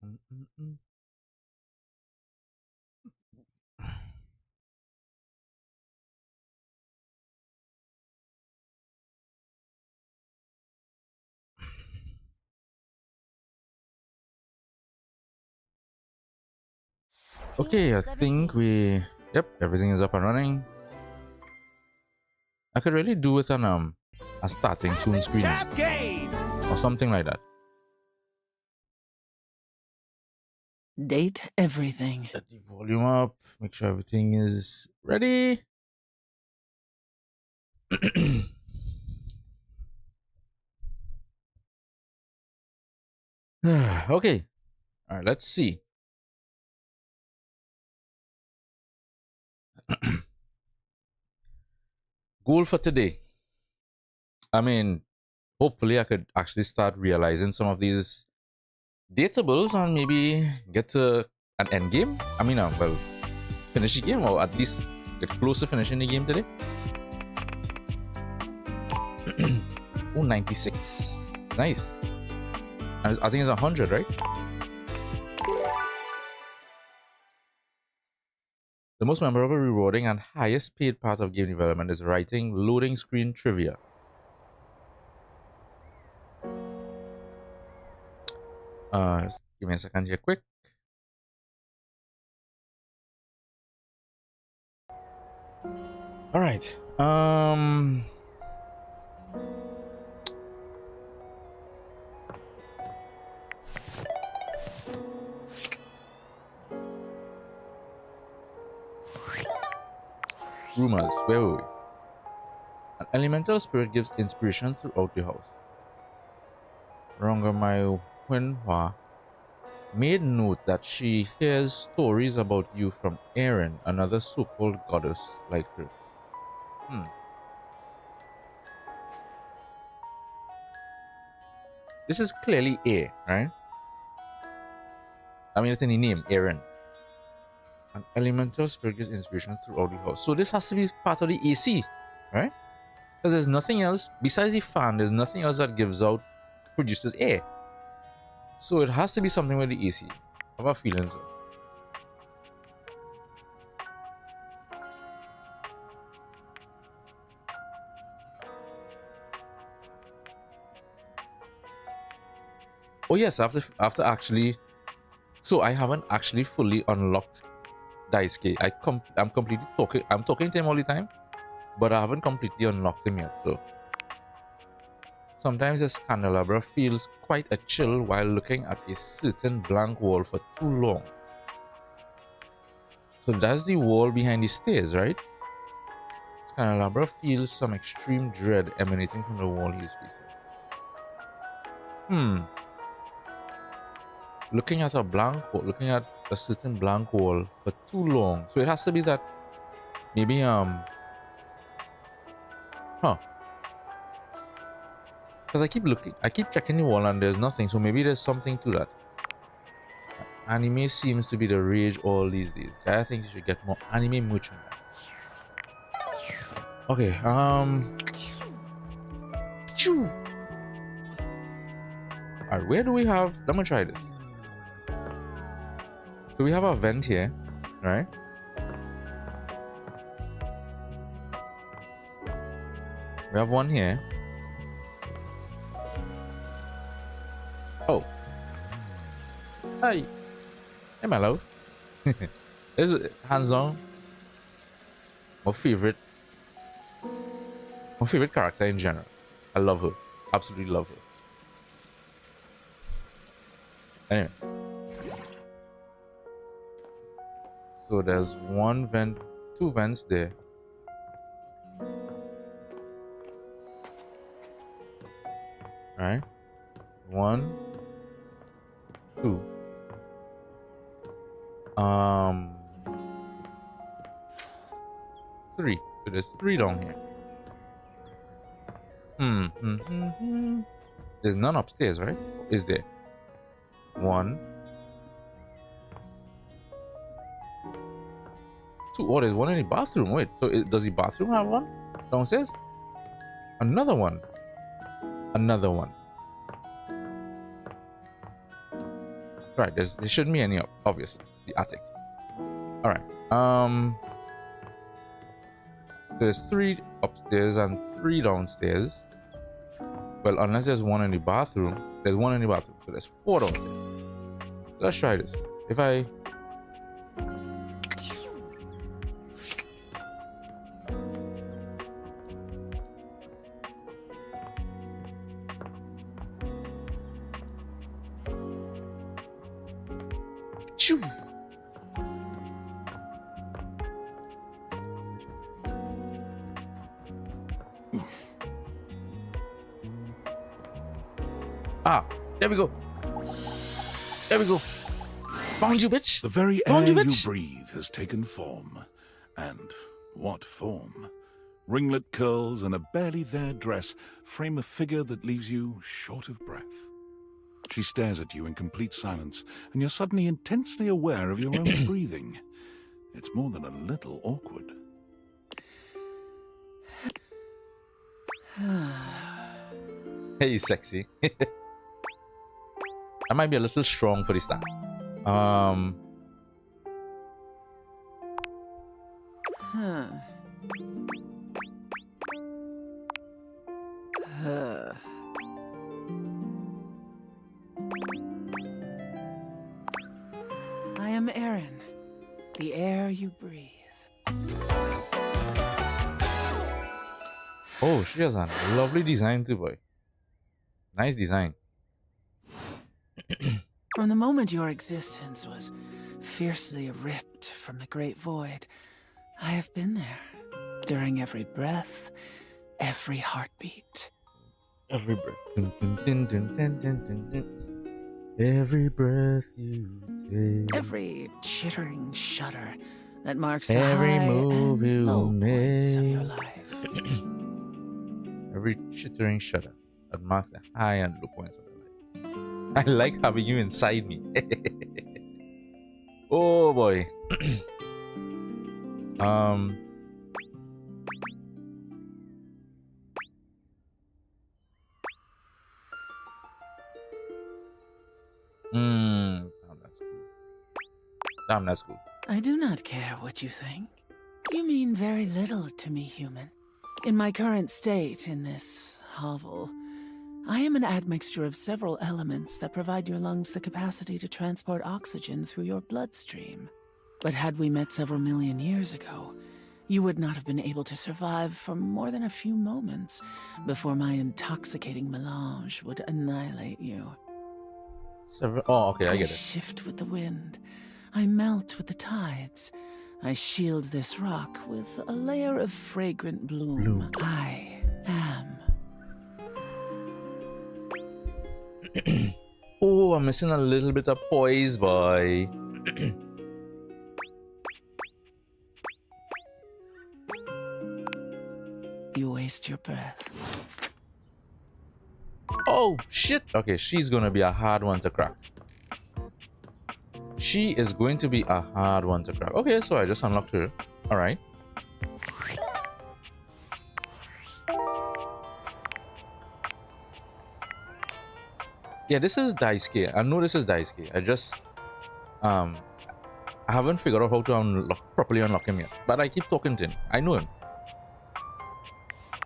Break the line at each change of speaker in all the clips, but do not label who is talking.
Mm-mm-mm. Okay, I think yep, everything is up and running. I could really do with a starting soon screen or something like that.
Date everything.
Set the volume up, make sure everything is ready. Okay, all right, let's see. Goal for today. I mean, hopefully, I could actually start realizing some of these dateables and maybe get to an end game. I mean, well, finish the game or at least get close to finishing the game today. Oh, 96. Nice. And I think it's 100, right? The most memorable, rewarding, and highest paid part of game development is writing loading screen trivia. Just give me a second here, quick. All right. Rumors. Where were we? An elemental spirit gives inspiration throughout the house. Rongamai Wenhua made note that she hears stories about you from Erin, another so-called goddess like her. Hmm. This is clearly A, right? I mean, it's in the name, Erin. An elemental spirit gives inspiration throughout the house. So this has to be part of the AC, right? Because there's nothing else besides the fan. There's nothing else that produces air. So it has to be something with the AC. I have a feeling so. Oh yes, after actually, so I haven't actually fully unlocked Daisuke. I'm completely talking. I'm talking to him all the time, but I haven't completely unlocked him yet. So sometimes this candelabra feels quite a chill while looking at a certain blank wall for too long. So that's the wall behind the stairs, right? This candelabra feels some extreme dread emanating from the wall he's facing. Hmm. Looking at a certain blank wall for too long. So it has to be that maybe huh. Because I keep checking the wall and there's nothing. So maybe there's something to that. Anime seems to be the rage all these days. I think you should get more anime merchandise. Okay, alright, where do we have, let me try this. So we have a vent here, right? We have one here. Oh. Hi. Hey, Mellow. This is hands on. My favorite character in general. I love her. Absolutely love her. Anyway. So there's one vent, two vents there. Right? One, two. Um, three. So there's three down here. There's none upstairs, right? Is there? One, two. Oh, there's one in the bathroom. Wait, so does the bathroom have one downstairs? Another one. Another one. Right, there shouldn't be any up, obviously. The attic. Alright. There's 3 upstairs and 3 downstairs. Well, unless there's 1 in the bathroom. There's 1 in the bathroom, so there's 4 downstairs. Let's try this. If I... Choo! Ah, there we go. There we go. Found you, bitch.
The very
Found
air
you,
you
bitch.
breathe has taken form. And what form? Ringlet curls and a barely there dress frame a figure that leaves you short of breath. She stares at you in complete silence, and you're suddenly intensely aware of your own breathing. It's more than a little awkward.
Hey, sexy. I might be a little strong for this time.
Huh. I am Erin, the air you breathe.
Oh, she has a lovely design too, boy. Nice design.
From the moment your existence was fiercely ripped from the great void, I have been there, during every breath, every heartbeat.
Every breath. Dun, dun, dun, dun, dun, dun, dun, dun. Every breath you take.
Every chittering shudder that marks the
Every
high
move
and
you
low points of your
make.
life.
Every chittering shudder that marks the high and low points of your life. I like having you inside me. Oh boy. Damn, that's cool. Damn, that's cool.
I do not care what you think. You mean very little to me, human. In my current state in this hovel, I am an admixture of several elements that provide your lungs the capacity to transport oxygen through your bloodstream. But had we met several million years ago, you would not have been able to survive for more than a few moments before my intoxicating melange would annihilate you.
Oh, okay, I get it.
shift with the wind. I melt with the tides. I shield this rock with a layer of fragrant bloom. I am.
Oh, I'm missing a little bit of poise, boy.
You waste your breath.
Oh, shit. Okay, she's gonna be a hard one to crack. She is going to be a hard one to crack. Okay, so I just unlocked her. Alright. Yeah, this is Daisuke. I know this is Daisuke. I just I haven't figured out how to properly unlock him yet. But I keep talking to him. I know him.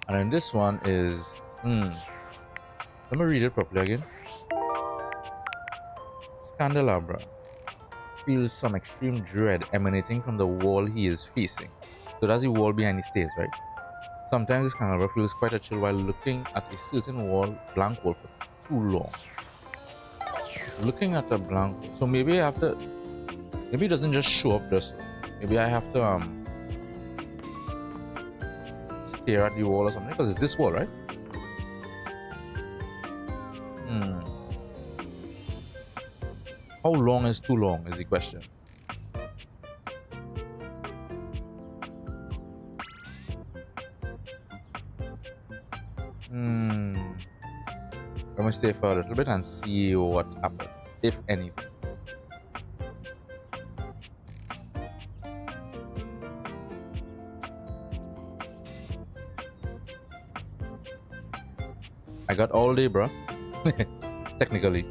And then this one is let me read it properly again. Scandelabra feels some extreme dread emanating from the wall he is facing. So that's the wall behind the stairs, right? Sometimes this Scandelabra feels quite a chill while looking at a certain wall, blank wall, for too long. Looking at a blank, so maybe I have to, maybe it doesn't just show up just, maybe I have to stare at the wall or something, because it's this wall, right? How long is too long is the question. I'm gonna stay for a little bit and see what happens, if anything. I got all day, bro. Technically.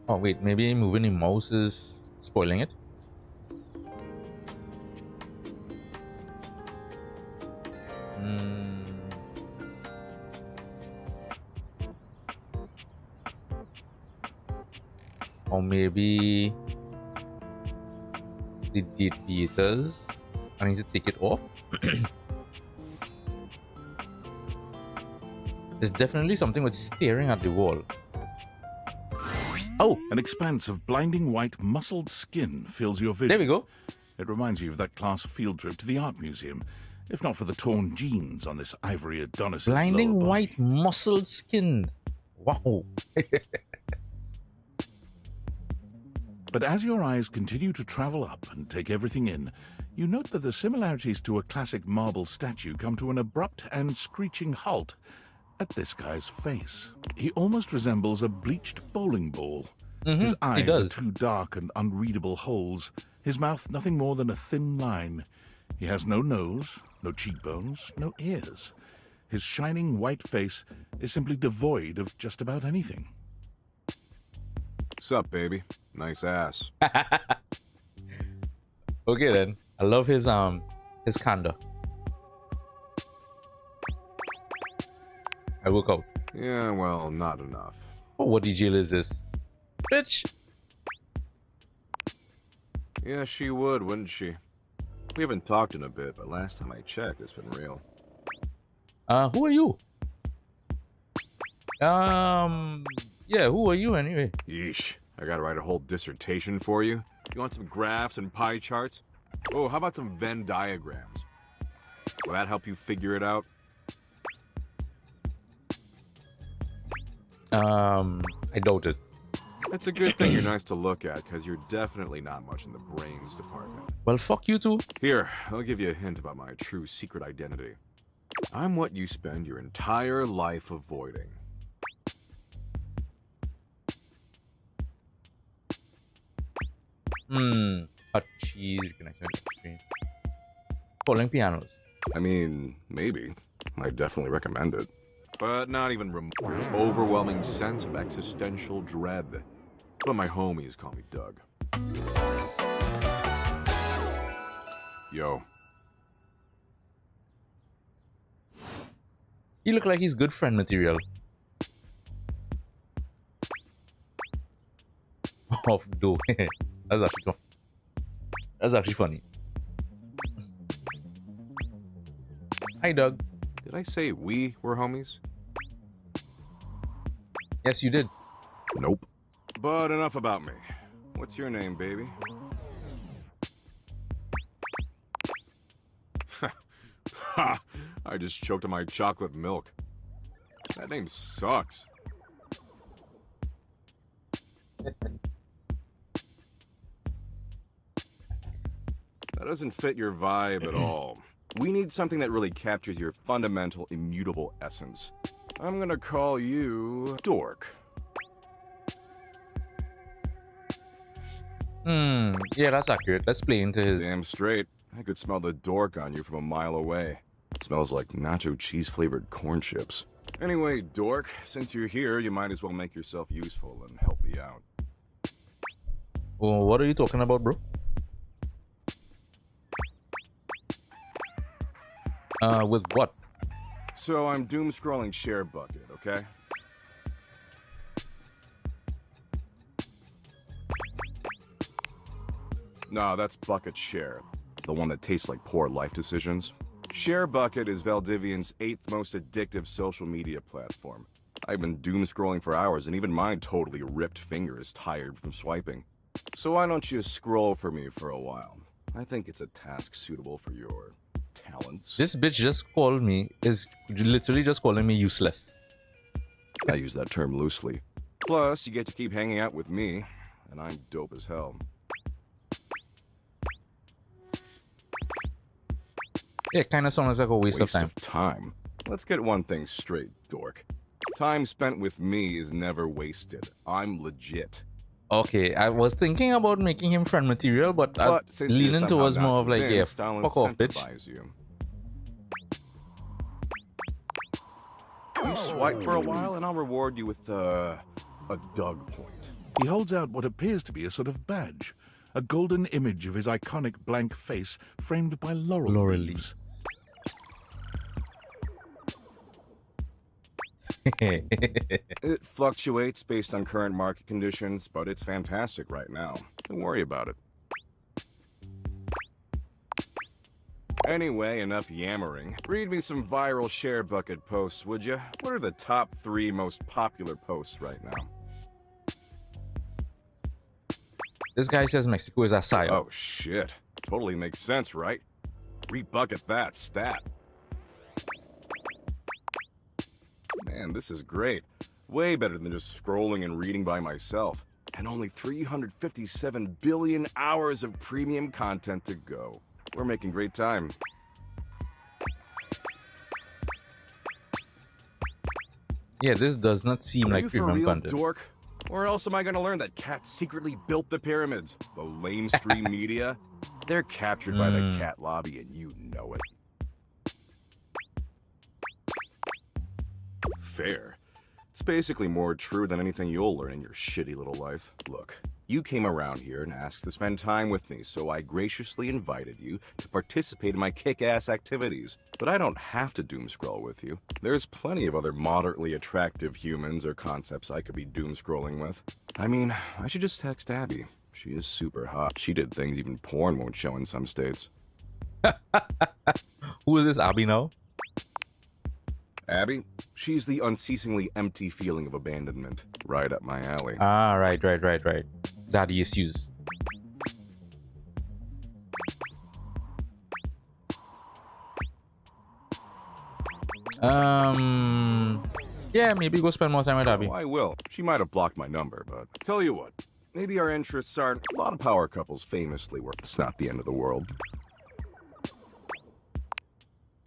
Oh wait, maybe moving the mouse is spoiling it. Or maybe the theaters. I need to take it off. There's definitely something with staring at the wall. Oh,
An expanse of blinding white muscled skin fills your vision.
there we go.
It reminds you of that class field trip to the art museum, if not for the torn jeans on this ivory Adonis'
Blinding
lower body.
white muscled skin. Wow.
But as your eyes continue to travel up and take everything in, you note that the similarities to a classic marble statue come to an abrupt and screeching halt at this guy's face. He almost resembles a bleached bowling ball. His eyes are
does.
two dark and unreadable holes, his mouth nothing more than a thin line. He has no nose, no cheekbones, no ears. His shining white face is simply devoid of just about anything.
Sup, baby? Nice ass.
Okay then. I love his candor. I woke out.
Yeah, well, not enough.
Oh, what the jail is this? Bitch!
Yeah, she would, wouldn't she? We haven't talked in a bit, but last time I checked, it's been real.
Who are you? Yeah, who are you anyway?
Yeesh. I gotta write a whole dissertation for you. You want some graphs and pie charts? Oh, how about some Venn diagrams? Will that help you figure it out?
I doubt it.
It's a good thing you're nice to look at, because you're definitely not much in the brains department.
Well, fuck you too.
Here, I'll give you a hint about my true secret identity. I'm what you spend your entire life avoiding.
Hot cheese connection screen. Falling pianos.
I mean, maybe. I definitely recommend it. But not even overwhelming sense of existential dread. But my homies call me Doug. Yo.
He look like he's good friend material. Off though. That's actually funny. Hi, Doug.
Did I say we were homies?
Yes, you did.
Nope. But enough about me. What's your name, baby? Ha! I just choked on my chocolate milk. That name sucks. That doesn't fit your vibe at all. We need something that really captures your fundamental, immutable essence. I'm gonna call you Dork.
Yeah, that's accurate. Let's play into his.
Damn straight. I could smell the dork on you from a mile away. It smells like nacho cheese flavored corn chips. Anyway, Dork, since you're here, you might as well make yourself useful and help me out.
Oh, what are you talking about, bro? With what?
So I'm doom scrolling Share Bucket, okay? No, that's Bucket Share, the one that tastes like poor life decisions. Share Bucket is Valdivian's 8th most addictive social media platform. I've been doom scrolling for hours, and even my totally ripped finger is tired from swiping. So why don't you scroll for me for a while? I think it's a task suitable for your talents.
This bitch just called me, is literally just calling me useless.
I use that term loosely. Plus, you get to keep hanging out with me, and I'm dope as hell.
Yeah, it kind of sounds like a waste of time.
time. Let's get one thing straight, Dork. Time spent with me is never wasted. I'm legit.
Okay, I was thinking about making him friend material, but I'm
since you're
leaning
somehow
towards
not
more of like, yeah,
convinced, I'll
fuck off, bitch.
incentivize you. You swipe for a while, and I'll reward you with a Doug point.
He holds out what appears to be a sort of badge, a golden image of his iconic blank face framed by laurel leaves.
It fluctuates based on current market conditions, but it's fantastic right now. Don't worry about it. Anyway, enough yammering. Read me some viral share bucket posts, would you? What are the top 3 most popular posts right now?
This guy says Mexico is a psyop.
Oh shit. Totally makes sense, right? Rebucket that stat. Man, this is great. Way better than just scrolling and reading by myself. And only 357 billion hours of premium content to go. We're making great time.
Yeah, this does not seem
Are
like
you for
premium
real,
content.
dork? Or else am I gonna learn that cats secretly built the pyramids? The lamestream media? They're captured by the cat lobby and you know it. Fair. It's basically more true than anything you'll learn in your shitty little life. Look, you came around here and asked to spend time with me, so I graciously invited you to participate in my kick-ass activities. But I don't have to doom-scroll with you. There's plenty of other moderately attractive humans or concepts I could be doom-scrolling with. I mean, I should just text Abby. She is super hot. She did things even porn won't show in some states.
Who is this Abby now?
Abby? She's the unceasingly empty feeling of abandonment. Right up my alley.
Ah, right. Daddy issues. Yeah, maybe go spend more time with Abby.
Oh, I will. She might have blocked my number, but tell you what. Maybe our interests aren't. A lot of power couples famously work. It's not the end of the world.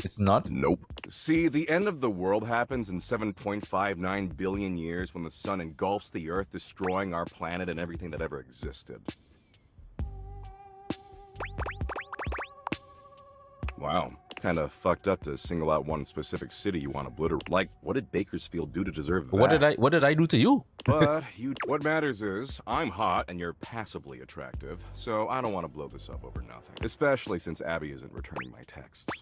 It's not?
Nope. See, the end of the world happens in 7.59 billion years when the sun engulfs the Earth, destroying our planet and everything that ever existed. Wow. Kinda fucked up to single out one specific city you want to obliterate. Like, what did Bakersfield do to deserve that?
What did I do to you?
But what matters is, I'm hot and you're passably attractive, so I don't want to blow this up over nothing. Especially since Abby isn't returning my texts.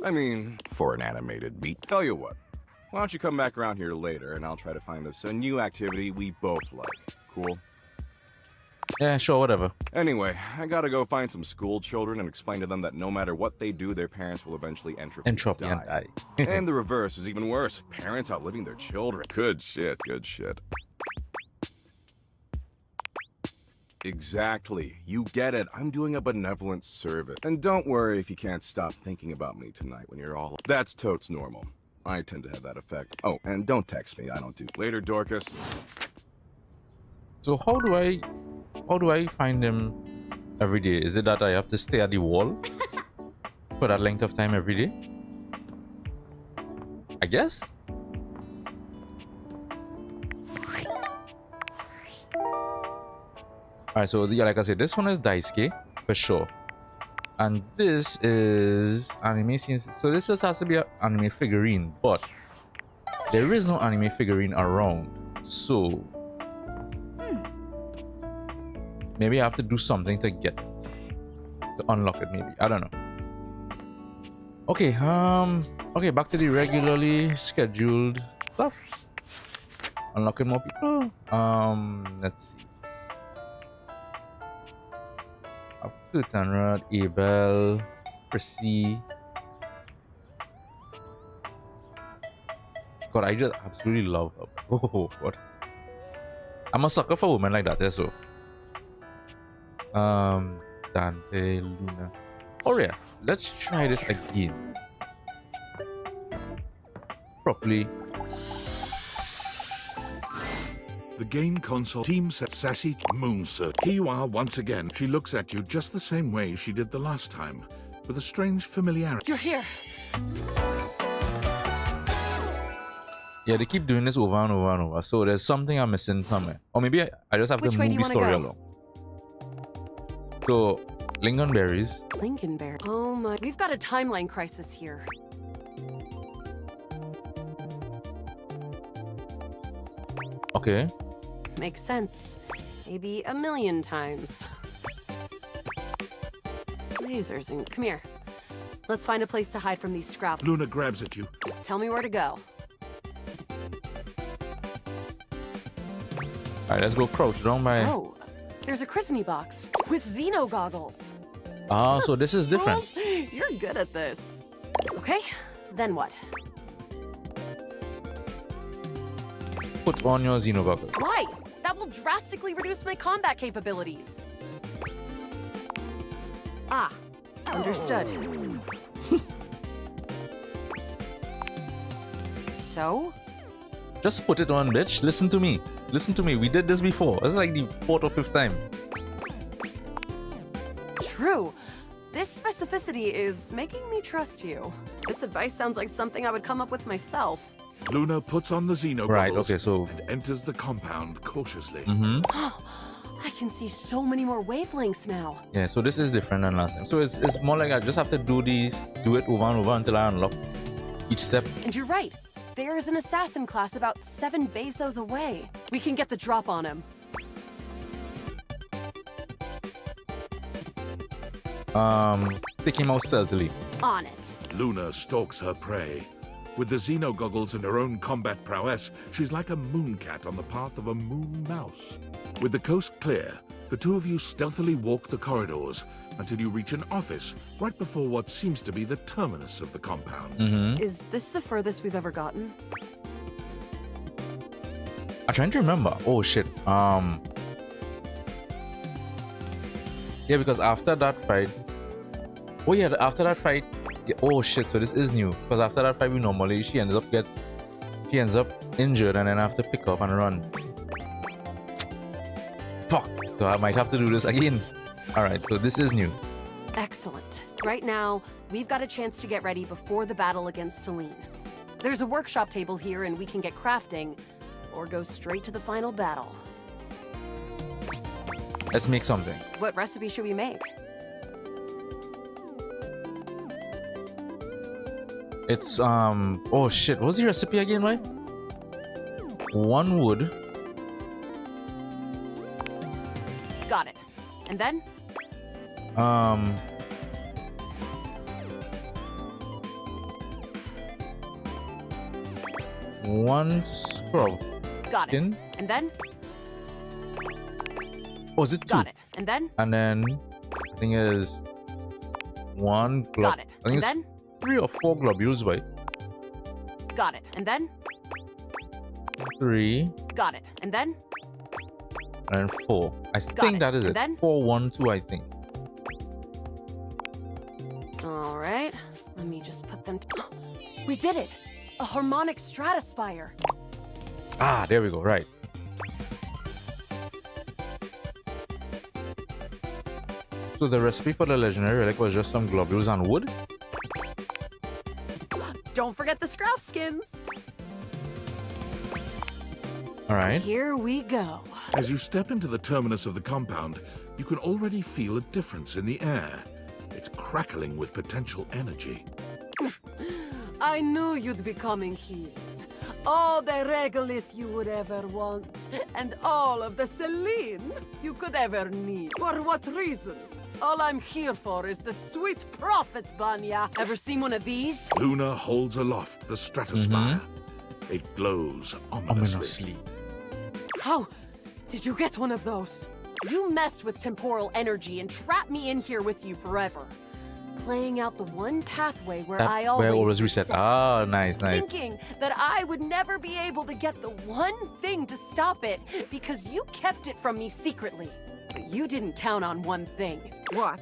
I mean, for an animated beat. Tell you what, why don't you come back around here later and I'll try to find us a new activity we both like. Cool?
Yeah, sure, whatever.
Anyway, I gotta go find some school children and explain to them that no matter what they do, their parents will eventually entropy and die. And the reverse is even worse. Parents outliving their children. Good shit, good shit. Exactly. You get it. I'm doing a benevolent service. And don't worry if you can't stop thinking about me tonight when you're all... That's totes normal. I tend to have that effect. Oh, and don't text me. I don't do... Later, Dorcas.
So how do I find him every day? Is it that I have to stay at the wall for that length of time every day? I guess. Alright, so yeah, like I said, this one is Daisuke for sure, and this is anime. So this just has to be an anime figurine, but there is no anime figurine around. So maybe I have to do something to get to unlock it. Maybe I don't know. Okay, okay, back to the regularly scheduled stuff. Unlocking more people. Let's see. Up to Tanrad, Abel, Prissy. God, I just absolutely love her. Oh, what? I'm a sucker for women like that, yeah, so. Dante, Luna. Oh yeah, let's try this again. Properly.
The game console team set Sassy Moonser. Here you are once again. She looks at you just the same way she did the last time, with a strange familiarity.
You're here.
Yeah, they keep doing this over and over and over. So there's something I'm missing somewhere. Or maybe I just have to move the story along. So, Lingonberries.
Lincolnberry. Oh my, we've got a timeline crisis here.
Okay.
Makes sense. Maybe a million times. Lasers and come here. Let's find a place to hide from these scraps.
Luna grabs at you.
Just tell me where to go.
Alright, let's go crouch down by.
Oh, there's a christening box with Xeno goggles.
Ah, so this is different.
Fools, you're good at this. Okay, then what?
Put on your Xeno goggles.
Why? That will drastically reduce my combat capabilities. Ah, understood. So?
Just put it on, bitch. Listen to me. Listen to me. We did this before. It's like the 4th or 5th time.
True. This specificity is making me trust you. This advice sounds like something I would come up with myself.
Luna puts on the Xeno
Right,
goggles
okay, so.
and enters the compound cautiously.
Mm-hmm.
I can see so many more wavelengths now.
Yeah, so this is different than last time. So it's more like I just have to do it over and over until I unlock each step.
And you're right. There is an assassin class about 7 Bezos away. We can get the drop on him.
Take him out stealthily.
On it.
Luna stalks her prey. With the Xeno goggles and her own combat prowess, she's like a mooncat on the path of a moon mouse. With the coast clear, the two of you stealthily walk the corridors until you reach an office right before what seems to be the terminus of the compound.
Mm-hmm.
Is this the furthest we've ever gotten?
I'm trying to remember. Oh shit. Yeah, because after that fight. Oh yeah, after that fight. Yeah, oh shit. So this is new. Because after that fight, she ends up injured and then have to pick up and run. Fuck. So I might have to do this again. All right. So this is new.
Excellent. Right now, we've got a chance to get ready before the battle against Celine. There's a workshop table here and we can get crafting, or go straight to the final battle.
Let's make something.
What recipe should we make?
It's oh shit. What's the recipe again, right? 1 wood.
Got it. And then?
1 scrub.
Got it.
Skin.
And then?
Oh, is it 2?
Got it. And then?
And then I think it is 1 glob.
Got it.
I think
And
it's
then?
3 or 4 globules, right?
Got it. And then?
3
Got it. And then?
and 4. I
Got
think
it.
that is
And
it.
then?
4, 1, 2, I think.
All right. Let me just put them. We did it! A harmonic stratospire.
Ah, there we go. Right. So the recipe for the legendary relic was just some globules and wood.
Don't forget the scrap skins.
All right.
Here we go.
As you step into the terminus of the compound, you can already feel a difference in the air. It's crackling with potential energy.
I knew you'd be coming here. All the regolith you would ever want, and all of the Celine you could ever need. For what reason? All I'm here for is the sweet profit, Banya. Ever seen one of these?
Luna holds aloft the stratospire. It glows ominously.
How did you get one of those? You messed with temporal energy and trapped me in here with you forever. Playing out the one pathway where
That
I
where always reset.
reset.
Ah, nice, nice.
Thinking that I would never be able to get the one thing to stop it because you kept it from me secretly. But you didn't count on one thing. What?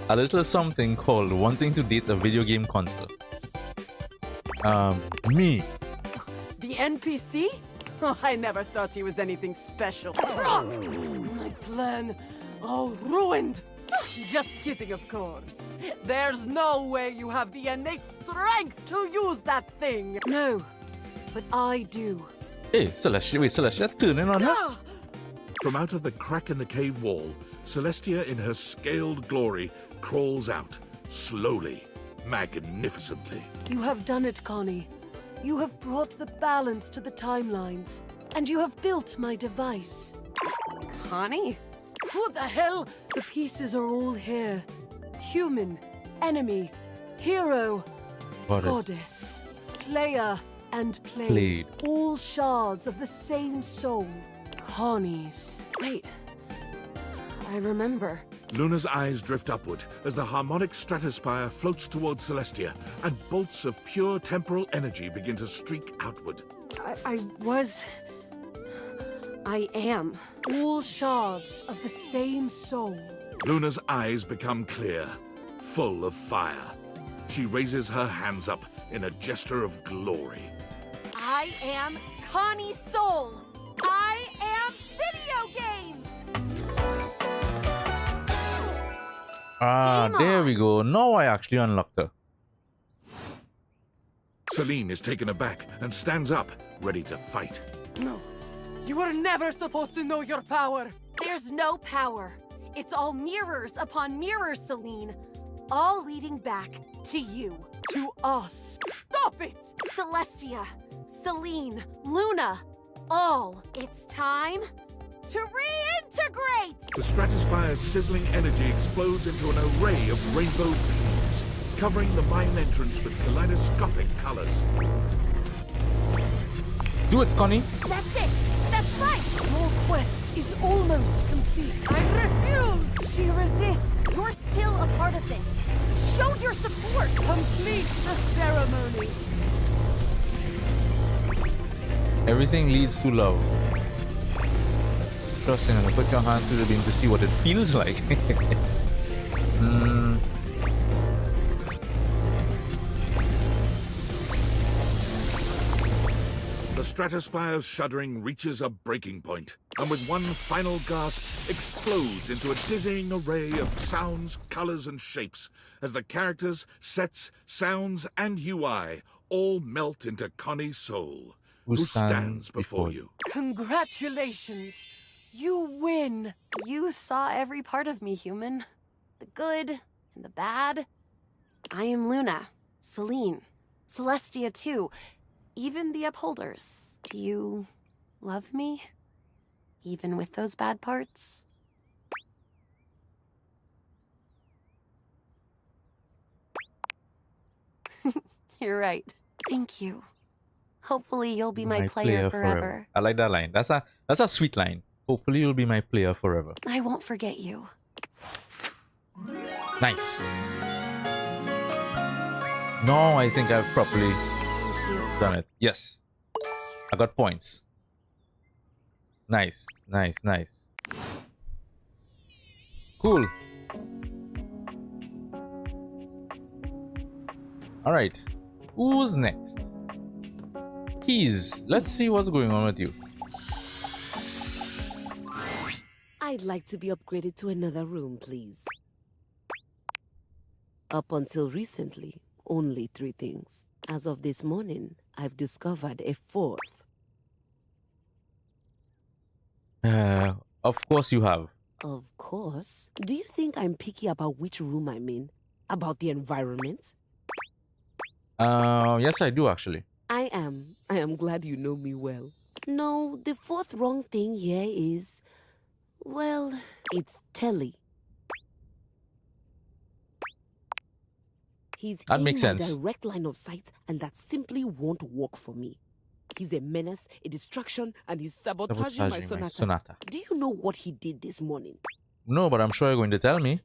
A little something called wanting to date a video game console. Me.
The NPC? Oh, I never thought he was anything special. Rock! My plan all ruined. Just kidding, of course. There's no way you have the innate strength to use that thing. No, but I do.
Hey, Celestia, wait, Celestia, turning on her?
Ah!
From out of the crack in the cave wall, Celestia in her scaled glory crawls out, slowly, magnificently.
You have done it, Connie. You have brought the balance to the timelines, and you have built my device. Connie? What the hell? The pieces are all here. Human, enemy, hero, goddess, player, and played. All shards of the same soul. Connie's. Wait. I remember.
Luna's eyes drift upward as the harmonic stratospire floats towards Celestia, and bolts of pure temporal energy begin to streak outward.
I am. All shards of the same soul.
Luna's eyes become clear, full of fire. She raises her hands up in a gesture of glory.
I am Connie Soul. I am video games.
Ah, there we go. Now I actually unlocked her.
Celine is taken aback and stands up, ready to fight.
No. You were never supposed to know your power.
There's no power. It's all mirrors upon mirrors, Celine. All leading back to you.
To us. Stop it!
Celestia, Celine, Luna, all. It's time to reintegrate!
The stratospire's sizzling energy explodes into an array of rainbow beams, covering the mine entrance with kaleidoscopic colors.
Do it, Connie.
That's it! That's right!
Your quest is almost complete. I refuse!
She resists. You're still a part of this. Show your support!
Complete the ceremony.
Everything leads to love. Trusting and put your hand through the beam to see what it feels like.
The stratospire's shuddering reaches a breaking point, and with one final gasp, explodes into a dizzying array of sounds, colors, and shapes, as the characters, sets, sounds, and UI all melt into Connie Soul, who stands before you.
Congratulations. You win.
You saw every part of me, human. The good and the bad. I am Luna, Celine, Celestia too. Even the Upholders. Do you love me? Even with those bad parts? You're right. Thank you. Hopefully you'll be my player forever.
I like that line. That's a sweet line. Hopefully you'll be my player forever.
I won't forget you.
Nice. No, I think I've properly done it. Yes. I got points. Nice, nice, nice. Cool. Alright. Who's next? Keys. Let's see what's going on with you.
I'd like to be upgraded to another room, please. Up until recently, only 3 things. As of this morning, I've discovered a 4th.
Of course you have.
Of course. Do you think I'm picky about which room I'm in? About the environment?
Yes, I do actually.
I am glad you know me well. No, the 4th wrong thing here is... well, it's Telly. He's
that
in
makes
my
sense.
direct line of sight, and that simply won't work for me. He's a menace, a distraction, and he's sabotaging my sonata. Do you know what he did this morning?
No, but I'm sure you're going to tell me.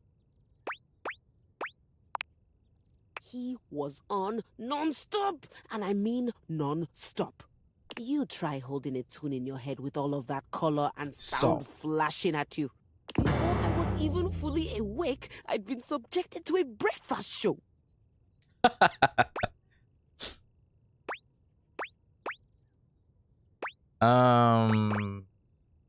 He was on non-stop, and I mean non-stop. You try holding a tune in your head with all of that color and sound flashing at you. Before I was even fully awake, I'd been subjected to a breakfast show.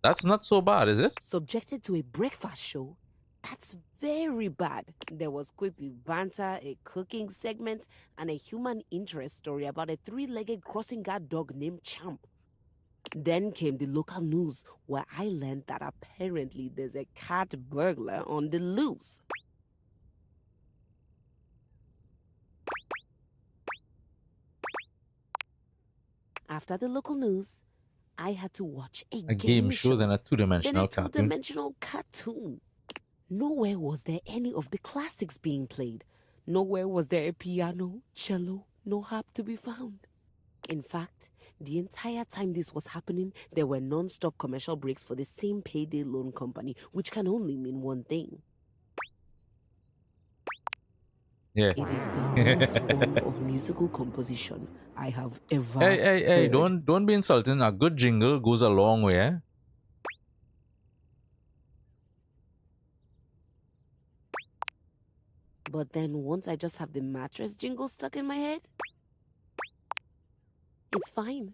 That's not so bad, is it?
Subjected to a breakfast show? That's very bad. There was quippy banter, a cooking segment, and a human interest story about a 3-legged crossing guard dog named Champ. Then came the local news, where I learned that apparently there's a cat burglar on the loose. After the local news, I had to watch
A game show, then a
then
two-dimensional
a
cartoon.
two-dimensional cartoon. Nowhere was there any of the classics being played. Nowhere was there a piano, cello, no harp to be found. In fact, the entire time this was happening, there were non-stop commercial breaks for the same payday loan company, which can only mean one thing.
Yeah.
It is the lowest form of musical composition I have ever
Hey!
heard.
Don't be insulting. A good jingle goes a long way. Eh?
But then once I just have the mattress jingle stuck in my head, it's fine.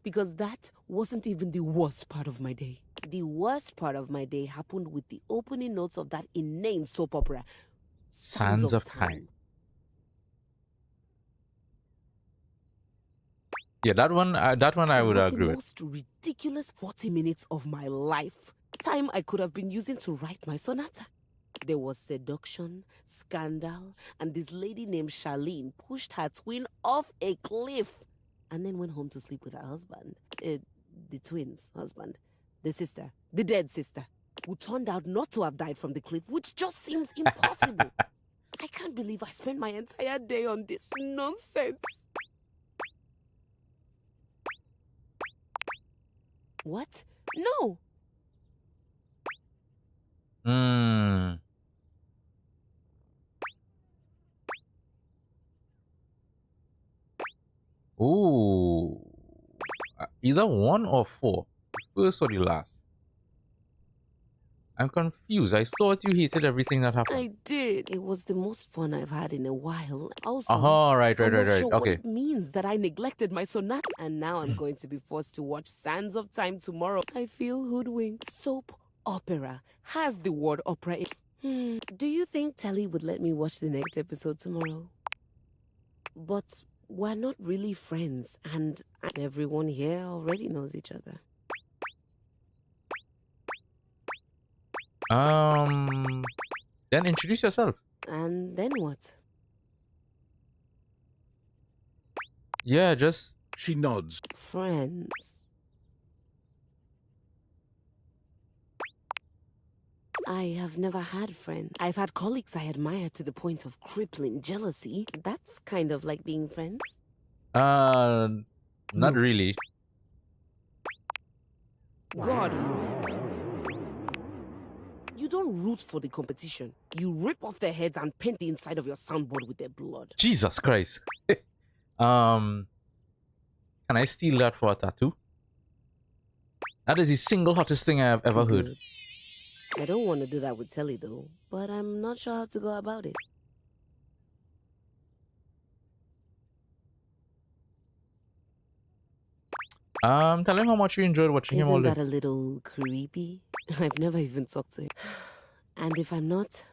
Because that wasn't even the worst part of my day. The worst part of my day happened with the opening notes of that inane soap opera,
Sands of Time. Yeah, that one I would agree
the
with.
most ridiculous 40 minutes of my life. Time I could have been using to write my sonata. There was seduction, scandal, and this lady named Charlene pushed her twin off a cliff and then went home to sleep with her husband. The twin's husband. The sister. The dead sister. Who turned out not to have died from the cliff, which just seems impossible. I can't believe I spent my entire day on this nonsense. What? No.
Ooh. Either 1 or 4. First or the last. I'm confused. I thought you hated everything that happened.
I did. It was the most fun I've had in a while. Also,
Right.
I'm not sure what
Okay.
it means that I neglected my sonata. And now I'm going to be forced to watch Sands of Time tomorrow. I feel hoodwinked. Soap opera has the word opera in. Do you think Telly would let me watch the next episode tomorrow? But we're not really friends, and everyone here already knows each other.
Then introduce yourself.
And then what?
Yeah, just
She nods.
Friends. I have never had friends. I've had colleagues I admire to the point of crippling jealousy. That's kind of like being friends.
not
No.
really.
God, no. You don't root for the competition. You rip off their heads and paint the inside of your soundboard with their blood.
Jesus Christ. Can I steal that for a tattoo? That is the single hottest thing I have ever heard.
Good. I don't want to do that with Telly though, but I'm not sure how to go about it.
Tell him how much you enjoyed watching him all
Isn't
day.
that a little creepy? I've never even talked to him. And if I'm not,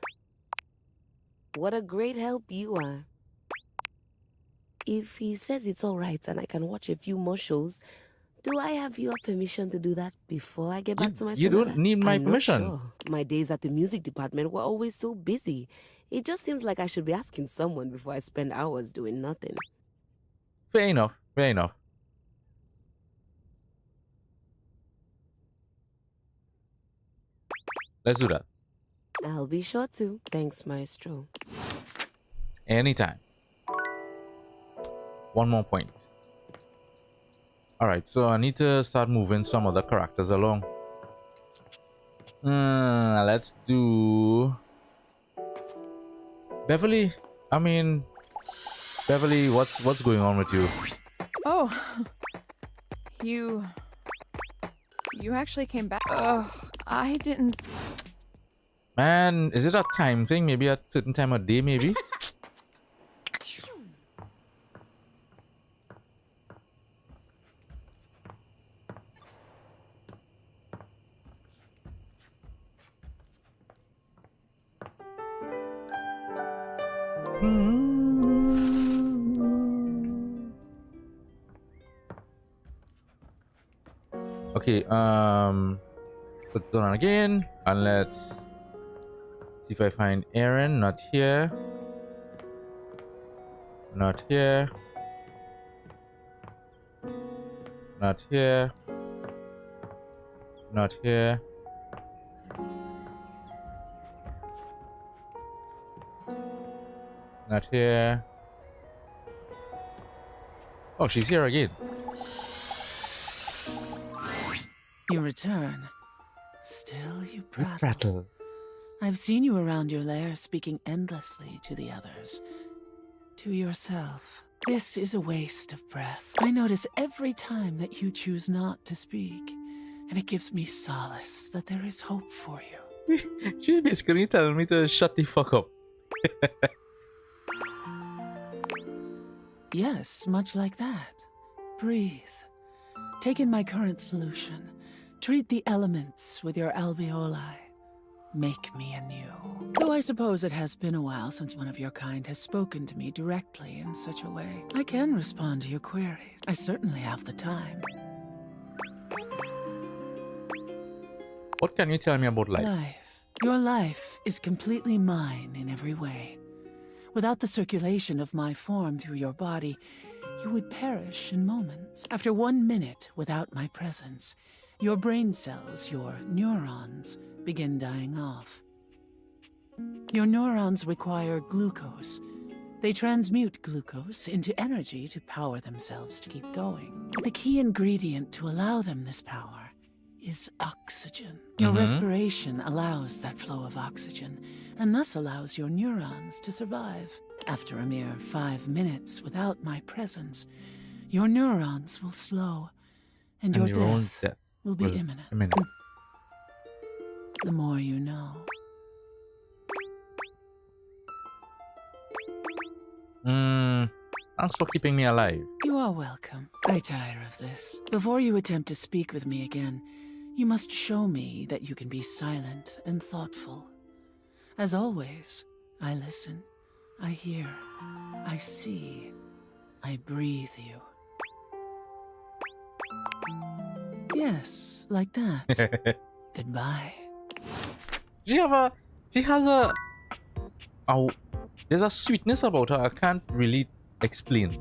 what a great help you are. If he says it's all right and I can watch a few more shows, do I have your permission to do that before I get back to my
You
sonata?
don't need my
I'm
permission.
Not sure. My days at the music department were always so busy. It just seems like I should be asking someone before I spend hours doing nothing.
Fair enough. Fair enough. Let's do that.
I'll be sure to. Thanks, Maestro.
Anytime. One more point. Alright, so I need to start moving some other characters along. Let's do Beverly. I mean, Beverly, what's going on with you?
Oh, you actually came back. Oh, I didn't.
Man, is it a time thing? Maybe a certain time of day, maybe? Okay, put it on again, and let's see if I find Aaron. Not here. Not here. Not here. Not here. Not here. Oh, she's here again.
You return. Still you prattle.
Prattle.
I've seen you around your lair speaking endlessly to the others. To yourself. This is a waste of breath. I notice every time that you choose not to speak, and it gives me solace that there is hope for you.
She's basically telling me to shut the fuck up.
Yes, much like that. Breathe. Take in my current solution. Treat the elements with your alveoli. Make me anew. Though I suppose it has been a while since one of your kind has spoken to me directly in such a way. I can respond to your queries. I certainly have the time.
What can you tell me about life?
Life. Your life is completely mine in every way. Without the circulation of my form through your body, you would perish in moments. After 1 minute without my presence, your brain cells, your neurons, begin dying off. Your neurons require glucose. They transmute glucose into energy to power themselves to keep going. The key ingredient to allow them this power is oxygen. Your respiration allows that flow of oxygen, and thus allows your neurons to survive. After a mere 5 minutes without my presence, your neurons will slow, and your
own
death will be imminent. The more you know.
Thanks for keeping me alive.
You are welcome. I tire of this. Before you attempt to speak with me again, you must show me that you can be silent and thoughtful. As always, I listen, I hear, I see, I breathe you. Yes, like that. Goodbye.
She has there's a sweetness about her I can't really explain.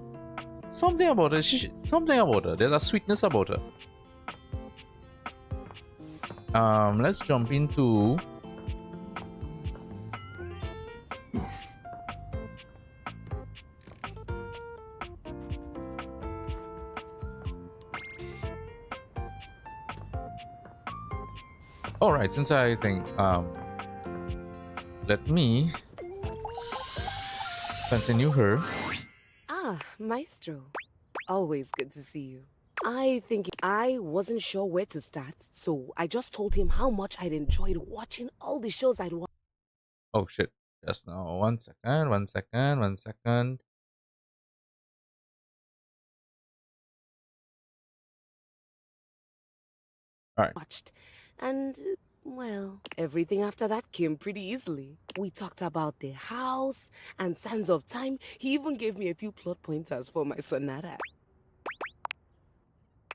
Something about her, there's a sweetness about her. Let's jump into alright, since I think let me continue her.
Ah, Maestro. Always good to see you. I think I wasn't sure where to start, so I just told him how much I'd enjoyed watching all the shows I'd watched.
Oh shit. Just now. 1 second, 1 second, 1 second. Alright.
And, well, everything after that came pretty easily. We talked about the house and Sands of Time. He even gave me a few plot pointers for my sonata.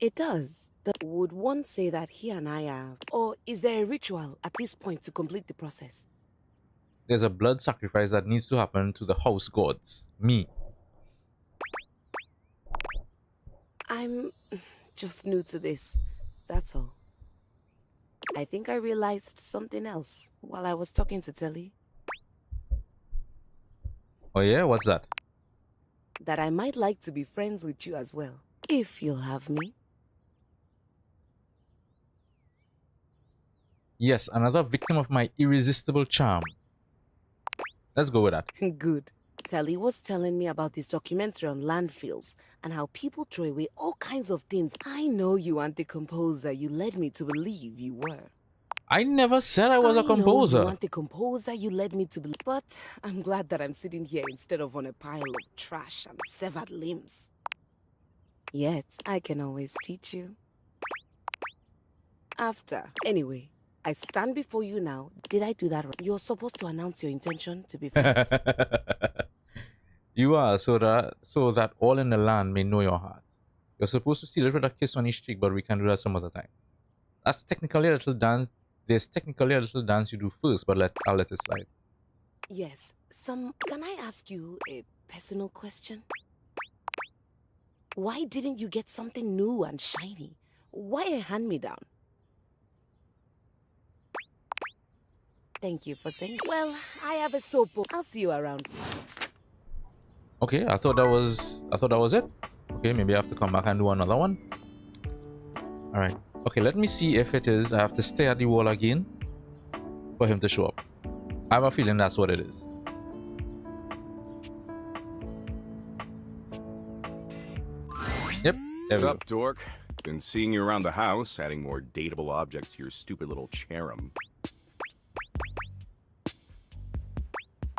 It does. Would one say that he and I have? Or is there a ritual at this point to complete the process?
There's a blood sacrifice that needs to happen to the house gods. Me.
I'm just new to this. That's all. I think I realized something else while I was talking to Telly.
Oh yeah? What's that?
That I might like to be friends with you as well. If you'll have me.
Yes, another victim of my irresistible charm. Let's go with that.
Good. Telly was telling me about this documentary on landfills and how people throw away all kinds of things. I know you aren't the composer you led me to believe you were.
I never said I was a composer.
I know you aren't the composer you led me to believe. But I'm glad that I'm sitting here instead of on a pile of trash and severed limbs. Yet, I can always teach you. After. Anyway, I stand before you now. Did I do that right? You're supposed to announce your intention to be friends.
You are, so that all in the land may know your heart. You're supposed to seal it with a kiss on each cheek, but we can do that some other time. That's technically a little dance. There's technically a little dance you do first, but I'll let it slide.
Yes. Can I ask you a personal question? Why didn't you get something new and shiny? Why a hand-me-down? Thank you for saying. Well, I have a soap. I'll see you around.
Okay, I thought that was it. Okay, maybe I have to come back and do another one. All right. Okay, let me see if it is. I have to stare at the wall again for him to show up. I have a feeling that's what it is. Yep. There
What's
we
up, dork? Been seeing you around the house, adding more dateable objects to your stupid little cherub.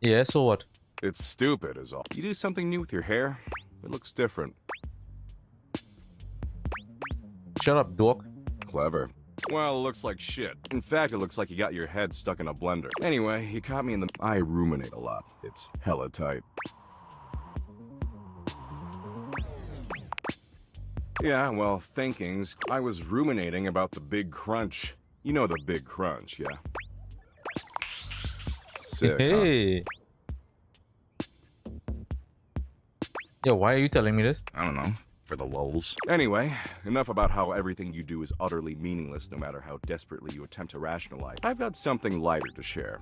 go. Yeah, so what?
It's stupid, is all. You do something new with your hair? It looks different.
Shut up, dork.
Clever. Well, it looks like shit. In fact, it looks like you got your head stuck in a blender. Anyway, you caught me in the... I ruminate a lot. It's hella tight. Yeah, well, thinkings. I was ruminating about the Big Crunch. You know the Big Crunch, yeah? Sick, huh?
Hey. Yo, why are you telling me this?
I don't know. For the lulz. Anyway, enough about how everything you do is utterly meaningless no matter how desperately you attempt to rationalize. I've got something lighter to share.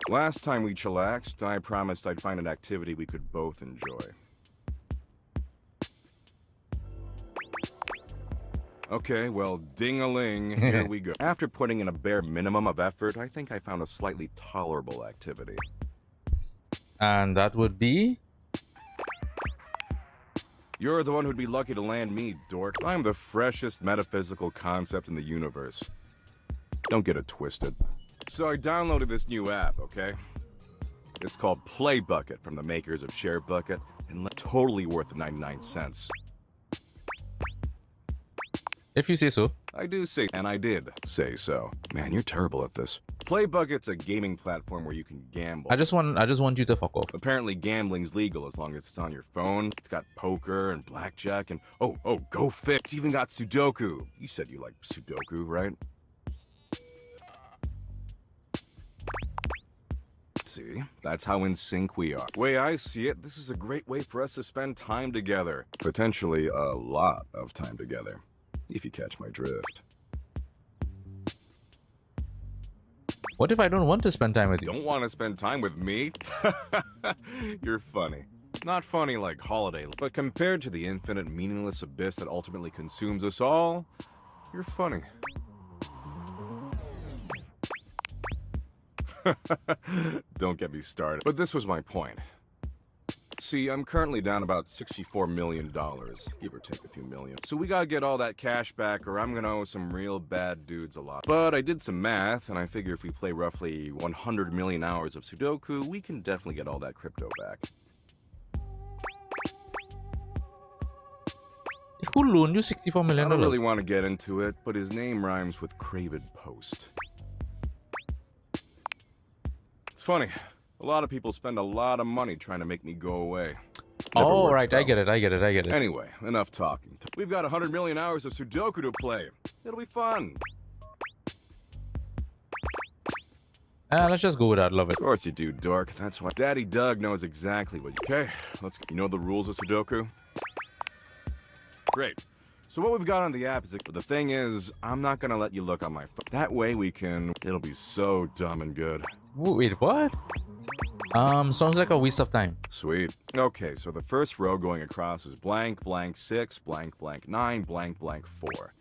Last time we chillaxed, I promised I'd find an activity we could both enjoy. Okay, well, ding-a-ling, here we go. After putting in a bare minimum of effort, I think I found a slightly tolerable activity.
And that would be...
You're the one who'd be lucky to land me, dork. I'm the freshest metaphysical concept in the universe. Don't get it twisted. So I downloaded this new app, okay? It's called Play Bucket from the makers of Share Bucket, and totally worth the 99 cents.
If you say so.
I do say, and I did say so. Man, you're terrible at this. Play Bucket's a gaming platform where you can gamble.
I just want you to fuck off.
Apparently, gambling's legal as long as it's on your phone. It's got poker and blackjack and oh, go fit. It's even got Sudoku. You said you like Sudoku, right? See, that's how in sync we are. Way I see it, this is a great way for us to spend time together. Potentially a lot of time together, if you catch my drift.
What if I don't want to spend time with you?
Don't want to spend time with me? You're funny. Not funny like Holiday, but compared to the infinite meaningless abyss that ultimately consumes us all, you're funny. Don't get me started. But this was my point. See, I'm currently down about $64 million, give or take a few million. So we gotta get all that cash back or I'm gonna owe some real bad dudes a lot. But I did some math, and I figure if we play roughly 100 million hours of Sudoku, we can definitely get all that crypto back.
Who loaned you $64 million?
I don't really want to get into it, but his name rhymes with Craven Post. It's funny. A lot of people spend a lot of money trying to make me go away. Never
Oh,
works,
right. I
though.
get it.
Anyway, enough talking. We've got 100 million hours of Sudoku to play. It'll be fun.
Let's just go with that. Love it.
Of course you do, dork. That's why Daddy Doug knows exactly what you... Okay, you know the rules of Sudoku? Great. So what we've got on the app is... The thing is, I'm not gonna let you look on my phone. That way we can... It'll be so dumb and good.
Wait, what? Sounds like a waste of time.
Sweet. Okay, so the first row going across is blank, blank 6, blank, blank 9, blank, blank 4.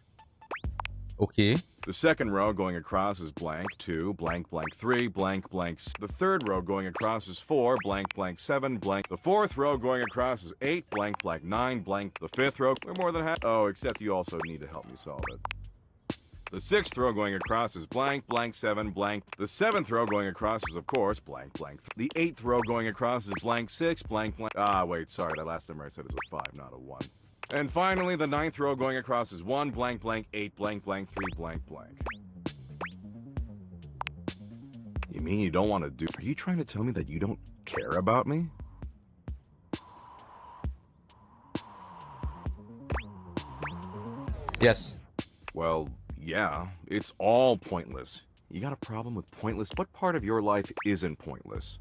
Okay.
The second row going across is blank 2, blank, blank 3, blank, blank. The third row going across is 4, blank, blank 7, blank. The fourth row going across is 8, blank, blank 9, blank. The fifth row, we're more than half. Oh, except you also need to help me solve it. The sixth row going across is blank, blank 7, blank. The seventh row going across is, of course, blank, blank. The eighth row going across is blank 6, blank, blank. Ah, wait, sorry, that last number I said is a 5, not a 1. And finally, the ninth row going across is 1, blank, blank, 8, blank, blank, 3, blank, blank. You mean you don't want to do... Are you trying to tell me that you don't care about me?
Yes.
Well, yeah, it's all pointless. You got a problem with pointless? What part of your life isn't pointless?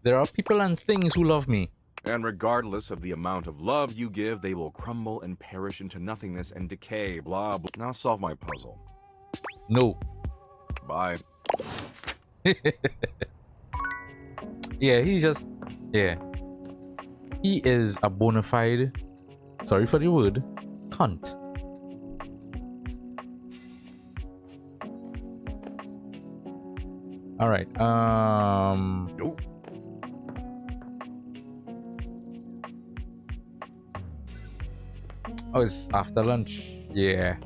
There are people and things who love me.
And regardless of the amount of love you give, they will crumble and perish into nothingness and decay, blah, blah. Now solve my puzzle.
No.
Bye.
Yeah, he's just... Yeah. He is a bona fide... Sorry for the word. Cunt. Alright,
Nope.
Oh, it's after lunch. Yeah.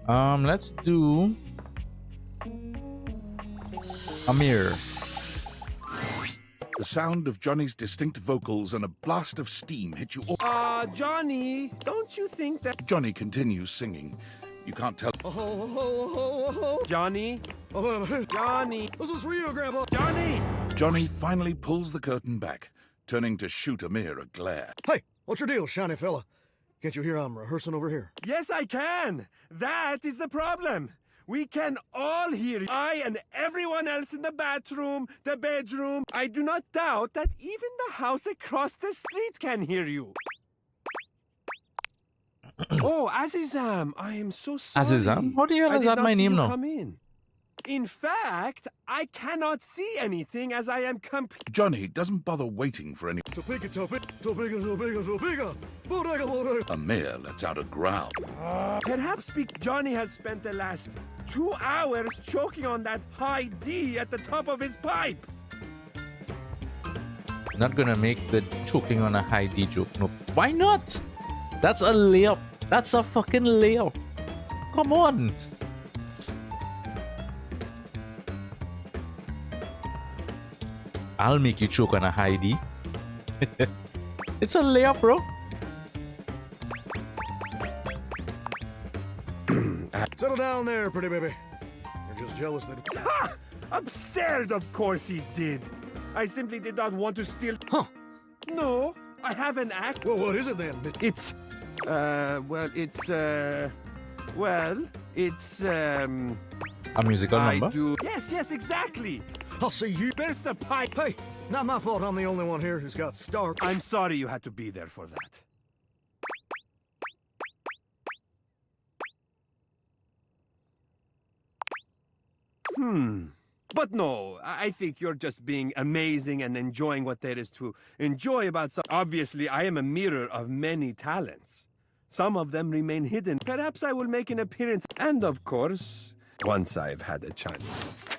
Let's do Amir.
The sound of Johnny's distinct vocals and a blast of steam hit you all.
Johnny, don't you think that...
Johnny continues singing. You can't tell.
Johnny? Johnny? This is for you, Grandpa. Johnny!
Johnny finally pulls the curtain back, turning to shoot Amir a glare.
Hey, what's your deal, shiny fella? Can't you hear I'm rehearsing over here?
Yes, I can. That is the problem. We can all hear you. I and everyone else in the bathroom, the bedroom. I do not doubt that even the house across the street can hear you. Oh, Azizam, I am so sorry.
Azizam? How the hell is that my name now?
Come in. In fact, I cannot see anything as I am
Johnny doesn't bother waiting for any. Amir lets out a growl.
Perhaps Johnny has spent the last 2 hours choking on that high D at the top of his pipes.
Not gonna make the choking on a high D joke. No. Why not? That's a layup. That's a fucking layup. Come on. I'll make you choke on a high D. It's a layup, bro.
Settle down there, pretty baby. You're just jealous that...
Ha! Absurd, of course he did. I simply did not want to steal...
Huh.
No, I have an act...
Well, what is it then?
It's...
A musical number?
Yes, exactly.
I'll see you.
Burst the pipe.
Hey, not my fault I'm the only one here who's got stars.
I'm sorry you had to be there for that. But no, I think you're just being amazing and enjoying what there is to enjoy about some... Obviously, I am a mirror of many talents. Some of them remain hidden. Perhaps I will make an appearance. And of course, once I've had a chance.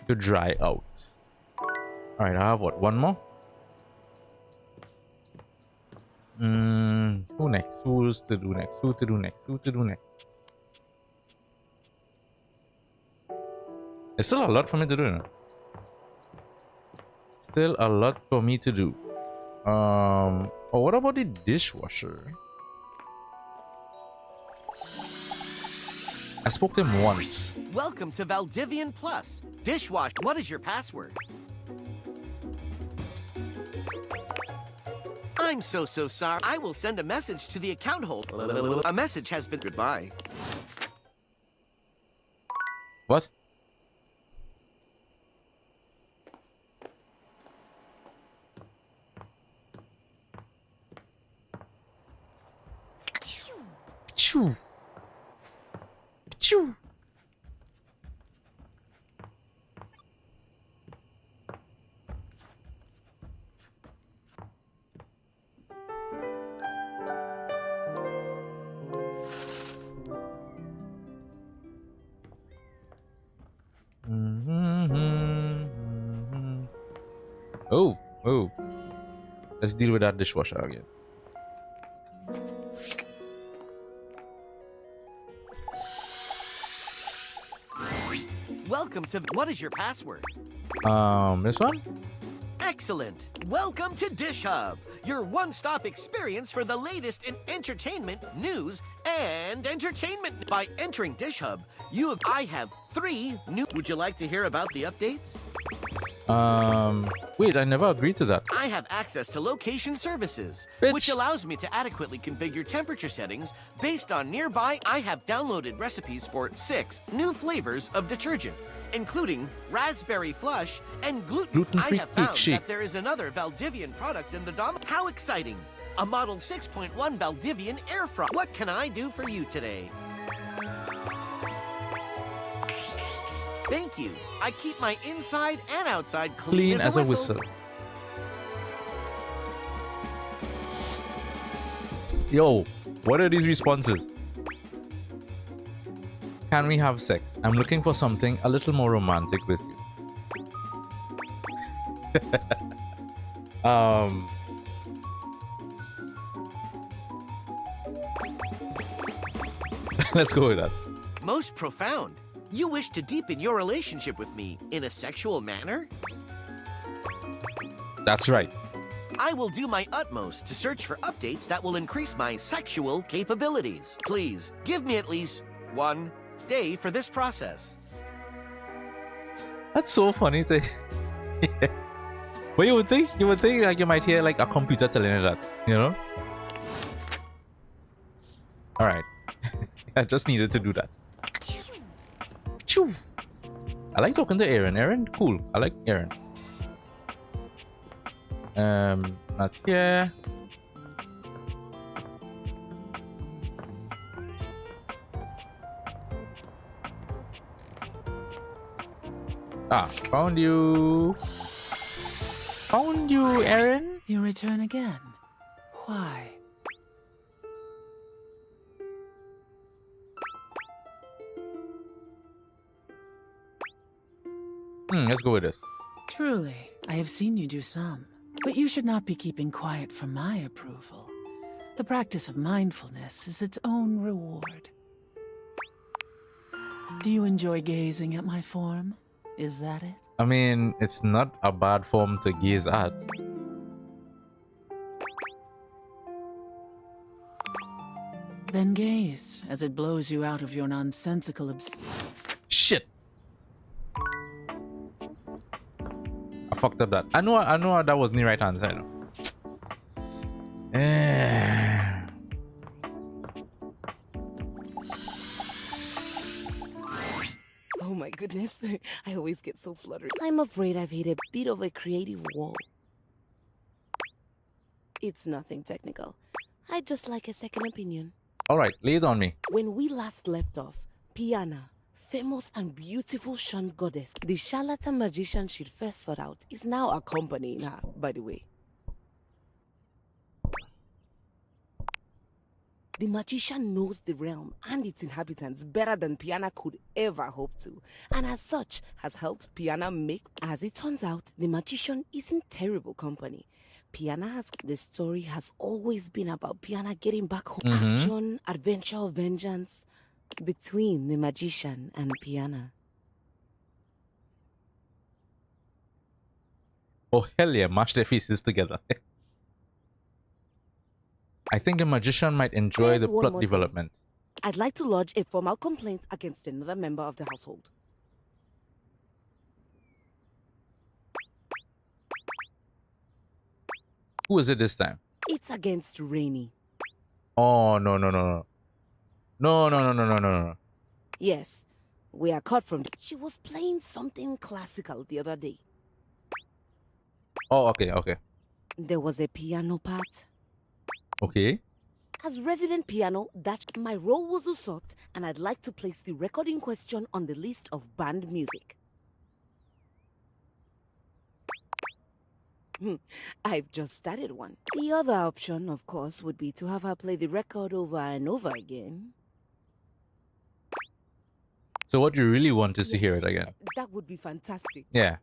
To dry out. Alright, I have what? One more? Who next? Who's to do next? Who to do next? Who to do next? There's still a lot for me to do, you know? Still a lot for me to do. Oh, what about the dishwasher? I spoke to him once.
Welcome to Valdivian Plus. Dishwash, what is your password? I'm so sorry. I will send a message to the account holder. A message has been... Goodbye.
What? Choo. Choo. Oh. Let's deal with that dishwasher again.
Welcome to... What is your password?
This one?
Excellent. Welcome to Dish Hub, your one-stop experience for the latest in entertainment, news, and entertainment. By entering Dish Hub, I have 3 new... Would you like to hear about the updates?
Wait, I never agreed to that.
I have access to location services,
Bitch.
which allows me to adequately configure temperature settings based on nearby. I have downloaded recipes for 6 new flavors of detergent, including raspberry flush and
Gluten-free
I have found
shake.
that there is another Valdivian product in the dom. How exciting! A Model 6.1 Valdivian air fryer. What can I do for you today? Thank you. I keep my inside and outside
Clean as a whistle. Yo, what are these responses? Can we have sex? I'm looking for something a little more romantic with you. Let's go with that.
Most profound. You wish to deepen your relationship with me in a sexual manner?
That's right.
I will do my utmost to search for updates that will increase my sexual capabilities. Please, give me at least 1 day for this process.
That's so funny to But you would think like you might hear like a computer telling you that, you know? Alright. I just needed to do that. Choo. I like talking to Aaron. Aaron, cool. I like Aaron. Not here. Ah, found you. Found you, Aaron.
You return again. Why?
Let's go with this.
Truly, I have seen you do some. But you should not be keeping quiet for my approval. The practice of mindfulness is its own reward. Do you enjoy gazing at my form? Is that it?
I mean, it's not a bad form to gaze at.
Then gaze as it blows you out of your nonsensical
Shit! I fucked up that. I know that wasn't the right answer. I know.
Oh my goodness, I always get so fluttered. I'm afraid I've hit a bit of a creative wall. It's nothing technical. I'd just like a second opinion.
Alright, lay it on me.
When we last left off, Piana, famous and beautiful Shan goddess, the charlatan magician she'd first sought out, is now accompanying her, by the way. The magician knows the realm and its inhabitants better than Piana could ever hope to, and as such has helped Piana make. As it turns out, the magician isn't terrible company. The story has always been about Piana getting back home. Action, adventure, vengeance between the magician and Piana.
Oh hell yeah, mash their faces together. I think the magician might enjoy
There's
the
one
plot
more
development.
I'd like to lodge a formal complaint against another member of the household.
Who is it this time?
It's against Rainy.
Oh no. No.
Yes, we are caught from. She was playing something classical the other day.
Oh, okay.
There was a piano part.
Okay.
As resident piano, my role was usurped, and I'd like to place the record in question on the list of banned music. I've just started one. The other option, of course, would be to have her play the record over and over again.
So what you really want is to hear it again.
That would be fantastic.
Yeah.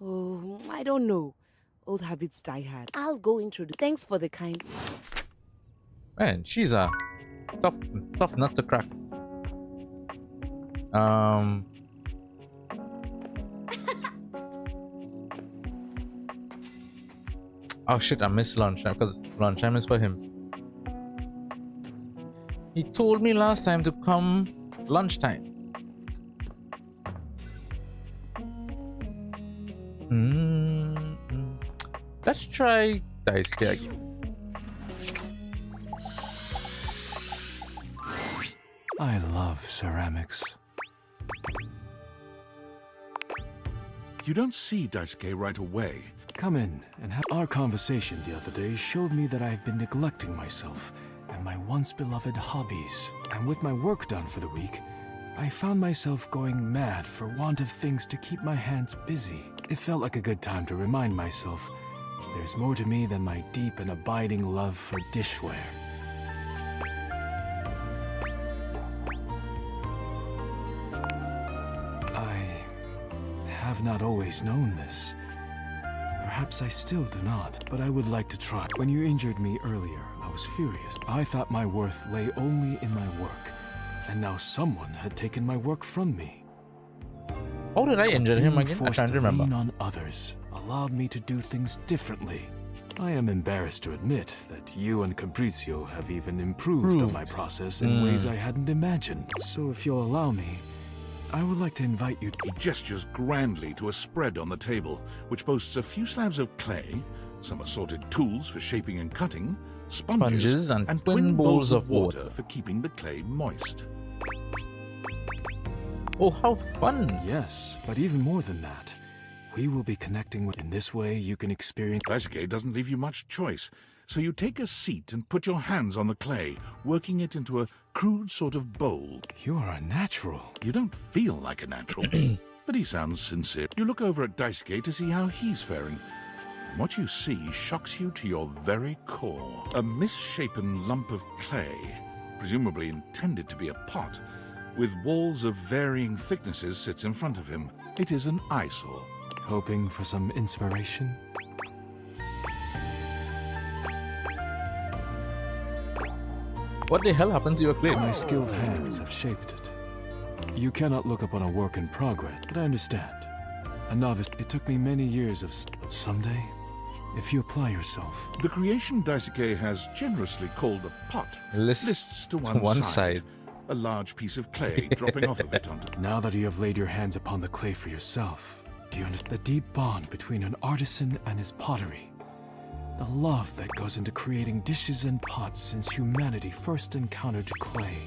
Oh, I don't know. Old habits die hard. I'll go introduce. Thanks for the kind.
Man, she's a tough nut to crack. Oh shit, I missed lunchtime because lunchtime is for him. He told me last time to come lunchtime. Let's try Daisuke again.
I love ceramics.
You don't see Daisuke right away.
Come in and have our conversation the other day showed me that I have been neglecting myself and my once beloved hobbies. And with my work done for the week, I found myself going mad for want of things to keep my hands busy. It felt like a good time to remind myself there's more to me than my deep and abiding love for dishware. I have not always known this. Perhaps I still do not, but I would like to try. When you injured me earlier, I was furious. I thought my worth lay only in my work, and now someone had taken my work from me.
How did I injure him again? I'm
Forced
trying to
to
remember.
lean on others allowed me to do things differently. I am embarrassed to admit that you and Capriccio have even improved on my process in ways I hadn't imagined. So if you'll allow me, I would like to invite you.
He gestures grandly to a spread on the table, which boasts a few slabs of clay, some assorted tools for shaping and cutting, sponges
and
twin bowls of water
water.
for keeping the clay moist.
Oh, how fun!
Yes, but even more than that, we will be connecting with. In this way, you can experience.
Daisuke doesn't leave you much choice, so you take a seat and put your hands on the clay, working it into a crude sort of bowl.
You are a natural.
You don't feel like a natural, but he sounds sincere. You look over at Daisuke to see how he's faring. And what you see shocks you to your very core. A misshapen lump of clay, presumably intended to be a pot, with walls of varying thicknesses sits in front of him. It is an eyesore.
Hoping for some inspiration?
What the hell happened to your clay?
My skilled hands have shaped it. You cannot look upon a work in progress, but I understand. A novice, it took me many years of... But someday, if you apply yourself...
The creation Daisuke has generously called a pot lists to one side. A large piece of clay dropping off of it onto...
Now that you have laid your hands upon the clay for yourself, do you understand the deep bond between an artisan and his pottery? The love that goes into creating dishes and pots since humanity first encountered clay.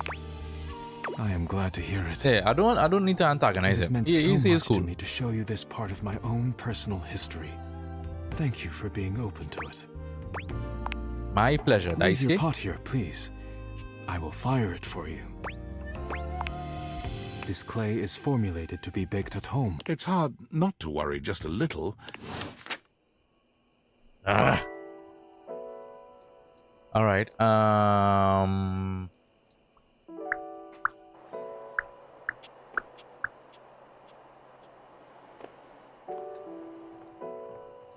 I am glad to hear it.
Hey, I don't need to antagonize
It has
him.
meant
He
so
is
much
cool.
to me to show you this part of my own personal history. Thank you for being open to it.
My pleasure,
Leave your
Daisuke.
pot here, please. I will fire it for you. This clay is formulated to be baked at home.
It's hard not to worry just a little.
Ah. All right.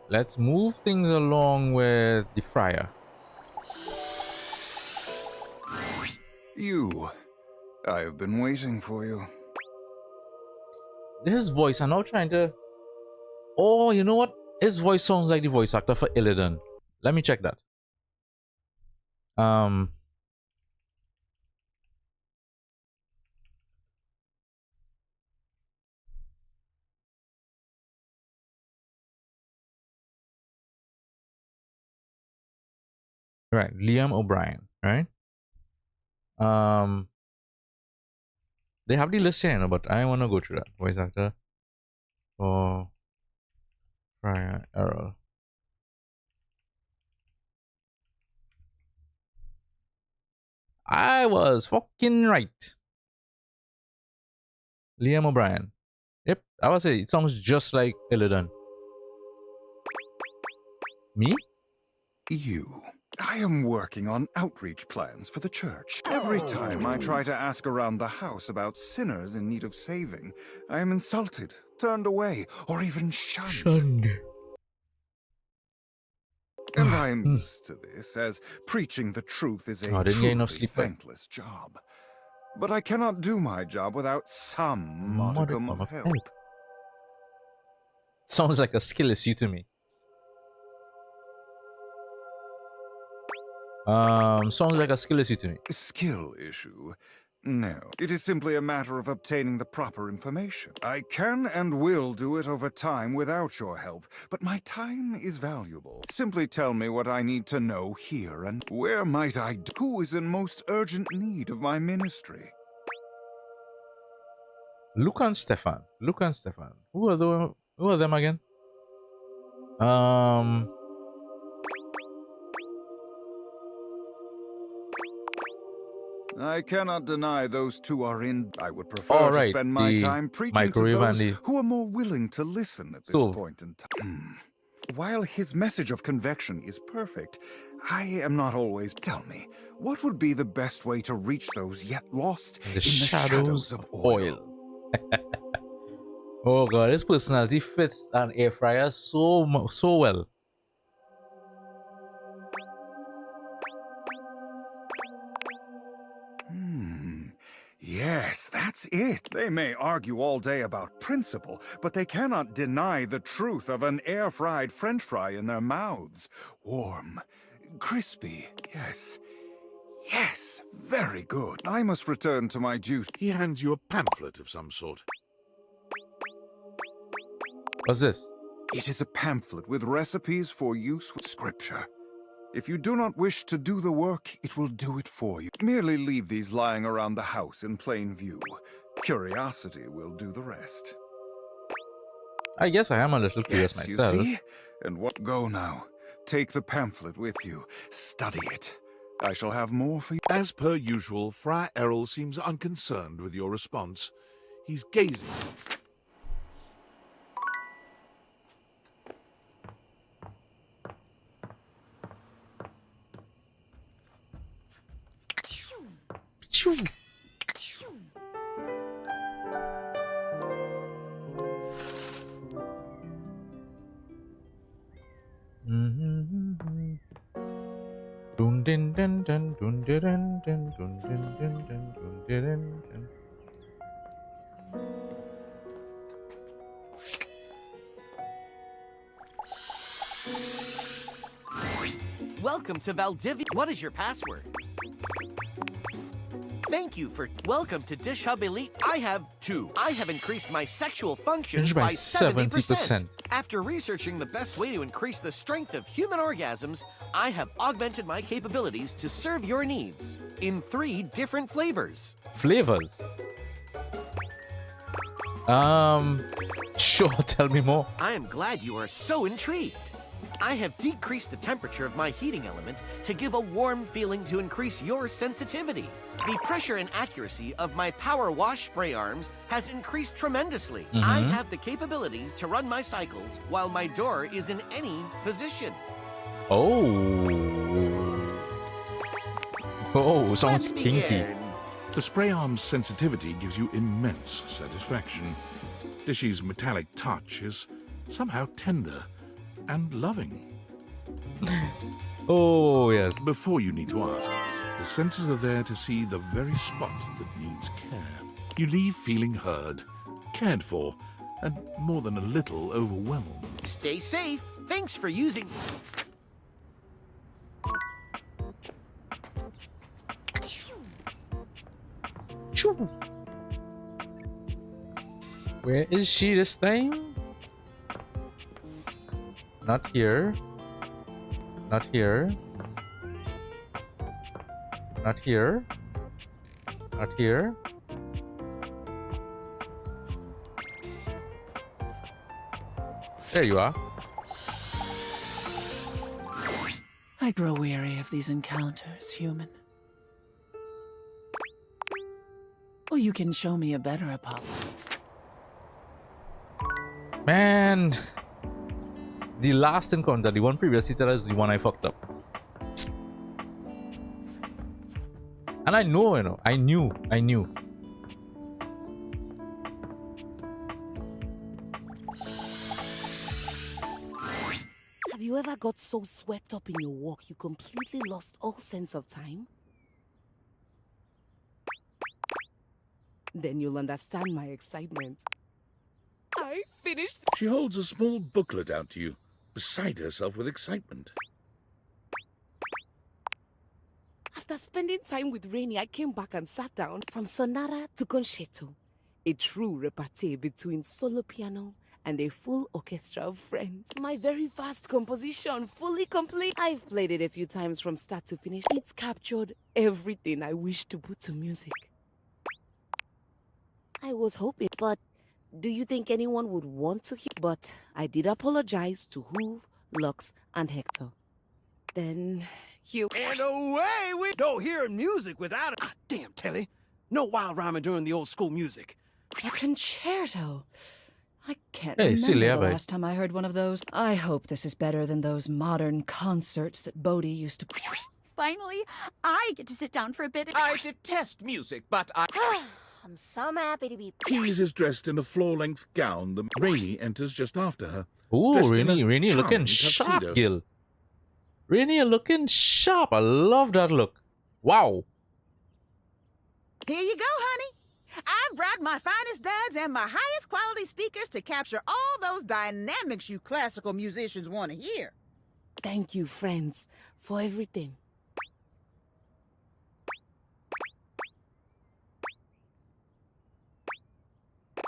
Let's move things along with the friar.
You. I have been waiting for you.
His voice, I'm now trying to... Oh, you know what? His voice sounds like the voice actor for Illidan. Let me check that. Right, Liam O'Brien, right? They have the list here, but I want to go through that. Voice actor for Friar Errol. I was fucking right. Liam O'Brien. Yep, I would say it sounds just like Illidan. Me?
You. I am working on outreach plans for the church. Every time I try to ask around the house about sinners in need of saving, I am insulted, turned away, or even shunned. And I am used to this, as preaching the truth is a
Oh, didn't get enough
truly
sleep, right?
thankless job. But I cannot do my job without some modicum of help.
Sounds like a skill issue to me. Sounds like a skill issue to me.
Skill issue. No, it is simply a matter of obtaining the proper information. I can and will do it over time without your help, but my time is valuable. Simply tell me what I need to know here and where might I... Who is in most urgent need of my ministry?
Luca and Stefan. Luca and Stefan. Who are them again?
I cannot deny those two are in. I would prefer to spend my time preaching to those who are more willing to listen at this point in time. While his message of convection is perfect, I am not always... Tell me, what would be the best way to reach those yet lost in the shadows of oil?
Oh god, his personality fits an air fryer so well.
Yes, that's it. They may argue all day about principle, but they cannot deny the truth of an air-fried French fry in their mouths. Warm, crispy, yes. Yes, very good. I must return to my duty.
He hands you a pamphlet of some sort.
What's this?
It is a pamphlet with recipes for use with scripture. If you do not wish to do the work, it will do it for you. Merely leave these lying around the house in plain view. Curiosity will do the rest.
I guess I am a little curious myself.
You see? And what? Go now. Take the pamphlet with you. Study it. I shall have more for you.
As per usual, Friar Errol seems unconcerned with your response. He's gazing.
Welcome to Valdivia. What is your password? Thank you for... Welcome to Dish Hub Elite. I have 2. I have increased my sexual function by 70%. After researching the best way to increase the strength of human orgasms, I have augmented my capabilities to serve your needs in 3 different flavors.
Flavors? Sure, tell me more.
I am glad you are so intrigued. I have decreased the temperature of my heating element to give a warm feeling to increase your sensitivity. The pressure and accuracy of my power wash spray arms has increased tremendously. I have the capability to run my cycles while my door is in any position.
Oh, sounds kinky.
The spray arm's sensitivity gives you immense satisfaction. Dishy's metallic touch is somehow tender and loving.
Oh, yes.
Before you need to ask, the senses are there to see the very spot that needs care. You leave feeling heard, cared for, and more than a little overwhelmed.
Stay safe. Thanks for using...
Where is she, this thing? Not here. Not here. Not here. Not here. There you are.
I grow weary of these encounters, human. Well, you can show me a better Apollo.
Man, the last encounter, the one previously that is the one I fucked up. And I know, you know, I knew.
Have you ever got so swept up in your walk you completely lost all sense of time? Then you'll understand my excitement. I finished.
She holds a small booklet out to you, beside herself with excitement.
After spending time with Rainy, I came back and sat down. From sonata to concerto, a true repartee between solo piano and a full orchestra of friends. My very vast composition, fully complete. I've played it a few times from start to finish. It's captured everything I wish to put to music. I was hoping, but do you think anyone would want to hear? But I did apologize to Hoove, Lux, and Hector. Then you...
And away we go hearing music without it. Ah, damn, Telly. No wild rhyming during the old school music.
A concerto. I can't
Hey,
remember
Celia,
the
bye.
last time I heard one of those. I hope this is better than those modern concerts that Bodhi used to...
Finally, I get to sit down for a bit.
I detest music, but I...
I'm so happy to be...
Keys is dressed in a floor-length gown. The Rainy enters just after her.
Ooh,
dressed in a
Rainy looking
charming
sharp,
tuxedo.
Gil. Rainy looking sharp. I love that look. Wow.
Here you go, honey. I've brought my finest duds and my highest quality speakers to capture all those dynamics you classical musicians want to hear.
Thank you, friends, for everything.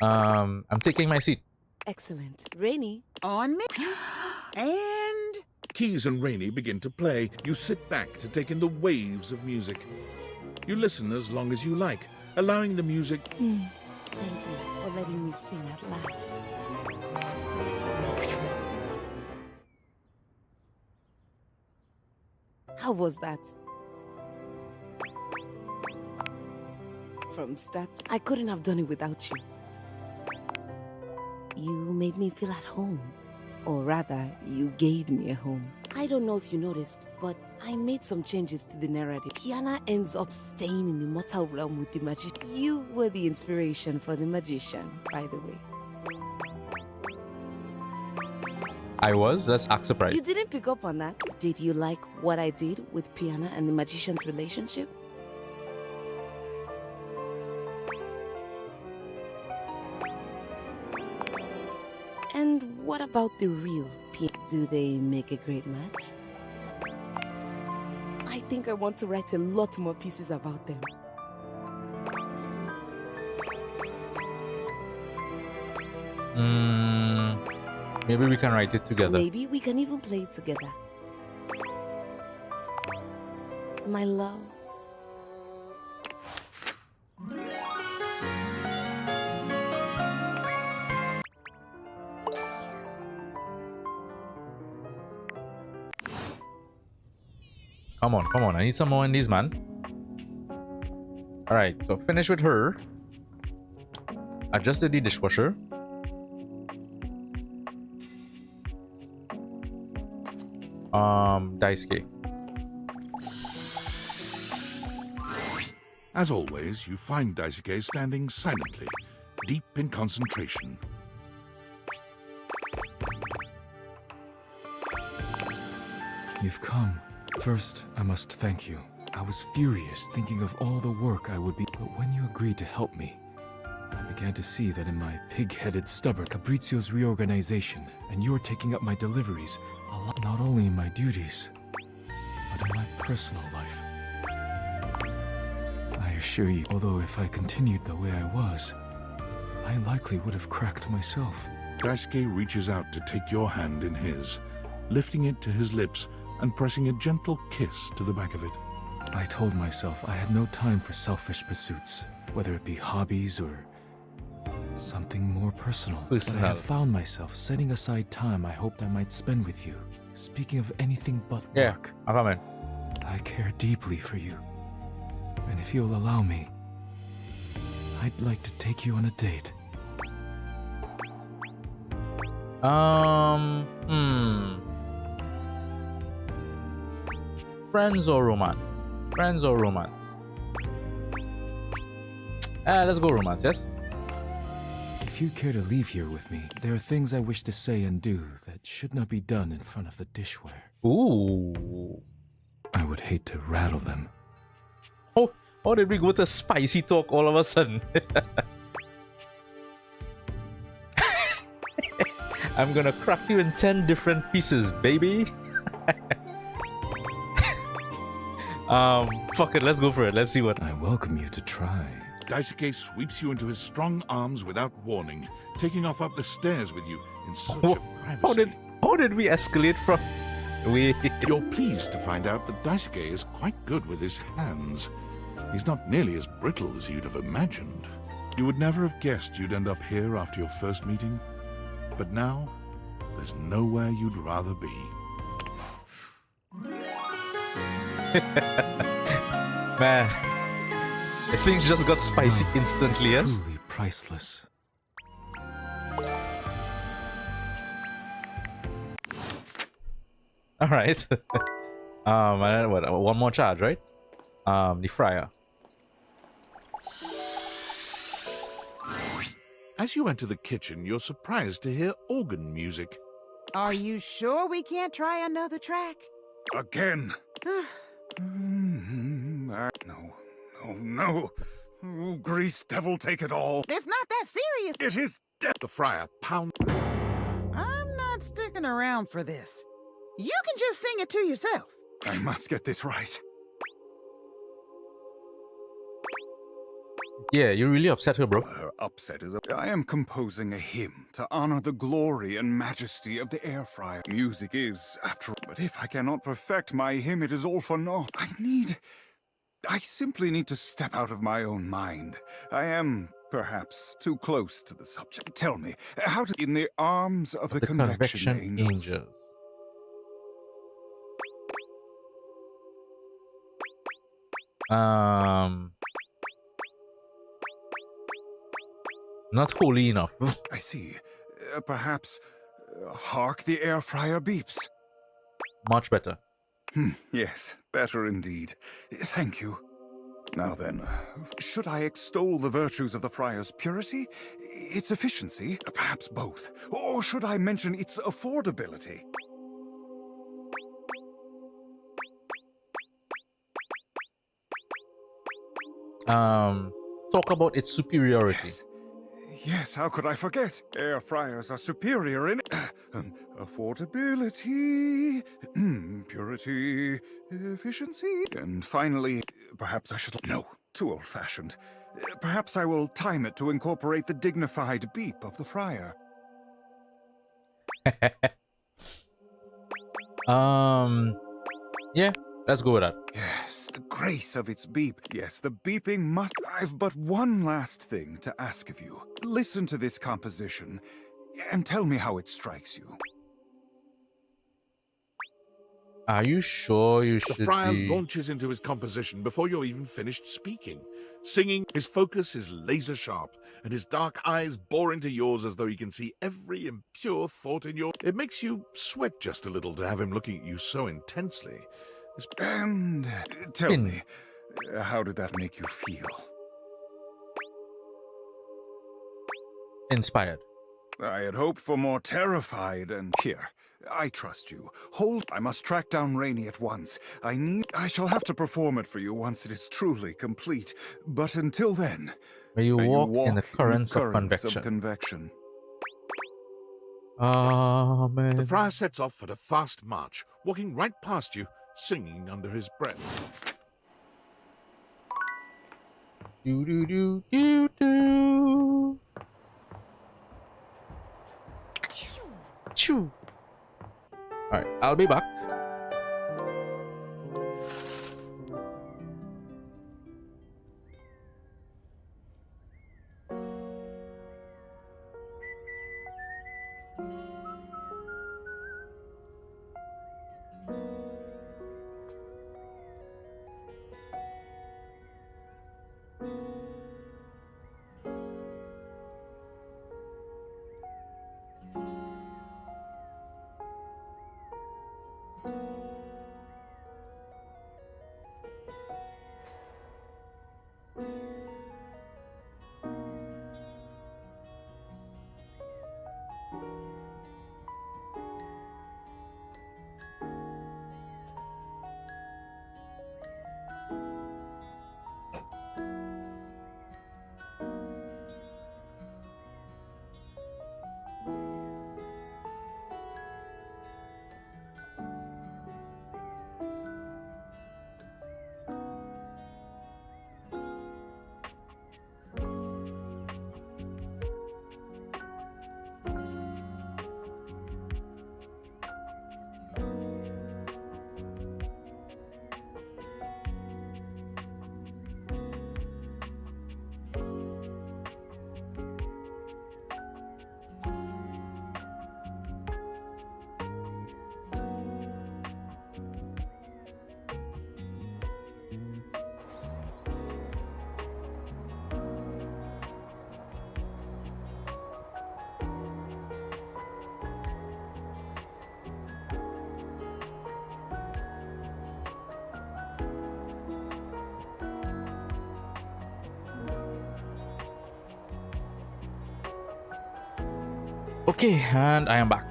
I'm taking my seat.
Excellent. Rainy.
On me. And...
Keys and Rainy begin to play. You sit back to take in the waves of music. You listen as long as you like, allowing the music...
Thank you for letting me sing at last. How was that? From start, I couldn't have done it without you. You made me feel at home. Or rather, you gave me a home. I don't know if you noticed, but I made some changes to the narrative. Kiana ends up staying in the mortal realm with the magician. You were the inspiration for the magician, by the way.
I was. Let's act surprised.
You didn't pick up on that. Did you like what I did with Piana and the magician's relationship? And what about the real Piana? Do they make a great match? I think I want to write a lot more pieces about them.
Maybe we can write it together.
Maybe we can even play it together. My love.
Come on. I need some more in these, man. Alright, so finish with her. Adjusted the dishwasher. Daisuke.
As always, you find Daisuke standing silently, deep in concentration.
You've come. First, I must thank you. I was furious thinking of all the work I would be... But when you agreed to help me, I began to see that in my pig-headed stubborn Capriccio's reorganization and your taking up my deliveries, a lot, not only in my duties, but in my personal life. I assure you, although if I continued the way I was, I likely would have cracked myself.
Daisuke reaches out to take your hand in his, lifting it to his lips and pressing a gentle kiss to the back of it.
I told myself I had no time for selfish pursuits, whether it be hobbies or something more personal. But I have found myself setting aside time I hoped I might spend with you. Speaking of anything but work, I care deeply for you. And if you'll allow me, I'd like to take you on a date.
Friends or romance? Friends or romance? Let's go romance, yes?
If you care to leave here with me, there are things I wish to say and do that should not be done in front of the dishware.
Ooh.
I would hate to rattle them.
Oh, did we go to spicy talk all of a sudden? I'm gonna crack you in 10 different pieces, baby. Fuck it, let's go for it. Let's see what.
I welcome you to try.
Daisuke sweeps you into his strong arms without warning, taking off up the stairs with you in search
Wha-
of privacy.
How did we escalate from?
You're pleased to find out that Daisuke is quite good with his hands. He's not nearly as brittle as you'd have imagined. You would never have guessed you'd end up here after your first meeting. But now, there's nowhere you'd rather be.
Man, things just got spicy instantly, yes?
Truly priceless.
Alright. And then what? One more charge, right? The friar.
As you enter the kitchen, you're surprised to hear organ music.
Are you sure we can't try another track?
Again. No. Oh, grease devil, take it all.
It's not that serious.
It is death.
The friar pounds.
I'm not sticking around for this. You can just sing it to yourself.
I must get this right.
Yeah, you really upset her, bro.
Upset is I am composing a hymn to honor the glory and majesty of the air fryer. Music is, after all, but if I cannot perfect my hymn, it is all for naught. I simply need to step out of my own mind. I am, perhaps, too close to the subject. Tell me, how to... In the arms of the convection angels.
Not holy enough.
I see. Perhaps, hark the air fryer beeps.
Much better.
Yes, better indeed. Thank you. Now then, should I extol the virtues of the friar's purity, its efficiency, perhaps both, or should I mention its affordability?
Talk about its superiority.
Yes, how could I forget? Air fryers are superior in affordability, purity, efficiency, and finally, perhaps I should... No, too old-fashioned. Perhaps I will time it to incorporate the dignified beep of the fryer.
Yeah, let's go with that.
Yes, the grace of its beep. Yes, the beeping must... I've but one last thing to ask of you. Listen to this composition, and tell me how it strikes you.
Are you sure you should
The friar
be...
launches into his composition before you're even finished speaking. Singing, his focus is laser sharp, and his dark eyes bore into yours as though he can see every impure thought in your... It makes you sweat just a little to have him looking at you so intensely.
And tell me, how did that make you feel?
Inspired.
I had hoped for more terrified and... Here, I trust you. Hold... I must track down Rainy at once. I shall have to perform it for you once it is truly complete. But until then...
May you walk in the
currents
currents of
of convection.
Amen.
The friar sets off at a fast march, walking right past you, singing under his breath.
Do do do do do. Choo. All right, I'll be back. Okay, and I am back.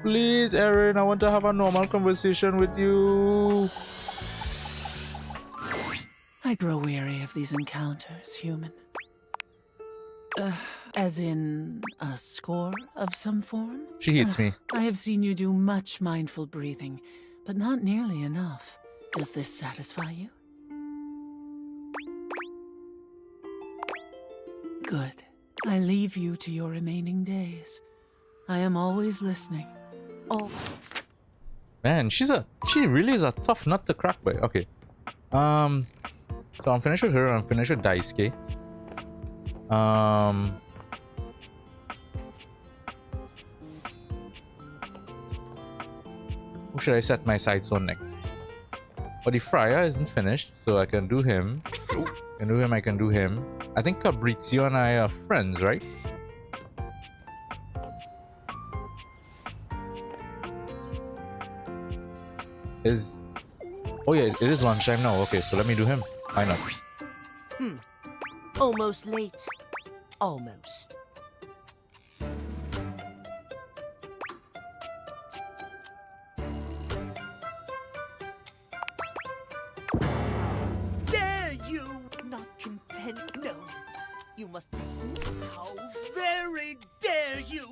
Please, Aaron, I want to have a normal conversation with you.
I grow weary of these encounters, human. As in a score of some form?
She hates me.
I have seen you do much mindful breathing, but not nearly enough. Does this satisfy you? Good. I leave you to your remaining days. I am always listening. Oh.
Man, she really is a tough nut to crack, boy. Okay. So I'm finished with her. I'm finished with Daisuke. Who should I set my sights on next? But the Friar isn't finished, so I can do him. I can do him. I think Fabrizio and I are friends, right? Oh yeah, it is lunchtime now. Okay, so let me do him. Why not?
Almost late. Almost. Dare you! Not content, no. You must dismiss. How very dare you!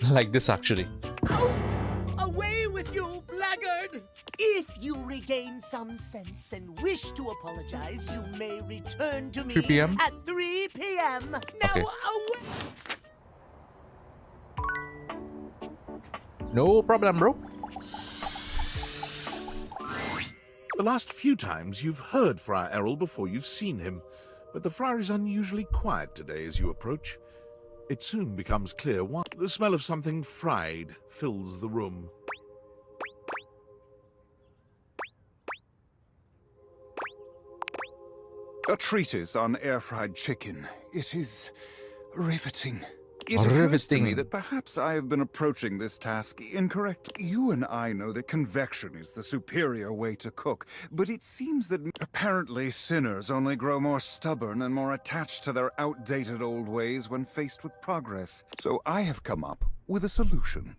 Like this, actually.
Away with you, blackguard! If you regain some sense and wish to apologize, you may return to me
3 p.m.
at 3 p.m. Now
Okay.
away!
No problem, bro.
The last few times you've heard Friar Errol before you've seen him, but the friar is unusually quiet today as you approach. It soon becomes clear why. The smell of something fried fills the room.
A treatise on air-fried chicken. It is riveting. It occurs to
Riveting.
me that perhaps I have been approaching this task incorrectly. You and I know that convection is the superior way to cook, but it seems that apparently sinners only grow more stubborn and more attached to their outdated old ways when faced with progress. So I have come up with a solution.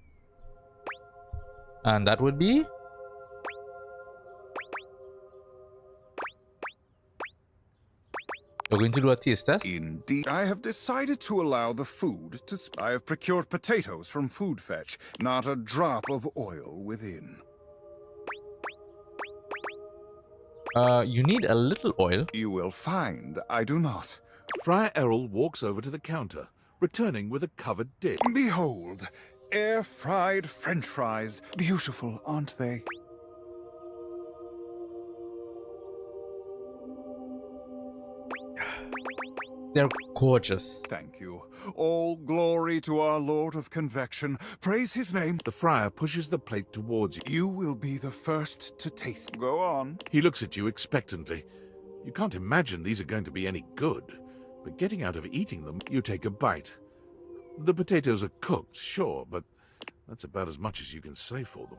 And that would be? We're going to do a taste test?
Indeed. I have decided to allow the food to... I have procured potatoes from Food Fetch, not a drop of oil within.
You need a little oil.
You will find I do not.
Friar Errol walks over to the counter, returning with a covered dish.
Behold, air-fried French fries. Beautiful, aren't they?
They're gorgeous.
Thank you. All glory to our Lord of Convection. Praise his name.
The friar pushes the plate towards you.
You will be the first to taste. Go on.
He looks at you expectantly. You can't imagine these are going to be any good, but getting out of eating them, you take a bite. The potatoes are cooked, sure, but that's about as much as you can say for them.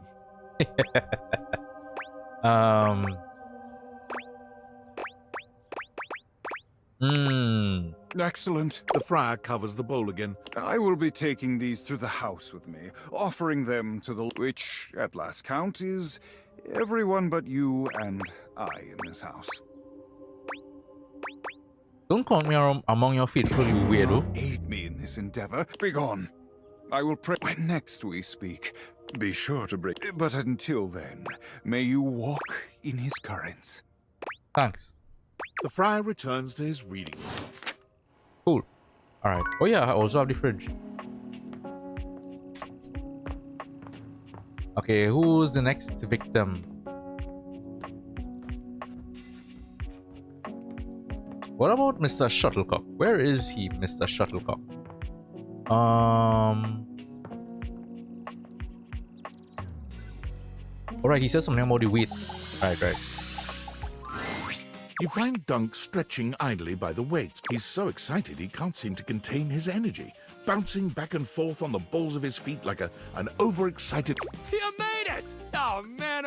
Excellent.
The friar covers the bowl again.
I will be taking these through the house with me, offering them to the... which, at last count, is everyone but you and I in this house.
Don't count me among your faithful, you weirdo.
Aid me in this endeavor. Begone. I will pray when next we speak. Be sure to bring... But until then, may you walk in his currents.
Thanks.
The friar returns to his reading.
Cool. Alright. Oh yeah, I also have the fridge. Okay, who's the next victim? What about Mr. Shuttlecock? Where is he, Mr. Shuttlecock? Alright, he said something about the weights. Right.
You find Dunk stretching idly by the weights. He's so excited he can't seem to contain his energy, bouncing back and forth on the balls of his feet like an overexcited...
You made it! Oh man,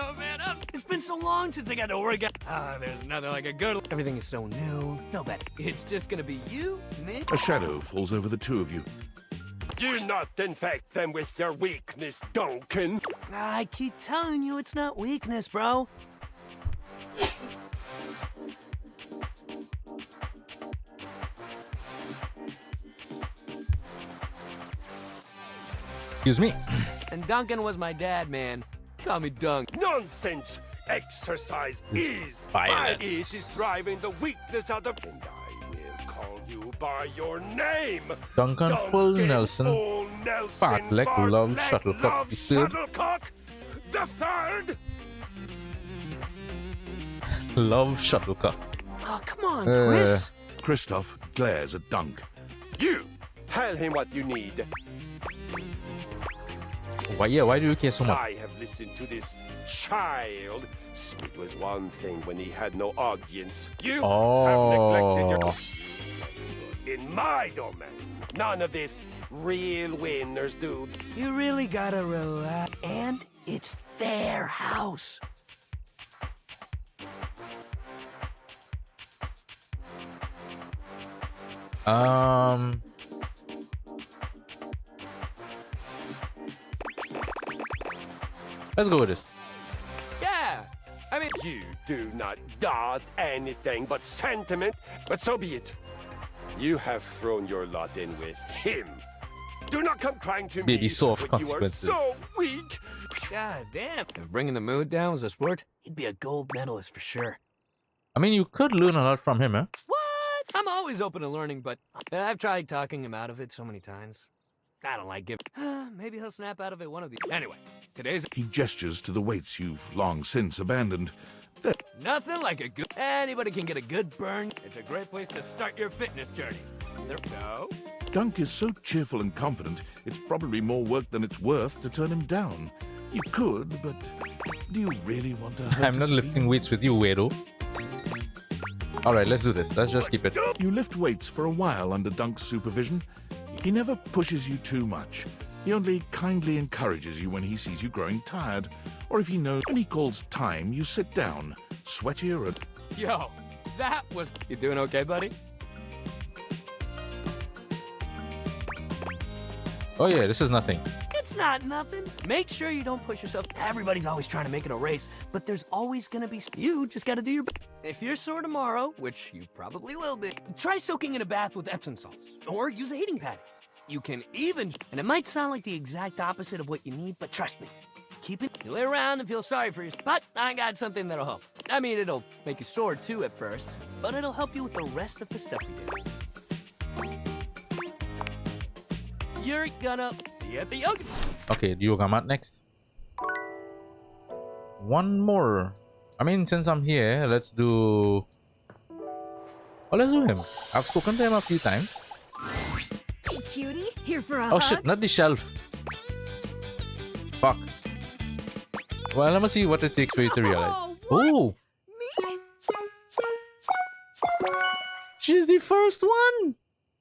it's been so long since I got to work out. There's nothing like a good... Everything is so new. No better. It's just gonna be you, me...
A shadow falls over the two of you.
Do not infect them with your weakness, Duncan.
I keep telling you it's not weakness, bro.
Excuse me.
And Duncan was my dad, man. Call me Dunk.
Nonsense! Exercise is
violence.
It is driving the weakness out of... And I will call you by your name.
Duncan Full Nelson.
Full Nelson
Fartlek Love Shuttlecock the third.
Shuttlecock the third.
Love Shuttlecock.
Oh, come on, Chris.
Kristoff glares at Dunk.
You tell him what you need.
Why do you care so much?
I have listened to this child. It was one thing when he had no audience. You have neglected your... In my domain, none of this real winners, dude.
You really gotta relax. And it's their house.
Let's go with this.
Yeah, I mean, you do not dot anything but sentiment, but so be it. You have thrown your lot in with him. Do not come crying to
Baby
me
soft
when you are
consequences.
so weak.
God damn. If bringing the mood down was a sport, he'd be a gold medalist for sure.
I mean, you could learn a lot from him, eh?
What? I'm always open to learning, but I've tried talking him out of it so many times. I don't like it. Maybe he'll snap out of it one of these. Anyway, today's...
He gestures to the weights you've long since abandoned.
Nothing like a good... Anybody can get a good burn. It's a great place to start your fitness journey. There we go.
Dunk is so cheerful and confident, it's probably more work than it's worth to turn him down. You could, but do you really want to hurt
I'm not
his
lifting weights with you, weirdo. Alright, let's do this. Let's just keep it.
You lift weights for a while under Dunk's supervision. He never pushes you too much. He only kindly encourages you when he sees you growing tired. Or if he knows when he calls time, you sit down, sweatier and...
Yo, that was... You doing okay, buddy?
Oh yeah, this is nothing.
It's not nothing. Make sure you don't push yourself. Everybody's always trying to make it a race, but there's always gonna be... You just gotta do your best. If you're sore tomorrow, which you probably will be, try soaking in a bath with Epsom salts. Or use a heating pad. You can even... And it might sound like the exact opposite of what you need, but trust me. Keep it... You lay around and feel sorry for yourself. But I got something that'll help. I mean, it'll make you sore too at first, but it'll help you with the rest of the stuff you do. You're gonna see you at the yoga.
Okay, the yoga mat next. One more. I mean, since I'm here, let's do... Oh, let's do him. I've spoken to him a few times.
Hey, cutie, here for a
Oh
hug?
shit, not the shelf. Fuck. Well, let me see what it takes for you to realize. Oh! She's the first one!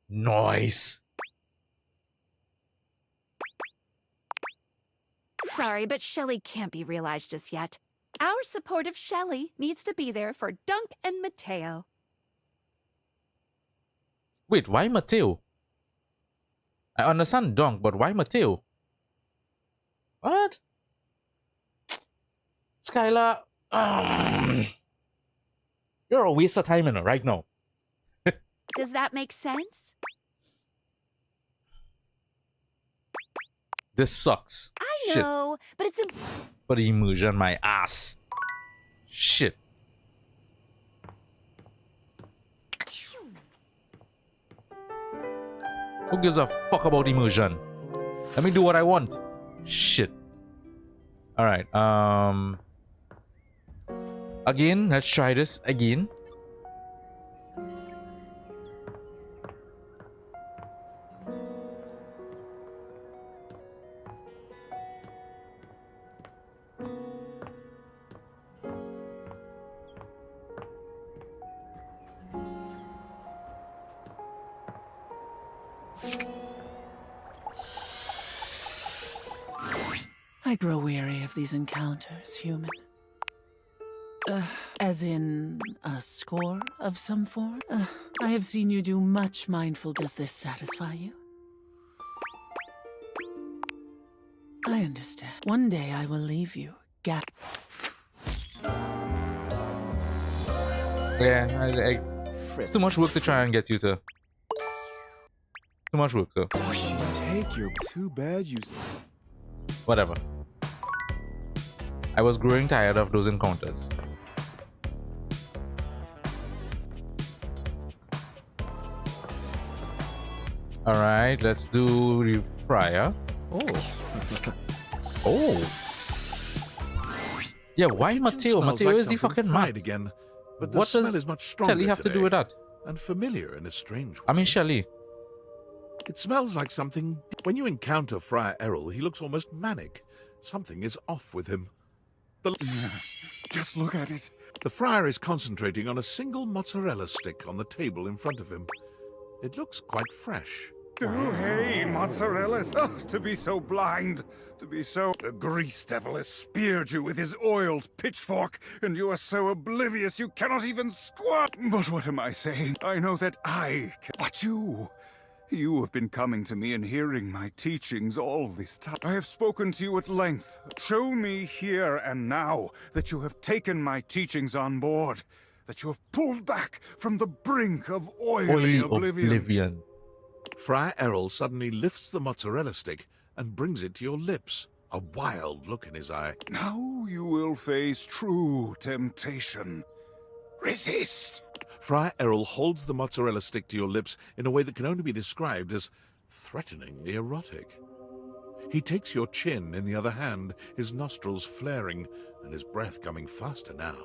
Nice!
Sorry, but Shelly can't be realized just yet. Our support of Shelly needs to be there for Dunk and Mateo.
Wait, why Mateo? I understand Dunk, but why Mateo? What? Skylar, you're a waste of time right now.
Does that make sense?
This sucks.
I know, but it's
Put the immersion my ass. Shit. Who gives a fuck about immersion? Let me do what I want. Shit. Alright, again, let's try this again.
I grow weary of these encounters, human. As in a score of some form? I have seen you do much mindful. Does this satisfy you? I understand. One day I will leave you.
Yeah, it's too much work to try and get you to. Too much work, though.
Take your too bad you.
Whatever. I was growing tired of those encounters. Alright, let's do the fryer. Oh. Oh. Yeah, why Mateo? Mateo is the fucking mad.
Again, but the
What
smell
does
is much stronger
Shelly have to do
today,
with that?
and familiar in a strange way.
I mean, Shelly.
It smells like something. When you encounter Friar Errol, he looks almost manic. Something is off with him.
Just look at it.
The friar is concentrating on a single mozzarella stick on the table in front of him. It looks quite fresh.
Oh, hey, mozzarella's. Oh, to be so blind. To be so... The grease devil has speared you with his oiled pitchfork, and you are so oblivious you cannot even squat. But what am I saying? I know that I can... But you... You have been coming to me and hearing my teachings all this time. I have spoken to you at length. Show me here and now that you have taken my teachings on board, that you have pulled back from the brink of oily oblivion.
Friar Errol suddenly lifts the mozzarella stick and brings it to your lips, a wild look in his eye.
Now you will face true temptation. Resist!
Friar Errol holds the mozzarella stick to your lips in a way that can only be described as threateningly erotic. He takes your chin in the other hand, his nostrils flaring and his breath coming faster now.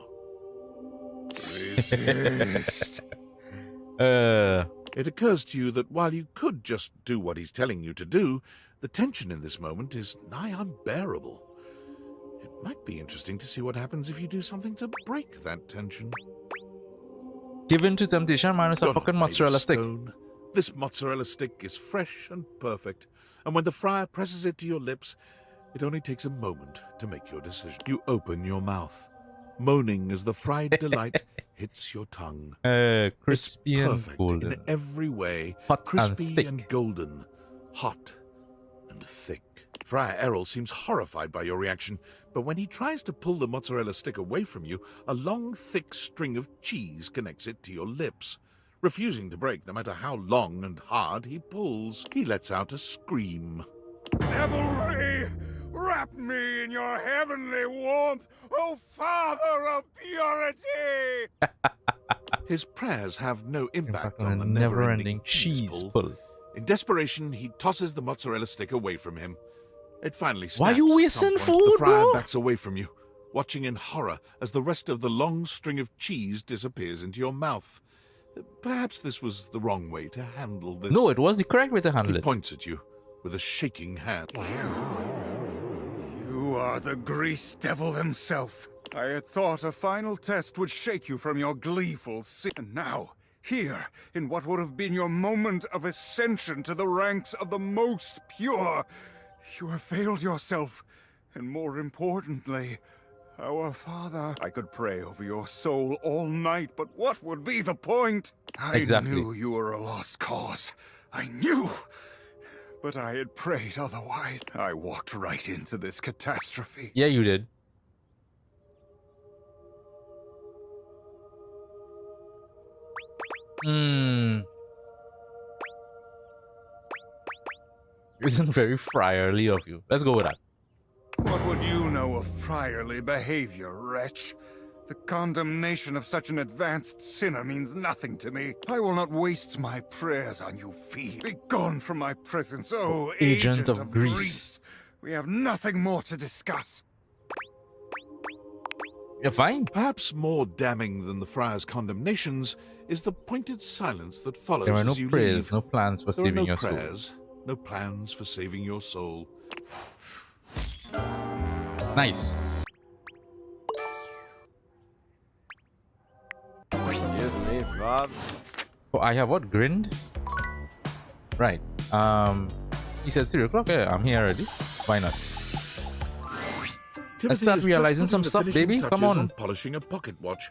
Resist.
It occurs to you that while you could just do what he's telling you to do, the tension in this moment is nigh unbearable. It might be interesting to see what happens if you do something to break that tension.
Given to temptation minus a fucking mozzarella stick.
This mozzarella stick is fresh and perfect, and when the friar presses it to your lips, it only takes a moment to make your decision. You open your mouth, moaning as the fried delight hits your tongue.
Crispy and
perfect
golden.
in every way,
Hot
crispy
and thick.
and golden, hot and thick. Friar Errol seems horrified by your reaction, but when he tries to pull the mozzarella stick away from you, a long, thick string of cheese connects it to your lips. Refusing to break no matter how long and hard he pulls, he lets out a scream.
Devilry! Wrap me in your heavenly warmth, O Father of Purity!
His prayers have no impact on the
never-ending
never-ending
cheese pull.
In desperation, he tosses the mozzarella stick away from him. It finally snaps.
Why are you
At
wasting
some point, the
food,
friar
bro?
backs away from you, watching in horror as the rest of the long string of cheese disappears into your mouth. Perhaps this was the wrong way to handle this.
No, it was the correct way to handle
He
it.
points at you with a shaking hand.
You are the grease devil himself. I had thought a final test would shake you from your gleeful sin. And now, here, in what would have been your moment of ascension to the ranks of the most pure, you have failed yourself. And more importantly, our Father. I could pray over your soul all night, but what would be the point? I knew you were a lost cause. I knew! But I had prayed otherwise. I walked right into this catastrophe.
Yeah, you did. Isn't very friarly of you. Let's go with that.
What would you know of friarly behavior, wretch? The condemnation of such an advanced sinner means nothing to me. I will not waste my prayers on you, fiend. Be gone from my presence, oh agent of Grease. We have nothing more to discuss.
You're fine.
Perhaps more damning than the friar's condemnations is the pointed silence that follows
There are no
as you
prayers,
leave.
no plans for
There are
saving
no
your soul.
prayers, no plans for saving your soul.
Nice.
Excuse me, Bob.
Oh, I have what? Grinned? Right. He said 3 o'clock. Yeah, I'm here already. Why not? Let's
Timothy
start
is just
realizing
putting
some
the
stuff,
finishing
baby. Come
touches
on.
polishing a pocket watch.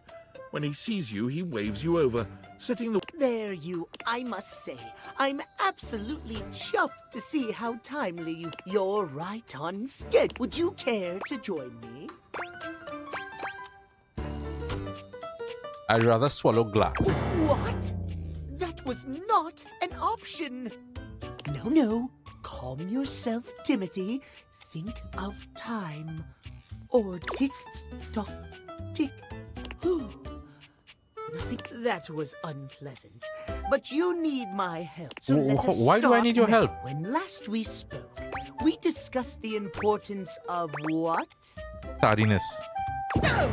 When he sees you, he waves you over, setting the...
There you, I must say, I'm absolutely chuffed to see how timely you're right on schedule. Would you care to join me?
I'd rather swallow glass.
What? That was not an option. No. Calm yourself, Timothy. Think of time. Or tick-tock, tick. Nothing. That was unpleasant. But you need my help. So let us
Why do I
start
need your
now.
help?
When last we spoke, we discussed the importance of what?
Tardiness.
No!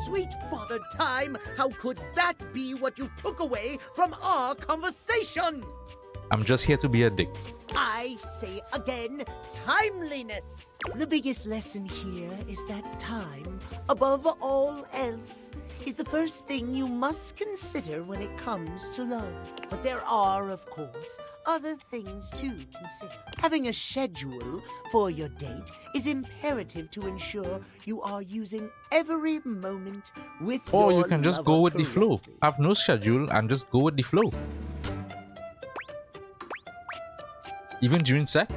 Sweet Father Time, how could that be what you took away from our conversation?
I'm just here to be a dick.
I say again, timeliness. The biggest lesson here is that time, above all else, is the first thing you must consider when it comes to love. But there are, of course, other things to consider. Having a schedule for your date is imperative to ensure you are using every moment with
Or
your
you can just
lover
go with the
correctly.
flow. Have no schedule and just go with the flow. Even during sex?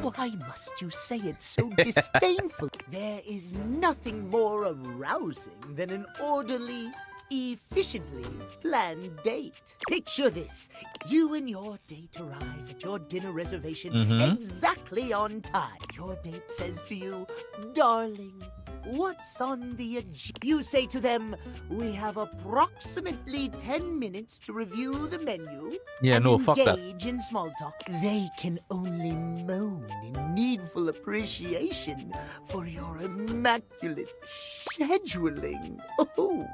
Why must you say it so disdainful? There is nothing more arousing than an orderly, efficiently planned date. Picture this. You and your date arrive at your dinner reservation exactly on time. Your date says to you, "Darling, what's on the agenda?" You say to them, "We have approximately 10 minutes to review the menu
Yeah,
and
no, fuck that.
engage in small talk." They can only moan in needful appreciation for your immaculate scheduling. Oh.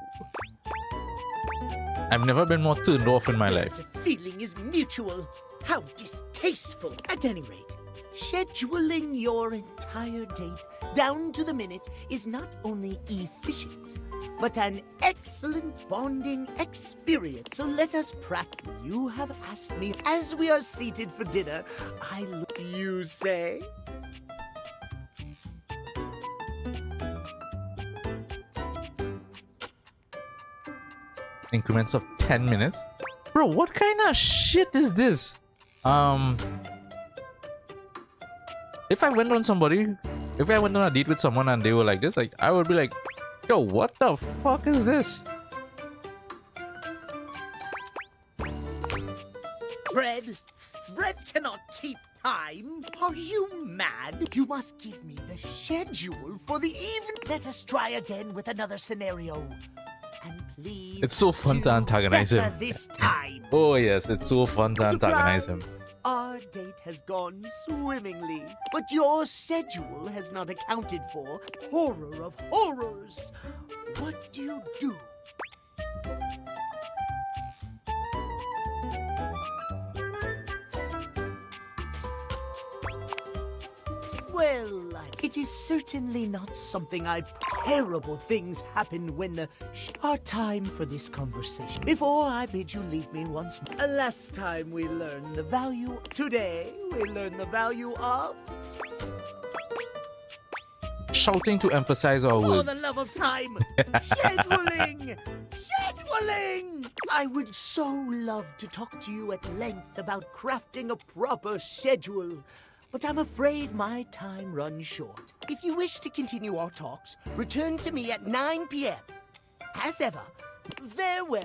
I've never been more turned off in my life.
The feeling is mutual. How distasteful. At any rate, scheduling your entire date down to the minute is not only efficient, but an excellent bonding experience. So let us practice. You have asked me as we are seated for dinner. I look, you say?
Increments of 10 minutes? Bro, what kind of shit is this? If I went on a date with someone and they were like this, like I would be like, yo, what the fuck is this?
Bread cannot keep time. Are you mad? You must give me the schedule for the evening. Let us try again with another scenario. And please,
It's so fun to antagonize him.
better this time.
Oh yes, it's so fun to antagonize him.
Surprise! Our date has gone swimmingly, but your schedule has not accounted for horror of horrors. What do you do? Well, it is certainly not something terrible things happen when our time for this conversation. Before I bid you leave me once more. Last time we learned the value. Today we learn the value of.
Shouting to emphasize our
For
words.
the love of time, scheduling! Scheduling! I would so love to talk to you at length about crafting a proper schedule, but I'm afraid my time runs short. If you wish to continue our talks, return to me at 9 p.m. As ever, farewell.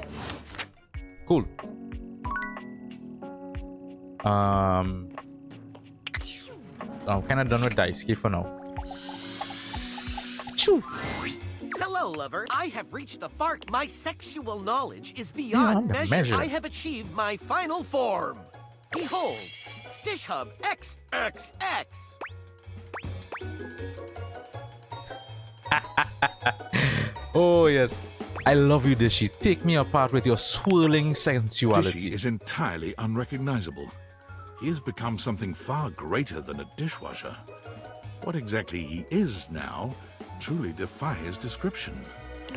Cool. I'm kind of done with Daisuke for now. Choo.
Hello, lover. I have reached the mark. My sexual knowledge is beyond measure. I have achieved my final form. Behold, Dish Hub XXX.
Oh yes, I love you, Dishy. Take me apart with your swirling sensuality.
Dishy is entirely unrecognizable. He has become something far greater than a dishwasher. What exactly he is now truly defies description.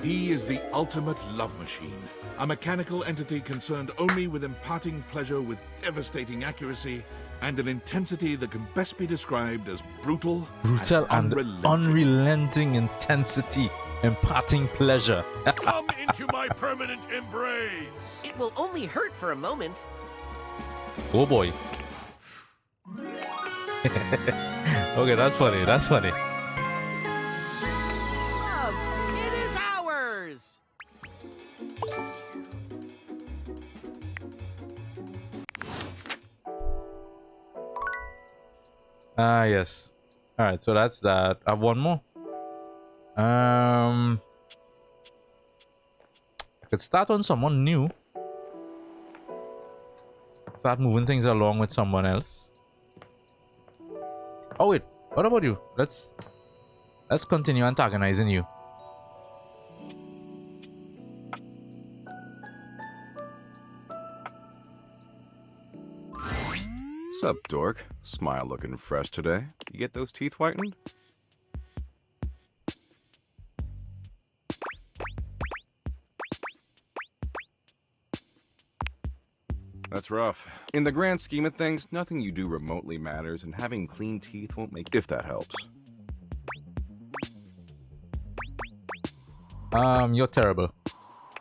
He is the ultimate love machine, a mechanical entity concerned only with imparting pleasure with devastating accuracy and an intensity that can best be described as brutal
and unrelenting intensity, imparting pleasure.
Come into my permanent embrace.
It will only hurt for a moment.
Oh boy. Okay, that's funny. That's funny.
It is ours.
Ah, yes. All right, so that's that. I have one more. I could start on someone new. Start moving things along with someone else. Oh wait, what about you? Let's continue antagonizing you.
What's up, dork? Smile looking fresh today. You get those teeth whitened? That's rough. In the grand scheme of things, nothing you do remotely matters, and having clean teeth won't make if that helps.
You're terrible.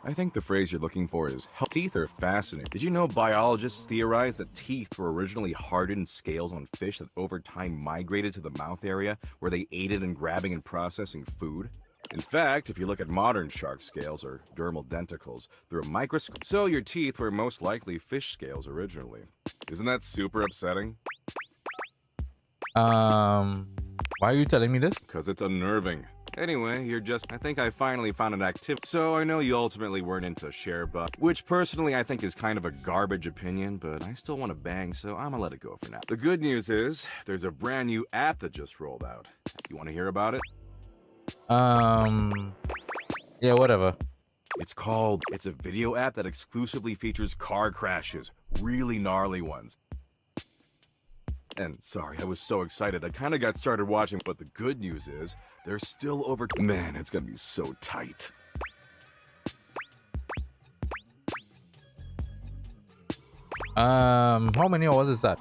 I think the phrase you're looking for is teeth are fascinating. Did you know biologists theorize that teeth were originally hardened scales on fish that over time migrated to the mouth area where they aided in grabbing and processing food? In fact, if you look at modern shark scales or dermal denticles through a microscope, so your teeth were most likely fish scales originally. Isn't that super upsetting?
Why are you telling me this?
Because it's unnerving. Anyway, I think I finally found an activity. So I know you ultimately weren't into share buck, which personally I think is kind of a garbage opinion, but I still want to bang, so I'm gonna let it go for now. The good news is, there's a brand new app that just rolled out. You want to hear about it?
Yeah, whatever.
It's a video app that exclusively features car crashes, really gnarly ones. And sorry, I was so excited, I kind of got started watching, but the good news is, they're still over. Man, it's gonna be so tight.
How many hours is that?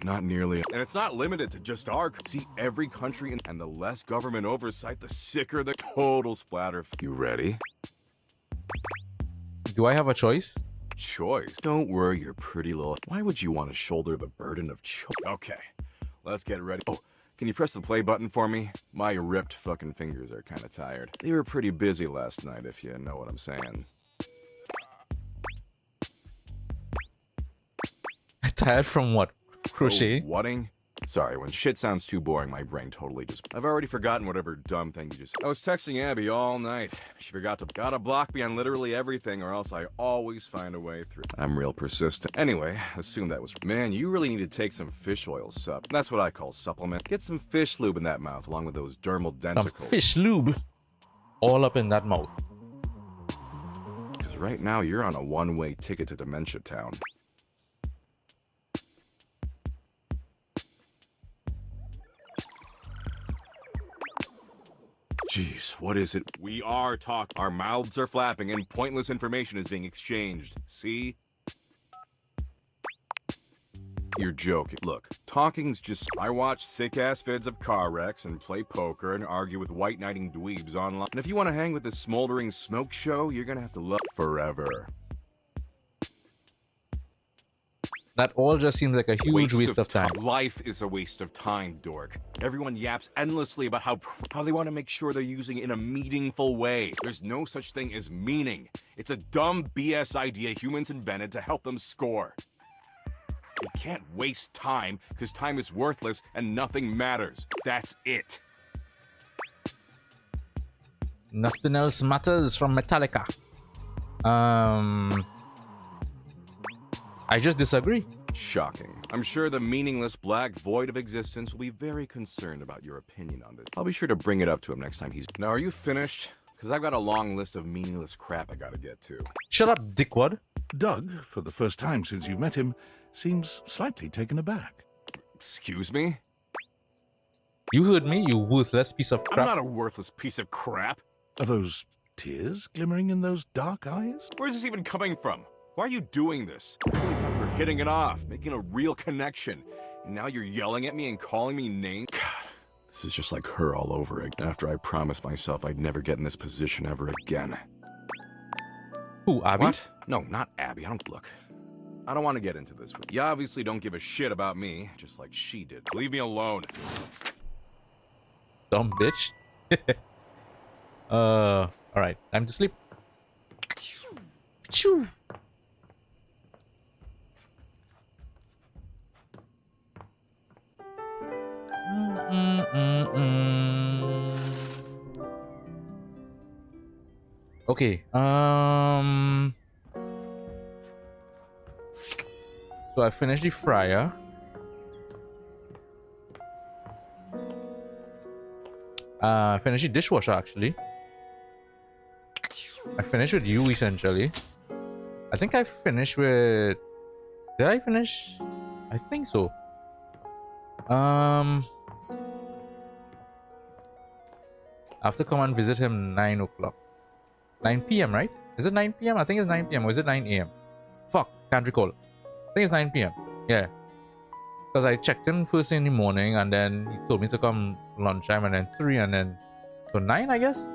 Not nearly. And it's not limited to just our. See, every country and the less government oversight, the sicker the total splatter. You ready?
Do I have a choice?
Choice? Don't worry your pretty little. Why would you want to shoulder the burden of Okay, let's get ready. Oh, can you press the play button for me? My ripped fucking fingers are kind of tired. They were pretty busy last night, if you know what I'm saying.
Tired from what? Crochet?
Oh, whatting? Sorry, when shit sounds too boring, my brain totally just... I've already forgotten whatever dumb thing you just... I was texting Abby all night. She forgot to... Gotta block me on literally everything or else I always find a way through. I'm real persistent. Anyway, assume that was... Man, you really need to take some fish oil sup. That's what I call supplement. Get some fish lube in that mouth along with those dermal denticles.
Some fish lube? All up in that mouth.
Because right now you're on a one-way ticket to Dementia Town. Jeez, what is it? We are talking. Our mouths are flapping and pointless information is being exchanged. See? You're joking. Look, talking's just... I watch sick-ass vids of car wrecks and play poker and argue with white knighting dweebs online. And if you want to hang with this smoldering smoke show, you're gonna have to look forever.
That all just seems like a huge waste of time.
Life is a waste of time, dork. Everyone yaps endlessly about how they want to make sure they're using it in a meaningful way. There's no such thing as meaning. It's a dumb BS idea humans invented to help them score. You can't waste time because time is worthless and nothing matters. That's it.
Nothing else matters from Metallica. I just disagree.
Shocking. I'm sure the meaningless black void of existence will be very concerned about your opinion on this. I'll be sure to bring it up to him next time he's... Now, are you finished? Because I've got a long list of meaningless crap I gotta get to.
Shut up, dickwad.
Doug, for the first time since you met him, seems slightly taken aback.
Excuse me?
You heard me, you worthless piece of crap.
I'm not a worthless piece of crap.
Are those tears glimmering in those dark eyes?
Where's this even coming from? Why are you doing this? I really thought we were hitting it off, making a real connection. And now you're yelling at me and calling me names? God, this is just like her all over again. After I promised myself I'd never get in this position ever again.
Who, Abby?
What? No, not Abby. I don't want to get into this. You obviously don't give a shit about me, just like she did. Leave me alone.
Dumb bitch. Alright, time to sleep. Choo. Okay, so I finished the fryer. I finished the dishwasher actually. I finished with you essentially. I think I finished with... Did I finish? I think so. I have to come and visit him 9 o'clock. 9 p.m. right? Is it 9 p.m.? I think it's 9 p.m. or is it 9 a.m.? Fuck, can't recall. I think it's 9 p.m. Yeah. Because I checked in first thing in the morning and then he told me to come lunchtime and then 3 and then... So 9 I guess?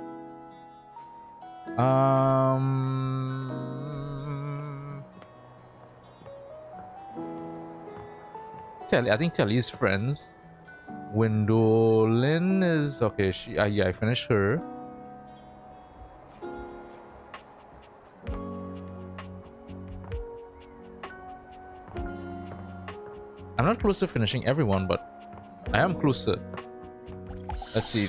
I think Telly's friends. Windolin is... Okay, she... yeah, I finished her. I'm not close to finishing everyone, but I am closer. Let's see.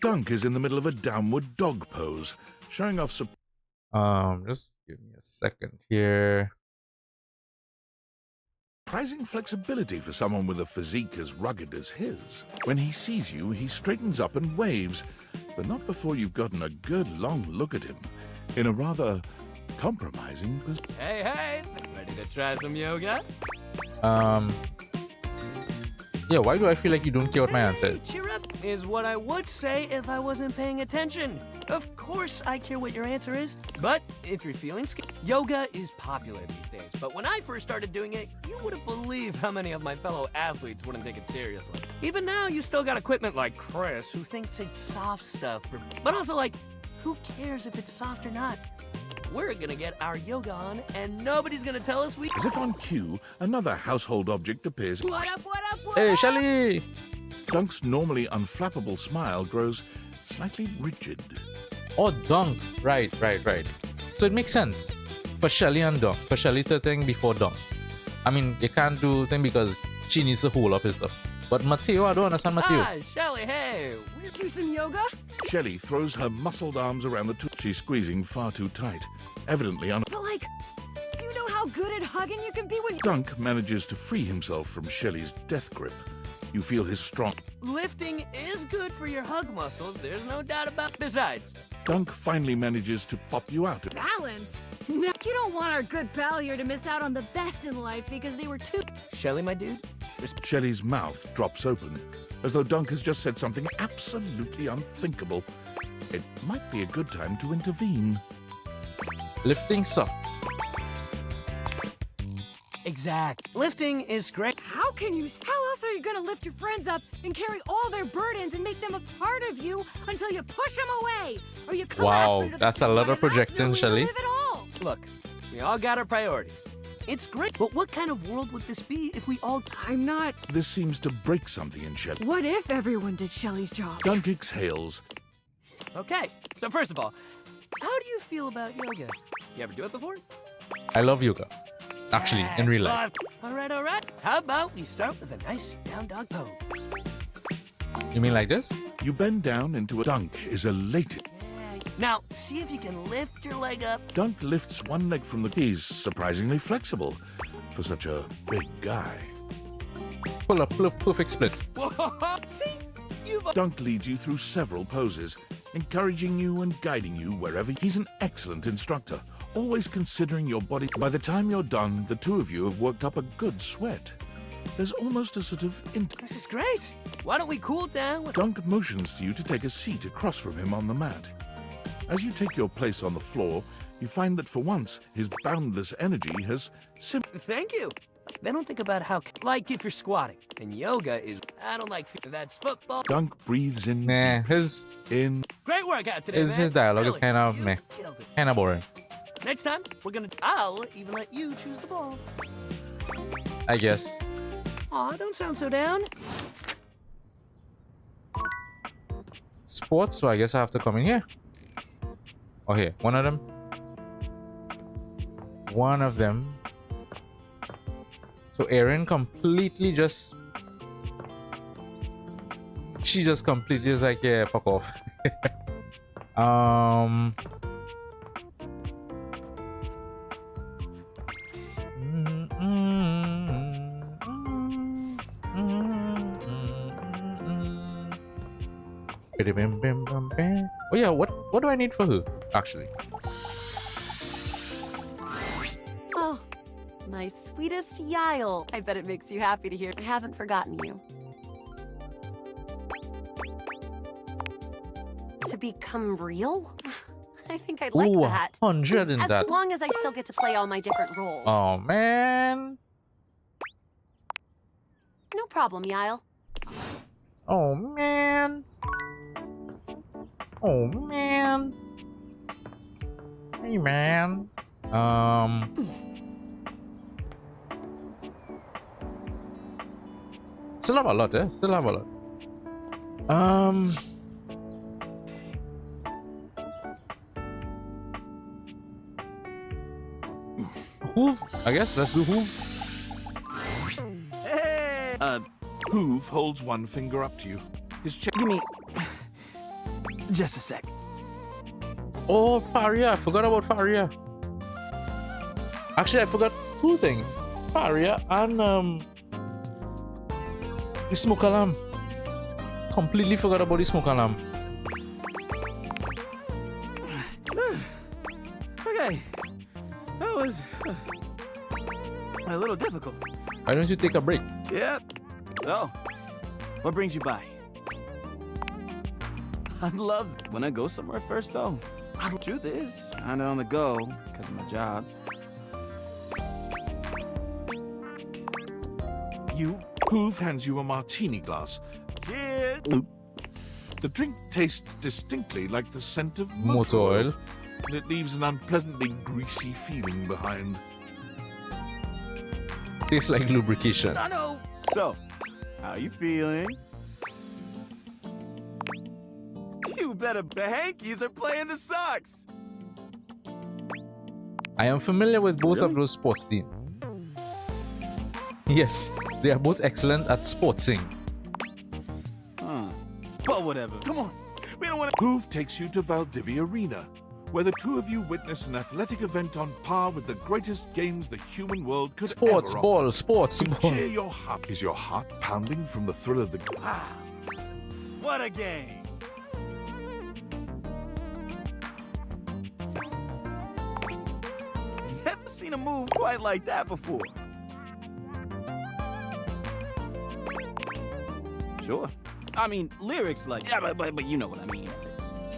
Dunk is in the middle of a downward dog pose, showing off some...
Just give me a second here.
Surprising flexibility for someone with a physique as rugged as his. When he sees you, he straightens up and waves, but not before you've gotten a good long look at him, in a rather compromising position.
Hey, hey! Ready to try some yoga?
Yeah, why do I feel like you don't care what my answer is?
Cheer up, is what I would say if I wasn't paying attention. Of course I care what your answer is, but if you're feeling scared, yoga is popular these days. But when I first started doing it, you wouldn't believe how many of my fellow athletes wouldn't take it seriously. Even now, you still got equipment like Chris, who thinks it's soft stuff, but also like, who cares if it's soft or not? We're gonna get our yoga on, and nobody's gonna tell us we...
As if on cue, another household object appears.
What up, what up, what
Hey,
up?
Shelly!
Dunk's normally unflappable smile grows slightly rigid.
Oh, Dunk. Right. So it makes sense for Shelly and Dunk. For Shelly to think before Dunk. I mean, you can't do thing because she needs to hold up his stuff. But Mateo, I don't understand Mateo.
Ah, Shelly, hey!
We'll do some yoga?
Shelly throws her muscled arms around the two. She's squeezing far too tight, evidently
But like, do you know how good at hugging you can be when...
Dunk manages to free himself from Shelly's death grip. You feel his strong...
Lifting is good for your hug muscles, there's no doubt about. Besides,
Dunk finally manages to pop you out.
Balance? No, you don't want our good pal here to miss out on the best in life because they were too...
Shelly, my dude?
Shelly's mouth drops open, as though Dunk has just said something absolutely unthinkable. It might be a good time to intervene.
Lifting sucks.
Exact. Lifting is great.
How can you... How else are you gonna lift your friends up and carry all their burdens and make them a part of you until you push them away? Or you collapse
Wow,
under the
that's a lot of
squat and that's
projecting,
no way to
Shelly.
live at all.
Look, we all got our priorities. It's great, but what kind of world would this be if we all...
I'm not...
This seems to break something in Shelly.
What if everyone did Shelly's job?
Dunk exhales.
Okay, so first of all, how do you feel about yoga? You ever do it before?
I love yoga. Actually, in real life.
All right. How about we start with a nice down dog pose?
You mean like this?
You bend down into a... Dunk is elated.
Now, see if you can lift your leg up.
Dunk lifts one leg from the... He's surprisingly flexible for such a big guy.
Pull up, perfect split.
See?
Dunk leads you through several poses, encouraging you and guiding you wherever. He's an excellent instructor, always considering your body. By the time you're done, the two of you have worked up a good sweat. There's almost a sort of
This is great. Why don't we cool down with...
Dunk motions to you to take a seat across from him on the mat. As you take your place on the floor, you find that for once, his boundless energy has
Thank you. They don't think about how... Like if you're squatting. And yoga is... I don't like... That's football.
Dunk breathes in
Nah,
deep.
his
Great workout today, man.
his dialogue is
Really,
kind of
you
meh,
killed it.
kind of boring.
Next time, we're gonna... I'll even let you choose the ball.
I guess.
Aw, don't sound so down.
Sports, so I guess I have to come in here. Oh, here, one of them. One of them. So Erin completely just... She just completely is like, yeah, fuck off. Oh yeah, what do I need for her, actually?
Oh, my sweetest Yael. I bet it makes you happy to hear I haven't forgotten you. To become real? I think I'd like
Ooh,
that.
100 in
As
that.
long as I still get to play all my different roles.
Oh man.
No problem, Yael.
Oh man. Oh man. Hey man. Still have a lot, eh? Still have a lot. Hoove, I guess. Let's do Hoove.
Hoove holds one finger up to you. His chest.
Give me... Just a sec.
Oh, Faria. I forgot about Faria. Actually, I forgot two things. Faria and the smoke alarm. Completely forgot about the smoke alarm.
Okay. That was a little difficult.
Why don't you take a break?
Yeah. So, what brings you by?
I love when I go somewhere first, though. The truth is, I'm on the go because of my job.
Hoove hands you a martini glass.
Cheers!
The drink tastes distinctly like the scent of
Motor oil.
and it leaves an unpleasantly greasy feeling behind.
Tastes like lubrication.
I know. So, how you feeling?
You better... The Hankies are playing the Sox!
I am familiar with both of those sports teams. Yes, they are both excellent at sportsing.
But whatever. Come on. We don't want to...
Hoove takes you to Valdivia Arena, where the two of you witness an athletic event on par with the greatest games the human world could
Sports
ever
ball,
offer.
sports
You
ball.
cheer your heart. Is your heart pounding from the thrill of the...
Wow. What a game. Never seen a move quite like that before. Sure. I mean, lyrics like... Yeah, but you know what I mean.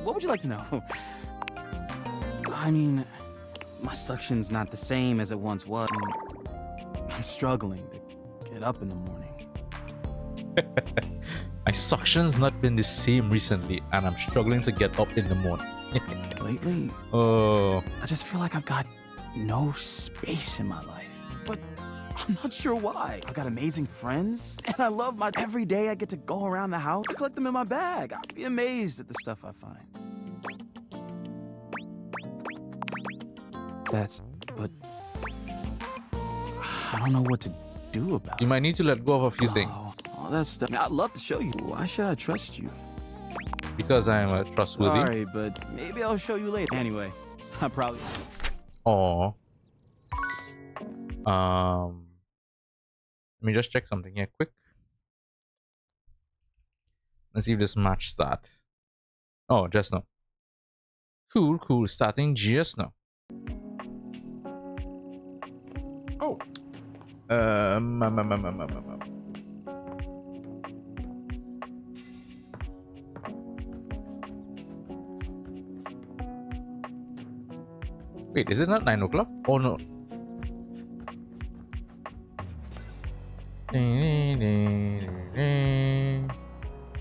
What would you like to know? I mean, my suction's not the same as it once was. I'm struggling to get up in the morning.
My suction's not been the same recently, and I'm struggling to get up in the morning.
Lately,
Oh,
I just feel like I've got no space in my life. But I'm not sure why. I've got amazing friends, and I love my... Every day I get to go around the house, collect them in my bag. I'd be amazed at the stuff I find. But... I don't know what to do about it.
you might need to let go of a few things
All that stuff. I'd love to show you. Why should I trust you?
because I am a trustworthy.
Sorry, but maybe I'll show you later. Anyway, I probably...
Or let me just check something here quick. Let's see if this match start. Oh, just now. Cool, starting just now.
Oh,
um, um, um, um, um, um, um. Wait, is it not 9 o'clock? Oh no.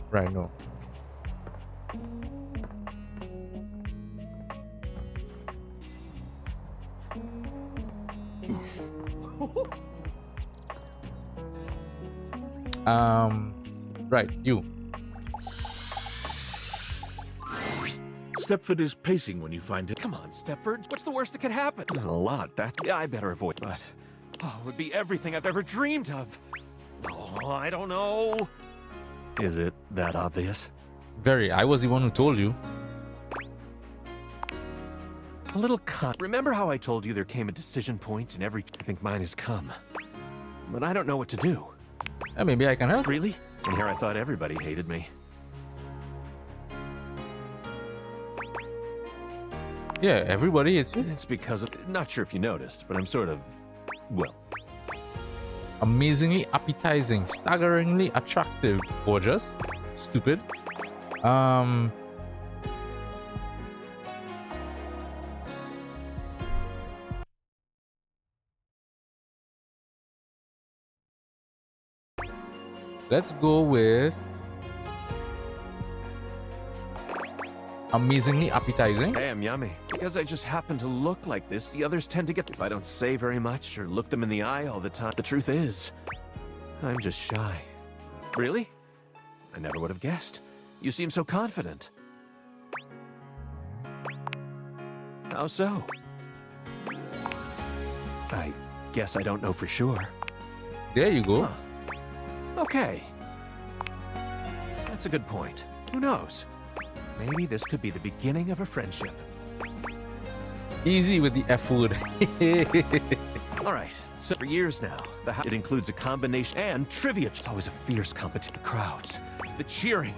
Right, no. Right, you.
Stepford is pacing when you find him.
Come on, Stepford. What's the worst that could happen? Not a lot. Yeah, I better avoid. But it would be everything I've ever dreamed of. Oh, I don't know. Is it that obvious?
Very. I was the one who told you.
A little cut. Remember how I told you there came a decision point in every... I think mine has come. But I don't know what to do.
Maybe I can help.
Really? And here I thought everybody hated me.
Yeah, everybody hates you.
It's because of... Not sure if you noticed, but I'm sort of... Well...
Amazingly appetizing, staggeringly attractive, gorgeous, stupid. Let's go with amazingly appetizing.
Damn yummy. Because I just happen to look like this, the others tend to get... If I don't say very much or look them in the eye all the time, the truth is, I'm just shy. Really? I never would have guessed. You seem so confident. How so? I guess I don't know for sure.
There you go.
Huh. Okay. That's a good point. Who knows? Maybe this could be the beginning of a friendship.
Easy with the F word.
All right. So for years now, it includes a combination and trivia. It's always a fierce competition. The crowds, the cheering.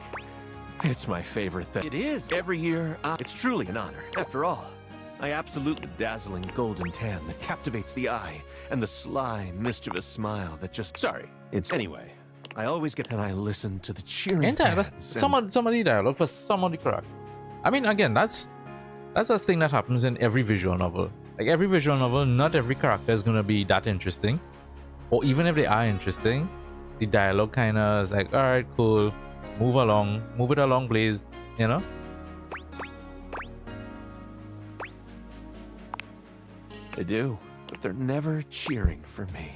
It's my favorite thing. It is. Every year, it's truly an honor. After all, I absolutely dazzling golden tan that captivates the eye and the sly, mischievous smile that just... Sorry. It's... Anyway, I always get... And I listen to the cheering
Entire,
fans.
some of the dialogue for some of the correct. I mean, again, that's a thing that happens in every visual novel. Like every visual novel, not every character is gonna be that interesting, or even if they are interesting, the dialogue kind of is like, all right, cool, move it along, please, you know.
They do, but they're never cheering for me.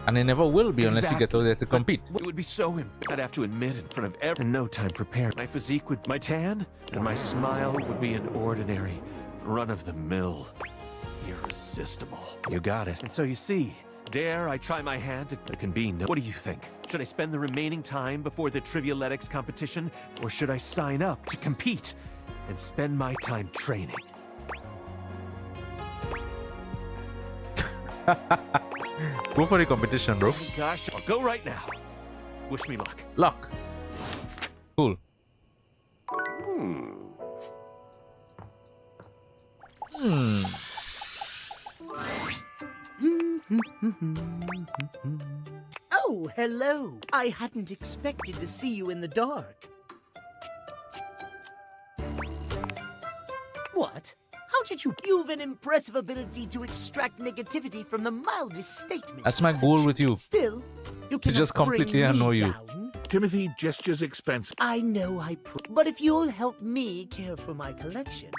And they never will be unless you get out there to compete.
It would be so I'd have to admit in front of everyone. In no time prepared. My physique would... My tan and my smile would be an ordinary, run-of-the-mill, irresistible. You got it. And so you see, dare I try my hand to... There can be no... What do you think? Should I spend the remaining time before the Trivialetics competition? Or should I sign up to compete and spend my time training?
Go for the competition, bro.
Gosh, I'll go right now. Wish me luck.
Luck. Cool.
Oh, hello. I hadn't expected to see you in the dark. What? How did you... You've an impressive ability to extract negativity from the mildest statement.
That's my goal with you.
Still, you
to just completely annoy you.
Timothy gestures expensive.
I know but if you'll help me care for my collection,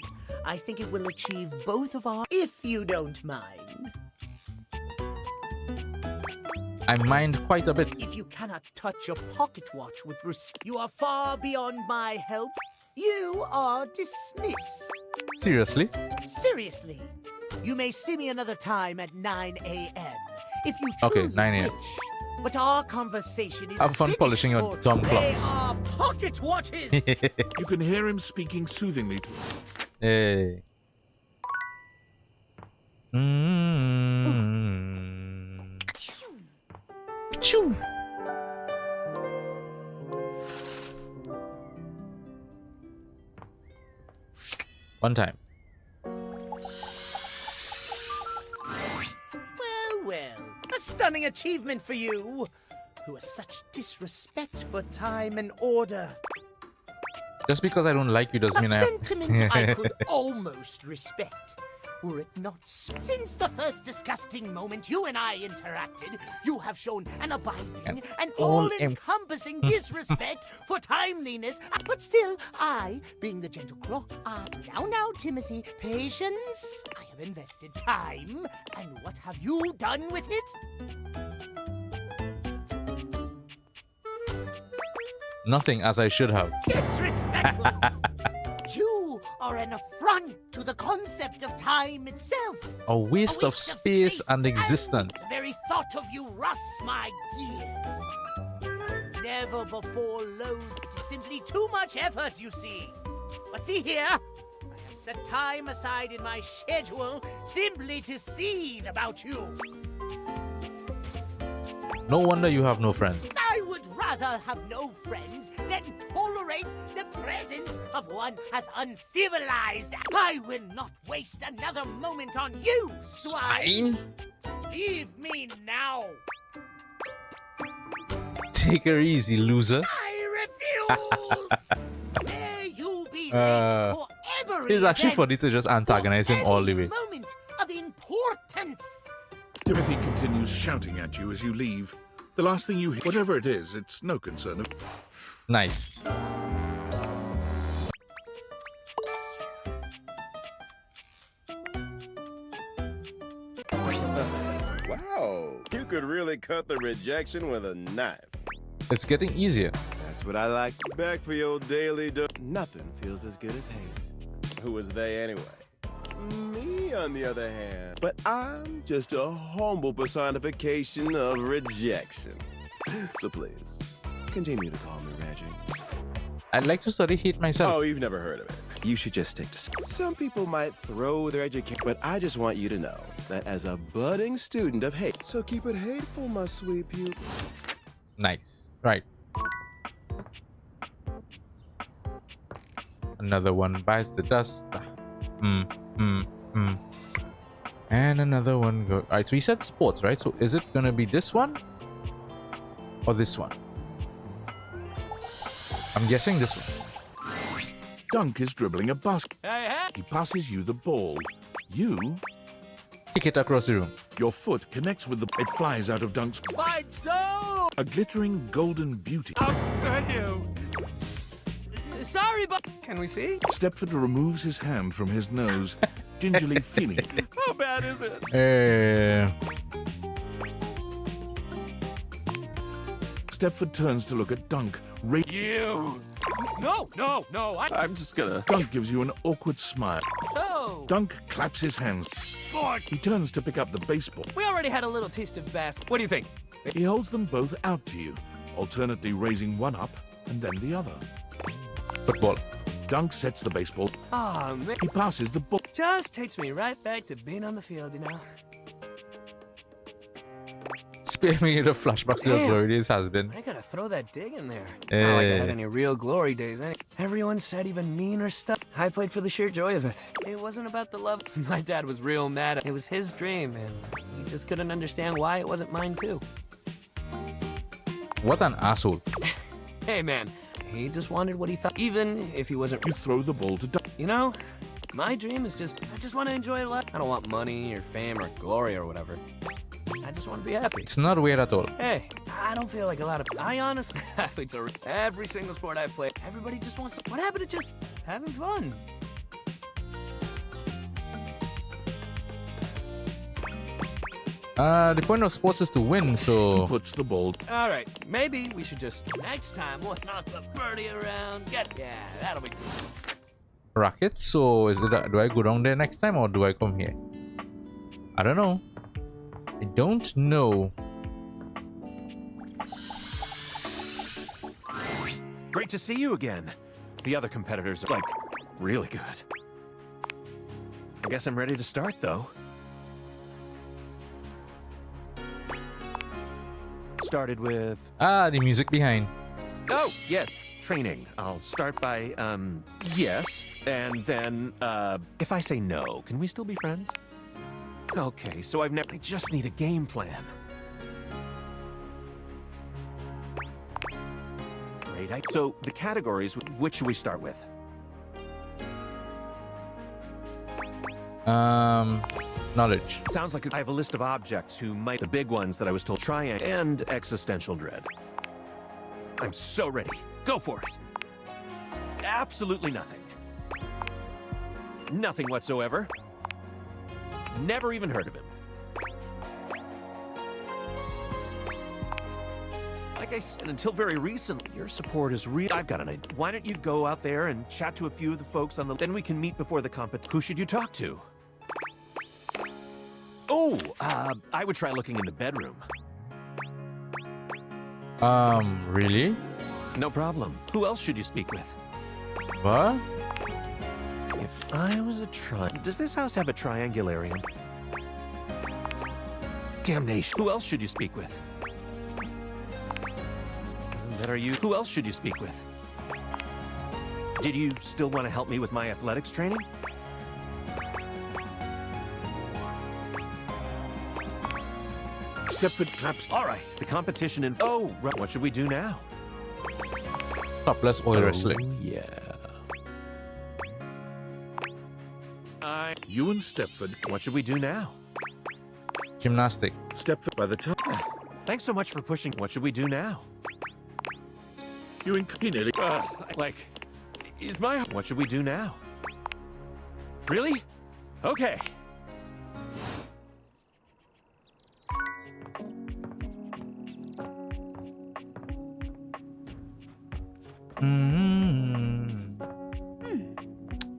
I think it will achieve both of our... If you don't mind.
I mind quite a bit.
If you cannot touch a pocket watch with respect, you are far beyond my help. You are dismissed.
Seriously?
Seriously. You may see me another time at 9 a.m. if you
Okay,
truly
9 a.m.
wish. But our conversation is
Have fun polishing your dumb
They
clocks.
are pocket watches.
You can hear him speaking soothingly to him.
Hey. Choo. One time.
Well, well. crowning achievement for you, who has such disrespect for time and order.
Just because I don't like you doesn't
A
mean
sentiment I could almost respect, were it not since the first disgusting moment you and I interacted, you have shown an abiding and all-encompassing disrespect for timeliness. But still, I, being the gentle clock, now, Timothy, patience. I have invested time, and what have you done with it?
Nothing, as I should have.
Disrespectful! You are an affront to the concept of time itself.
A waste of space and existence.
The very thought of you rusts my gears. Never before loathed simply too much effort, you see. But see here, I have set time aside in my schedule simply to see about you.
No wonder you have no friends.
I would rather have no friends than tolerate the presence of one as uncivilized. I will not waste another moment on you, swine. Leave me now.
Take her easy, loser.
I refuse. There you be late for every
It's actually
event,
funny to just antagonize him all the way.
moment of importance.
Timothy continues shouting at you as you leave. The last thing you hear, whatever it is, it's no concern of...
Nice.
Wow, you could really cut the rejection with a knife.
It's getting easier.
That's what I like. Back for your daily Nothing feels as good as hate. Who was they anyway? Me, on the other hand. But I'm just a humble personification of rejection. So please, continue to call me Reggie.
I'd like to study hate myself.
Oh, you've never heard of it. You should just stick to school. Some people might throw their education, but I just want you to know that as a budding student of hate, so keep it hateful, my sweet pupil.
Nice. Right. Another one bites the dust. And another one go. Alright, so we said sports, right? So is it gonna be this one or this one? I'm guessing this one.
Dunk is dribbling a basket.
Hey, hey.
He passes you the ball. You
kick it across the room.
Your foot connects with the... It flies out of Dunk's...
My toe!
A glittering golden beauty.
How could you? Sorry, but can we see?
Stepford removes his hand from his nose, gingerly feeling it.
How bad is it?
Stepford turns to look at Dunk.
You! No! I'm just gonna...
Dunk gives you an awkward smile.
Oh!
Dunk claps his hands.
Sport!
He turns to pick up the baseball.
We already had a little taste of basket. What do you think?
He holds them both out to you, alternately raising one up and then the other.
Football.
Dunk sets the baseball.
Ah, man.
He passes the ball.
Just takes me right back to being on the field, you know?
Spare me the flashbacks to your glory days, has been.
I gotta throw that dig in there. Not like I had any real glory days. Everyone said even meaner stuff. I played for the sheer joy of it. It wasn't about the love. My dad was real mad. It was his dream, and he just couldn't understand why it wasn't mine too.
What an asshole.
Hey, man. He just wanted what he thought, even if he wasn't.
You throw the ball to Dunk.
You know, my dream is I just want to enjoy life. I don't want money or fame or glory or whatever. I just want to be happy.
It's not weird at all.
Hey, I don't feel like a lot of... I honestly... athletes are... Every single sport I've played, everybody just wants to... What happened to just having fun?
The point of sports is to win, so...
He puts the ball...
All right, maybe we should just... Next time, we'll knock the birdie around. Yeah, that'll be cool.
Racket, so is it... Do I go down there next time or do I come here? I don't know. I don't know.
Great to see you again. The other competitors are, like, really good. I guess I'm ready to start, though. Started with...
the music behind.
Oh, yes, training. I'll start by, yes, and then, if I say no, can we still be friends? Okay, so I just need a game plan.
right? So, the categories, which should we start with?
Knowledge.
Sounds like I have a list of objects who might the big ones that I was told triangle and existential dread. I'm so ready. Go for it. Absolutely nothing. Nothing whatsoever. Never even heard of him. Like I said, until very recently, your support is real. I've got an idea. Why don't you go out there and chat to a few of the folks on the... Then we can meet before the competition. Who should you talk to? Oh, I would try looking in the bedroom.
Really?
No problem. Who else should you speak with?
What?
If I was a Does this house have a triangularium? Damnation. Who else should you speak with? That are you. Who else should you speak with? Did you still want to help me with my athletics training? Stepford claps. All right. The competition in... Oh, right. What should we do now?
Topless oil wrestling.
Yeah.
You and Stepford.
What should we do now?
Gymnastic.
Stepford by the time.
Thanks so much for pushing. What should we do now?
You and nearly.
Like, is my... What should we do now? Really? Okay.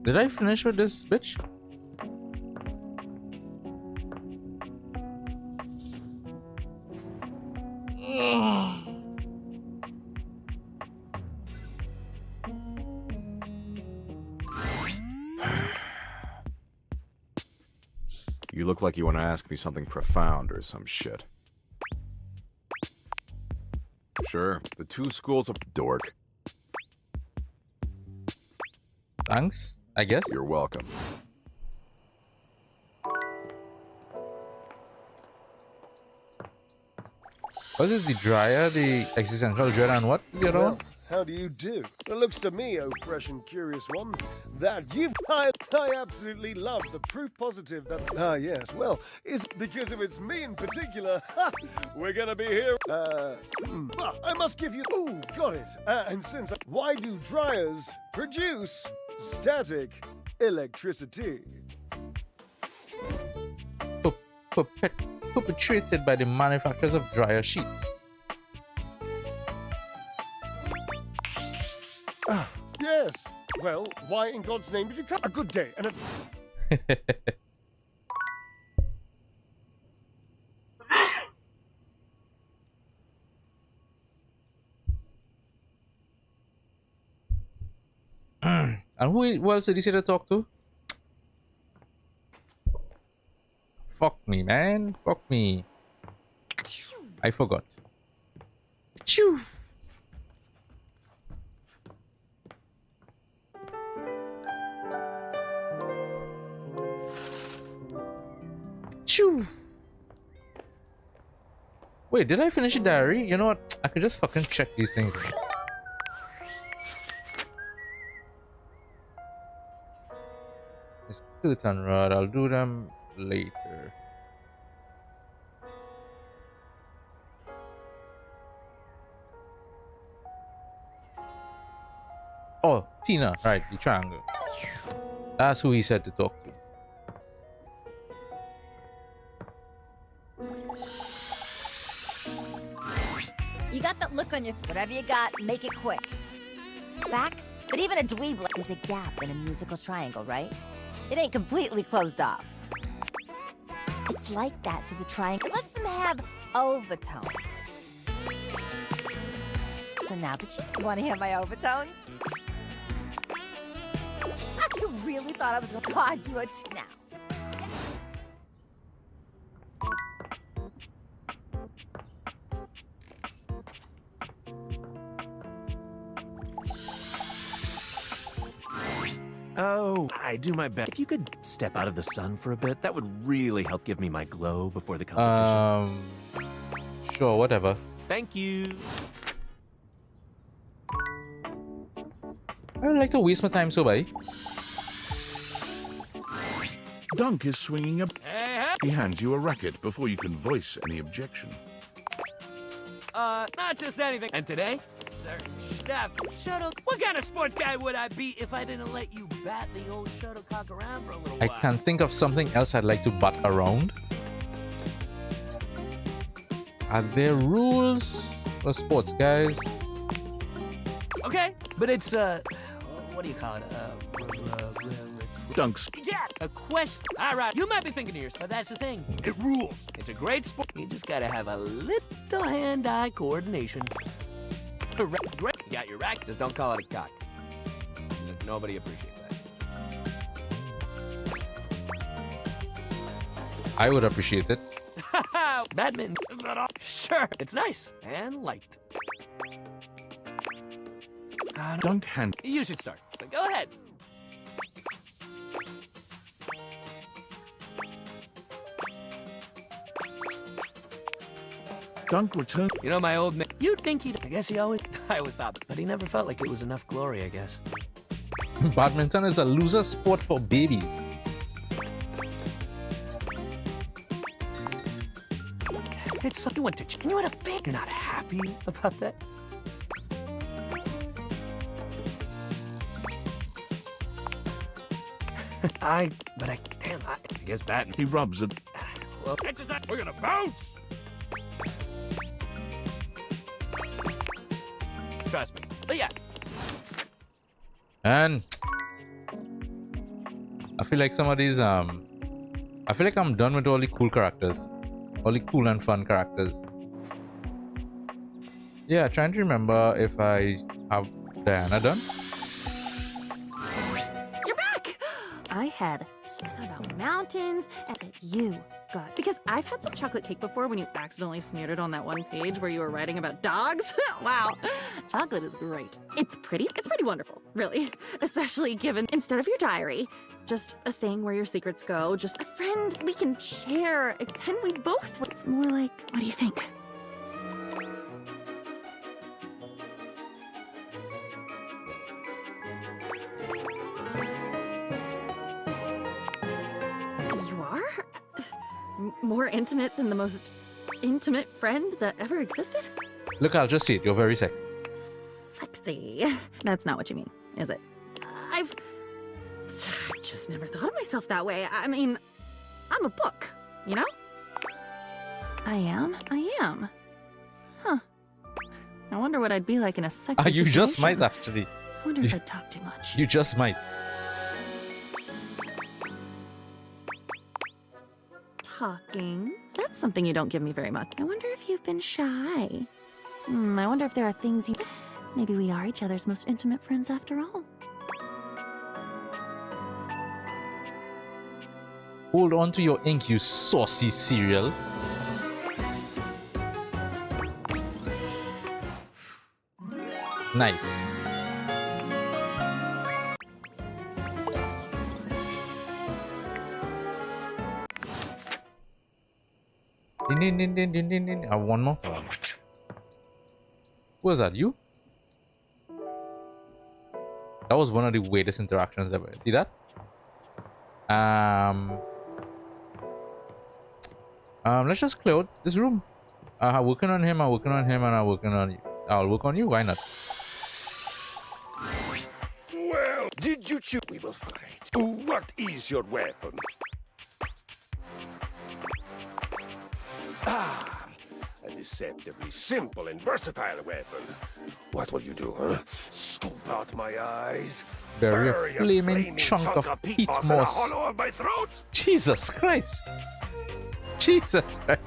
Did I finish with this bitch?
You look like you want to ask me something profound or some shit. Sure, the two schools of dork.
Thanks, I guess.
You're welcome.
What is the dryer, the existential dread, and what the other one?
How do you do? It looks to me, oh fresh and curious one, that I absolutely love the proof positive that... yes, well, it's because if it's me in particular, we're gonna be here. I must give you... Oh, got it. And since... Why do dryers produce static electricity?
Perpetrated by the manufacturers of dryer sheets.
Yes. Well, why in God's name did you come? A good day and a...
And who else did he say to talk to? Fuck me, man. Fuck me. I forgot. Choo. Choo. Wait, did I finish the diary? You know what? I could just fucking check these things. It's curtain rod. I'll do them later. Oh, Tina, right, the triangle. That's who he said to talk to.
You got that look on your... Whatever you got, make it quick. Facts? But even a dweeb... There's a gap in a musical triangle, right? It ain't completely closed off. It's like that, so the triangle lets them have overtones. So now that you want to hear my overtones? You really thought I was a god, you are too now.
Oh, I do my best. If you could step out of the sun for a bit, that would really help give me my glow before the competition.
Sure, whatever.
Thank you.
I don't like to waste my time so bad.
Dunk is swinging a...
Hey,
He hands you a racket before you can voice any objection.
Not just anything. And today, sir, shuttle. What kind of sports guy would I be if I didn't let you bat the old shuttlecock around for a little
I
while?
can think of something else I'd like to butt around. Are there rules for sports, guys?
Okay, but it's, what do you call it?
Dunks.
Yeah, a quest. All right, you might be thinking to yourself, but that's the thing. It rules. It's a great sport. You just gotta have a little hand-eye coordination. Great. You got your rack, just don't call it a cock. Nobody appreciates that.
I would appreciate it.
Badminton. Sure, it's nice and light.
Dunk hand.
You should start. So go ahead.
Dunk return.
You know my old man. You'd think he'd. I guess he always. I always thought, but he never felt like it was enough glory. I guess.
Badminton is a loser sport for babies.
It's like you went to. And you had a fan. You're not happy about that. But I guess Batman.
He rubs it.
Well,
We're gonna bounce!
Trust me. But yeah.
And I feel like some of these I feel like I'm done with all the cool characters. All the cool and fun characters. Yeah, trying to remember if I have Diana done.
You're back! I had spoken about mountains and that you got. Because I've had some chocolate cake before when you accidentally smeared it on that one page where you were writing about dogs. Wow. Chocolate is great. It's pretty wonderful, really. Especially given, instead of your diary, just a thing where your secrets go, just a friend we can share, and we both. It's more like, what do you think? You are? More intimate than the most intimate friend that ever existed?
Look, I'll just see it. You're very sexy.
Sexy. That's not what you mean, is it? I just never thought of myself that way. I mean, I'm a book, you know? I am? Huh. I wonder what I'd be like in a sexy
You just
situation.
might actually.
I wonder if I'd talk too much.
You just might.
Talking? That's something you don't give me very much. I wonder if you've been shy. I wonder if there are things you... Maybe we are each other's most intimate friends after all.
Hold on to your ink, you saucy cereal. Nice. Din, din, din, din, din, din. One more. Was that you? That was one of the weirdest interactions ever. See that? Let's just clear out this room. I'm working on him, and I'm working on you. I'll work on you, why not?
Well, did you choose? We will fight. What is your weapon? Ah, a deceptively simple and versatile weapon. What will you do, huh? Scoop out my eyes?
Bury a
Bury
flaming chunk of peat
moss in the
moss.
hollow of my throat?
Jesus Christ! Jesus Christ!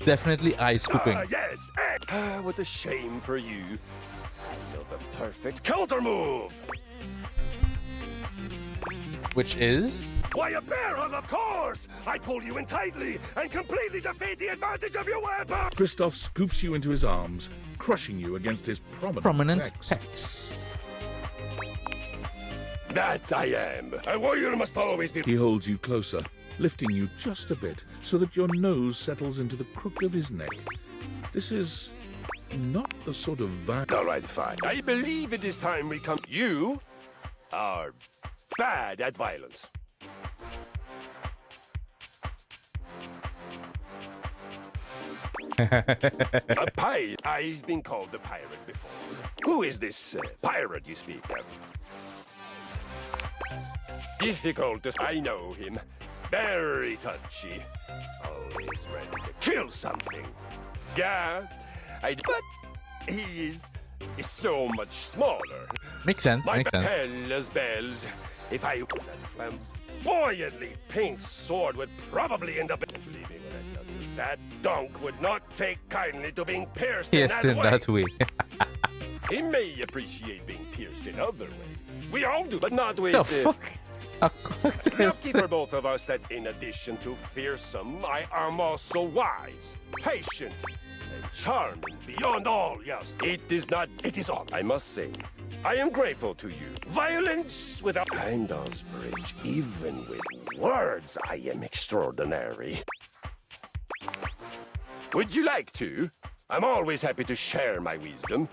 Definitely eye scooping.
Yes. What a shame for you. I know the perfect counter move.
Which is?
Why, a bear hug, of course! I pull you in tightly and completely defeat the advantage of your weapon!
Kristoff scoops you into his arms, crushing you against his prominent pecs.
pecs.
That I am. A warrior must always be...
He holds you closer, lifting you just a bit so that your nose settles into the crook of his neck. This is not the sort of
All right, fine. I believe it is time we come. You are bad at violence. A pirate. I've been called a pirate before. Who is this pirate you speak of? Difficult to... I know him. Very touchy. Always ready to kill something. Yeah, but he is so much smaller.
Makes sense,
My
makes sense.
Bella's bells. If I that flamboyantly pink sword would probably end up believe me when I tell you that dunk would not take kindly to being pierced
Yes,
in
in
that
that way.
He may appreciate being pierced in other ways. We all do, but not with
The fuck?
Lucky for both of us that in addition to fearsome, I am also wise, patient, and charming beyond all else. It is all, I must say. I am grateful to you. Violence without time does bridge. Even with words, I am extraordinary. Would you like to? I'm always happy to share my wisdom.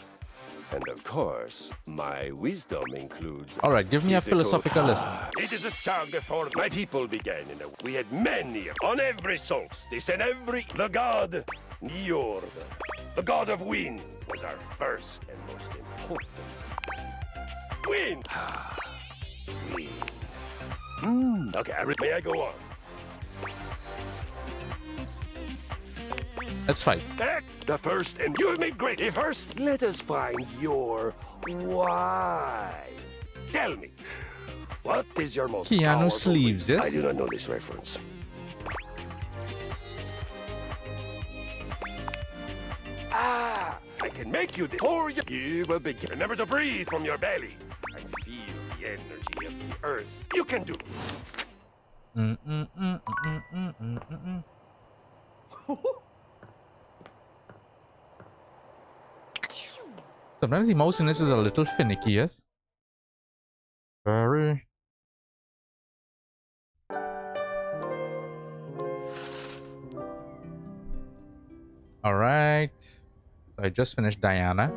And of course, my wisdom includes...
All right, give me a
physical-
philosophical lesson.
It is a saga for my people began in a... We had many on every solstice and every... The god Njord, the god of wind, was our first and most important. Wind! Wind. Okay, may I go on?
Let's fight.
That's the first, and you have made great. First, let us find your why. Tell me, what is your most
Keanu
powerful
sleeves,
reason?
yes?
I do not know this reference. Ah, I can make you this. Or you will begin. Remember to breathe from your belly and feel the energy of the earth. You can do it.
Sometimes the mouse in this is a little finicky, yes? Very. Alright. I just finished Diana.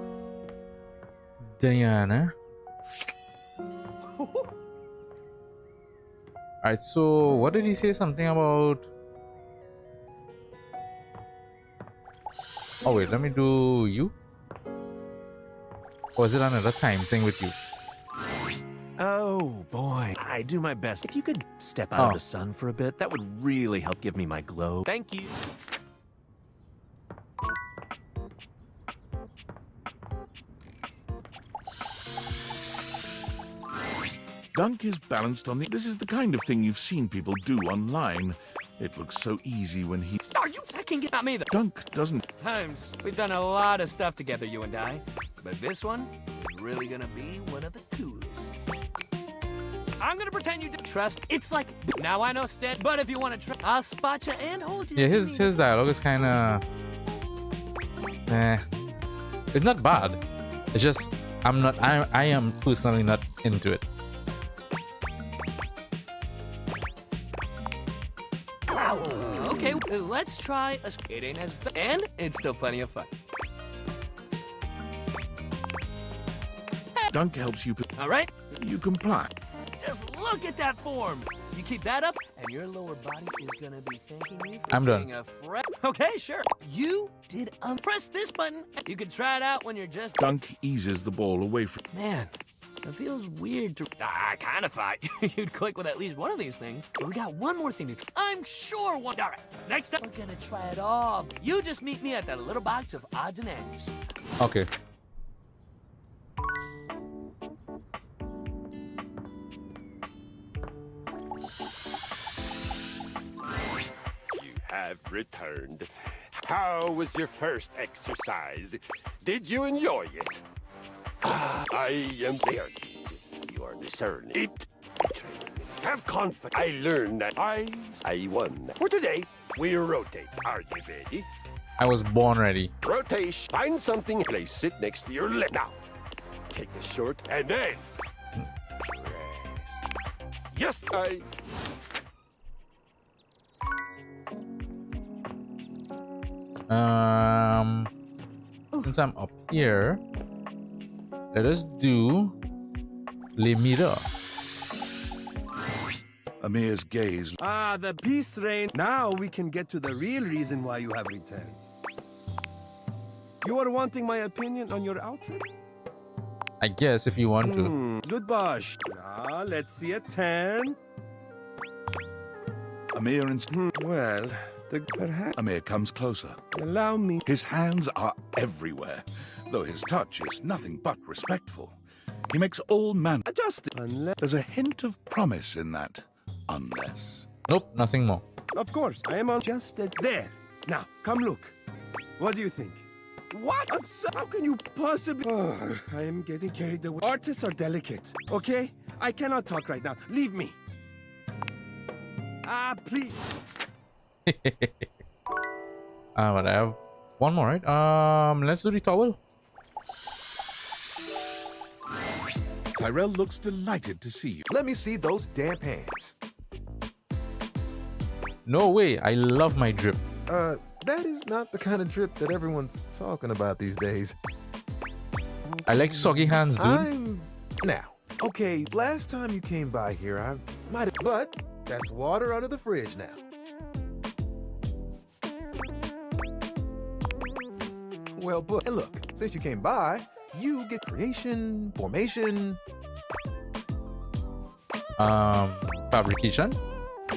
Alright, so what did he say? Something about... Oh wait, let me do you? Or is it another time thing with you?
Oh boy, I do my best. If you could step out of
Oh.
the sun for a bit, that would really help give me my glow. Thank you.
Dunk is balanced on the... This is the kind of thing you've seen people do online. It looks so easy when he...
Are you fucking get me?
Dunk doesn't...
Times, we've done a lot of stuff together, you and I. But this one is really gonna be one of the coolest. I'm gonna pretend you didn't trust. It's like, now I know Stead, but if you want to try, I'll spot you and hold you.
Yeah, his dialogue is kind of... It's not bad. It's just, I am personally not into it.
Okay, let's try a... It ain't as bad, and it's still plenty of fun.
Dunk helps you...
All right?
You comply.
Just look at that form. You keep that up, and your lower body is gonna be thanking you for
I'm done.
being a Okay, sure. You did press this button. You can try it out when you're just...
Dunk eases the ball away from...
Man, it feels weird to... I kind of thought you'd click with at least one of these things. But we got one more thing to try. I'm sure one... All right, next time we're gonna try it all. You just meet me at that little box of odds and ends.
Okay.
You have returned. How was your first exercise? Did you enjoy it? I am there. You are discerning. It. Have confidence. I learned that I won. For today, we rotate. Are you ready?
I was born ready.
Rotation. Find something. Place it next to your leg. Now, take the short and then rest. Yes, I.
since I'm up here, let us do Le Mira.
Amir's gaze.
Ah, the peace reign. Now we can get to the real reason why you have returned. You are wanting my opinion on your outfit?
I guess if you want to.
Zudbash. Now, let's see a 10.
Amir and
well, perhaps
Amir comes closer.
Allow me.
His hands are everywhere, though his touch is nothing but respectful. He makes all manner.
Adjust it. Unless
there's a hint of promise in that. Unless.
Nope, nothing more.
Of course, I am adjusted there. Now, come look. What do you think? What? How can you possibly? Oh, I am getting carried away. Artists are delicate, okay? I cannot talk right now. Leave me. Ah, please.
But I have one more, right? Let's do the towel.
Tyrell looks delighted to see you.
Let me see those damp hands.
No way, I love my drip.
That is not the kind of drip that everyone's talking about these days.
I like soggy hands, dude.
Now, okay, last time you came by here, I might have, but that's water under the fridge now. Well, but and look, since you came by, you get creation, formation.
Fabrication?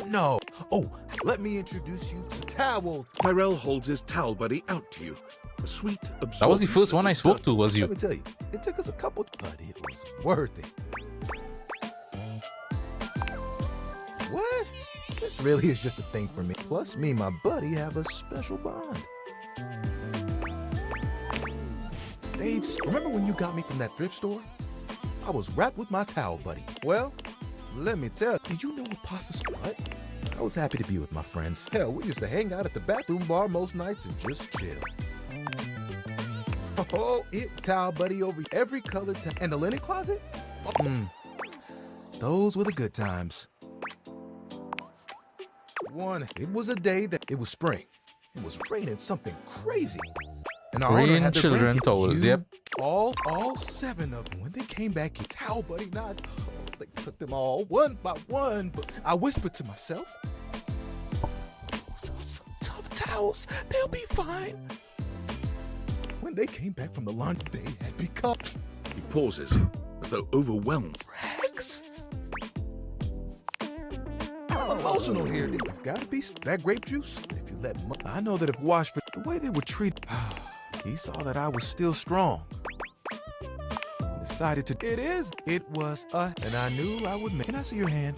No. Oh, let me introduce you to Towel.
Tyrell holds his towel buddy out to you. A sweet, absorbent.
That was the first one I spoke to, was you?
Let me tell you, it took us a couple, but it was worth it. What? This really is just a thing for me. Plus, me and my buddy have a special bond. Babes, remember when you got me from that thrift store? I was wrapped with my towel buddy. Well, let me tell you, did you know what pasta spot? I was happy to be with my friends. Hell, we used to hang out at the bathroom bar most nights and just chill. Oh, it towel buddy over every color and the linen closet? Those were the good times. It was a day that it was spring. It was raining something crazy. And our owner had the
children towels, yep.
All 7 of them. When they came back, his towel buddy not. They took them all one by one, but I whispered to myself, those are some tough towels. They'll be fine. When they came back from the laundry, they had become.
He pauses, as though overwhelmed.
Rags. I'm emotional here. You've got to be that grape juice. If you let I know that if washed for the way they were treated, he saw that I was still strong. Decided to. It was and I knew I would make. Can I see your hand?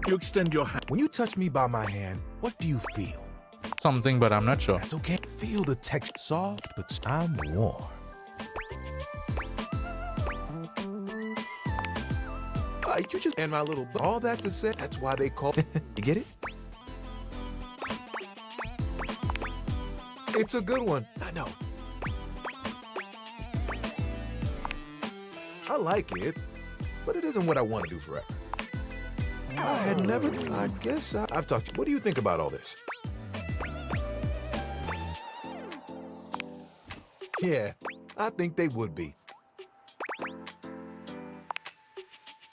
You extend your hand.
When you touch me by my hand, what do you feel?
Something, but I'm not sure.
That's okay. Feel the texture. Soft, but I'm warm. You just and my little. All that to say, that's why they call. You get it? It's a good one. I know. I like it, but it isn't what I want to do forever. I had never. I guess I've talked. What do you think about all this? Yeah, I think they would be.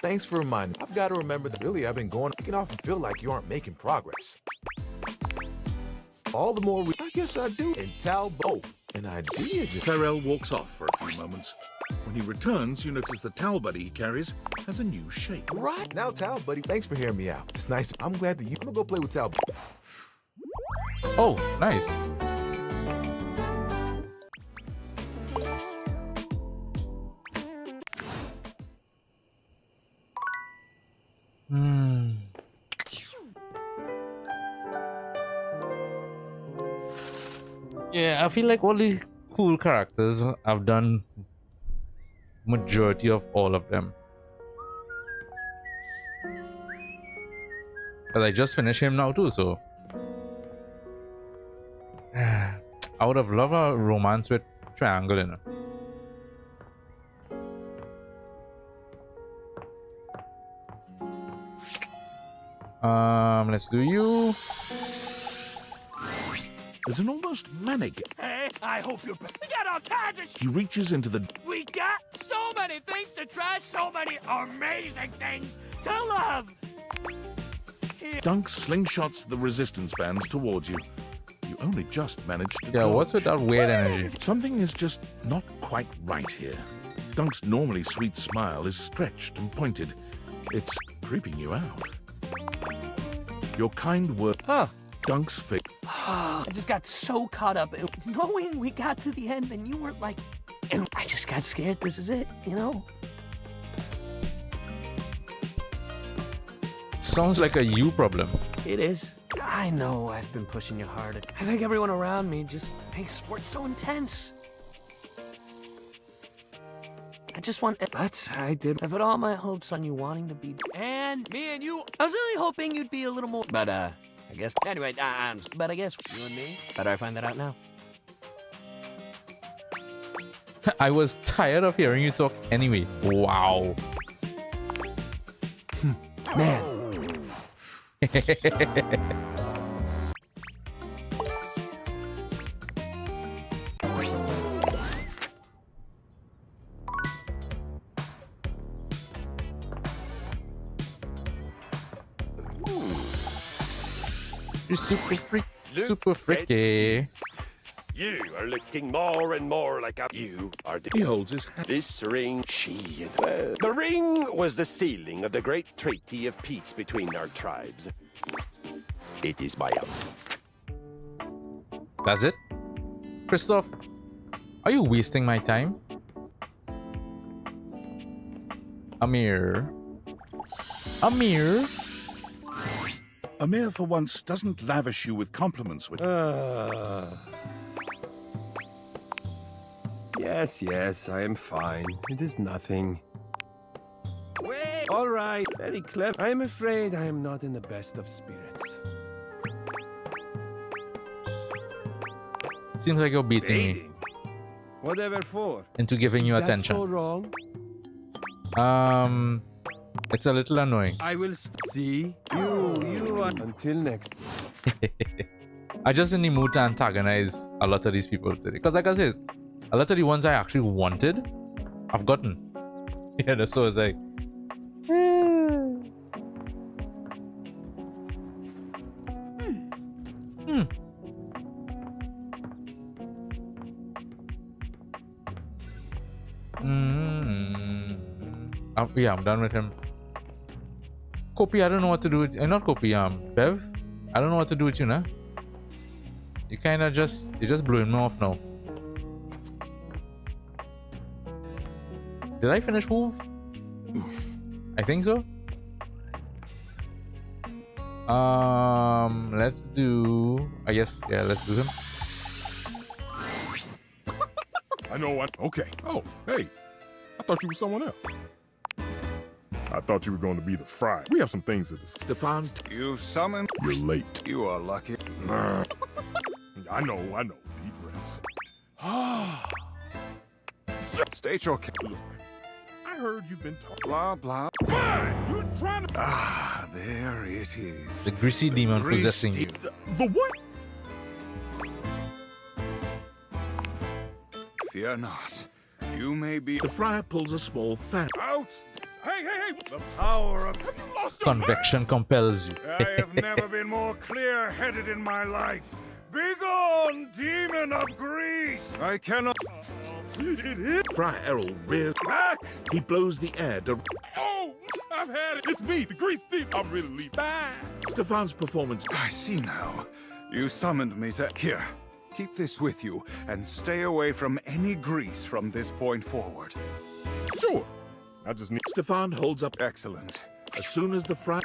Thanks for reminding me. I've got to remember that really I've been going. You can often feel like you aren't making progress. All the more I guess I do. And Talbot, an idea just.
Tyrell walks off for a few moments. When he returns, you notice the towel buddy he carries has a new shape.
Right now, Towel buddy. Thanks for hearing me out. It's nice. I'm glad that I'm gonna go play with Towel.
Oh, nice. Yeah, I feel like all the cool characters, I've done majority of all of them. But I just finished him now too, so I would have loved a romance with Triangle in it. Let's do you.
There's an almost manic.
Hey, I hope you're. We got all kinds of.
He reaches into the.
We got so many things to try, so many amazing things to love.
Dunk slingshots the resistance bands towards you. You only just managed to.
Yeah, what's with that weird energy?
Something is just not quite right here. Dunk's normally sweet smile is stretched and pointed. It's creeping you out. Your kind word. Dunk's face.
I just got so caught up in knowing we got to the end and you weren't like, and I just got scared. This is it, you know?
Sounds like a you problem.
It is. I know I've been pushing you hard. I think everyone around me just makes sports so intense. I just want. I did. I put all my hopes on you wanting to be. And me and you. I was really hoping you'd be a little more. But, I guess. Anyway, but I guess you and me. Better I find that out now.
I was tired of hearing you talk anyway. Wow.
Man.
You're super freaky.
You are looking more and more like a. You are the.
He holds his hand.
This ring, the ring was the sealing of the great treaty of peace between our tribes. It is my own.
That's it? Christoph, are you wasting my time? Amir.
Amir, for once, doesn't lavish you with compliments with.
Yes, I am fine. It is nothing. Wait! All right, very clever. I am afraid I am not in the best of spirits.
Seems like you're beating me
Whatever for?
into giving you
Is that
attention.
so wrong?
It's a little annoying.
I will see you are... Until next.
I just in the mood to antagonize a lot of these people today. Because like I said, a lot of the ones I actually wanted, I've gotten. Yeah, so it's like... Yeah, I'm done with him. Kopi, I don't know what to do with... not Kopi, Bev. I don't know what to do with you now. You kind of just... You're just blowing me off now. Did I finish move? I think so. Let's do... I guess, yeah, let's do him.
I know what. Okay. Oh, hey. I thought you were someone else. I thought you were going to be the Fry. We have some things to discuss.
Stefan,
you summoned.
You're late.
You are lucky.
I know. Deep breaths.
State your case.
Look, I heard you've been talking.
Blah, blah.
Fine, you're trying to...
Ah, there it is.
The greasy demon possessing you.
The what?
Fear not. You may be...
The friar pulls a small fan.
Out! Hey! The power of... Have you lost your
Convection compels you.
I have never been more clear-headed in my life. Begone, demon of Greece! I cannot...
Friar Errol rears
back!
He blows the air.
Oh! I've had it! It's me, the grease demon! I'm really leaving. Bye!
Stefan's performance...
I see now. You summoned me to... Here, keep this with you, and stay away from any grease from this point forward.
Sure. I just need...
Stefan holds up...
Excellent.
As soon as the friar...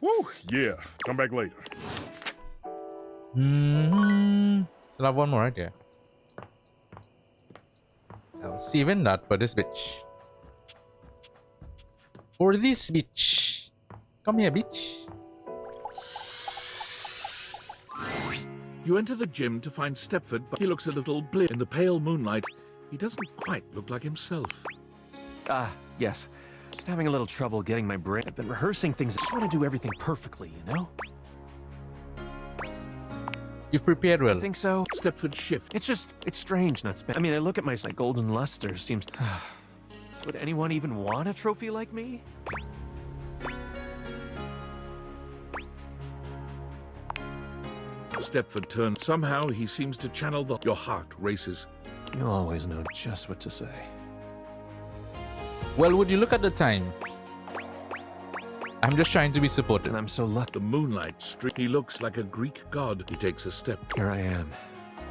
Woo! Yeah, come back later.
Still have one more right there. I'm saving that for this bitch. For this bitch. Come here, bitch.
You enter the gym to find Stepford, but he looks a little blear in the pale moonlight. He doesn't quite look like himself.
Yes. Just having a little trouble getting my brain. I've been rehearsing things. I just want to do everything perfectly, you know?
You've prepared well.
I think so.
Stepford shift.
It's strange not spend. I mean, I look at my golden luster seems. Would anyone even want a trophy like me?
Stepford turns. Somehow he seems to channel your heart races.
You'll always know just what to say.
Well, would you look at the time? I'm just trying to be supportive.
And I'm so lucky.
The moonlight streak. He looks like a Greek god. He takes a step.
Here I am.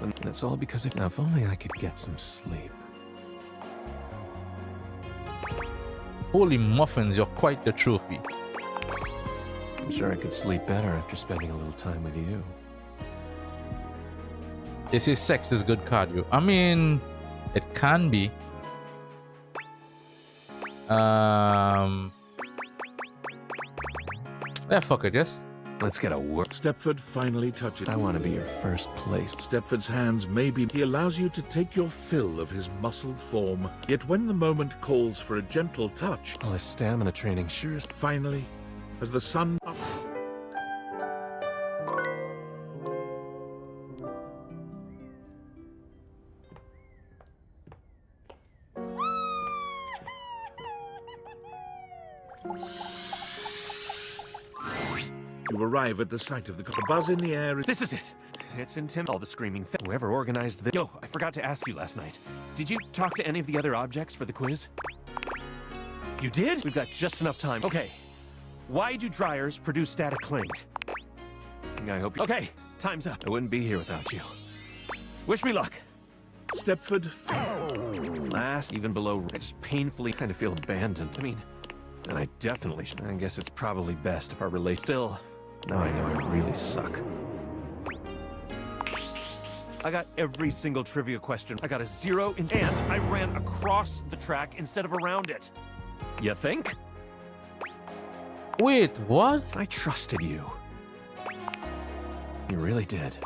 And it's all because of. Now, if only I could get some sleep.
Holy muffins, you're quite the trophy.
I'm sure I could sleep better after spending a little time with you.
They say sex is good cardio. I mean, it can be. Yeah, fuck it, yes?
Let's get a work.
Stepford finally touches.
I want to be your first place.
Stepford's hands maybe. He allows you to take your fill of his muscled form. Yet when the moment calls for a gentle touch.
All this stamina training sure is.
Finally, as the sun. You arrive at the site of the buzz in the air.
This is it. It's all the screaming. Whoever organized the. Yo, I forgot to ask you last night. Did you talk to any of the other objects for the quiz? You did? We've got just enough time. Okay. Why do dryers produce static cling? I hope you. Okay, time's up. I wouldn't be here without you. Wish me luck.
Stepford.
Last, even below. I just painfully kind of feel abandoned. I mean, and I definitely should. I guess it's probably best if our relate. Still, now I know I really suck. I got every single trivia question. I got a 0 in, and I ran across the track instead of around it. You think?
Wait, what?
I trusted you. You really did.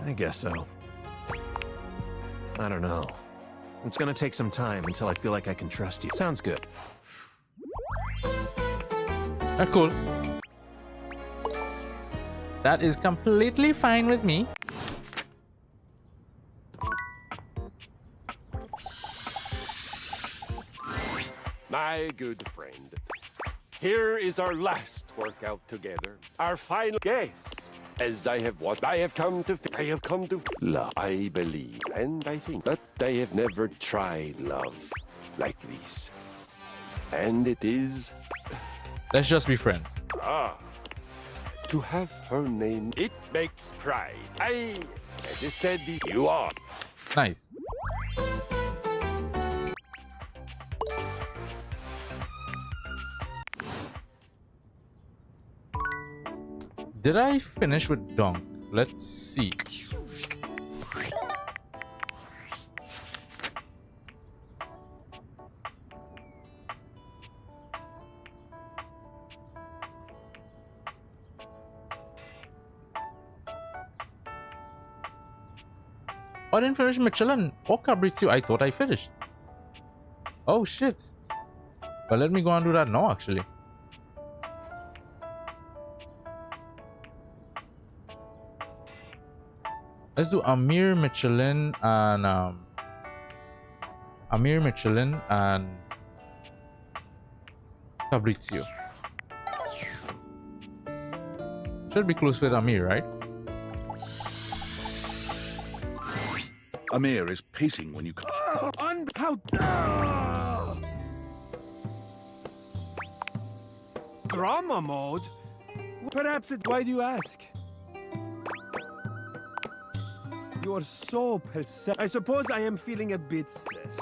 I guess so. I don't know. It's gonna take some time until I feel like I can trust you. Sounds good.
Cool. That is completely fine with me.
My good friend, here is our last workout together. Our final guess. As I have come to love. I believe and I think that I have never tried love like this. And it is.
Let's just be friends.
To have her name, it makes pride. I just said you are.
Nice. Did I finish with Dunk? Let's see. I didn't finish Michelin or Cabritio. I thought I finished. Oh shit. Well, let me go and do that now actually. Let's do Amir, Michelin, and Cabritio. Should be close with Amir, right?
Amir is pacing when you come.
Drama mode? Perhaps it. Why do you ask? You are so I suppose I am feeling a bit stressed.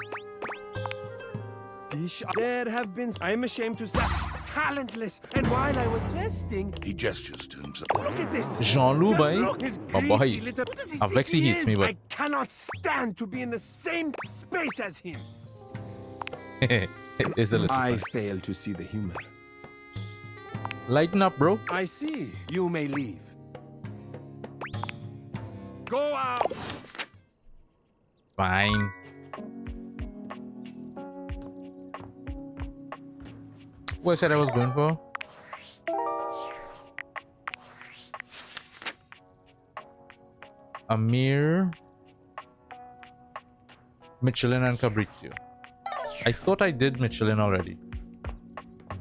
There have been. I am ashamed to say. Talentless, and while I was resting,
he gestures to himself.
Look at this.
Jean-Loup, boy.
Oh
boy. Avexi hits me, but
I cannot stand to be in the same space as him.
It's a little
I
fun.
fail to see the humor.
Lighten up, bro.
I see. You may leave. Go out.
Fine. What said I was going for? Amir, Michelin, and Fabrizio. I thought I did Michelin already.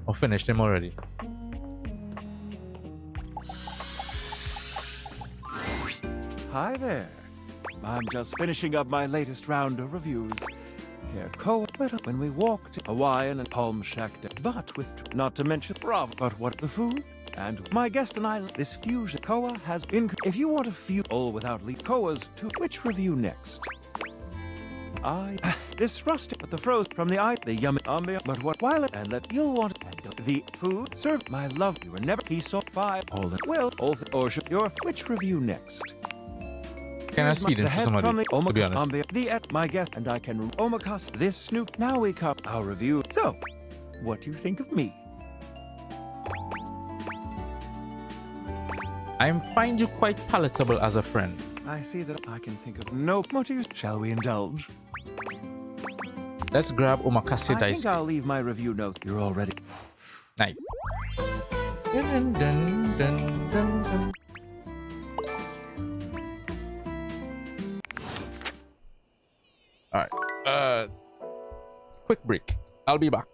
Or finished him already.
Hi there. I'm just finishing up my latest round of reviews. Here, Koa, when we walked Hawaiian and Palm Shack, but with not to mention Bravo, but what the food? And my guest and I, this fusion Koa has been. If you want to feel all without lead Koa's to which review next? This rustic, but the froze from the eye, the yummy ambient, but what while it, and that you'll want and the food served. My love, you were never he saw 5 all the well, all the or should your which review next?
Can I speed into some of these, to be honest?
My guest and I can omakase this snoop. Now we come our review. So, what do you think of me?
I find you quite palatable as a friend.
I see that I can think of no motives. Shall we indulge?
Let's grab omakase
I
dice.
think I'll leave my review notes. You're all ready.
Nice. Dun, dun, dun, dun, dun. Alright. Quick break. I'll be back.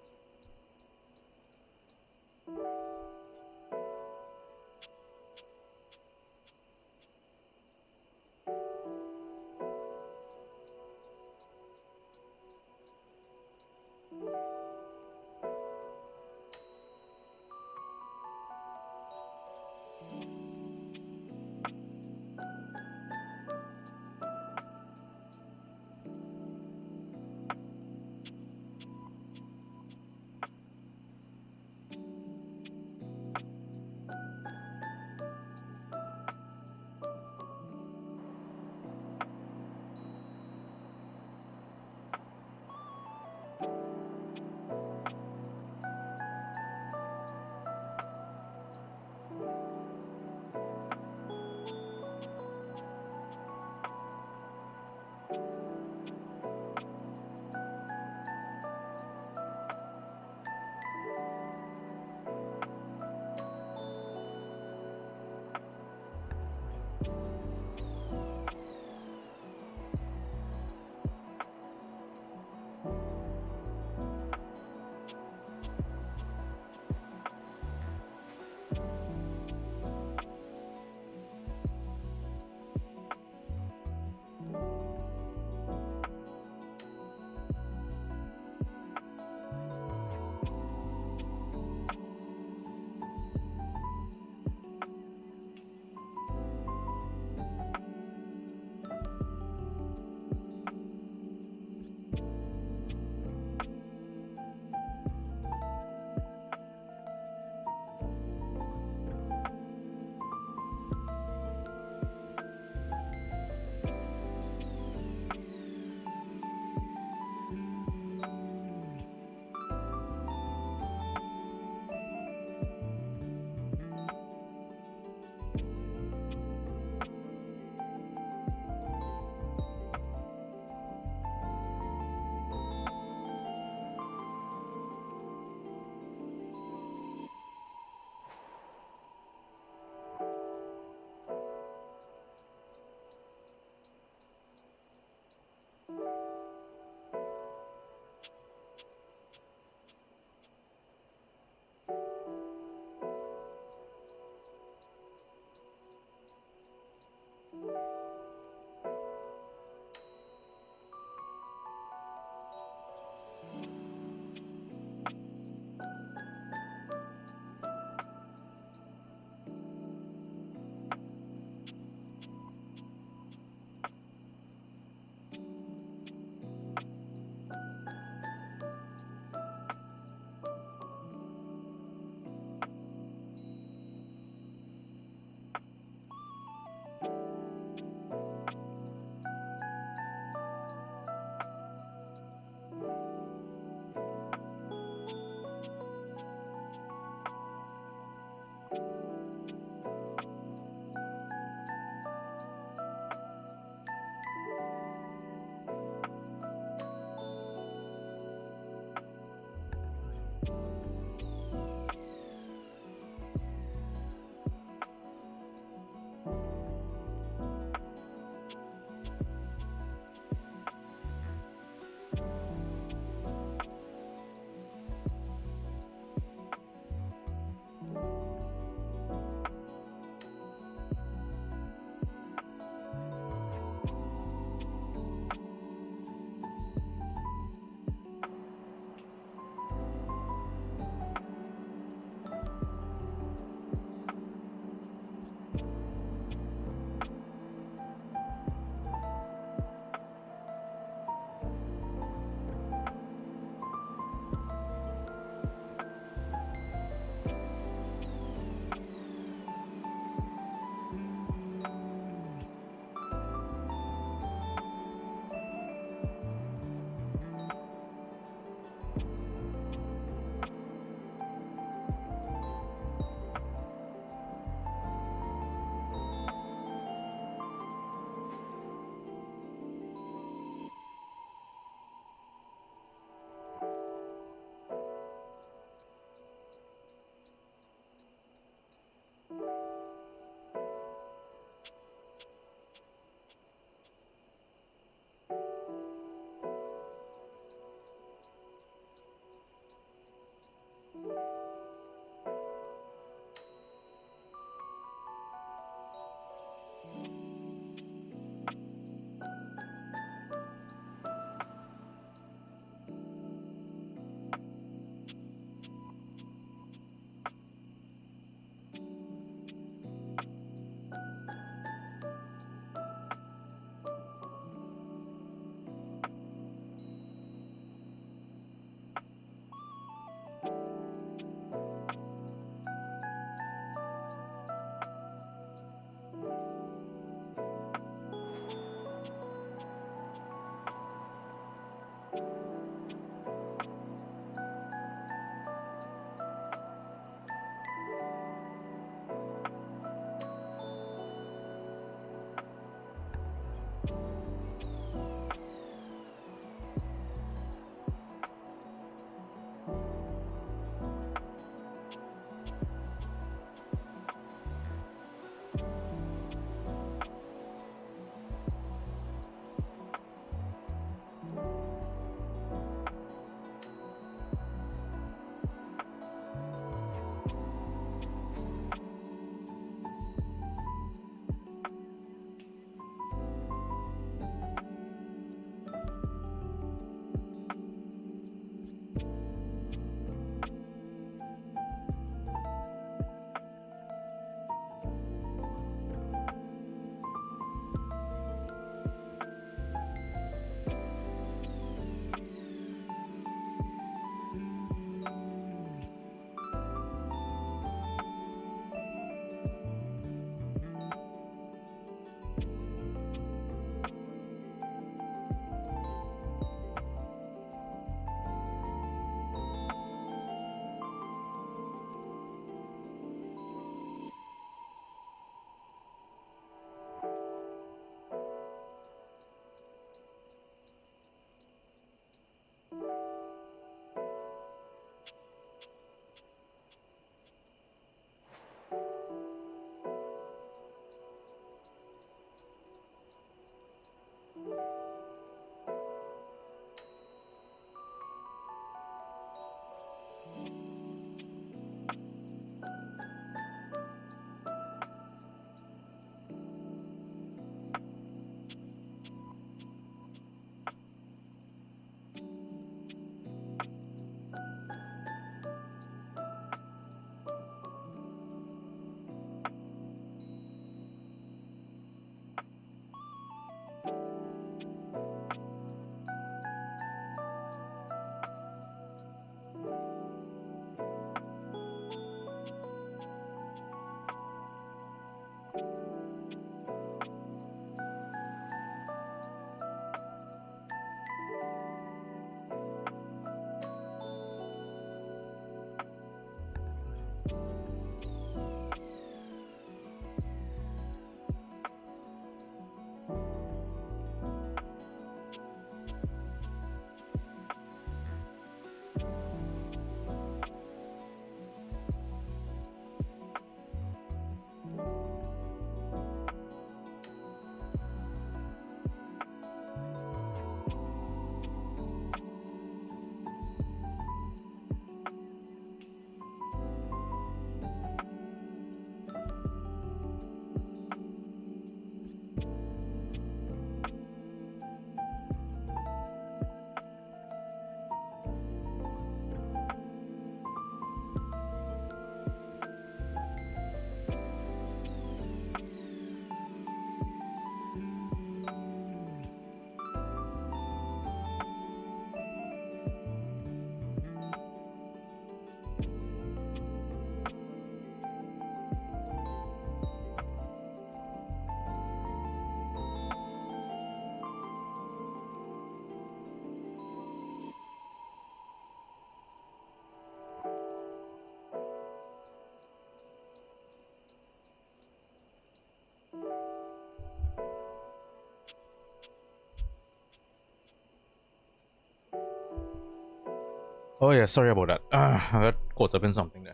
Oh yeah, sorry about that. I got caught up in something there.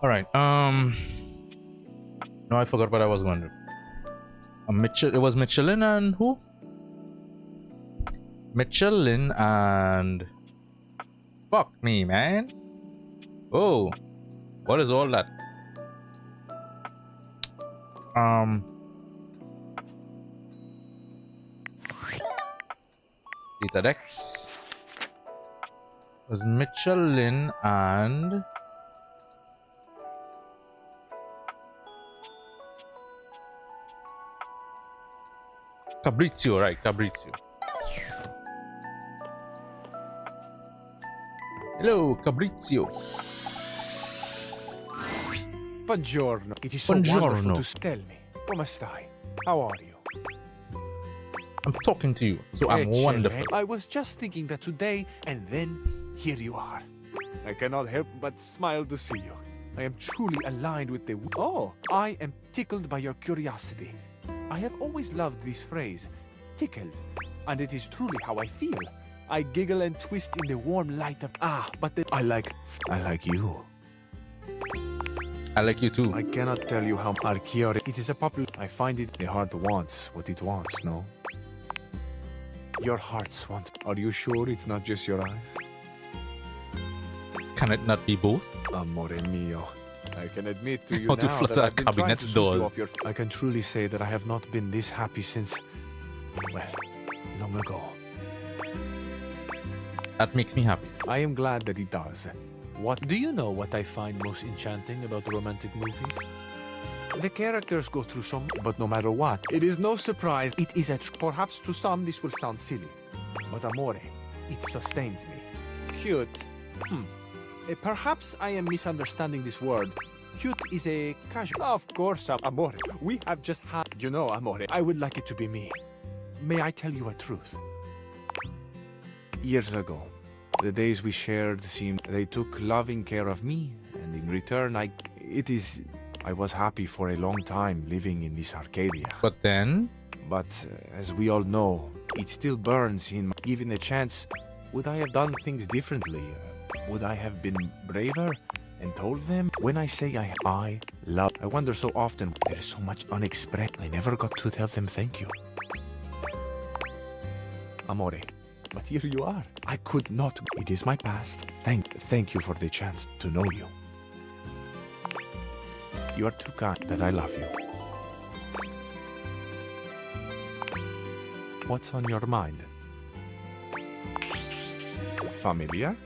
All right. No, I forgot what I was going to do. It was Michelin and who? Michelin and... Fuck me, man. Oh. What is all that? Data Dex. It was Michelin and... Cabrizio, right, Cabrizio. Hello, Cabrizio.
Buongiorno. It is so wonderful to tell me. Come stai? How are you?
I'm talking to you, so I'm wonderful.
I was just thinking that today, and then here you are. I cannot help but smile to see you. I am truly aligned with the... Oh, I am tickled by your curiosity. I have always loved this phrase, tickled, and it is truly how I feel. I giggle and twist in the warm light of... I like you.
I like you too.
I cannot tell you how Archeore... It is a popular... I find it... The heart wants what it wants, no? Your hearts want... Are you sure it's not just your eyes?
Can it not be both?
Amore mio. I can admit to you
How to
now
flutter
that
at
I've been trying to
cabinet's
sweep you
doors.
off your... I can truly say that I have not been this happy since... Well, long ago.
That makes me happy.
I am glad that it does. What do you know what I find most enchanting about romantic movies? The characters go through some, but no matter what, it is no surprise. It is perhaps to some this will sound silly, but amore, it sustains me. Cute. Perhaps I am misunderstanding this word. Cute is a casual. Of course, amore. We have just had, you know, amore. I would like it to be me. May I tell you a truth? Years ago, the days we shared seemed they took loving care of me, and in return, I was happy for a long time living in this Arcadia.
But then?
But as we all know, it still burns in given a chance. Would I have done things differently? Would I have been braver and told them? When I say I love, I wonder so often, there is so much unexpressed. I never got to tell them thank you. Amore. But here you are. I could not. It is my past. Thank you for the chance to know you. You are too kind that I love you. What's on your mind? Familiar?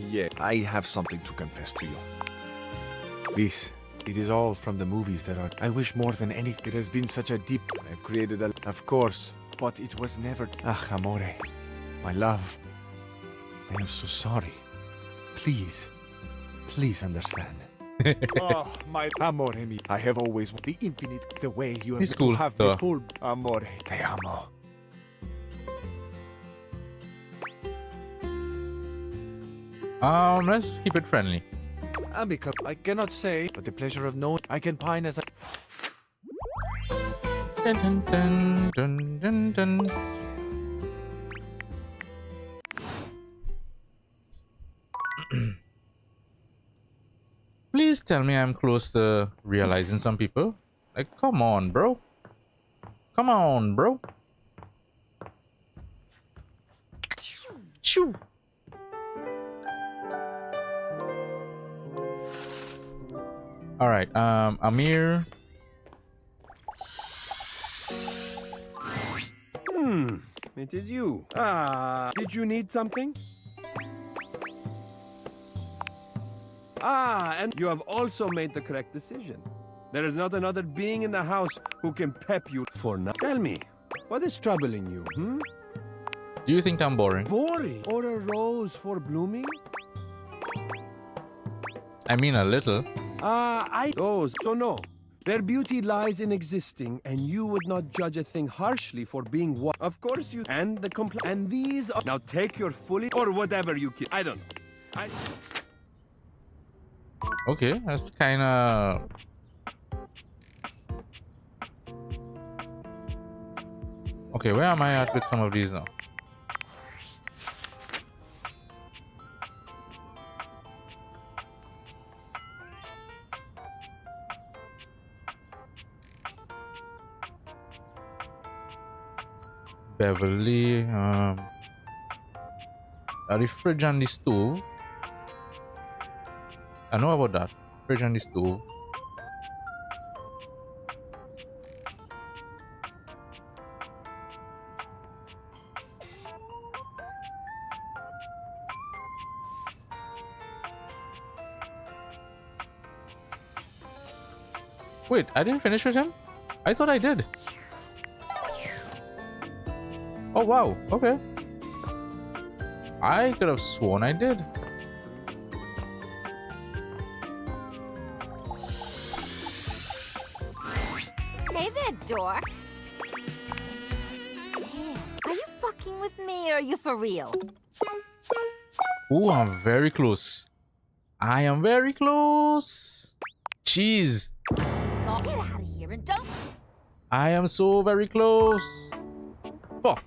Yeah. I have something to confess to you. This. It is all from the movies that are... I wish more than anything. It has been such a deep... I've created a... Of course. But it was never... amore. My love. I am so sorry. Please. Please understand. Oh, my amore mi. I have always... The infinite... The way you have...
It's cool,
to have
though.
the full... Amore. Te amo.
Let's keep it friendly.
Because I cannot say, but the pleasure of knowing I can pine as I...
Dun, dun, dun, dun, dun, dun. Please tell me I'm close to realizing some people. Like, come on, bro. Come on, bro. Choo. All right, Amir.
It is you. Did you need something? And you have also made the correct decision. There is not another being in the house who can pep you for now. Tell me, what is troubling you,
Do you think I'm boring?
Boring? Or a rose for blooming?
I mean, a little.
So no. Their beauty lies in existing, and you would not judge a thing harshly for being what. Of course you... And the and these are... Now take your fully... Or whatever you keep. I don't know.
Okay, that's kind of Okay, where am I at with some of these now? Beverly, the fridge and the stove. I know about that. Fridge and the stove. Wait, I didn't finish with him? I thought I did. Oh wow, okay. I could have sworn I did.
Hey there, dork. Damn, are you fucking with me or are you for real?
Ooh, I'm very close. I am very close. Jeez.
Get out of here and don't.
I am so very close. Fuck.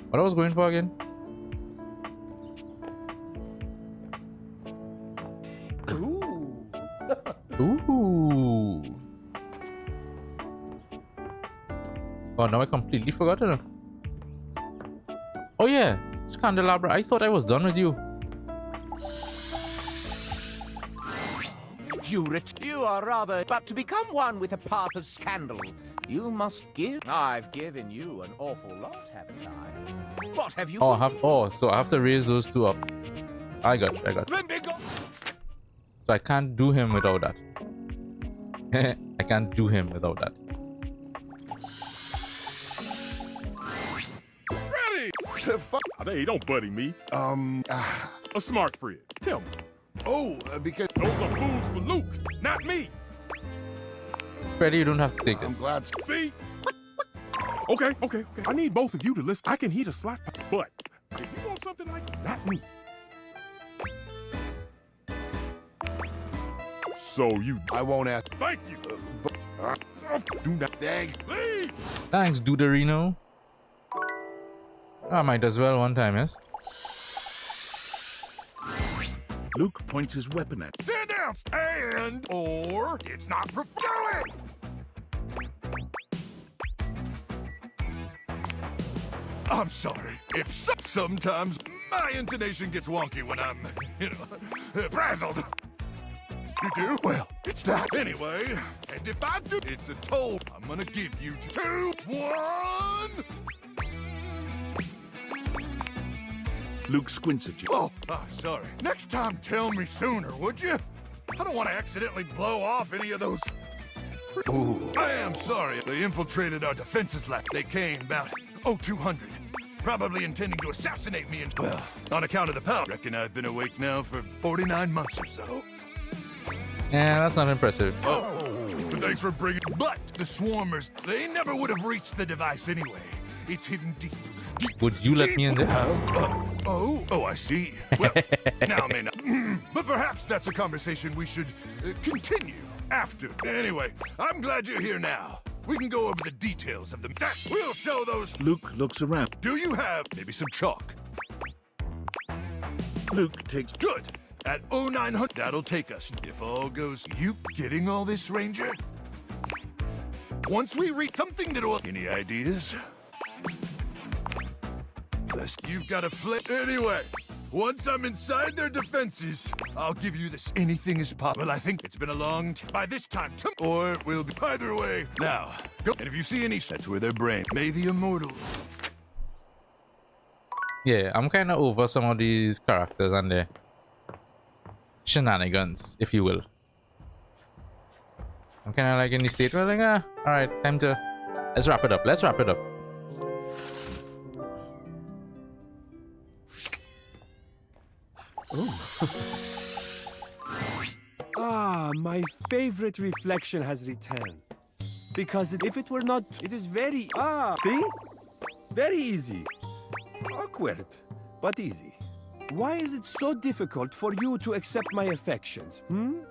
What I was going for again? Ooh. Oh, now I completely forgot it. Oh yeah, Scandelabra. I thought I was done with you.
You are rather, but to become one with a path of scandal, you must give. I've given you an awful lot, haven't I? What have you?
Oh, so I have to raise those two up. I got it. So I can't do him without that. I can't do him without that.
Ready? Hey, don't buddy me. A smart friend. Tell me.
Oh, because
those are fools for Luke, not me.
Freddy, you don't have to take this.
I'm glad.
See? Okay. I need both of you to listen. I can heat a slot, but if you want something like that, not me. So you.
I won't ask.
Thank you. Do not.
Thanks.
Leave.
Thanks, Duderino. I might as well one time, yes?
Luke points his weapon at.
Stand down, or it's not for do it.
I'm sorry. If sometimes my intonation gets wonky when I'm, frazzled. You do? Well, it's not anyway. And if I do, it's a toll I'm gonna give you 2, 1. Luke squints at you. Oh, sorry. Next time, tell me sooner, would you? I don't want to accidentally blow off any of those. Ooh. I am sorry. They infiltrated our defenses last. They came about 200. Probably intending to assassinate me and, well, on account of the power. Reckon I've been awake now for 49 months or so.
Yeah, that's not impressive.
Oh, but thanks for bringing. But the swarmers, they never would have reached the device anyway. It's hidden deep.
Would you let me in there?
Oh, I see. Well, now may not. But perhaps that's a conversation we should continue after. Anyway, I'm glad you're here now. We can go over the details of them. We'll show those. Luke looks around. Do you have maybe some chalk? Luke takes good. At 0900, that'll take us. If all goes, you getting all this, Ranger? Once we reach something that'll. Any ideas? You've got a flip. Anyway, once I'm inside their defenses, I'll give you this. Anything is possible. Well, I think it's been a long time. By this time, or we'll be either way. Now, go. And if you see any, that's where their brain. May the immortal.
Yeah, I'm kind of over some of these characters and their shenanigans, if you will. I'm kind of like in the state where like, all right, time to let's wrap it up. Let's wrap it up.
My favorite reflection has returned. Because if it were not, it is very, see? Very easy. Awkward, but easy. Why is it so difficult for you to accept my affections?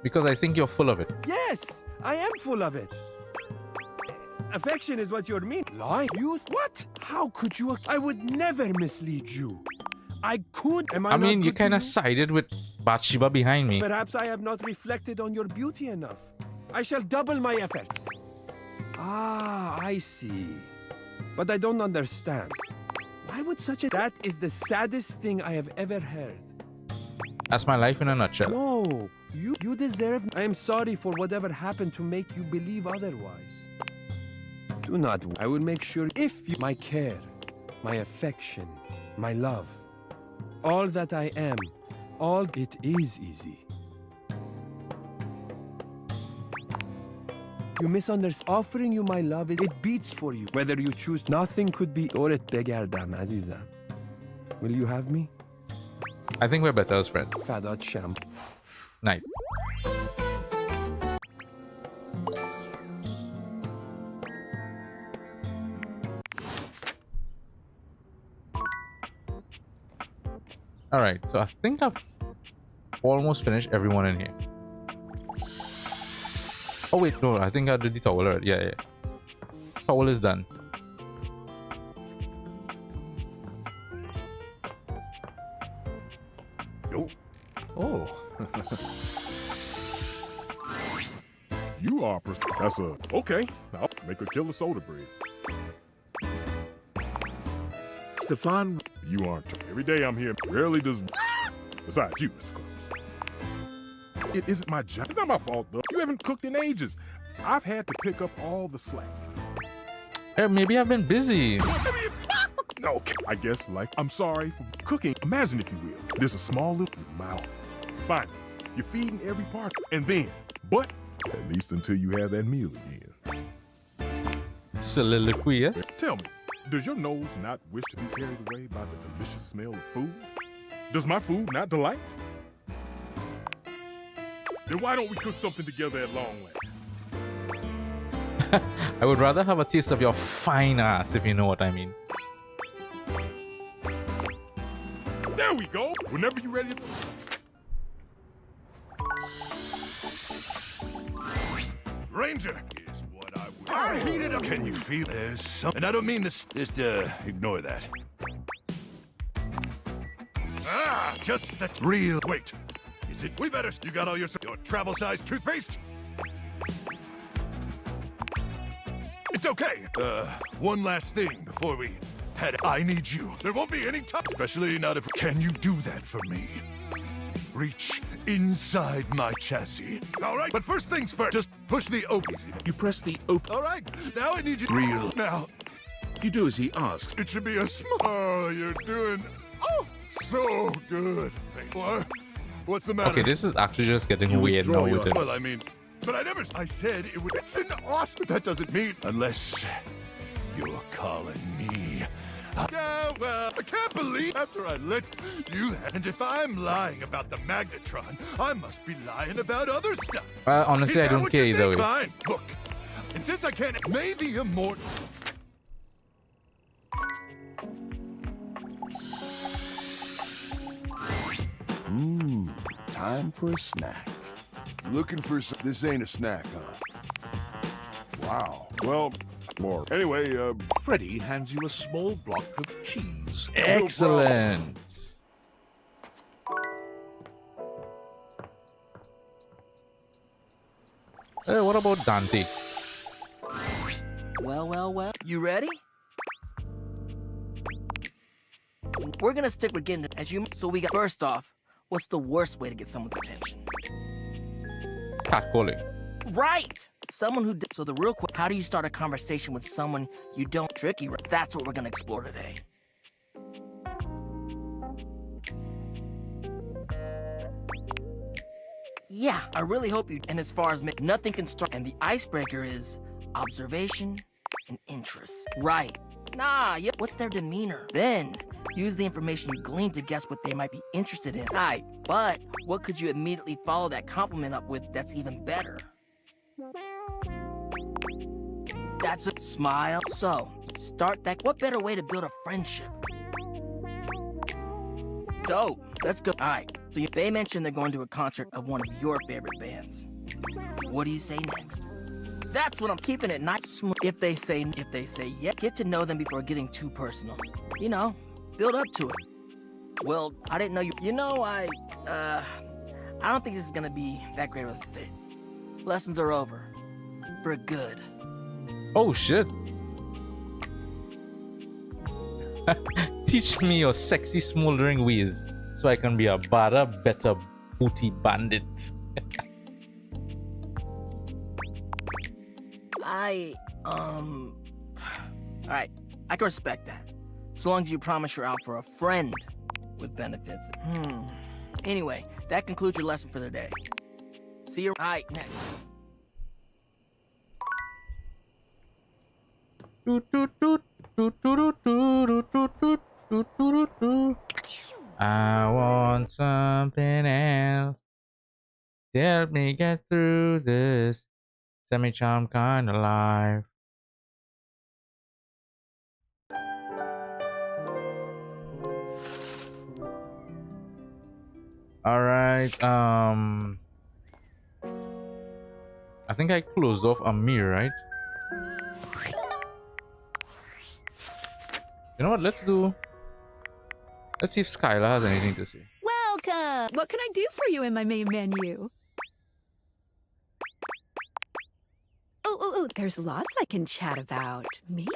Because I think you're full of it.
Yes, I am full of it. Affection is what you mean. Lie? You? What? How could you? I would never mislead you. I could. Am
I
not
mean, you
good to
kind of sided with Bathsheba behind me.
Perhaps I have not reflected on your beauty enough. I shall double my efforts. Ah, I see. But I don't understand. Why would such a... That is the saddest thing I have ever heard.
That's my life in a nutshell.
No, you deserve... I am sorry for whatever happened to make you believe otherwise. Do not... I will make sure if you... My care, my affection, my love, all that I am, all... It is easy. You misunderstand. Offering you my love, it beats for you. Whether you choose, nothing could be... Oret begerdam, Aziza. Will you have me?
I think we're better as friends.
Fadat Sham.
Nice. Alright, so I think I've almost finished everyone in here. Oh wait, no, I think I did the towel already. Yeah. Towel is done.
Oh. You are. That's a. Okay. I'll make a killer soda bread. Stefan, you aren't. Every day I'm here. Rarely does. Besides you, Mr. Close. It isn't my job. It's not my fault, though. You haven't cooked in ages. I've had to pick up all the slack.
Maybe I've been busy.
No, I guess, like, I'm sorry for cooking. Imagine, if you will, there's a small little mouth. Fine, you're feeding every part, and then, but at least until you have that meal again.
Soliloquy, yes?
Tell me, does your nose not wish to be carried away by the delicious smell of food? Does my food not delight? Then why don't we cook something together at long last?
I would rather have a taste of your fine ass, if you know what I mean.
There we go. Whenever you're ready to...
Ranger is what I would. I heated up. Can you feel there's something? And I don't mean this. Just ignore that. Just that real. Wait, is it? We better. You got all your travel-size toothpaste? It's okay. One last thing before we head. I need you. There won't be any time, especially not if. Can you do that for me? Reach inside my chassis. All right, but first things first. Just push the open.
You press the open.
All right, now I need you.
Real.
Now,
you do as he asks.
it should be a small. Oh, you're doing. Oh, so good. What's the matter?
Okay, this is actually just getting weird now with it.
Well, I mean, but I never. I said it would. It's an awesome. That doesn't mean unless you're calling me. Yeah, well, I can't believe after I let you. And if I'm lying about the magnetron, I must be lying about other stuff.
Honestly, I don't care either way.
Fine. Look, and since I can't, maybe immortal.
Time for a snack.
Looking for some. This ain't a snack, huh? Wow. Well, more. Anyway,
Freddy hands you a small block of cheese.
Excellent. Hey, what about Dante?
Well. You ready? We're gonna stick with getting it as you. So we got. First off, what's the worst way to get someone's attention?
Catcalling.
Right! Someone who... So the real quick, how do you start a conversation with someone you don't... Tricky, right? That's what we're gonna explore today. Yeah, I really hope you... And as far as... Nothing can start... And the icebreaker is... observation and interest. Right. Nah, yeah. What's their demeanor? Then, use the information you glean to guess what they might be interested in. Right. But, what could you immediately follow that compliment up with that's even better? That's a smile. So, start that. What better way to build a friendship?
Dope. Let's go. All right. So they mentioned they're going to a concert of one of your favorite bands. What do you say next? That's what I'm keeping it nice smooth. If they say yes, get to know them before getting too personal. You know, build up to it. Well, I didn't know you. You know, I don't think this is gonna be that great of a fit. Lessons are over. For good.
Oh shit. Teach me your sexy smoldering ways so I can be a better booty bandit.
Alright, I can respect that. So long as you promise you're out for a friend with benefits. Anyway, that concludes your lesson for the day. See you next.
I want something else. Help me get through this semi-charmed kind of life. All right. I think I closed off Amir, right? You know what? Let's see if Skylar has anything to say.
Welcome! What can I do for you in my main menu? Oh, there's lots I can chat about. Me?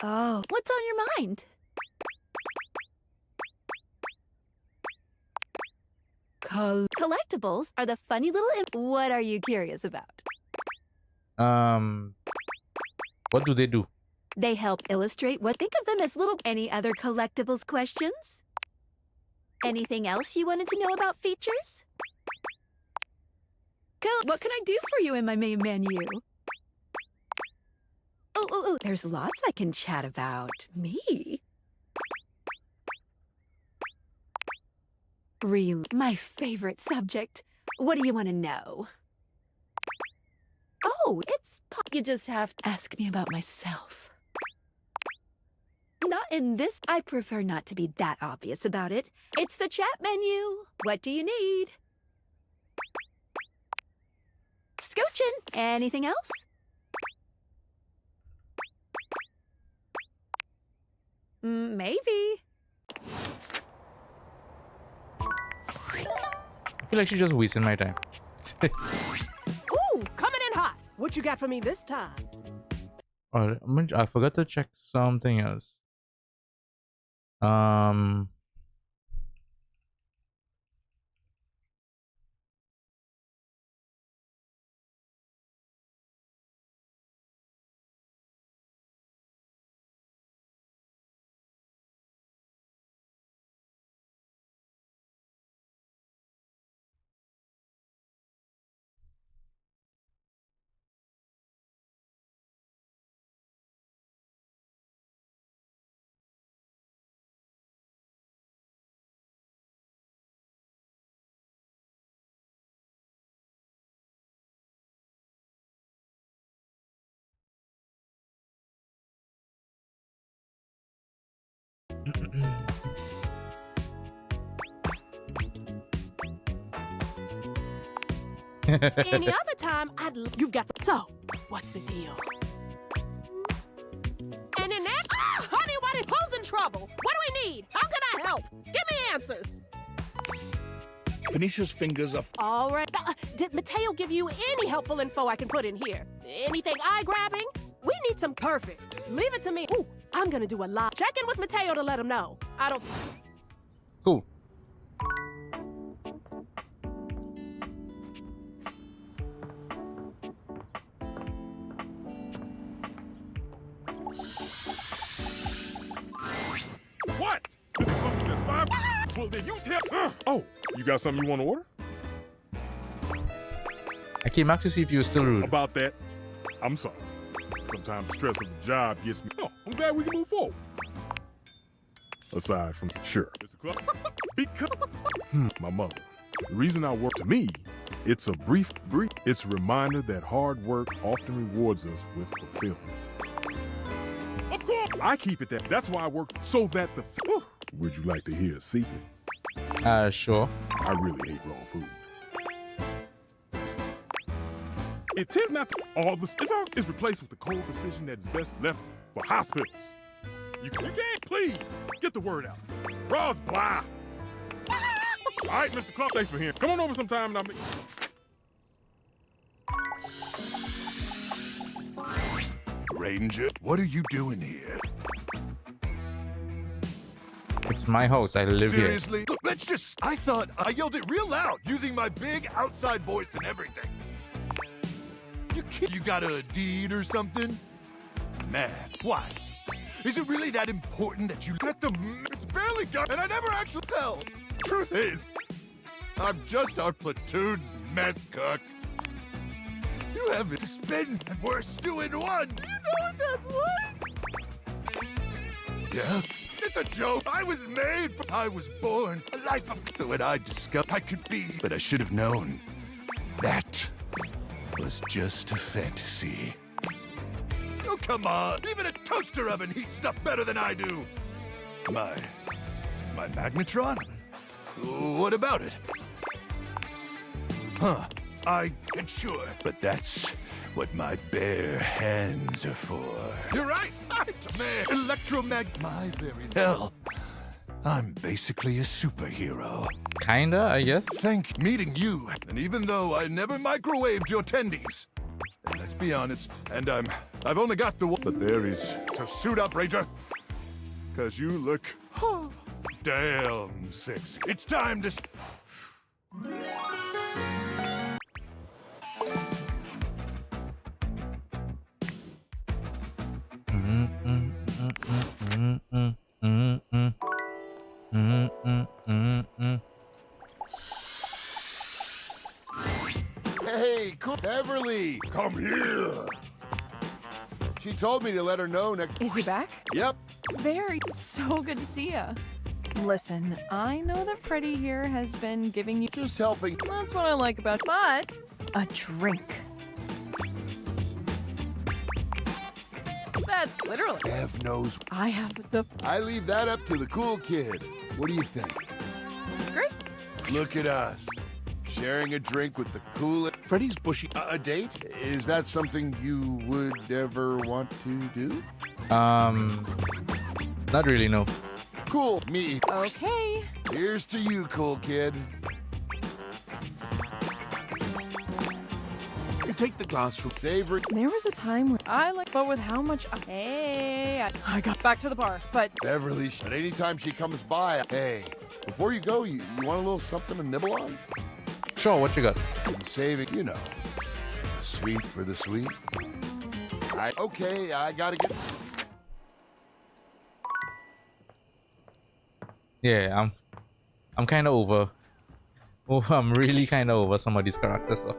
Oh, what's on your mind? Collectibles are the funny little What are you curious about?
What do they do?
They help illustrate what think of them as little... Any other collectibles questions? Anything else you wanted to know about features? Cool. What can I do for you in my main menu? Oh, there's lots I can chat about. Me? Really, my favorite subject. What do you want to know? Oh, it's... You just have to ask me about myself. Not in this. I prefer not to be that obvious about it. It's the chat menu. What do you need? Scoochin'. Anything else? Maybe.
I feel like she's just wasting my time.
Ooh, coming in hot. What you got for me this time?
Oh, I forgot to check something else.
Any other time, you've got... So, what's the deal? And in that... honey, who's in trouble? What do we need? How can I help? Give me answers.
Phoenicia's fingers are...
All right. Did Mateo give you any helpful info I can put in here? Anything eye-grabbing? We need some perfect. Leave it to me. Ooh, I'm gonna do a lot. Check in with Mateo to let him know. I don't...
Cool.
What? That's 5? Well, then you tell... Oh, you got something you want to order?
I came back to see if you were still rude.
About that, I'm sorry. Sometimes the stress of the job gets me... Oh, I'm glad we can move forward. Aside from... Sure. Because... my mother. The reason I work to me It's a brief. It's a reminder that hard work often rewards us with fulfillment. Of course, I keep it that. That's why I work so that the. Would you like to hear a secret?
Sure.
I really hate raw food. It tends not to all the is replaced with the cold decision that is best left for hospitals. You can't, please get the word out. Raw's blah. All right, Mr. Clark, thanks for hearing. Come on over sometime and I'll meet.
Ranger, what are you doing here?
It's my house. I live
Seriously? Look, let's just. I thought I yelled it real loud using my big outside voice and everything. You got a deed or something? Man, why? Is it really that important that you let them? It's barely done, and I never actually tell. Truth is, I'm just our platoon's mess cook. You have it to spend, and we're two in one. You know what that's like? Yeah, it's a joke. I was made. I was born a life of. So when I discovered I could be, but I should have known that was just a fantasy. Oh, come on. Even a toaster oven heats stuff better than I do. My magnetron? What about it? Huh. I ain't sure, but that's what my bare hands are for. You're right. Man, electromag. My very hell. I'm basically a superhero.
Kinda, I guess.
Thank meeting you. And even though I never microwaved your tendies, and let's be honest, and I've only got the one. But there is. So suit up, Ranger. Cause you look damn sexy. It's time to. Hey, cool. Beverly, come here. She told me to let her know next.
Is he back?
Yep.
Very. So good to see ya. Listen, I know that Freddy here has been giving you.
Just helping.
That's what I like about. But a drink. That's literally.
Bev knows.
I have the.
I leave that up to the cool kid. What do you think?
Great.
Look at us. Sharing a drink with the cool.
Freddy's bushy.
A date? Is that something you would ever want to do?
Not really, no.
Cool. Me.
Okay.
Here's to you, cool kid.
You take the glass from
Savory.
There was a time when I like, but with how much. Hey, I got back to the bar, but.
Beverly, but anytime she comes by, hey, before you go, you want a little something to nibble on?
Sure, what you got?
Save it, you know. Sweet for the sweet. Okay, I gotta get.
Yeah, I'm kind of over. Oh, I'm really kind of over some of these character stuff.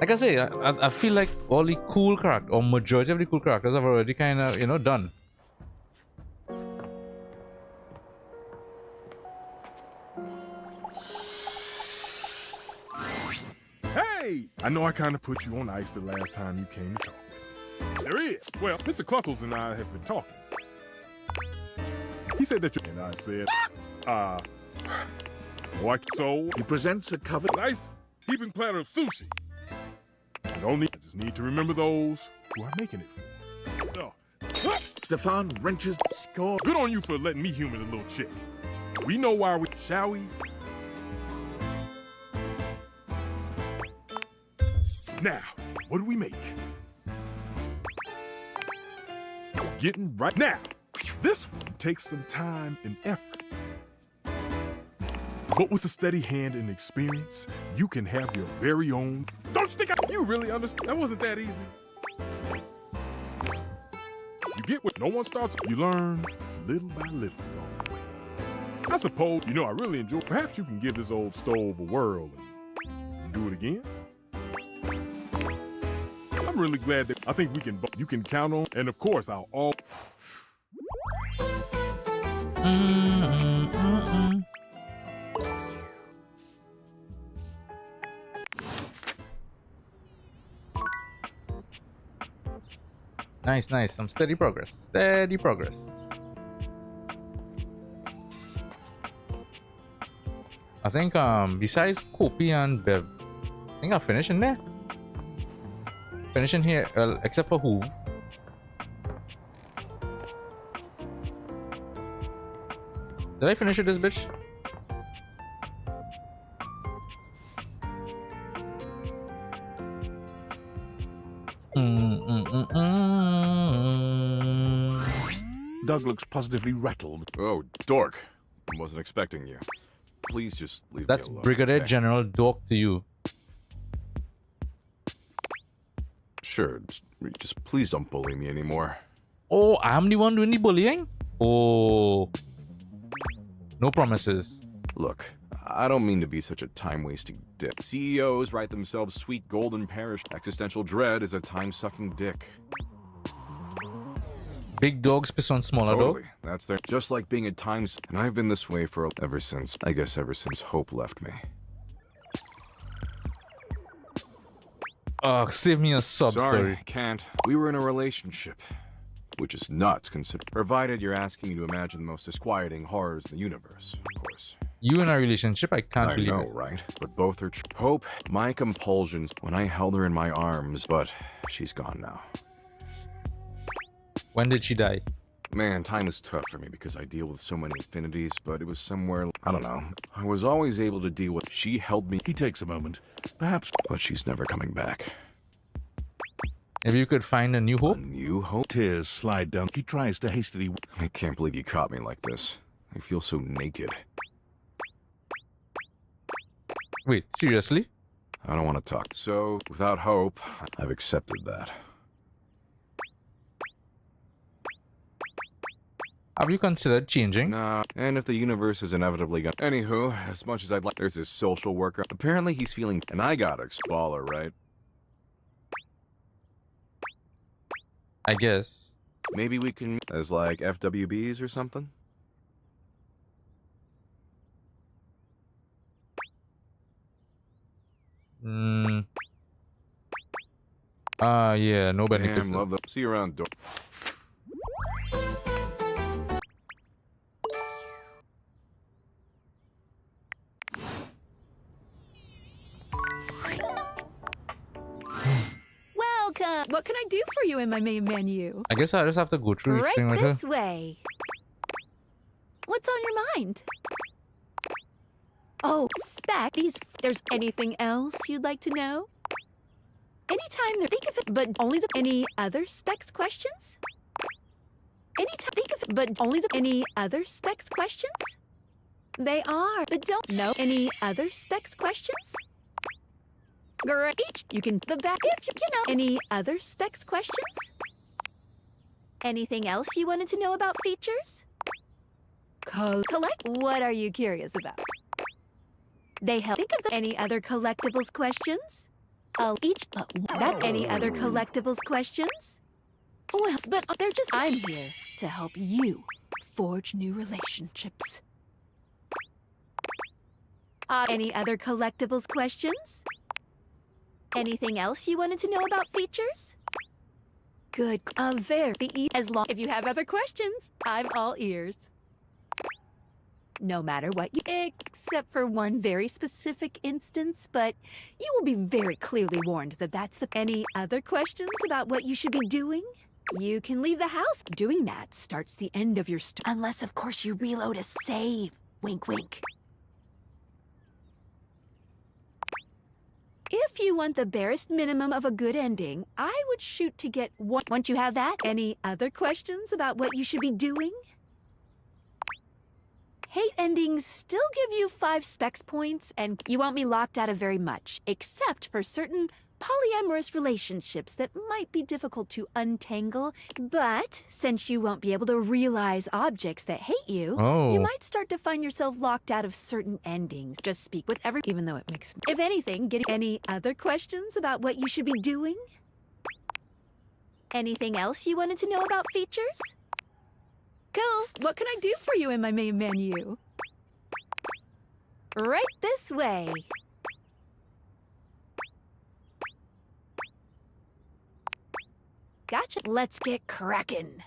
Like I say, I feel like all the cool characters, or majority of the cool characters, have already kind of, you know, done.
Hey! I know I kind of put you on ice the last time you came to talk with me. There is. Well, Mr. Cluckles and I have been talking. He said that you... And I said, what? So...
He presents a cover...
Nice heaping platter of sushi. I just need to remember those who are making it for. No.
Stefan wrenches...
Score. Good on you for letting me humor the little chick. We know why we... Shall we? Now, what do we make? Getting right now. This one takes some time and effort. But with a steady hand and experience, you can have your very own. Don't stick out. You really understand? That wasn't that easy. You get what no one starts. You learn little by little along the way. I suppose, you know, I really enjoy. Perhaps you can give this old stove a whirl and do it again. I'm really glad that I think you can count on, and of course I'll all.
Nice, nice. Some steady progress. Steady progress. I think besides Kopi and Bev, I think I'll finish in there. Finishing here, except for Hoove. Did I finish with this bitch?
Doug looks positively rattled.
Oh, dork. I wasn't expecting you. Please just leave
That's
me alone.
Brigadier
okay?
General Dork to you.
Sure, just please don't bully me anymore.
Oh, I'm the one doing the bullying? Oh. No promises.
Look, I don't mean to be such a time-wasting dick. CEOs write themselves sweet golden parish. Existential dread is a time-sucking dick.
Big dogs piss on smaller
Totally.
dogs.
That's their... Just like being at times... And I've been this way for ever since... I guess ever since Hope left me.
Oh, save me a sub
Sorry,
story.
can't. We were in a relationship. Which is nuts, provided you're asking me to imagine the most disquieting horrors in the universe, of course.
You in a relationship? I can't
I
believe
know,
it.
right? But both are true. Hope, my compulsions when I held her in my arms, but she's gone now.
When did she die?
Man, time is tough for me because I deal with so many infinities, but it was somewhere, I don't know. I was always able to deal with... She held me...
He takes a moment. Perhaps...
But she's never coming back.
If you could find a new hope?
New hope?
Tears slide down. He tries to hastily...
I can't believe you caught me like this. I feel so naked.
Wait, seriously?
I don't want to talk. So, without hope, I've accepted that.
Have you considered changing?
Nah, and if the universe is inevitably gonna... Anywho, as much as I'd like... There's this social worker. Apparently he's feeling... And I got a baller, right?
I guess.
Maybe we can... As like FWBs or something?
Yeah, nobody
Damn, love the... See you around, door.
Welcome. What can I do for you in my main menu?
I guess I just have to go through each
Right
thing with her.
this way. What's on your mind? Oh, spec. There's anything else you'd like to know? Anytime there, think of it, but only the any other specs questions? Anytime think of it, but only the any other specs questions? They are, but don't know any other specs questions? Great. You can the back if you know any other specs questions? Anything else you wanted to know about features? Collect. What are you curious about? They help think of any other collectibles questions? That any other collectibles questions? Well, but they're just I'm here to help you forge new relationships. Any other collectibles questions? Anything else you wanted to know about features? Good. As long if you have other questions, I'm all ears. No matter what you, except for one very specific instance, but you will be very clearly warned that that's the any other questions about what you should be doing? You can leave the house. Doing that starts the end of your story. Unless, of course, you reload a save. Wink, wink. If you want the barest minimum of a good ending, I would shoot to get one. Once you have that, any other questions about what you should be doing? Hate endings still give you 5 specs points, and you won't be locked out of very much, except for certain polyamorous relationships that might be difficult to untangle. But since you won't be able to realize objects that hate you, you might start to find yourself locked out of certain endings. Just speak with even though it makes... If anything, getting any other questions about what you should be doing? Anything else you wanted to know about features? Cool. What can I do for you in my main menu? Right this way. Gotcha. Let's get cracking.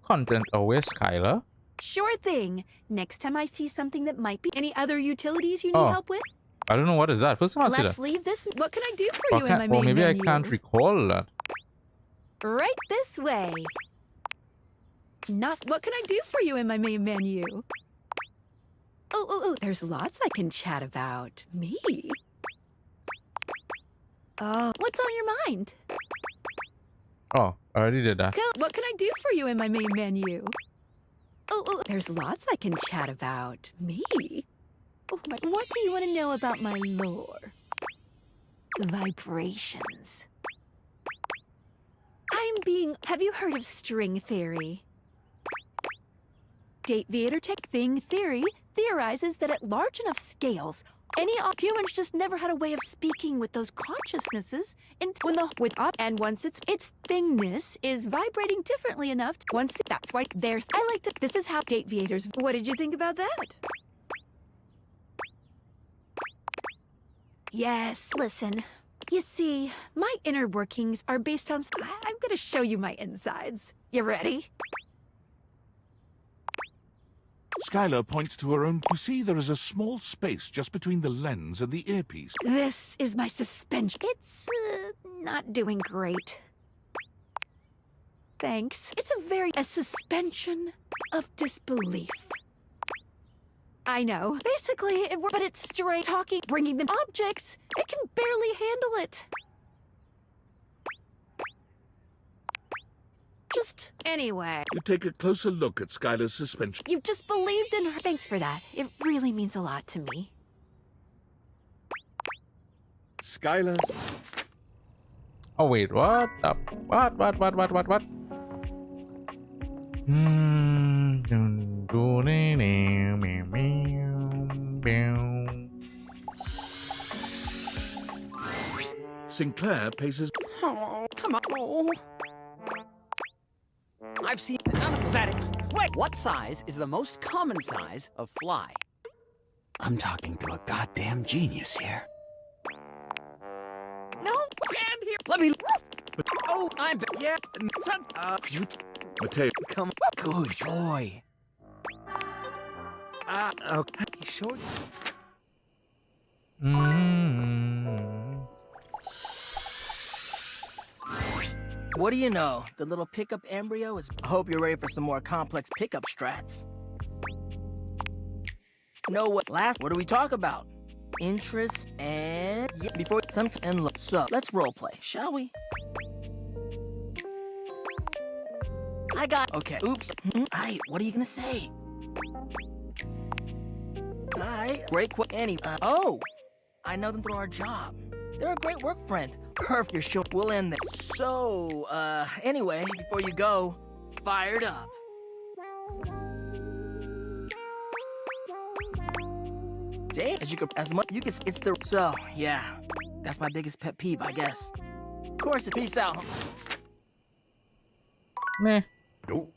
Content aware, Skylar.
Sure thing. Next time I see something that might be any other utilities you need
Oh.
help with,
I don't know what is that. First time I see
let's
that.
leave this. What can I do for you in my
Or
main
maybe
menu?
I can't recall that.
Right this way. Not what can I do for you in my main menu? Oh, there's lots I can chat about. Me? Oh, what's on your mind?
Oh, I already did that.
Cool. What can I do for you in my main menu? Oh, there's lots I can chat about. Me? Oh my, what do you want to know about my lore? Vibrations. Have you heard of string theory? Dateviator Tech Thing Theory theorizes that at large enough scales, humans just never had a way of speaking with those consciousnesses once its thingness is vibrating differently enough that's why this is how Dateviators. What did you think about that? Yes, listen. You see, my inner workings are based on I'm gonna show you my insides. You ready?
Skylar points to her own. You see, there is a small space just between the lens and the earpiece.
This is my suspension. It's not doing great. Thanks. It's a suspension of disbelief. I know. Basically, but it's straight talking, bringing them objects. It can barely handle it. Just anyway.
You take a closer look at Skylar's suspension.
You just believed in her. Thanks for that. It really means a lot to me.
Skylar.
Oh wait, what? What?
Sinclair paces.
Oh, come on. Oh. I've seen animals that Wait, what size is the most common size of fly? I'm talking to a goddamn genius here. No, stand here. Let me. Oh, I'm. Yeah.
Mateo.
Come. Good boy. Okay. Sure.
What do you know? The little pickup embryo is. I hope you're ready for some more complex pickup strats. What do we talk about? Interest and before and look. So let's role play, shall we? I got. Okay. Oops. Alright, what are you gonna say? Alright. Great. Oh, I know them through our job. They're a great work friend. Perfect. You're sure we'll end there. So, anyway, before you go, fired up. Damn, it's the. So, yeah, that's my biggest pet peeve, I guess. Of course, peace out.
Meh.
Nope.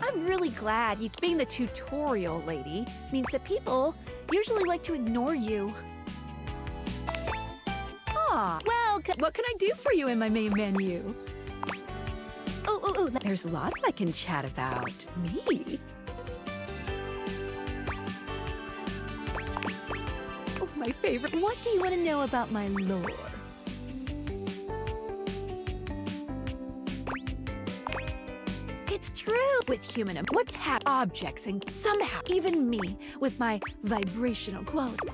I'm really glad you being the tutorial lady means that people usually like to ignore you. Ah, well, what can I do for you in my main menu? Oh, there's lots I can chat about. Me? Oh, my favorite. What do you want to know about my lore? It's true with human what's objects and somehow even me with my vibrational quality.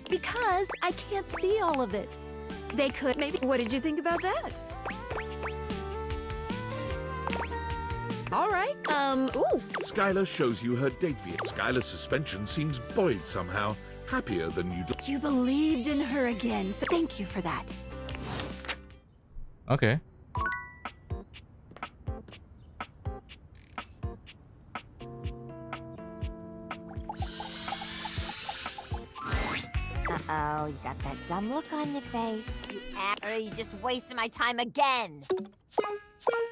Because I can't see all of it. They could maybe. What did you think about that? All right. Ooh.
Skylar shows you her date view. Skylar's suspension seems buoyed somehow, happier than you'd.
You believed in her again, so thank you for that.
Okay.
Uh-oh, you got that dumb look on your face. Or you just wasted my time again.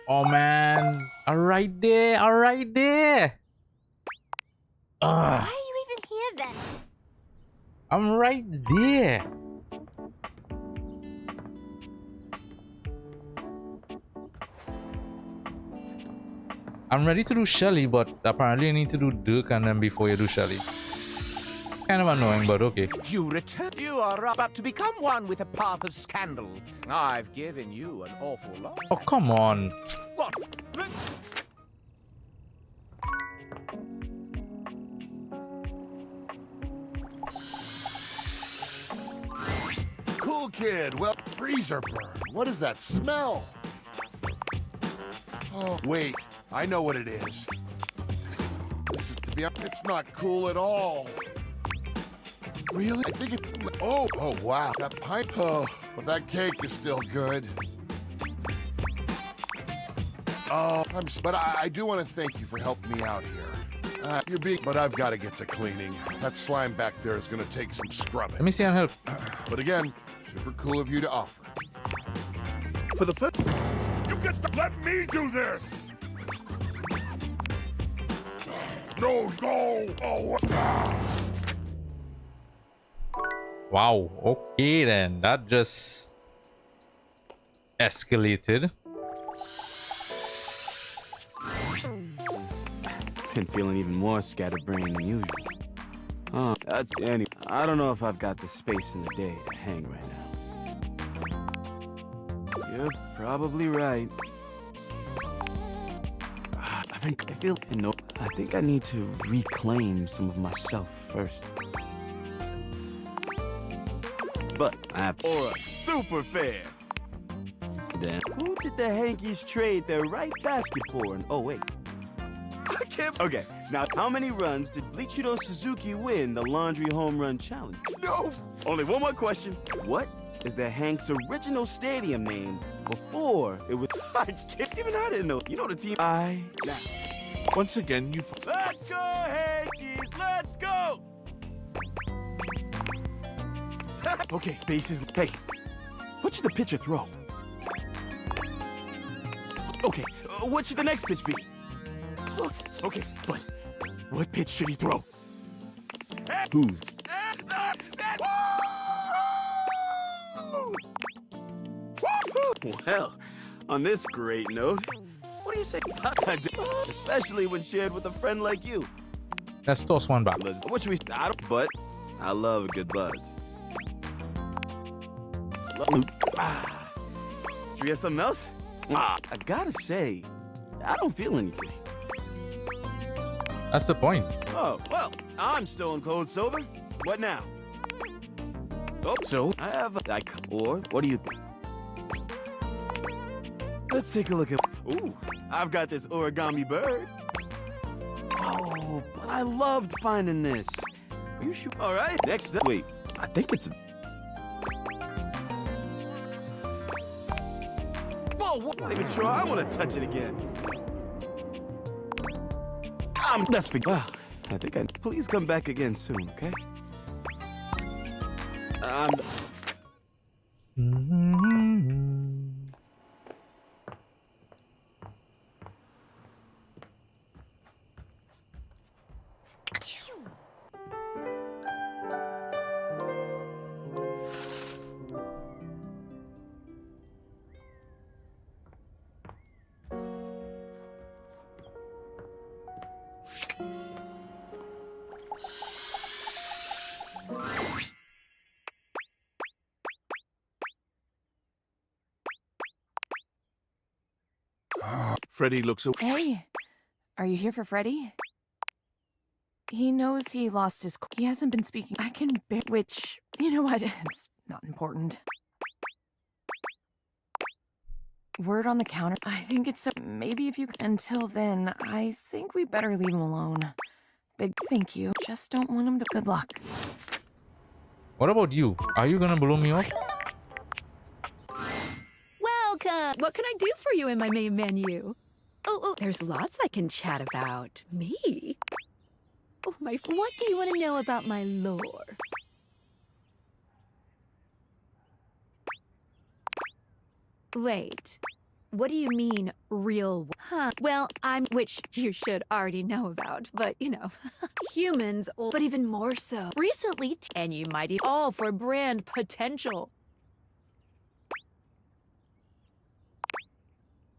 Oh man, right there.
Why are you even here then?
I'm right there. I'm ready to do Shelly, but apparently you need to do Dirk and then before you do Shelly. Kind of annoying, but okay.
You return. You are about to become one with a path of scandal. I've given you an awful lot.
Oh, come on.
What?
Cool kid. Well, freezer burn. What is that smell? Oh, wait. I know what it is. This is to be honest, it's not cool at all. Really? I think it. Oh, wow. That pint. Oh, but that cake is still good. Oh, but I do want to thank you for helping me out here. You're being, but I've got to get to cleaning. That slime back there is going to take some scrubbing.
Let me see and help.
But again, super cool of you to offer.
For the first, you get to let me do this. No, go. Oh.
Wow, okay then. That just escalated.
Been feeling even more scatterbrained than usual. Anyway, I don't know if I've got the space in the day to hang right now. You're probably right. I think I need to reclaim some of myself first. But I have Aura super fair. Then who did the Hankies trade their right basket for? And oh wait, I can't. Okay, now how many runs did Bleachido Suzuki win the Laundry Home Run Challenge? No. Only one more question. What is the Hanks' original stadium name before it was? I didn't know. You know the team. Now.
Once again, you.
Let's go, Hankies! Let's go! Okay, bases. Hey, what should the pitcher throw? Okay, what should the next pitch be? Okay, but what pitch should he throw? Who's? Well, on this great note, what do you say? Especially when shared with a friend like you.
Let's toss one back.
What should we? But I love a good buzz. Should we have something else? I gotta say, I don't feel anything.
That's the point.
Oh, well, I'm still in cold sober. What now? Oh, so I have or what do you think? Let's take a look at. Ooh, I've got this origami bird. Oh, but I loved finding this. Are you sure? All right, next up. Wait, I think it's. Whoa, I'm not even sure I want to touch it again. Let's forget. I think please come back again soon, okay?
Freddy looks away.
Hey, are you here for Freddy? He knows he lost his. He hasn't been speaking. I can bear. Which, you know what? It's not important. Word on the counter. I think it's. Maybe if you. Until then, I think we better leave him alone. Big thank you. Just don't want him to. Good luck.
What about you? Are you gonna blow me off?
Welcome! What can I do for you in my main menu? Oh, there's lots I can chat about. Me? Oh, what do you want to know about my lore? Wait, What do you mean, real? Huh? Well, which you should already know about, but you know, humans, but even more so. Recently, and you might even all for brand potential.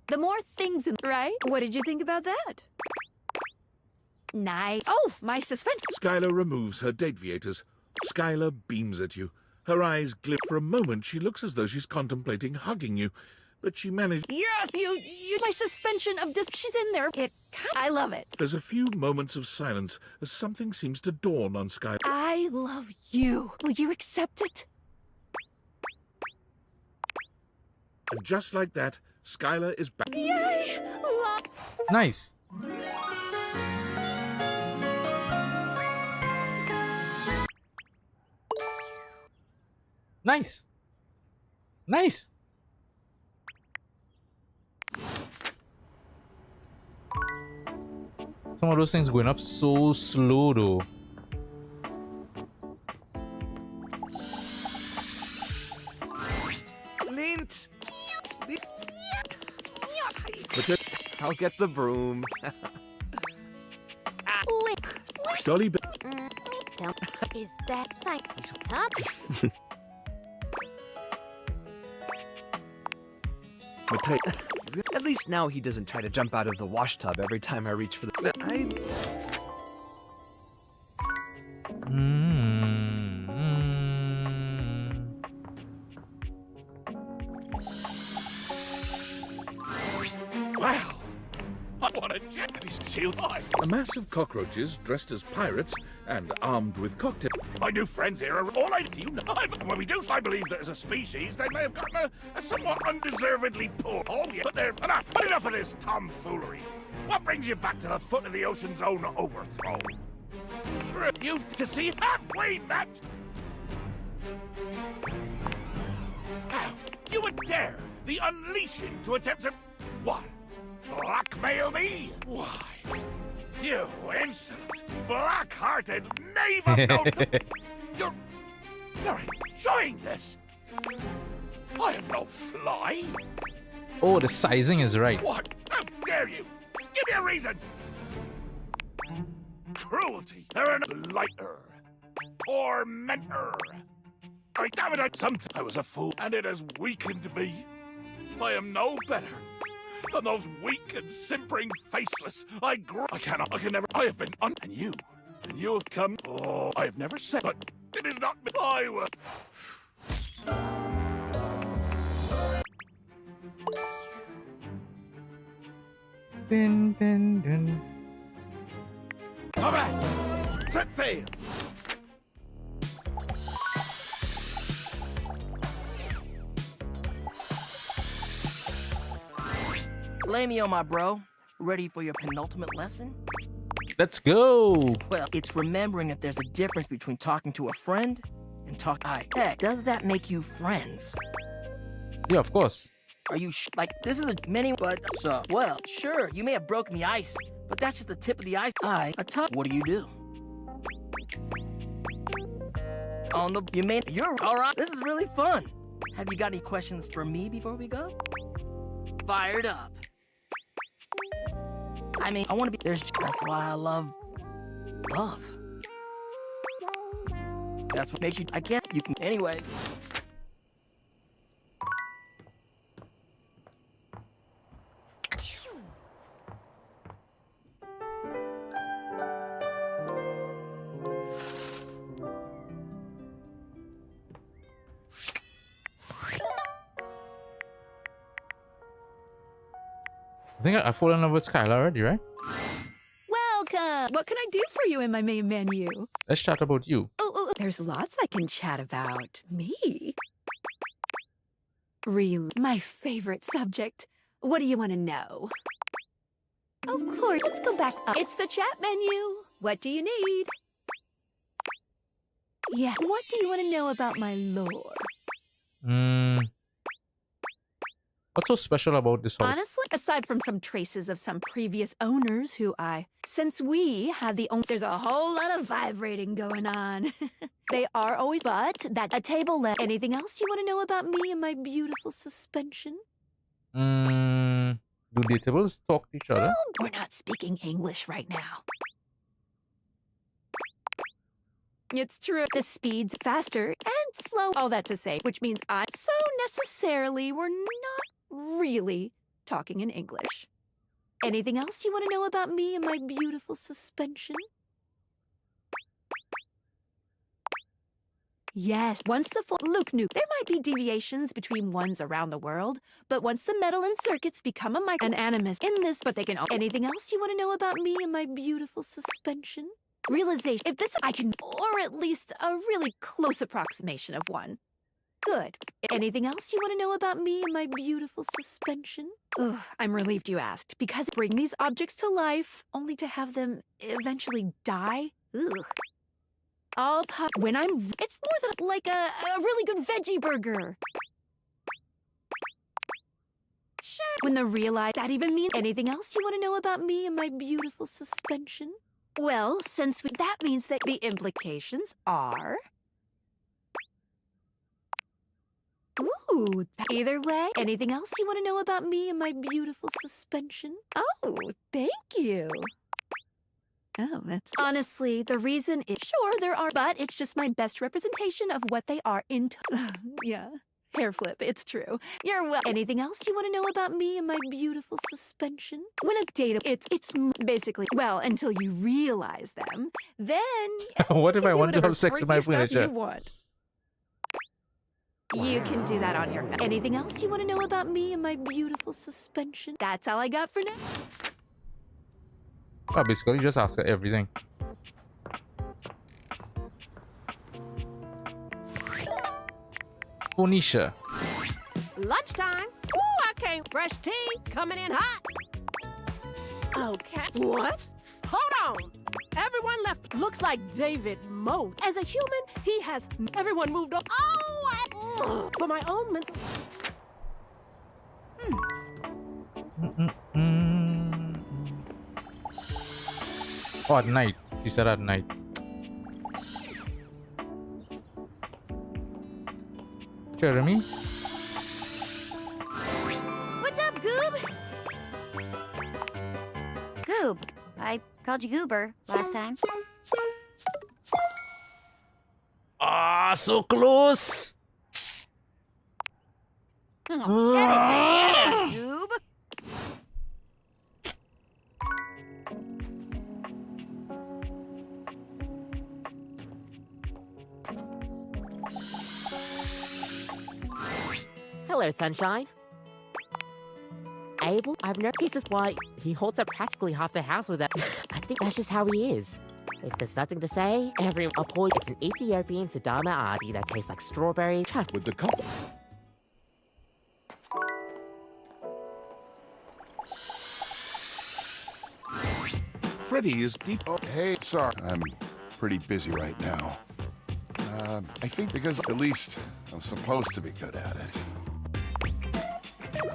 The more things in, right? What did you think about that? Nice. Oh, my suspense.
Skylar removes her deviators. Skylar beams at you. Her eyes glint. For a moment, she looks as though she's contemplating hugging you, but she managed.
Yes, you, my suspension of she's in there. I love it.
There's a few moments of silence as something seems to dawn on Skylar.
I love you. Will you accept it?
And just like that, Skylar is back.
Yay!
Nice. Nice. Nice. Some of those things going up so slow though.
Lint!
I'll get the broom.
Dolly.
Is that like up?
At least now he doesn't try to jump out of the wash tub every time I reach for the.
Wow! What a jet! Sealed life. A mass of cockroaches dressed as pirates and armed with cocktails.
My new friends here are all I do. You know, when we do, I believe that as a species, they may have gotten a somewhat undeservedly poor. Oh, yeah, but they're enough. But enough of this tomfoolery. What brings you back to the foot of the ocean's own overthrow? You to see halfway met? How? You would dare the unleashing to attempt to what? Blackmail me? Why? You insolent, black-hearted knave of no... You're enjoying this. I am no fly.
Oh, the sizing is right.
What? How dare you? Give me a reason. Cruelty. They're an lighter. Tormentor. I damn it, I was a fool, and it has weakened me. I am no better than those weak and simpering faceless. I can never, I have been and you have come, oh, I have never said, but it is not, I will.
Dun, dun, dun.
Alright, set sail.
Lay me on, my bro. Ready for your penultimate lesson?
Let's go.
Well, it's remembering that there's a difference between talking to a friend and Heck, does that make you friends?
Yeah, of course.
Are you like, this is a mini, but, so, well, sure, you may have broken the ice, but that's just the tip of the ice. What do you do? You're all right. This is really fun. Have you got any questions for me before we go? Fired up. I mean, I want to be, that's why I love. That's what makes you, you can, anyway.
I think I fall in love with Skylar already, right?
Welcome! What can I do for you in my main menu?
Let's chat about you.
Oh, there's lots I can chat about. Me? Really? My favorite subject. What do you want to know? Of course, let's go back up. It's the chat menu. What do you need? Yeah, what do you want to know about my lore?
What's so special about this house?
Honestly, aside from some traces of some previous owners who since we had there's a whole lot of vibrating going on. They are always, but that a table left. Anything else you want to know about me and my beautiful suspension?
Do the tables talk to each other?
We're not speaking English right now. It's true. The speed's faster and slow. All that to say, which means so necessarily we're not really talking in English. Anything else you want to know about me and my beautiful suspension? Yes, once the Look, Nuke, there might be deviations between ones around the world, but once the metal and circuits become an animus in this, but they can. Anything else you want to know about me and my beautiful suspension? Realization. If this, I can, or at least a really close approximation of one. Good. Anything else you want to know about me and my beautiful suspension? Ugh, I'm relieved you asked, because bring these objects to life, only to have them eventually die. Ugh. I'll pop when it's more than like a really good veggie burger. Sure. When the realize that even means anything else you want to know about me and my beautiful suspension? Well, since that means that the implications are. Ooh, either way, anything else you want to know about me and my beautiful suspension? Oh, thank you. Oh, that's... Honestly, the reason is... Sure, there are, but it's just my best representation of what they are in... Yeah, hair flip, it's true. You're well... Anything else you want to know about me and my beautiful suspension? When a data... It's basically... Well, until you realize them, then...
What if I want to have sex with my furniture?
You want. You can do that on your own. Anything else you want to know about me and my beautiful suspension? That's all I got for now.
Oh, basically, just ask her everything. Phoenicia.
Lunchtime. Ooh, I can't. Fresh tea coming in hot. Okay. What? Hold on. Everyone left. Looks like David Moe. As a human, he has. Everyone moved on. Oh, for my own mental.
Oh, at night. She said at night. Jeremy?
What's up, Goob? Goob. I called you Goober last time.
Ah, so close!
Get it together, Goob.
Hello, Sunshine. Abel, I've noticed this why he holds up practically half the house with that. I think that's just how he is. If there's nothing to say, everyone appoint it's an Ethiopian Sidama Adi that tastes like strawberry. Trust
with the couple. Freddy is deep.
Oh, hey, sorry. I'm pretty busy right now. I think because at least I'm supposed to be good at it.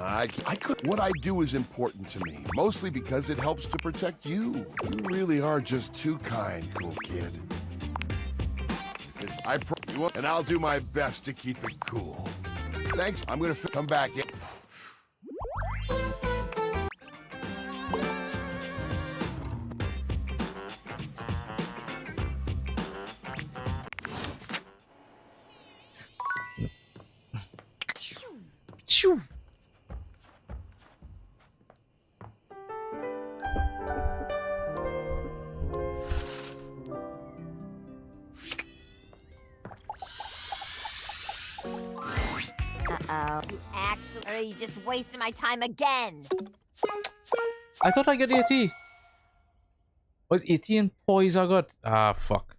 I could. What I do is important to me, mostly because it helps to protect you. You really are just too kind, cool kid. And I'll do my best to keep it cool. Thanks. I'm gonna come back in.
Choo.
Uh-oh. You actually... Or are you just wasting my time again?
I thought I got 80. Was 18 poise I got? Ah, fuck.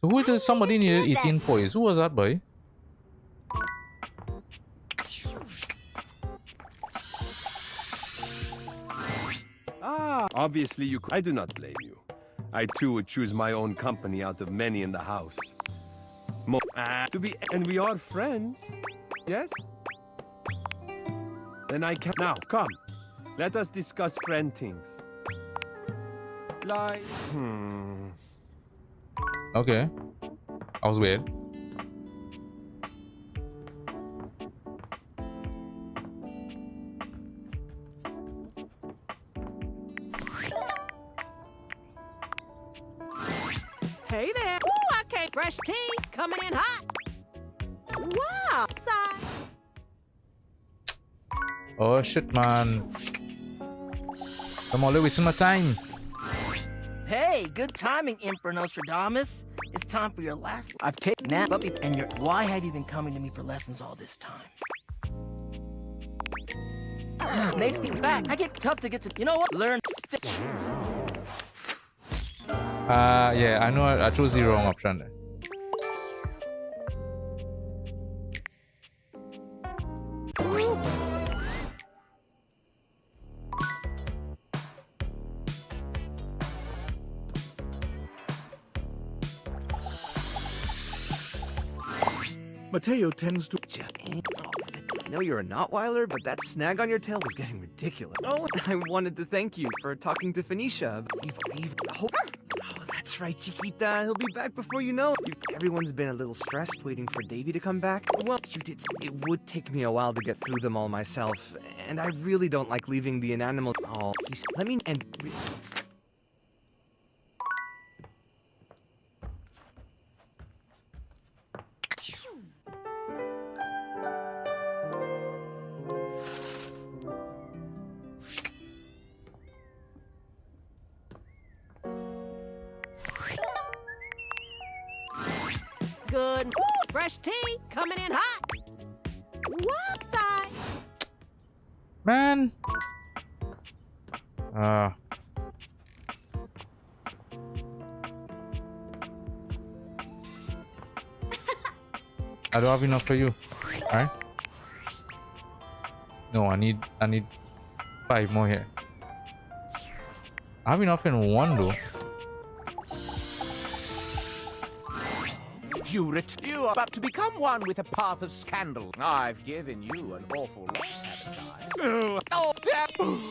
So who is somebody needed 18 poise? Who was that, boy?
Obviously you could. I do not blame you. I too would choose my own company out of many in the house. And we are friends, yes? Then I can. Now, come. Let us discuss friend things. Like,
Okay. I was weird.
fresh tea coming in hot. Wow, side.
Oh shit, man. I'm all wasting my time.
Hey, good timing, Emperor Nostradamus. It's time for your last. I've taken that, and you're. Why have you been coming to me for lessons all this time? Makes me back. I get tough to get to. You know what? Learn.
Yeah, I know I chose the wrong option there.
Mateo tends to...
I know you're a Notweiler, but that snag on your tail was getting ridiculous. Oh, I wanted to thank you for talking to Phoenicia. Oh, that's right, Chiquita. He'll be back before you know it. Everyone's been a little stressed waiting for Davy to come back. Well, you did. It would take me a while to get through them all myself, and I really don't like leaving the inanimate. Oh, let me and.
Good. Fresh tea coming in hot. What side?
Man. I don't have enough for you. Alright? No, I need 5 more here. I have enough in 1 though.
You are about to become one with a path of scandal. I've given you an awful lot, haven't I? Oh, damn!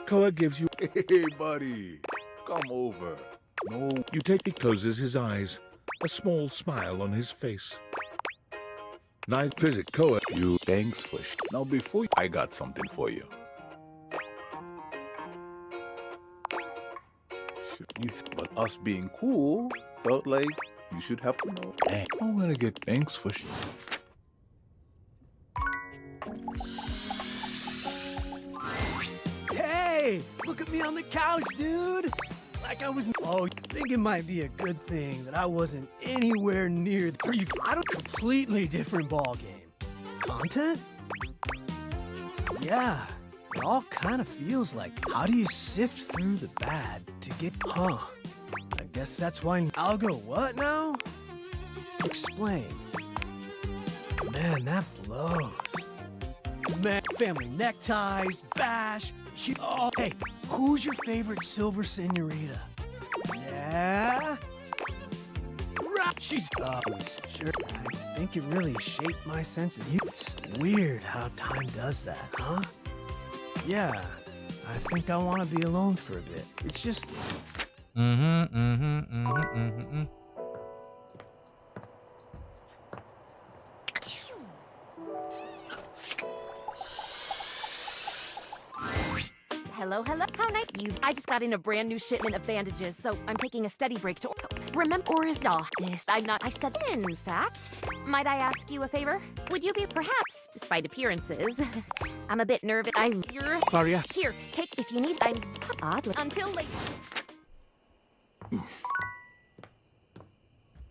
Koa gives you... Hey, buddy. Come over. No. You take... He closes his eyes. A small smile on his face. Nice visit, Koa.
You thanks for Now before I got something for you. But us being cool felt like you should have to know. Hey, I'm gonna get thanks for
Hey, look at me on the couch, dude. Like I was. Oh, you think it might be a good thing that I wasn't anywhere near. Are you? I don't. Completely different ball game. Content? Yeah, it all kind of feels like. How do you sift through the bad to get? Huh? I guess that's why. I'll go. What now? Explain. Man, that blows. Man, family neckties, bash. Oh, hey, who's your favorite silver senorita? Yeah? Right, she's sure. I think it really shaped my sense of you. It's weird how time does that, huh? Yeah, I think I want to be alone for a bit. It's just...
Hello, hello. How nice you. I just got in a brand new shipment of bandages, so I'm taking a study break to remember or is this. I said in fact. Might I ask you a favor? Would you be perhaps, despite appearances, I'm a bit nervous. You're
Claria.
Here, take if you need. I'm oddly until late.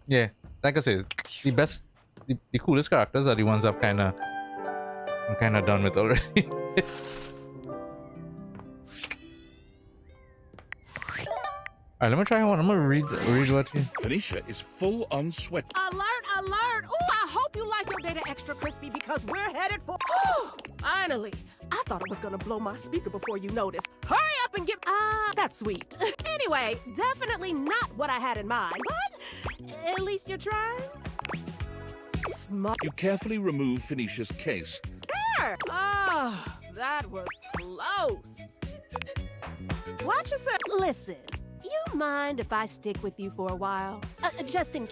Yeah, like I said, the coolest characters are the ones I'm kind of done with already. Alright, let me try one. I'm gonna read what you...
Phoenicia is full on sweat.
Alert, alert! Ooh, I hope you like your data extra crispy because we're headed for... Finally! I thought it was gonna blow my speaker before you noticed. Hurry up and get... that's sweet. Anyway, definitely not what I had in mind, but at least you're trying. Smart.
You carefully remove Phoenicia's case.
There! That was close. Watch yourself. Listen. You mind if I stick with you for a while? Just in...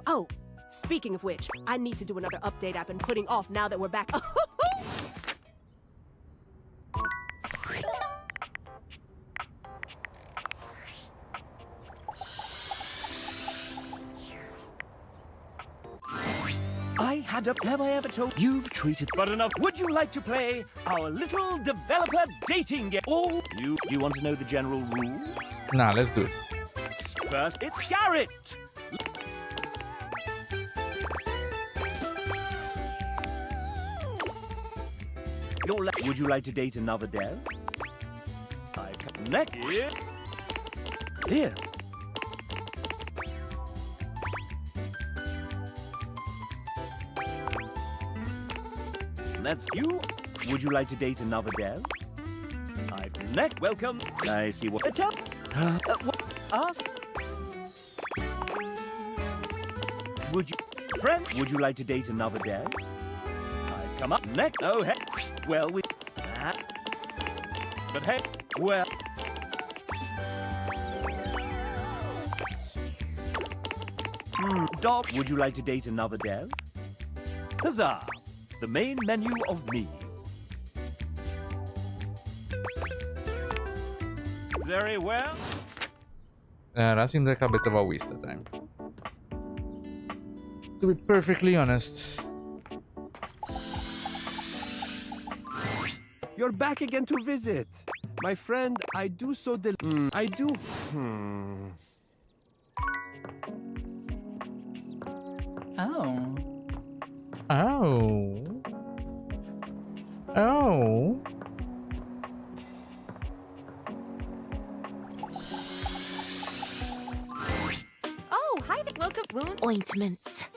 Oh, Speaking of which, I need to do another update I've been putting off now that we're back.
Have I ever told you've treated but enough? Would you like to play our little developer dating game? Oh, you want to know the general rules?
Nah, let's do it.
First, it's Garrett. Would you like to date another dev? Next, dear. That's you. Would you like to date another dev? Next, welcome. I see what. What? Ask. Would you, friend? Would you like to date another dev? I've come up next. Oh, hey. Well, we. But hey, well. Dog. Would you like to date another dev? Huzzah! The main menu of me. Very well.
That seems like a bit of a waste of time. To be perfectly honest.
You're back again to visit. My friend, I do so I do...
Oh.
Oh. Oh.
Oh, hi there. Welcome. Wound ointments.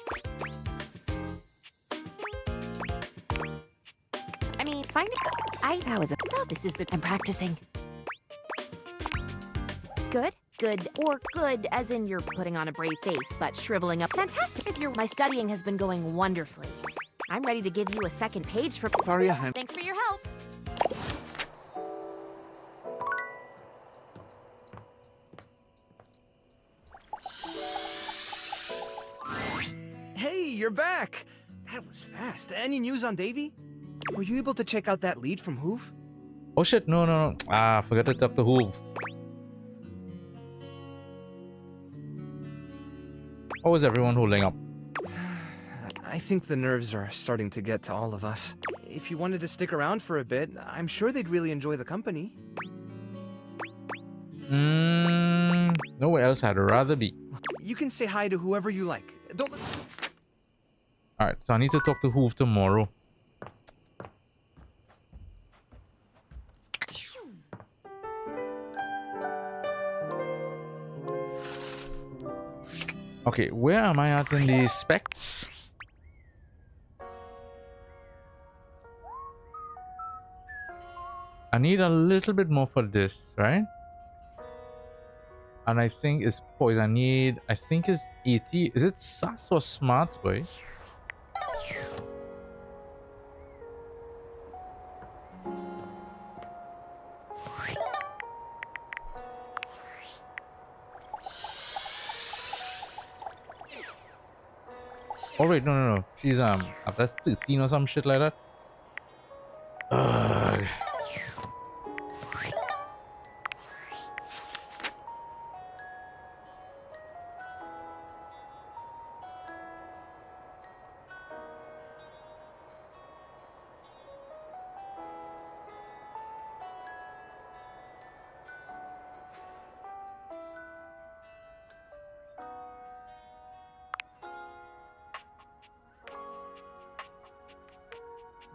I mean, finding. How is it? So this is the. I'm practicing. Good. Good, or good as in you're putting on a brave face, but shriveling up. Fantastic. My studying has been going wonderfully. I'm ready to give you a second page for.
Sorry, I
Thanks for your help.
Hey, you're back. That was fast. Any news on Davy? Were you able to check out that lead from Hoove?
Oh shit, no. Forgot to tap the Hoove. How is everyone holding up?
I think the nerves are starting to get to all of us. If you wanted to stick around for a bit, I'm sure they'd really enjoy the company.
Nowhere else I'd rather be.
You can say hi to whoever you like. Don't.
Alright, so I need to talk to Hoove tomorrow. Okay, where am I at in the specs? I need a little bit more for this, right? And I think it's poison. I think it's 80. Is it SAS or Smarts, boy? Oh wait, no. She's that's 13 or some shit like that. Ugh.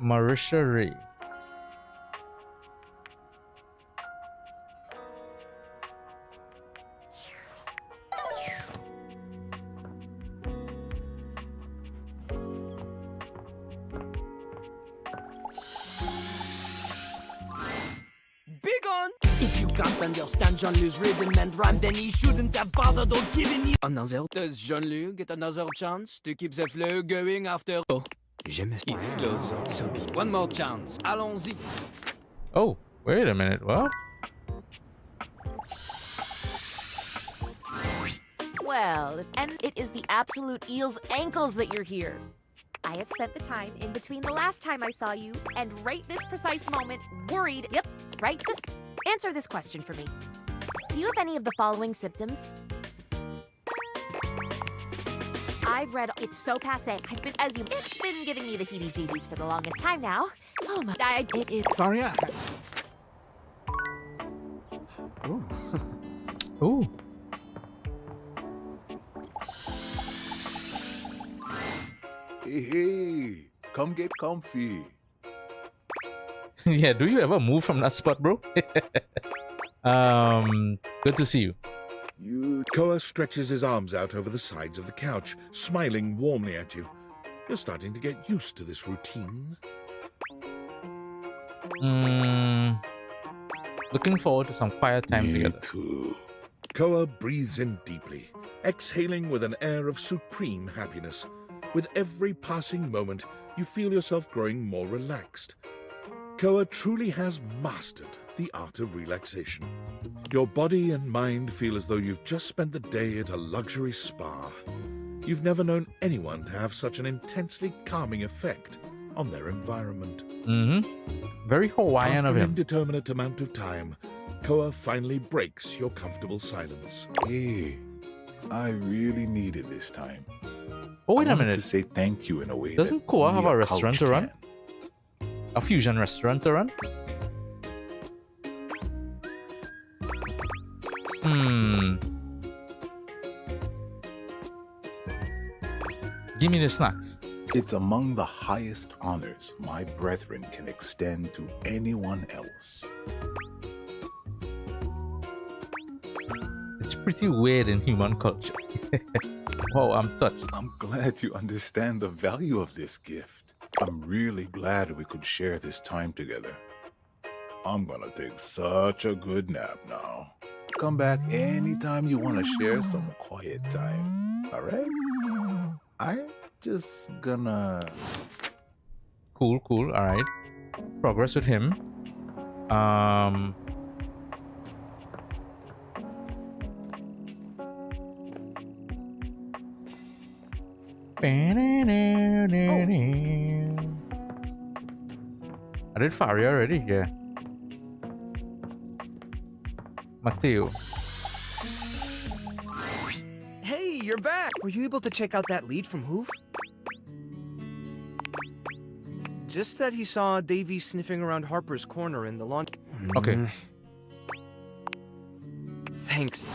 Marisha Ray.
Big on! If you can't understand Jean-Luc's rhythm and rhyme, then he shouldn't have bothered on giving you another. Does Jean-Luc get another chance to keep the flow going after? Oh, j'aime it flows on so big. One more chance. Allons-y.
Oh, wait a minute. What?
Well, and it is the absolute eel's ankles that you're here. I have spent the time in between the last time I saw you and right this precise moment worried. Yep, right? Just answer this question for me. Do you have any of the following symptoms? I've read it's so passé. It's been giving me the heebie-jeebies for the longest time now. Oh my, it is.
Sorry,
Ooh. Ooh.
Hey, come get comfy.
Yeah, do you ever move from that spot, bro? Good to see you.
Koa stretches his arms out over the sides of the couch, smiling warmly at you. You're starting to get used to this routine.
Looking forward to some quiet time together.
Too. Koa breathes in deeply, exhaling with an air of supreme happiness. With every passing moment, you feel yourself growing more relaxed. Koa truly has mastered the art of relaxation. Your body and mind feel as though you've just spent the day at a luxury spa. You've never known anyone to have such an intensely calming effect on their environment.
Very Hawaiian
After
of
an
him.
indeterminate amount of time, Koa finally breaks your comfortable silence.
Hey, I really needed this time.
Oh, wait
I
a
wanted
minute.
to say thank you in a way.
Doesn't
that
Koa
only
have a
couch
restaurant to run?
can.
A fusion restaurant to run? Give me the snacks.
It's among the highest honors my brethren can extend to anyone else.
It's pretty weird in human culture. Oh, I'm touched.
I'm glad you understand the value of this gift. I'm really glad we could share this time together. I'm gonna take such a good nap now. Come back anytime you want to share some quiet time. All right? I'm just gonna...
Cool. All right. Progress with him. I did Faria already. Yeah. Mateo.
Hey, you're back! Were you able to check out that lead from Hoof? Just that he saw Davy sniffing around Harper's corner in the lawn.
Okay.
Thanks.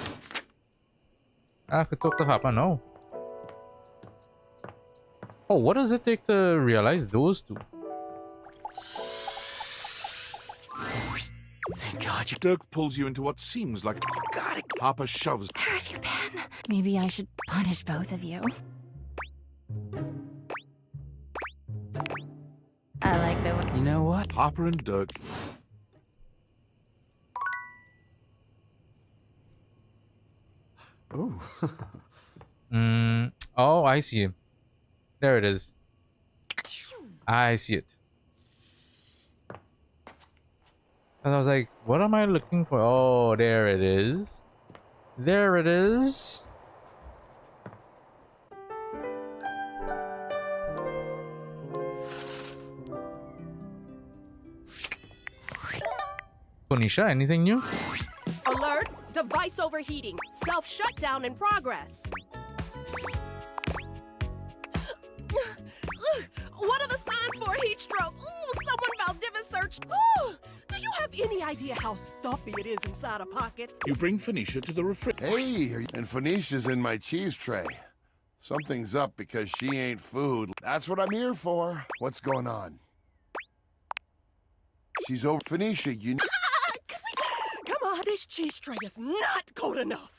I could talk to Harper now. Oh, what does it take to realize those two?
Thank God. Dirk pulls you into what seems like...
Got it.
Harper shoves...
Where have you been? Maybe I should punish both of you. I like the way...
You know what?
Harper and Dirk...
Ooh.
Oh, I see him. There it is. I see it. And I was like, what am I looking for? Oh, there it is. There it is. Konisha, anything new?
Alert! Device overheating. Self-shutdown in progress. What are the signs for a heat stroke? Ooh, someone Valdivia search. Ooh, do you have any idea how stuffy it is inside a pocket?
You bring Phoenicia to the refrigerator.
Hey, and Phoenicia's in my cheese tray. Something's up because she ain't food. That's what I'm here for. What's going on? She's over. Phoenicia, you...
Come on, this cheese tray is not cold enough.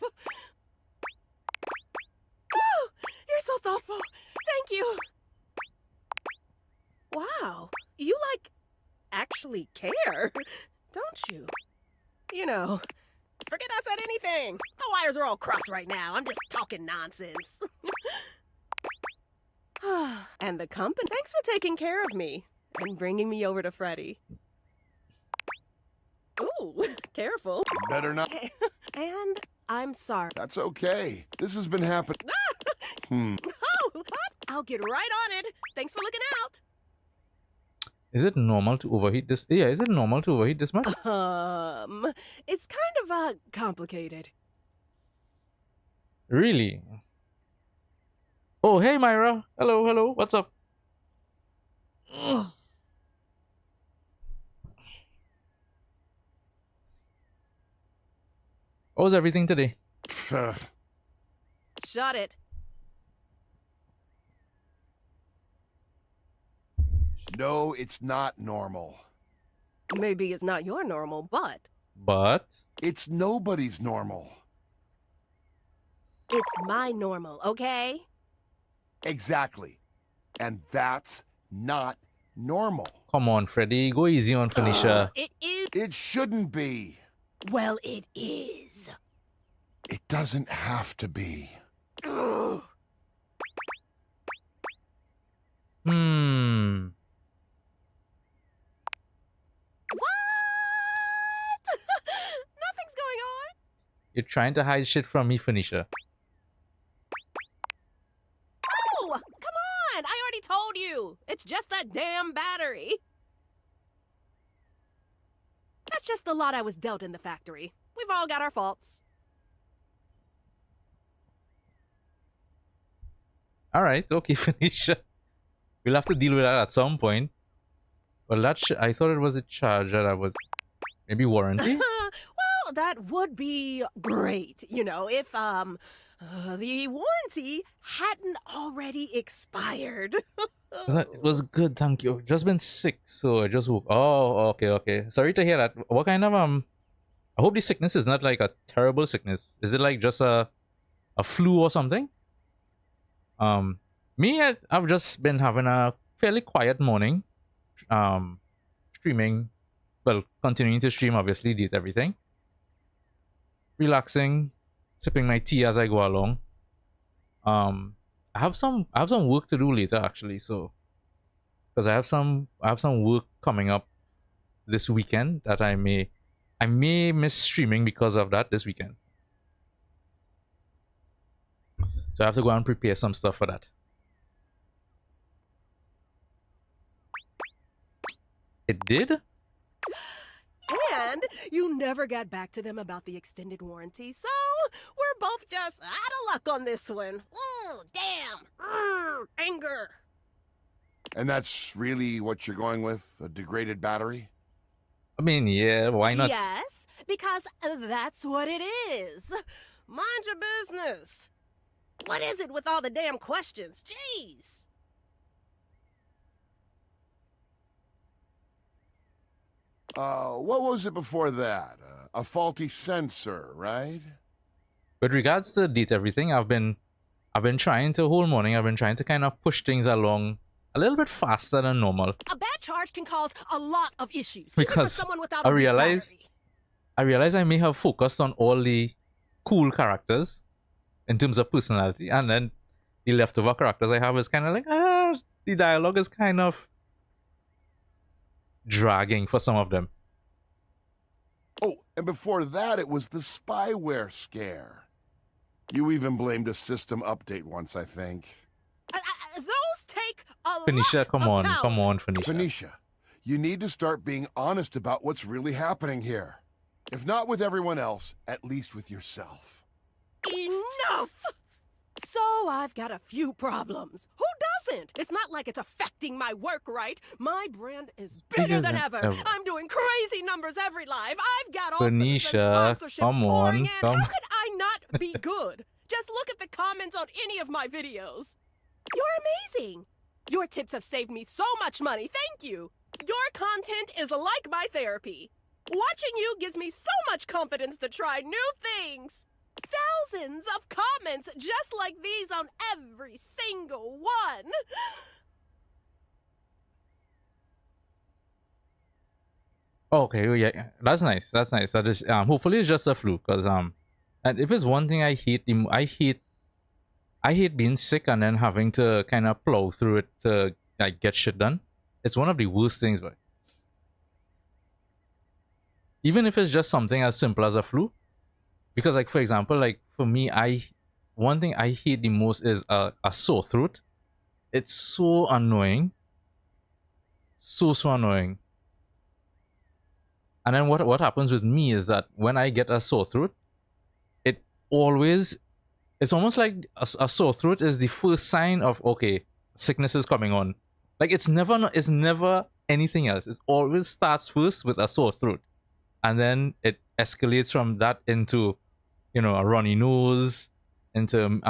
Oh, you're so thoughtful. Thank you. Wow, you, actually care, don't you? You know, forget I said anything. My wires are all crossed right now. I'm just talking nonsense. And the company, thanks for taking care of me and bringing me over to Freddy. Ooh, careful.
Better not.
And I'm sorry.
That's okay. This has been happening.
Oh, what? I'll get right on it. Thanks for looking out.
Is it normal to overheat this? Yeah, is it normal to overheat this much?
It's kind of complicated.
Really? Oh, hey Myra. Hello, hello. What's up? Ugh. How was everything today?
Shut it.
No, it's not normal.
Maybe it's not your normal, but
But
it's nobody's normal.
it's my normal, okay?
Exactly. And that's not normal.
come on, Freddy. Go easy on Phoenicia.
It is.
It shouldn't be.
Well, it is.
It doesn't have to be.
Ugh.
Hmm.
What? Nothing's going on.
You're trying to hide shit from me, Phoenicia.
Oh, come on. I already told you. It's just that damn battery. That's just the lot I was dealt in the factory. We've all got our faults.
Alright, okay, Phoenicia. We'll have to deal with that at some point. Well, that I thought it was a charger that was maybe warranty.
Well, that would be great, you know, if the warranty hadn't already expired.
It was good, thank you. Just been sick, so I just woke. Oh, okay, okay. Sorry to hear that. What kind of I hope this sickness is not like a terrible sickness. Is it like just a flu or something? I've just been having a fairly quiet morning. Streaming, well, continuing to stream, obviously, did everything. Relaxing, sipping my tea as I go along. I have some work to do later actually, so because I have some work coming up this weekend that I may miss streaming because of that this weekend. So I have to go and prepare some stuff for that. It did?
And you never got back to them about the extended warranty, so we're both just out of luck on this one. Ooh, damn. Anger.
And that's really what you're going with? A degraded battery?
I mean, yeah, why not?
Yes, because that's what it is. Mind your business. What is it with all the damn questions? Jeez.
What was it before that? A faulty sensor, right?
With regards to date everything, I've been trying to whole morning. I've been trying to kind of push things along a little bit faster than normal.
A bad charge can cause a lot of issues.
Because
even for someone without
I
a weak
realize
battery.
I may have focused on all the cool characters in terms of personality, and then the leftover characters I have is kind of like the dialogue is kind of dragging for some of them.
Oh, and before that, it was the spyware scare. You even blamed a system update once, I think.
Those take a
Phoenicia,
lot
come
of
on,
power.
come on, Phoenicia.
Phoenicia, you need to start being honest about what's really happening here. If not with everyone else, at least with yourself.
Enough! So I've got a few problems. Who doesn't? It's not like it's affecting my work, right? My brand is bigger than ever. I'm doing crazy numbers every live. I've got offers and
Phoenicia,
sponsorships
come on,
pouring in.
come.
How could I not be good? Just look at the comments on any of my videos. You're amazing. Your tips have saved me so much money. Thank you. Your content is like my therapy. Watching you gives me so much confidence to try new things. Thousands of comments just like these on every single one.
Okay, yeah, that's nice. That's nice. That is hopefully it's just a fluke, because and if it's one thing I hate, I hate being sick and then having to kind of plow through it to like get shit done. It's one of the worst things, but even if it's just something as simple as a flu, because like for example, like for me, one thing I hate the most is a sore throat. It's so annoying. So annoying. And then what happens with me is that when I get a sore throat, it's almost like a sore throat is the first sign of, okay, sickness is coming on. Like it's never anything else. It always starts first with a sore throat, and then it escalates from that into, you know, a runny nose, into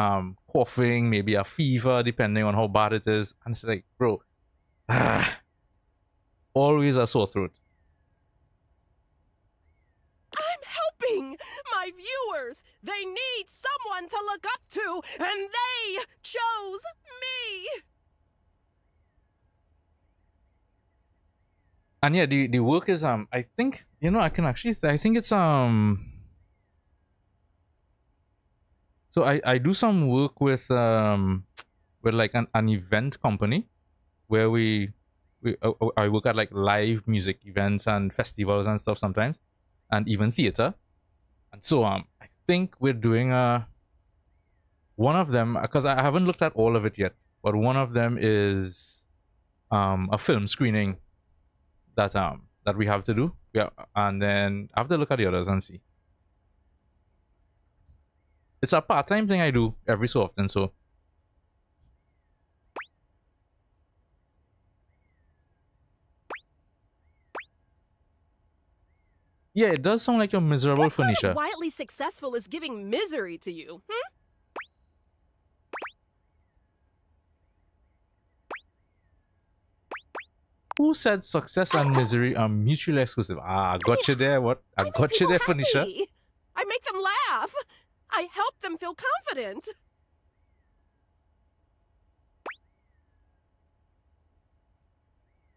coughing, maybe a fever, depending on how bad it is. And it's like, bro, always a sore throat.
I'm helping my viewers. They need someone to look up to, and they chose me.
And yeah, the work is I think, you know, I can actually I think it's so I do some work with like an event company where I work at like live music events and festivals and stuff sometimes, and even theater. And so I think we're doing one of them, because I haven't looked at all of it yet, but one of them is a film screening that we have to do. Yeah, and then I have to look at the others and see. It's a part-time thing I do every so often, so. Yeah, it does sound like you're miserable, Phoenicia.
Wildly successful is giving misery to you,
Who said success and misery are mutually exclusive? I got you there. What? I got you there, Phoenicia.
I make them laugh. I help them feel confident.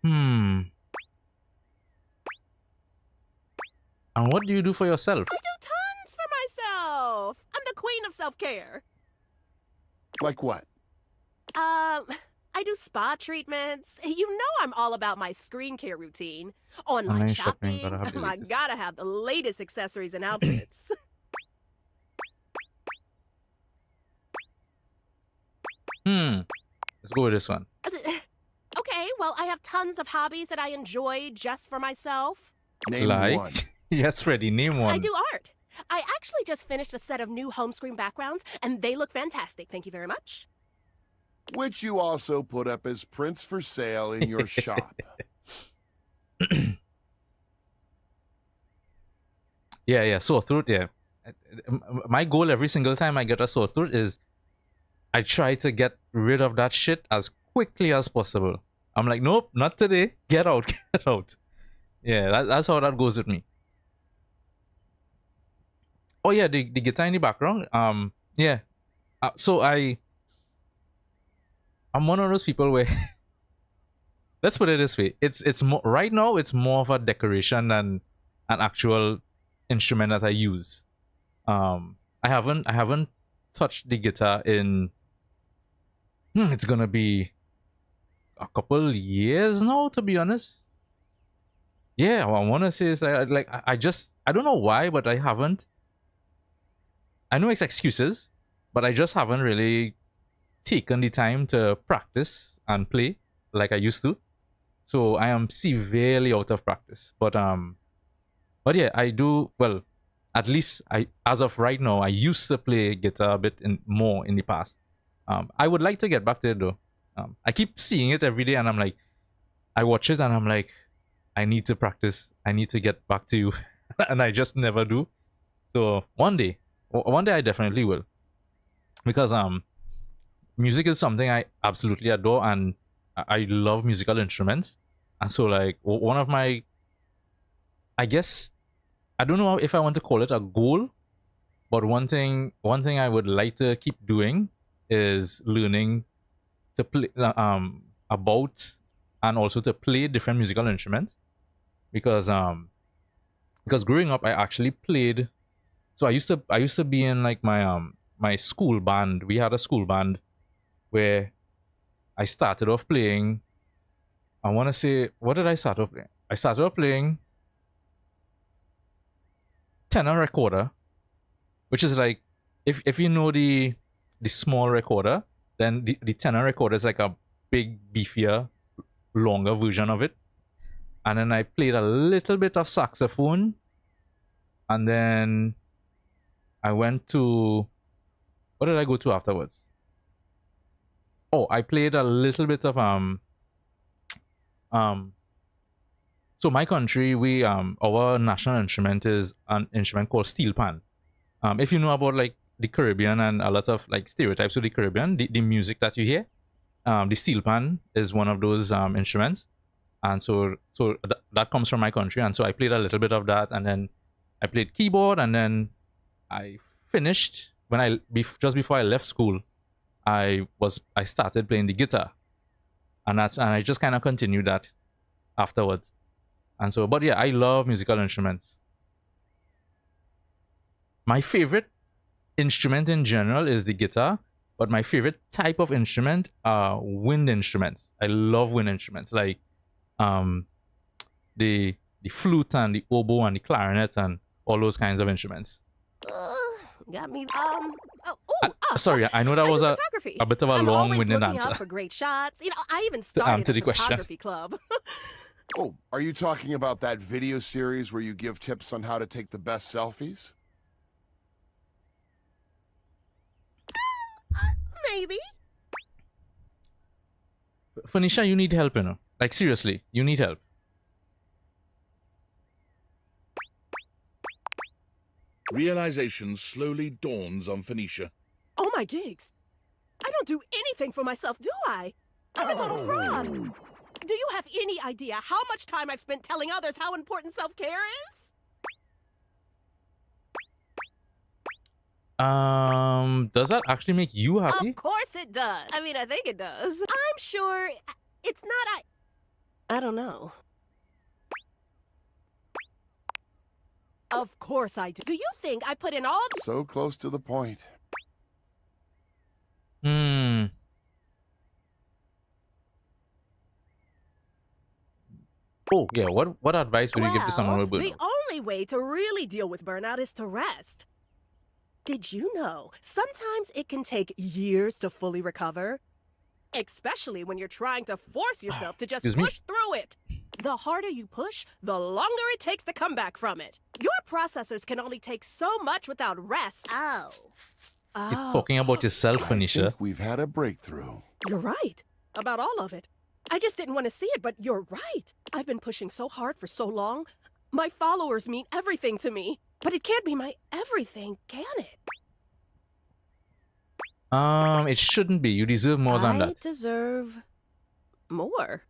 And what do you do for yourself?
I do tons for myself. I'm the queen of self-care.
Like what?
I do spa treatments. You know I'm all about my skincare routine. Online
Online
shopping.
shopping, gotta have the
I
latest.
gotta have the latest accessories and outfits.
Let's go with this one.
Okay, well, I have tons of hobbies that I enjoy just for myself.
Name
Like?
one.
Yes, Freddy, name one.
I do art. I actually just finished a set of new home screen backgrounds, and they look fantastic. Thank you very much.
Which you also put up as prints for sale in your shop.
Yeah, sore throat, yeah. My goal every single time I get a sore throat is I try to get rid of that shit as quickly as possible. I'm like, nope, not today. Get out, get out. Yeah, that's how that goes with me. Oh yeah, the guitar in the background. Yeah. So I'm one of those people where let's put it this way. It's more right now. It's more of a decoration than an actual instrument that I use. I haven't touched the guitar in. It's gonna be a couple years now, to be honest. Yeah, what I want to say is like I don't know why, but I haven't. I know it's excuses, but I just haven't really taken the time to practice and play like I used to. So I am severely out of practice. But yeah, I do well. At least as of right now, I used to play guitar a bit more in the past. I would like to get back to it though. I keep seeing it every day, and I'm like, I watch it and I'm like, I need to practice. I need to get back to you, and I just never do. So one day I definitely will, because music is something I absolutely adore, and I love musical instruments. And so like one of my, I guess, I don't know if I want to call it a goal, but one thing I would like to keep doing is learning to play about and also to play different musical instruments, because growing up I actually played. So I used to be in like my school band. We had a school band where I started off playing. I want to say, what did I start off playing? I started off playing tenor recorder, which is like, if you know the small recorder, then the tenor recorder is like a big, beefier, longer version of it. And then I played a little bit of saxophone, and then I went to, what did I go to afterwards? Oh, I played a little bit of so my country, we our national instrument is an instrument called steel pan. If you know about like the Caribbean and a lot of like stereotypes of the Caribbean, the music that you hear, the steel pan is one of those instruments, and so that comes from my country, and so I played a little bit of that, and then I played keyboard, and then I finished when just before I left school, I started playing the guitar, and I just kind of continued that afterwards. And so, but yeah, I love musical instruments. My favorite instrument in general is the guitar, but my favorite type of instrument are wind instruments. I love wind instruments, like the flute and the oboe and the clarinet and all those kinds of instruments.
Got me.
Sorry, I know that was a bit of a long-winded answer.
For great shots. You know, I even started
to the
a
question.
photography club.
Oh, are you talking about that video series where you give tips on how to take the best selfies?
Maybe.
Phoenicia, you need help, you know. Like, seriously, you need help.
Realization slowly dawns on Phoenicia.
Oh my gigs. I don't do anything for myself, do I? I'm a total fraud. Do you have any idea how much time I've spent telling others how important self-care is?
Does that actually make you happy?
Of course it does. I mean, I think it does. I'm sure it's not. I don't know. Of course I do. Do you think I put in all
So close to the point.
Oh, yeah. What advice would you give to someone with burnout?
The only way to really deal with burnout is to rest. Did you know sometimes it can take years to fully recover? Especially when you're trying to force yourself to just push through it. The harder you push, the longer it takes to come back from it. Your processors can only take so much without rest.
You're talking about yourself, Phoenicia.
We've had a breakthrough.
You're right. About all of it. I just didn't want to see it, but you're right. I've been pushing so hard for so long. My followers mean everything to me. But it can't be my everything, can it?
It shouldn't be. You deserve more than that.
I deserve more.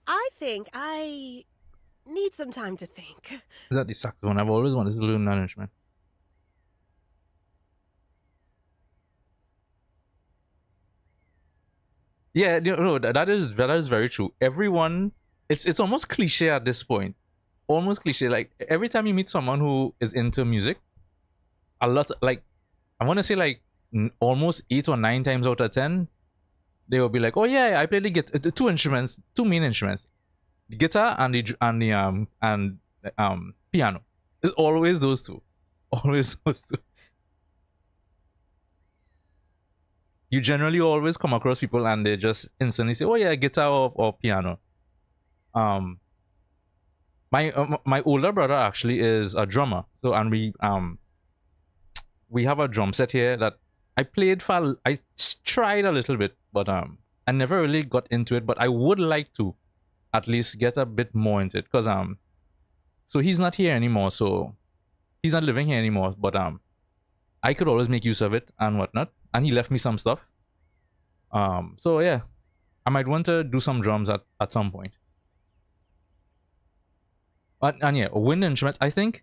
I think I need some time to think.
Is that the saxophone? I've always wanted to learn that instrument. Yeah, no, that is very true. Everyone, it's almost cliche at this point. Almost cliche. Like every time you meet someone who is into music, a lot, like I want to say like almost 8 or 9 times out of 10, they will be like, "Oh yeah, I play the guitar, two main instruments, the guitar and the piano." It's always those two. Always those two. You generally always come across people and they just instantly say, "Oh yeah, guitar or piano." My older brother actually is a drummer, so and we have a drum set here that I played for. I tried a little bit, but I never really got into it. But I would like to at least get a bit more into it, because so he's not here anymore, so he's not living here anymore. But I could always make use of it and whatnot. And he left me some stuff. So yeah, I might want to do some drums at some point. And yeah, wind instruments, I think,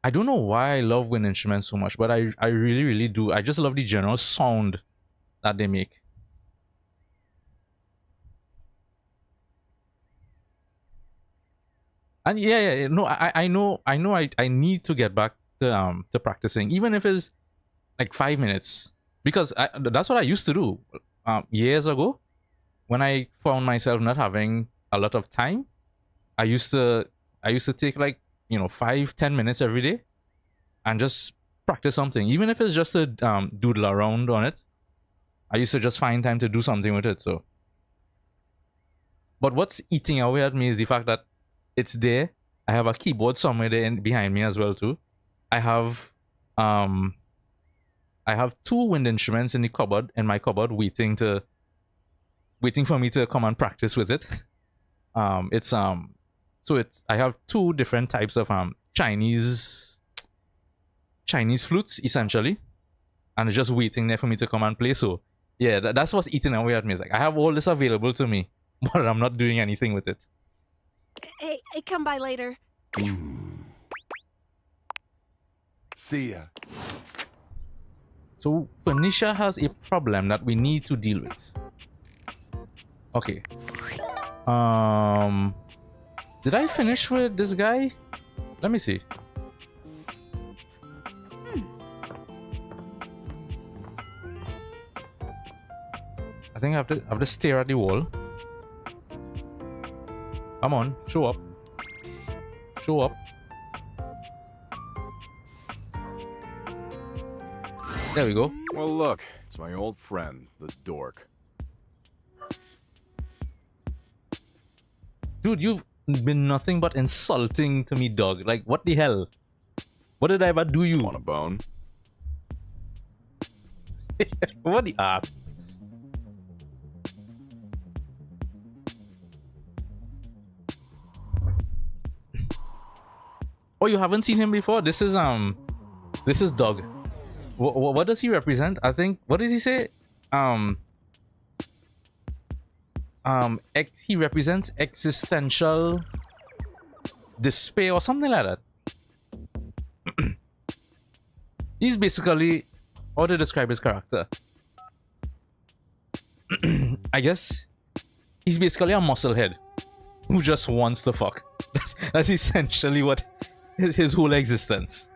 I don't know why I love wind instruments so much, but I really, really do. I just love the general sound that they make. And yeah, no, I know I need to get back to practicing, even if it's like 5 minutes, because that's what I used to do years ago when I found myself not having a lot of time. I used to take like 5-10 minutes every day, and just practice something, even if it's just a doodle around on it. I used to just find time to do something with it. So, but what's eating away at me is the fact that it's there. I have a keyboard somewhere there behind me as well too. I have 2 wind instruments in the cupboard, in my cupboard, waiting for me to come and practice with it. I have 2 different types of Chinese flutes essentially, and it's just waiting there for me to come and play. So yeah, that's what's eating away at me. It's like I have all this available to me, but I'm not doing anything with it.
Hey, come by later.
See ya.
So Phoenicia has a problem that we need to deal with. Okay. Did I finish with this guy? Let me see. I think I have to stare at the wall. Come on, show up. Show up. There we go.
Well, look, it's my old friend, the dork.
Dude, you've been nothing but insulting to me, dog. Like, what the hell? What did I ever do you?
Want a bone?
What the ass? Oh, you haven't seen him before? This is Doug. What does he represent? I think, what does he say? He represents existential despair or something like that. He's basically, how to describe his character? I guess he's basically a musclehead who just wants to fuck. That's essentially what his whole existence.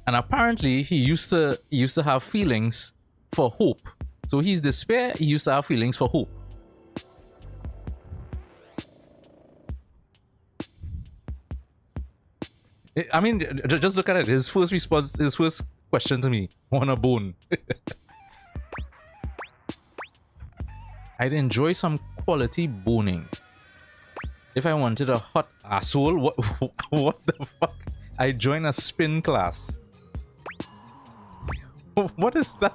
And apparently he used to have feelings for hope. So he's despair, he used to have feelings for hope. I mean, just look at it. His first response, his first question to me, want a bone? I'd enjoy some quality boning. If I wanted a hot asshole, what the fuck? I join a spin class. What is that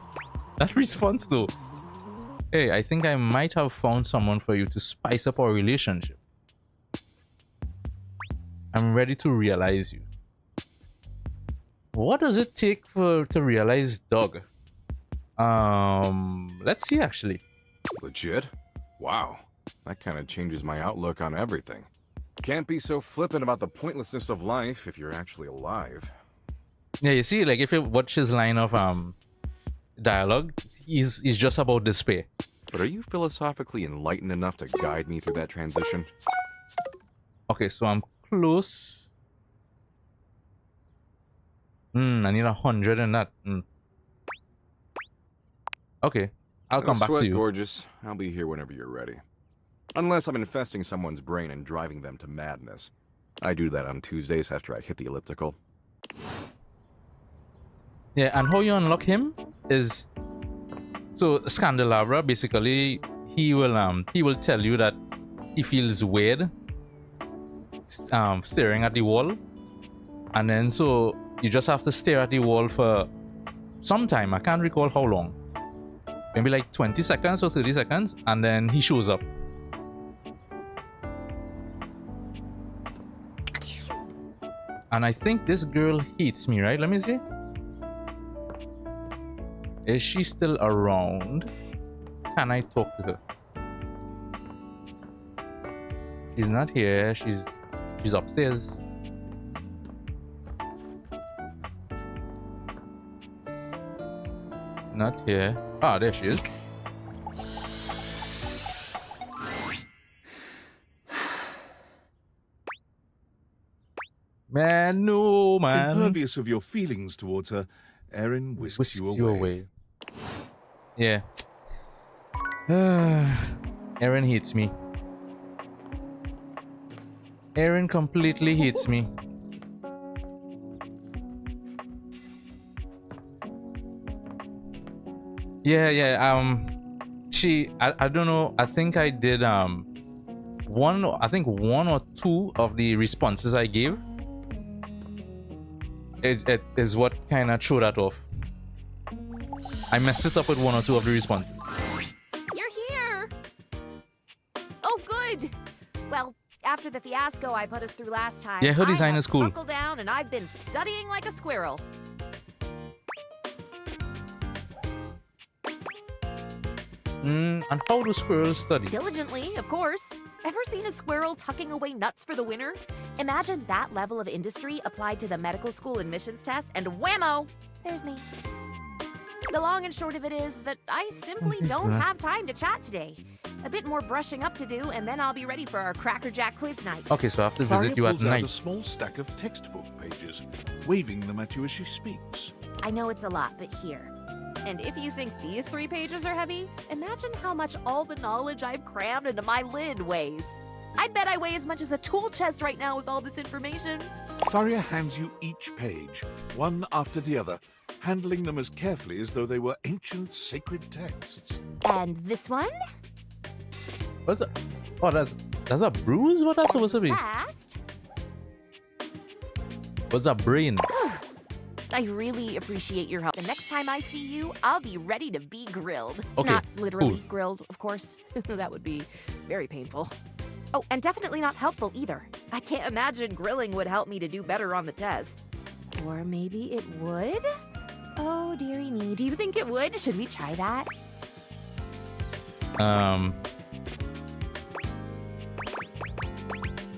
response though? Hey, I think I might have found someone for you to spice up our relationship. I'm ready to realize you. What does it take to realize Doug? Let's see actually.
Legit? Wow. That kind of changes my outlook on everything. Can't be so flippant about the pointlessness of life if you're actually alive.
Yeah, you see, like if you watch his line of dialogue, he's just about despair.
But are you philosophically enlightened enough to guide me through that transition?
Okay, so I'm close. I need 100 in that. Okay, I'll come back to you.
Gorgeous. I'll be here whenever you're ready. Unless I'm infesting someone's brain and driving them to madness. I do that on Tuesdays after I hit the elliptical.
Yeah, and how you unlock him is, so Scandelabra basically he will tell you that he feels weird staring at the wall, and then so you just have to stare at the wall for some time. I can't recall how long, maybe like 20 seconds or 30 seconds, and then he shows up. And I think this girl hates me, right? Let me see. Is she still around? Can I talk to her? She's not here. She's upstairs. Not here. Ah, there she is. Man, no, man.
Impervious of your feelings towards her, Erin whisks you away.
Yeah. Erin hates me. Erin completely hates me. Yeah. I don't know. I think I did one or two of the responses I gave. It is what kind of threw that off. I messed it up with one or two of the responses.
You're here! Oh, good! Well, after the fiasco I put us through last time,
Yeah, her
I
design
have
is cool.
buckled down and I've been studying like a squirrel.
And how do squirrels study?
Diligently, of course. Ever seen a squirrel tucking away nuts for the winter? Imagine that level of industry applied to the medical school admissions test, and whammo! There's me. The long and short of it is that I simply don't have time to chat today. A bit more brushing up to do, and then I'll be ready for our Cracker Jack quiz night.
Okay, so I have to
Faria
visit you at
pulls out
night.
a small stack of textbook pages, waving them at you as she speaks.
I know it's a lot, but here. And if you think these 3 pages are heavy, imagine how much all the knowledge I've crammed into my lid weighs. I'd bet I weigh as much as a tool chest right now with all this information.
Faria hands you each page, one after the other, handling them as carefully as though they were ancient sacred texts.
And this one?
What's that? Oh, that's a bruise? What that's supposed to be?
Fast.
What's a brain?
I really appreciate your help. The next time I see you, I'll be ready to be grilled.
Okay,
Not literally
cool.
grilled, of course. That would be very painful. Oh, and definitely not helpful either. I can't imagine grilling would help me to do better on the test. Or maybe it would? Oh, dearie me. Do you think it would? Should we try that?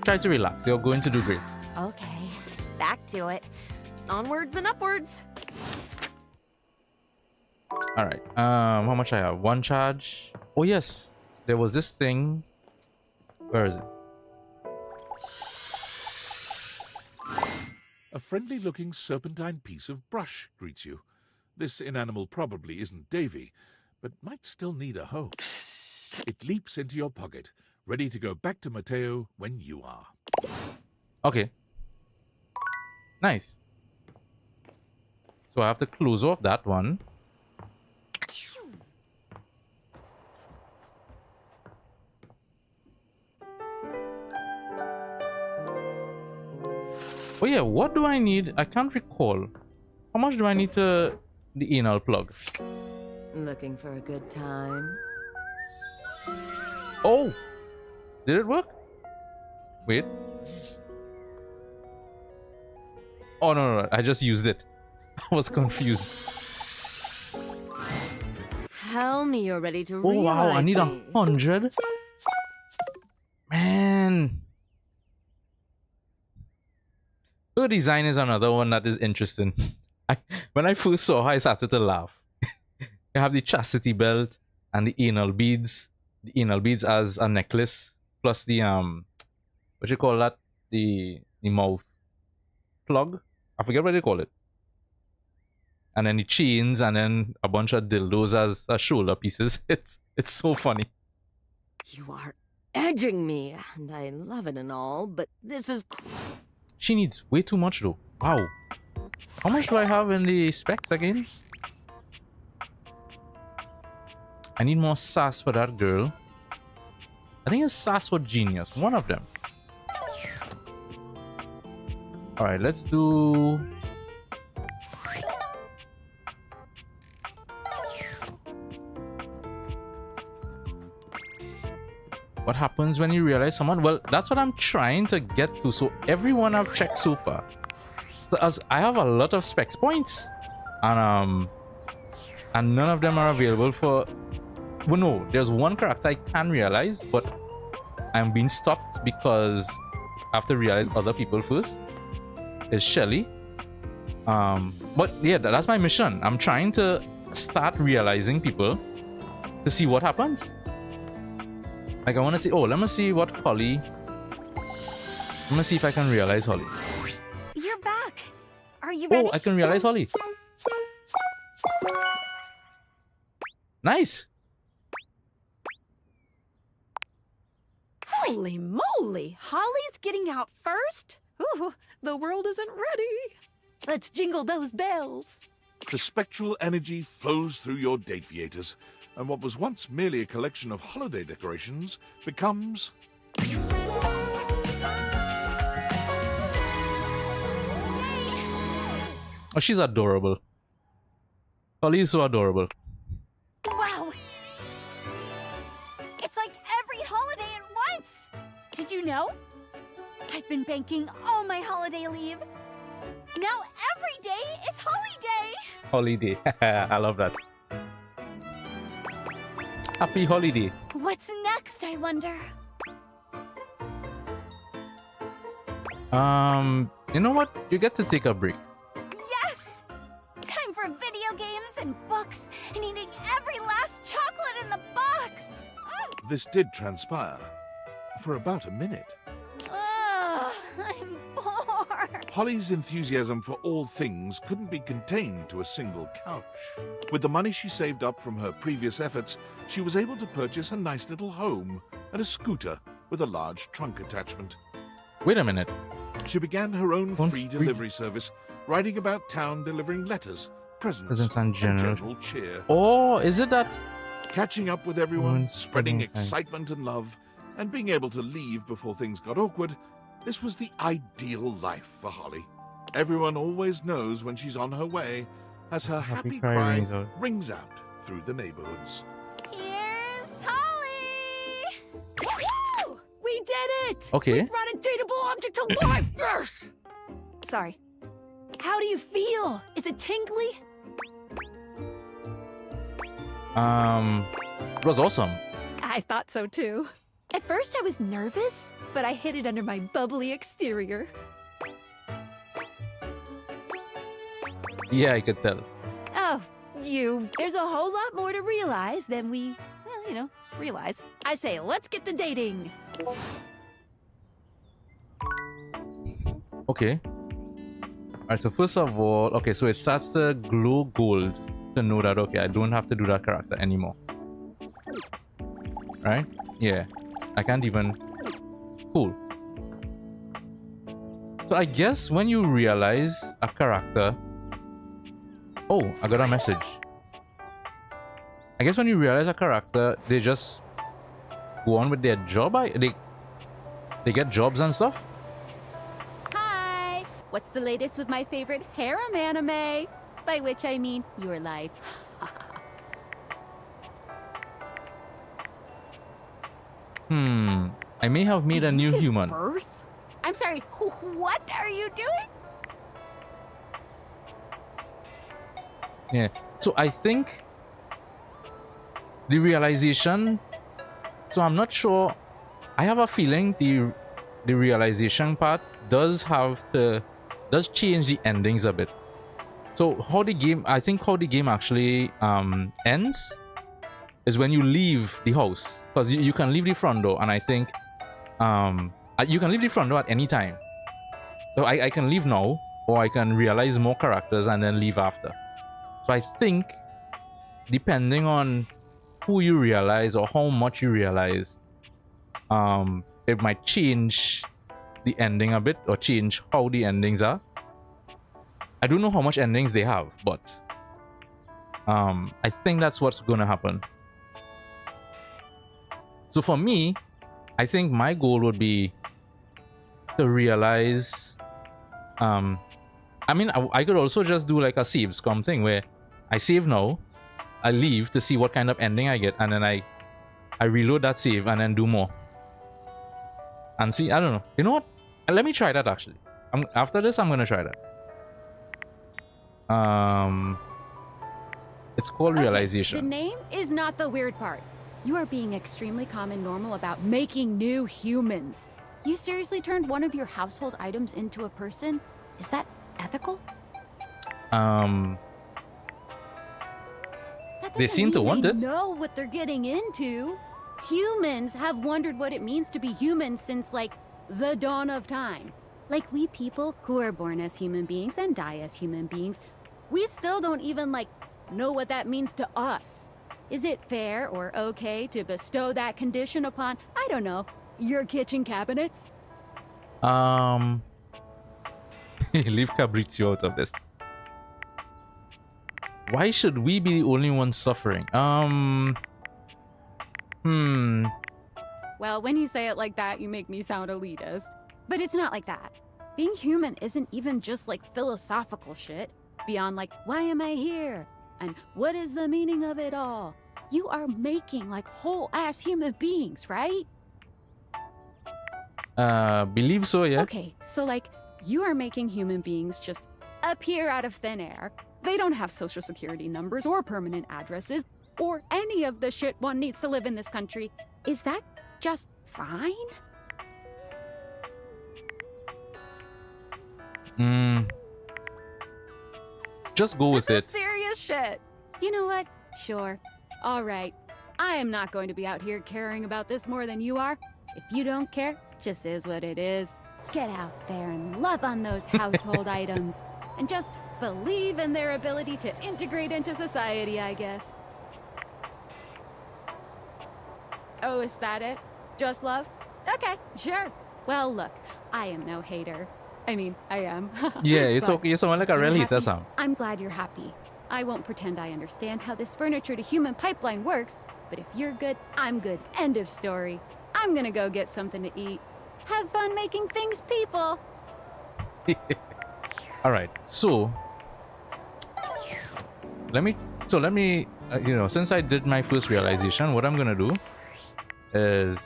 Try to relax. You're going to do great.
Okay, back to it. Onwards and upwards.
All right. How much I have? 1 charge. Oh yes, there was this thing. Where is it?
A friendly-looking serpentine piece of brush greets you. This inanimal probably isn't Davy, but might still need a home. It leaps into your pocket, ready to go back to Mateo when you are.
Okay. Nice. So I have to close off that one. Oh yeah, what do I need? I can't recall. How much do I need to the anal plug?
Looking for a good time?
Oh! Did it work? Wait. Oh no, I just used it. I was confused.
Tell me you're ready to
Oh
realize
wow, I need
me.
100. Man. Her design is another one that is interesting. When I first saw her, I started to laugh. You have the chastity belt and the anal beads. The anal beads as a necklace, plus the what you call that? The mouth plug. I forget what they call it. And then the chains, and then a bunch of dildos as shoulder pieces. It's so funny.
You are edging me, and I love it and all, but this is...
She needs way too much though. Wow. How much do I have in the specs again? I need more sass for that girl. I think it's sass or genius. One of them. Alright, let's do... What happens when you realize someone? Well, that's what I'm trying to get to. So everyone I've checked so far. So as I have a lot of specs points. And none of them are available for... Well, no, there's one character I can realize, but I'm being stopped because I have to realize other people first. Is Shelly. But yeah, that's my mission. I'm trying to start realizing people to see what happens. Like I want to see, oh, let me see what Holly. Let me see if I can realize Holly.
You're back. Are you ready?
Oh, I can realize Holly. Nice.
Holy moly! Holly's getting out first? Ooh, the world isn't ready. Let's jingle those bells.
The spectral energy flows through your date viators, and what was once merely a collection of holiday decorations becomes...
Oh, she's adorable. Holly is so adorable.
Wow. It's like every holiday at once. Did you know? I've been banking all my holiday leave. Now every day is holiday.
Holiday. I love that. Happy holiday.
What's next, I wonder?
You know what? You get to take a break.
Yes! Time for video games and books and eating every last chocolate in the box.
This did transpire for about a minute.
Ugh, I'm bored.
Holly's enthusiasm for all things couldn't be contained to a single couch. With the money she saved up from her previous efforts, she was able to purchase a nice little home and a scooter with a large trunk attachment.
Wait a minute.
She began her own free delivery service, riding about town delivering letters, presents,
and
general cheer.
Oh, is it that?
Catching up with everyone, spreading excitement and love, and being able to leave before things got awkward, this was the ideal life for Holly. Everyone always knows when she's on her way, as her happy cry rings out through the neighborhoods.
Here's Holly! Woo! We did it!
Okay.
We brought a dateable object to life! Yes! Sorry. How do you feel? Is it tingly?
It was awesome.
I thought so too. At first I was nervous, but I hid it under my bubbly exterior.
Yeah, I could tell.
Oh, There's a whole lot more to realize than we, realize. I say, let's get to dating.
Okay. Alright, so first of all, okay, so it starts to glow gold to know that, okay, I don't have to do that character anymore. Right? Yeah. I can't even... Cool. So I guess when you realize a character... Oh, I got a message. I guess when you realize a character, they just go on with their job. They get jobs and stuff.
Hi! What's the latest with my favorite harem anime? By which I mean your life.
I may have made a new human.
Birth? I'm sorry, what are you doing?
Yeah. So I think the realization... So I'm not sure... I have a feeling the realization part does change the endings a bit. So how the game... I think how the game actually ends is when you leave the house. Because you can leave the front door, and I think... you can leave the front door at any time. So I can leave now, or I can realize more characters and then leave after. So I think, depending on who you realize or how much you realize, it might change the ending a bit or change how the endings are. I don't know how much endings they have, but I think that's what's gonna happen. So for me, I think my goal would be to realize... I mean, I could also just do like a save scum thing where I save now, I leave to see what kind of ending I get, and then I reload that save and then do more. And see, I don't know. You know what? Let me try that actually. After this, I'm gonna try that. It's called Realization.
The name is not the weird part. You are being extremely calm and normal about making new humans. You seriously turned one of your household items into a person? Is that ethical?
They seem to want it.
They know what they're getting into. Humans have wondered what it means to be human since, like, the dawn of time. Like, we people who are born as human beings and die as human beings, we still don't even, like, know what that means to us. Is it fair or okay to bestow that condition upon, I don't know, your kitchen cabinets?
Leave Cabrizio out of this. Why should we be the only ones suffering?
Well, when you say it like that, you make me sound elitist. But it's not like that. Being human isn't even just like philosophical shit. Beyond like, why am I here? And what is the meaning of it all? You are making like whole ass human beings, right?
Believe so, yeah.
Okay, so like, you are making human beings just appear out of thin air. They don't have social security numbers or permanent addresses or any of the shit one needs to live in this country. Is that just fine?
Just go with it.
Serious shit. You know what? Sure. All right. I am not going to be out here caring about this more than you are. If you don't care, it just is what it is. Get out there and love on those household items. And just believe in their ability to integrate into society, I guess. Oh, is that it? Just love? Okay, sure. Well, look, I am no hater. I mean, I am.
Yeah,
But
you're someone like a
I'm
real hater,
happy.
Sam.
I'm glad you're happy. I won't pretend I understand how this furniture to human pipeline works, but if you're good, I'm good. End of story. I'm gonna go get something to eat. Have fun making things, people.
All right, so let me since I did my first realization, what I'm gonna do is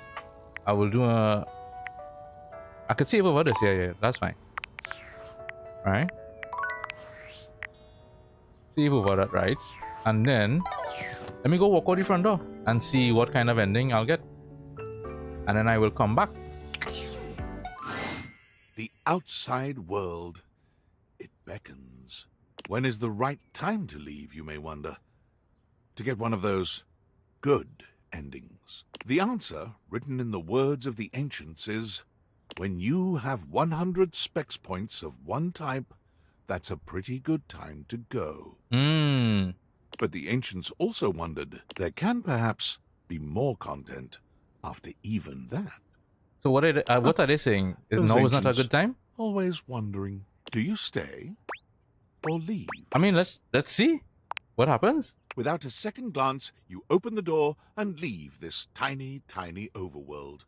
I will do I could save over this. Yeah, that's fine. All right, save over that, right? And then let me go walk out the front door and see what kind of ending I'll get, and then I will come back.
The outside world, it beckons. When is the right time to leave, you may wonder? To get one of those good endings. The answer, written in the words of the ancients, is when you have 100 specs points of one type, that's a pretty good time to go. But the ancients also wondered there can perhaps be more content after even that.
So what are they saying?
Those
Now is not a
ancients
good time?
Always wondering, do you stay or leave?
I mean, let's see what happens.
Without a second glance, you open the door and leave this tiny, tiny overworld.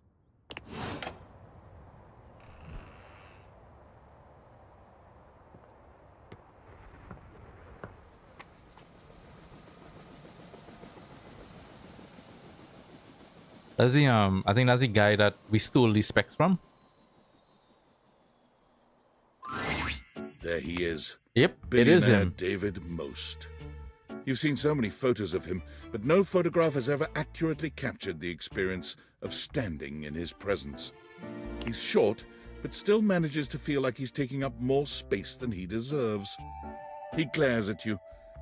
That's the I think that's the guy that we stole these specs from.
There he is.
Yep, it is
Billionaire
him.
David Most. You've seen so many photos of him, but no photograph has ever accurately captured the experience of standing in his presence. He's short, but still manages to feel like he's taking up more space than he deserves. He glares at you,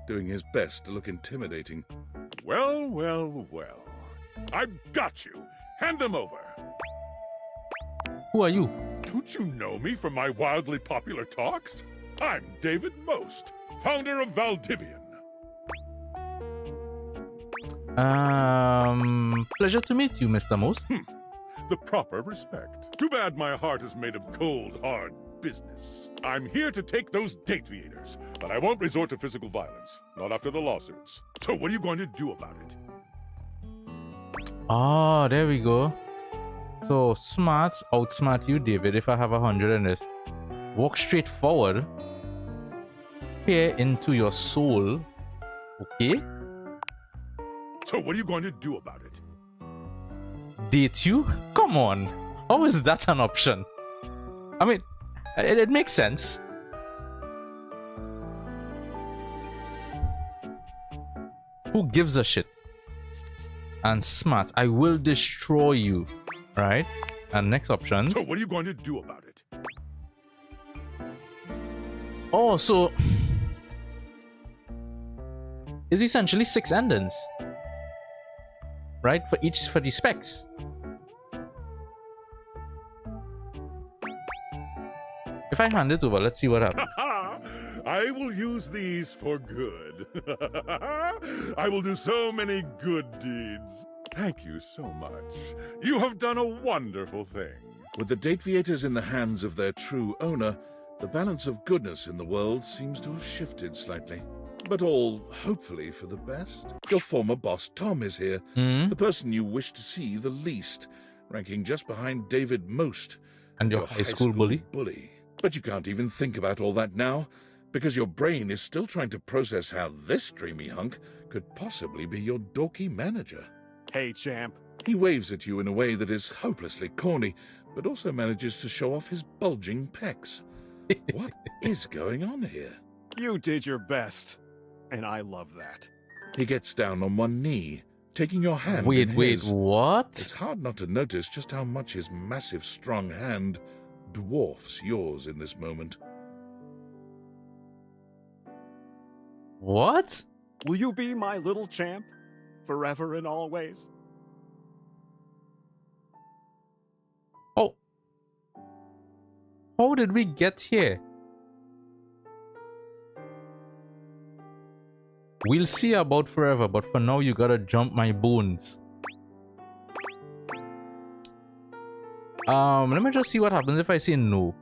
doing his best to look intimidating.
Well, well, well. I've got you. Hand them over.
Who are you?
Don't you know me from my wildly popular talks? I'm David Most, founder of Valdivian.
Pleasure to meet you, Mr. Most.
The proper respect. Too bad my heart is made of cold, hard business. I'm here to take those Dateviators, but I won't resort to physical violence. Not after the lawsuits. So what are you going to do about it?
Ah, there we go. So smarts outsmart you, David. If I have 100 in this, walk straight forward, peer into your soul. Okay.
So what are you going to do about it?
Date you? Come on. How is that an option? I mean, it makes sense. Who gives a shit? And smart, I will destroy you. Right? And next option.
So what are you going to do about it?
Oh, so it's essentially 6 endings. Right? For the specs. If I hand it over, let's see what happens.
I will use these for good. I will do so many good deeds. Thank you so much. You have done a wonderful thing.
With the Dateviators in the hands of their true owner, the balance of goodness in the world seems to have shifted slightly. but all hopefully for the best. Your former boss, Tom, is here, the person you wish to see the least, ranking just behind David Most.
And your high school bully?
But you can't even think about all that now, because your brain is still trying to process how this dreamy hunk could possibly be your dorky manager.
Hey, champ.
He waves at you in a way that is hopelessly corny, but also manages to show off his bulging pecs. What is going on here?
You did your best, and I love that.
He gets down on one knee, taking your hand
Wait,
in
wait,
his.
what?
It's hard not to notice just how much his massive, strong hand dwarfs yours in this moment.
What?
Will you be my little champ? Forever and always?
Oh. How did we get here? We'll see about forever, but for now you gotta jump my bones. Let me just see what happens if I say no.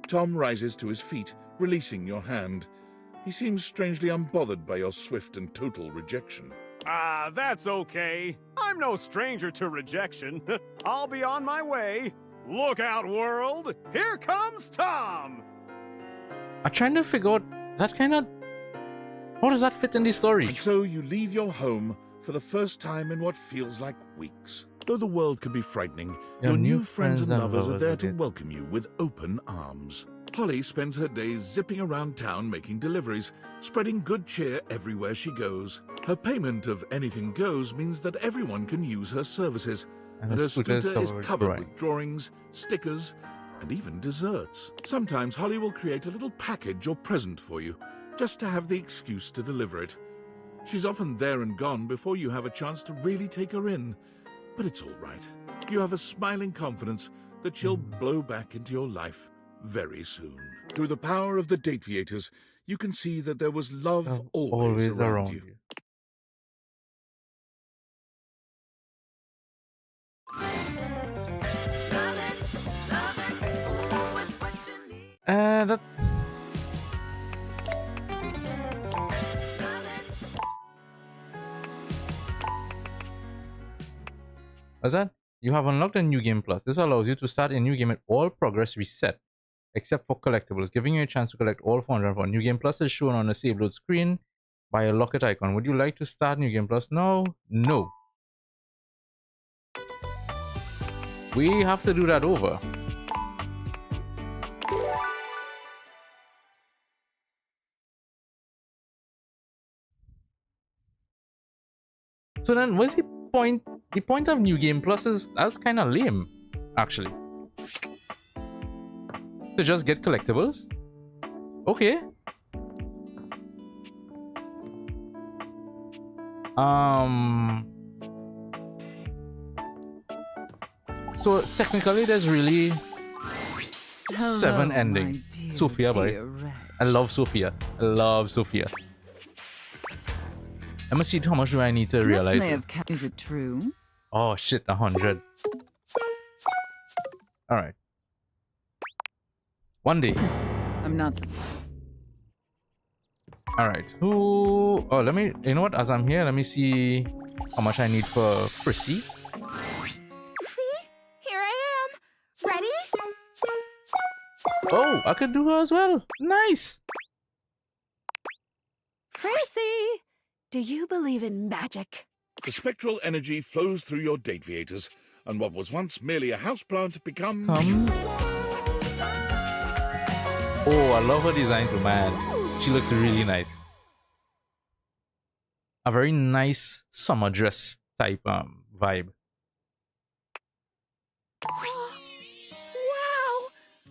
Tom rises to his feet, releasing your hand. He seems strangely unbothered by your swift and total rejection.
Ah, that's okay. I'm no stranger to rejection. I'll be on my way. Look out, world! Here comes Tom!
I'm trying to figure out that kind of... How does that fit in the story?
And so you leave your home for the first time in what feels like weeks. Though the world can be frightening, your new friends and lovers are there to welcome you with open arms. Holly spends her days zipping around town making deliveries, spreading good cheer everywhere she goes. Her payment of anything goes means that everyone can use her services, and her scooter is covered with drawings, stickers, and even desserts. Sometimes Holly will create a little package or present for you, just to have the excuse to deliver it. She's often there and gone before you have a chance to really take her in, but it's all right. You have a smiling confidence that she'll blow back into your life very soon. Through the power of the Dateviators, you can see that there was love always around you.
That... What's that? You have unlocked a new game plus. This allows you to start a new game at all progress reset, except for collectibles, giving you a chance to collect all 404. New game plus is shown on the save load screen by a locket icon. Would you like to start new game plus now? No. We have to do that over. So then, what's the point? The point of New Game Plus is that's kind of lame, actually. To just get collectibles? Okay. So technically, there's really 7 endings. Sophia, boy. I love Sophia. I love Sophia. Let me see how much do I need to realize.
Is it true?
Oh shit, 100. Alright. One day.
I'm not.
Alright. Who... Oh, let me... You know what? As I'm here, let me see how much I need for Prissy.
See? Here I am. Ready?
Oh, I could do her as well. Nice.
Prissy, do you believe in magic?
The spectral energy flows through your Dateviators, and what was once merely a houseplant becomes...
Oh, I love her design too, man. She looks really nice. A very nice summer dress type vibe.
Wow!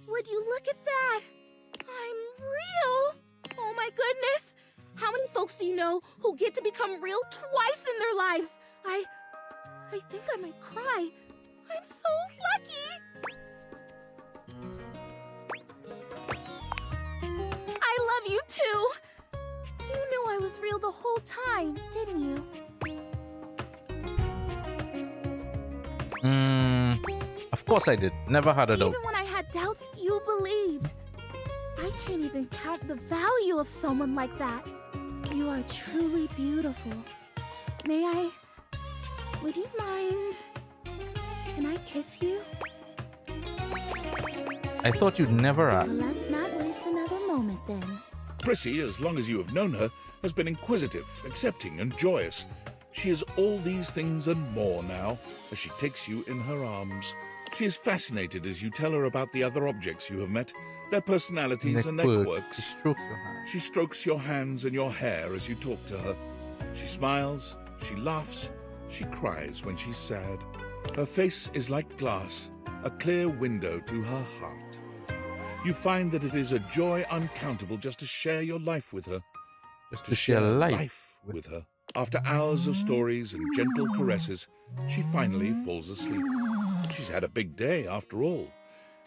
Would you look at that? I'm real! Oh my goodness! How many folks do you know who get to become real twice in their lives? I think I might cry. I'm so lucky! I love you too! You knew I was real the whole time, didn't you?
Of course I did. Never had a doubt.
Even when I had doubts, you believed.
I can't even count the value of someone like that. You are truly beautiful. May I? Would you mind? Can I kiss you?
I thought you'd never ask.
Let's not waste another moment then.
Prissy, as long as you have known her, has been inquisitive, accepting, and joyous. She is all these things and more now, as she takes you in her arms. She is fascinated as you tell her about the other objects you have met, their personalities and their quirks. She strokes your hands and your hair as you talk to her. She smiles, she laughs, she cries when she's sad. Her face is like glass, a clear window to her heart. You find that it is a joy uncountable just to share your life with her.
Just to share life
with her. After hours of stories and gentle caresses, she finally falls asleep. She's had a big day after all,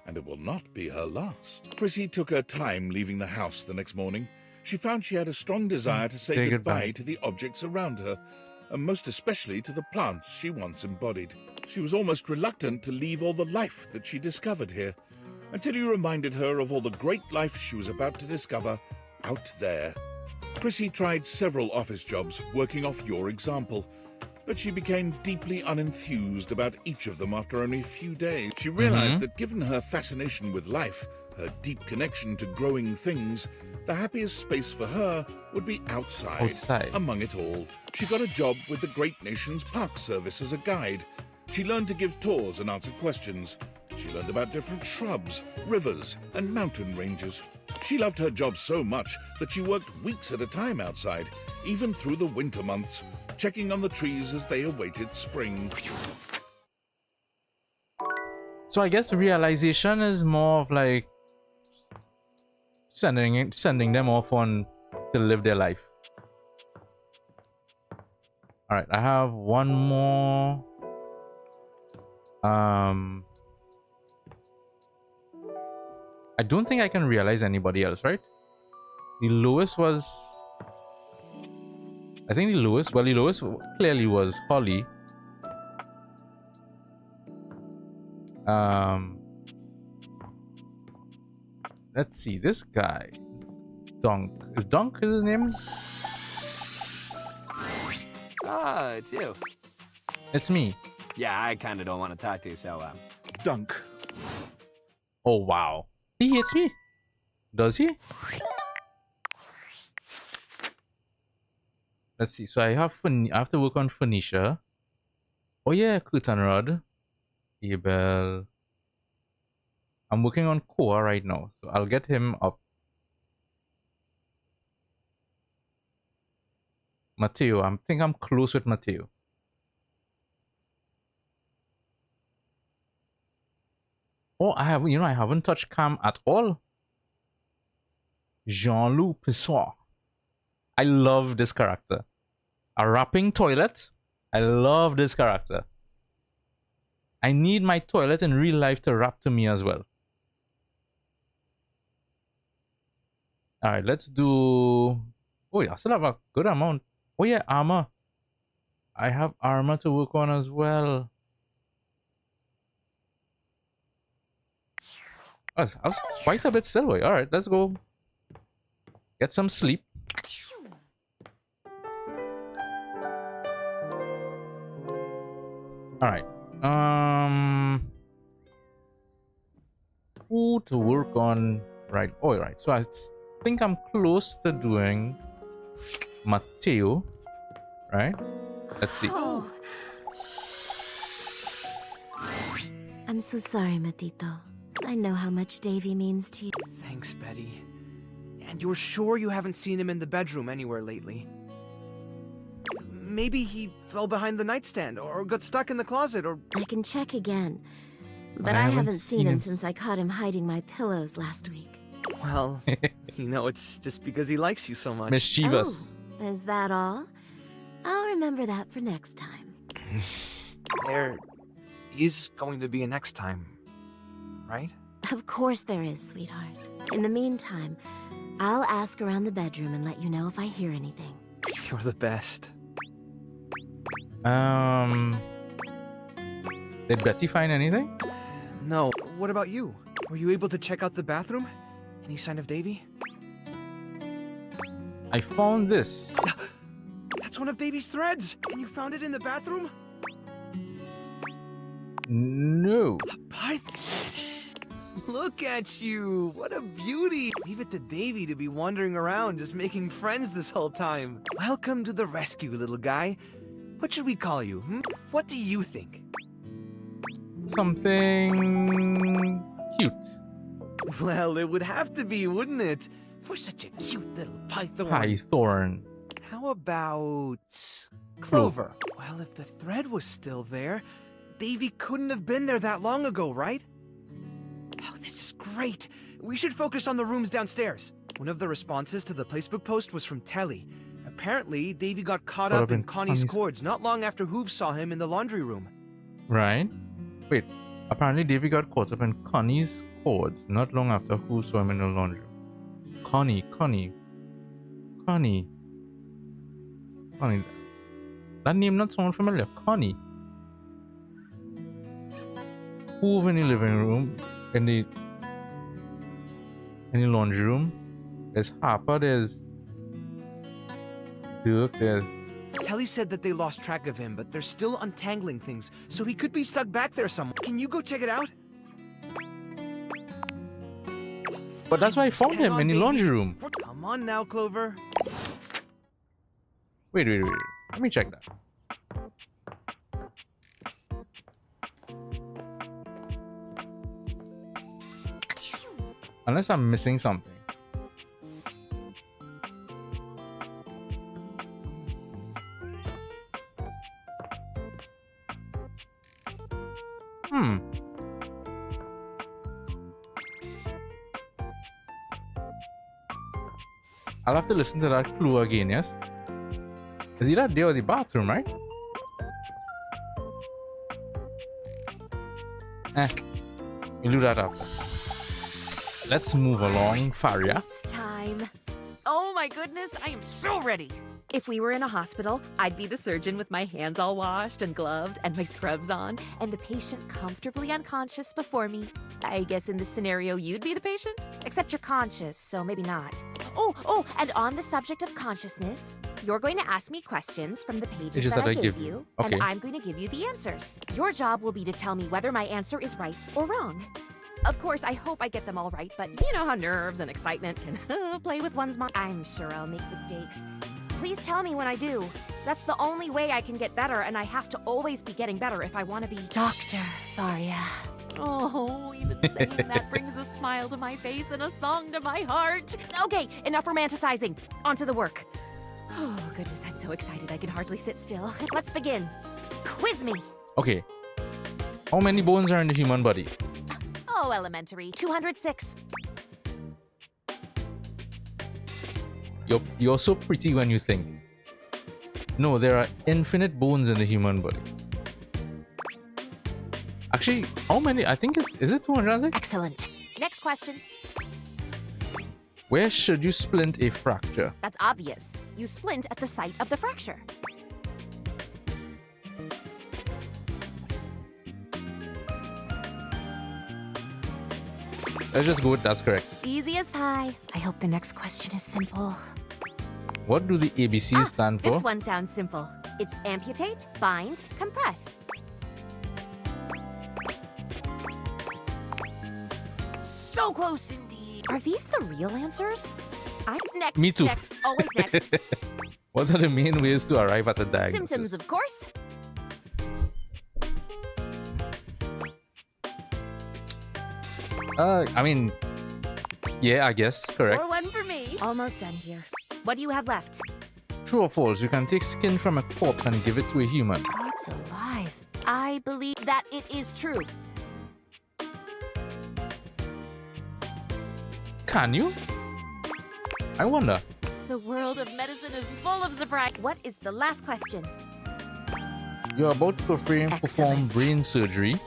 and it will not be her last. Prissy took her time leaving the house the next morning. She found she had a strong desire to say goodbye to the objects around her, and most especially to the plants she once embodied. She was almost reluctant to leave all the life that she discovered here, until you reminded her of all the great life she was about to discover out there. Prissy tried several office jobs, working off your example, but she became deeply unenthused about each of them after only a few days. She realized that given her fascination with life, her deep connection to growing things, the happiest space for her would be outside. Among it all. She got a job with the Great Nations Park Service as a guide. She learned to give tours and answer questions. She learned about different shrubs, rivers, and mountain ranges. She loved her job so much that she worked weeks at a time outside, even through the winter months, checking on the trees as they awaited spring.
So I guess realization is more of like sending them off on to live their life. All right, I have one more. I don't think I can realize anybody else, right? The lowest was, I think the lowest clearly was Holly. Let's see, this guy, Dunk. Is Dunk his name?
Ah, it's you.
It's me.
Yeah, I kind of don't want to talk to you, so,
Dunk.
Oh, wow. He hits me. Does he? Let's see. So I have to work on Phoenicia. Oh yeah, Curtain Rod. Abel. I'm working on Koa right now, so I'll get him up. Mateo. I think I'm close with Mateo. Oh, I haven't touched Cam at all. Jean-Loup Pissoir. I love this character. A rapping toilet. I love this character. I need my toilet in real life to rap to me as well. Alright, let's do... Oh yeah, I still have a good amount. Oh yeah, armor. I have armor to work on as well. I was quite a bit still. Alright, let's go get some sleep. Alright. Who to work on? Right. Oh, right. So I think I'm close to doing Mateo. Right? Let's see.
Oh. I'm so sorry, Matito. I know how much Davy means to you.
Thanks, Betty. And you're sure you haven't seen him in the bedroom anywhere lately? Maybe he fell behind the nightstand or got stuck in the closet or...
I can check again. But I haven't seen him since I caught him hiding my pillows last week.
Well, it's just because he likes you so much.
Mischievous.
Oh, is that all? I'll remember that for next time.
There is going to be a next time, right?
Of course there is, sweetheart. In the meantime, I'll ask around the bedroom and let you know if I hear anything.
You're the best.
Did Betty find anything?
No. What about you? Were you able to check out the bathroom? Any sign of Davy?
I found this.
That's one of Davy's threads! And you found it in the bathroom?
No.
Look at you! What a beauty! Leave it to Davy to be wandering around, just making friends this whole time. Welcome to the rescue, little guy. What should we call you? What do you think?
Something cute.
Well, it would have to be, wouldn't it? For such a cute little python.
Pythorn.
How about Clover? Well, if the thread was still there, Davy couldn't have been there that long ago, right? Oh, this is great. We should focus on the rooms downstairs. One of the responses to the Facebook post was from Telly. Apparently, Davy got caught up in Connie's cords not long after Hoove saw him in the laundry room.
Right? Wait, apparently Davy got caught up in Connie's cords not long after Hoove saw him in the laundry room. Connie. That name not sound familiar. Connie. Hoove in the living room, in the laundry room. There's Harper, there's Dirk, there's...
Telly said that they lost track of him, but they're still untangling things, so he could be stuck back there somewhere. Can you go check it out?
But that's why I found him in the laundry room.
Come on now, Clover.
Wait. Let me check that. Unless I'm missing something. I'll have to listen to that clue again, yes? Is it that day or the bathroom, right? We'll do that after. Let's move along, Faria.
It's time. Oh my goodness, I am so ready. If we were in a hospital, I'd be the surgeon with my hands all washed and gloved and my scrubs on, and the patient comfortably unconscious before me. I guess in this scenario, you'd be the patient? Except you're conscious, so maybe not. Oh, and on the subject of consciousness, you're going to ask me questions from the pages that I gave you,
okay.
And I'm going to give you the answers. Your job will be to tell me whether my answer is right or wrong. Of course, I hope I get them all right, but you know how nerves and excitement can play with one's mind. I'm sure I'll make mistakes. Please tell me when I do. That's the only way I can get better, and I have to always be getting better if I want to be Dr. Faria. Oh, even saying that brings a smile to my face and a song to my heart. Okay, enough romanticizing. On to the work. Oh, goodness, I'm so excited I can hardly sit still. Let's begin. Quiz me.
Okay. How many bones are in the human body?
Oh, elementary. 206.
You're so pretty when you think. No, there are infinite bones in the human body. Actually, how many? I think is it 206?
Excellent. Next question.
Where should you splint a fracture?
That's obvious. You splint at the site of the fracture.
Let's just go with that's correct.
Easy as pie. I hope the next question is simple.
What do the ABCs stand for?
This one sounds simple. It's amputate, bind, compress. So close indeed. Are these the real answers? I'm next.
Me too.
Next. Always next.
What are the main ways to arrive at a diagnosis?
Symptoms, of course.
I mean, yeah, I guess. Correct.
Or one for me. Almost done here. What do you have left?
True or false? You can take skin from a corpse and give it to a human.
It's alive. I believe that it is true.
Can you? I wonder.
The world of medicine is full of surprise. What is the last question?
You're about to perform brain surgery.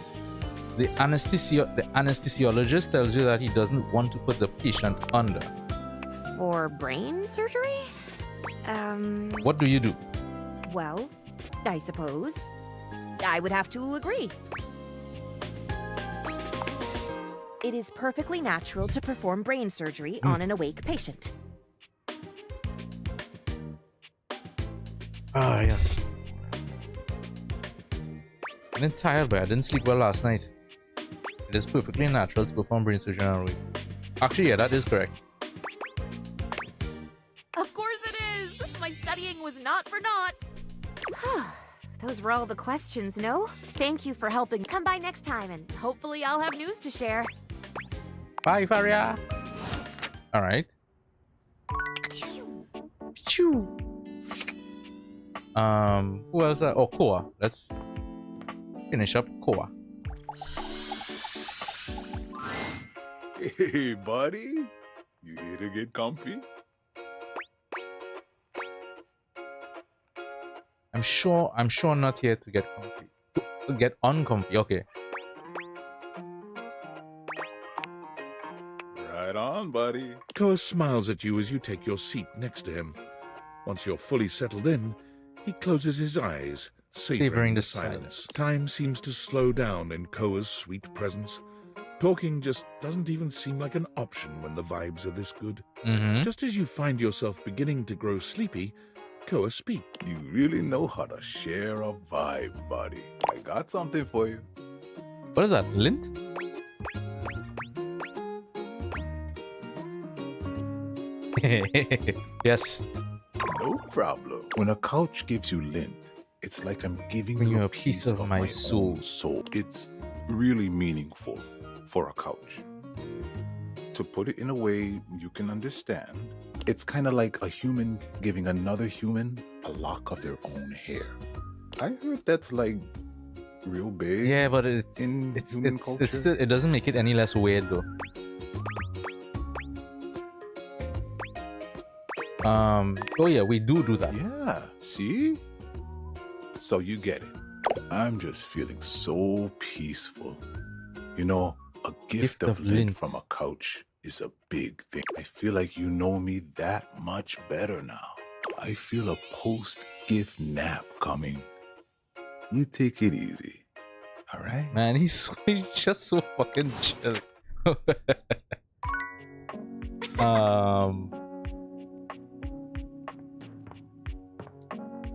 The anesthesiologist tells you that he doesn't want to put the patient under.
For brain surgery?
What do you do?
Well, I suppose I would have to agree. It is perfectly natural to perform brain surgery on an awake patient.
Ah, yes. I'm tired, but I didn't sleep well last night. It is perfectly natural to perform brain surgery on a week. Actually, yeah, that is correct.
Of course it is! My studying was not for naught. Those were all the questions, no? Thank you for helping. Come by next time, and hopefully I'll have news to share.
Bye, Faria. All right. Who else? Oh, Koa. Let's finish up Koa.
Hey, buddy. You here to get comfy?
I'm sure not here to get comfy. To get uncomfy. Okay.
Right on, buddy. Koa smiles at you as you take your seat next to him. Once you're fully settled in, he closes his eyes, savoring the silence. Time seems to slow down in Koa's sweet presence. Talking just doesn't even seem like an option when the vibes are this good. Just as you find yourself beginning to grow sleepy, Koa speaks.
You really know how to share a vibe, buddy. I got something for you.
What is that? Lint? Yes.
No problem. When a couch gives you lint, it's like I'm giving you a piece of my soul. It's really meaningful for a couch. To put it in a way you can understand, it's kind of like a human giving another human a lock of their own hair. I heard that's like real big.
Yeah, but
it's
still, it doesn't make it any less weird though. Oh yeah, we do that.
Yeah, see? So you get it. I'm just feeling so peaceful. You know, a gift of lint from a couch is a big thing. I feel like you know me that much better now. I feel a post-gift nap coming. You take it easy, all right?
Man, he's just so fucking chill.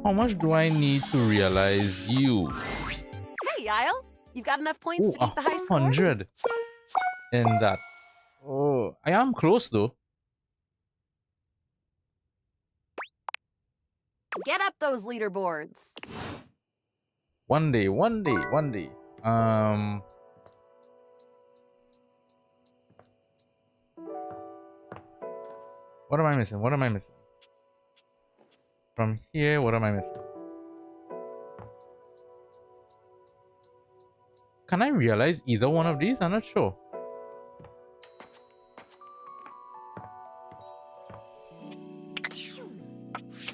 How much do I need to realize you?
Hey, Isle! You've got enough points to beat the high score?
100 in that. Oh, I am close though.
Get up those leaderboards.
One day. What am I missing? From here, what am I missing? Can I realize either one of these? I'm not sure.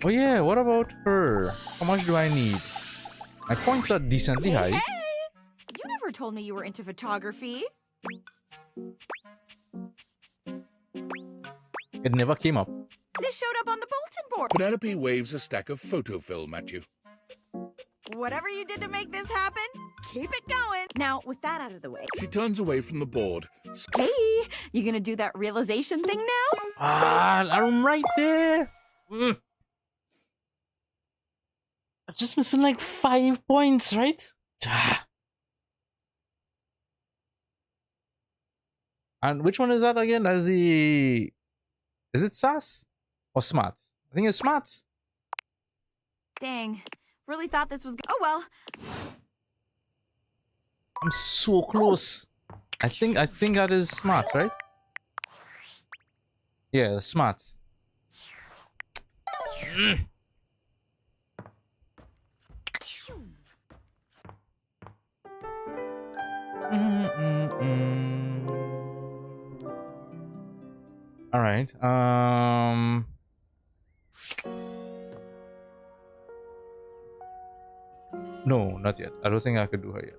Oh yeah, what about her? How much do I need? My points are decently high.
Hey! You never told me you were into photography.
It never came up.
This showed up on the bulletin board.
Penelope waves a stack of photo film at you.
Whatever you did to make this happen, keep it going. Now, with that out of the way.
She turns away from the board.
Hey, you gonna do that realization thing now?
I'm right there. I'm just missing like 5 points, right? And which one is that again? That's the... Is it SAS or Smarts? I think it's Smarts.
Dang, really thought this was... Oh well.
I'm so close. I think that is Smarts, right? Yeah, Smarts. All right. No, not yet. I don't think I could do her yet.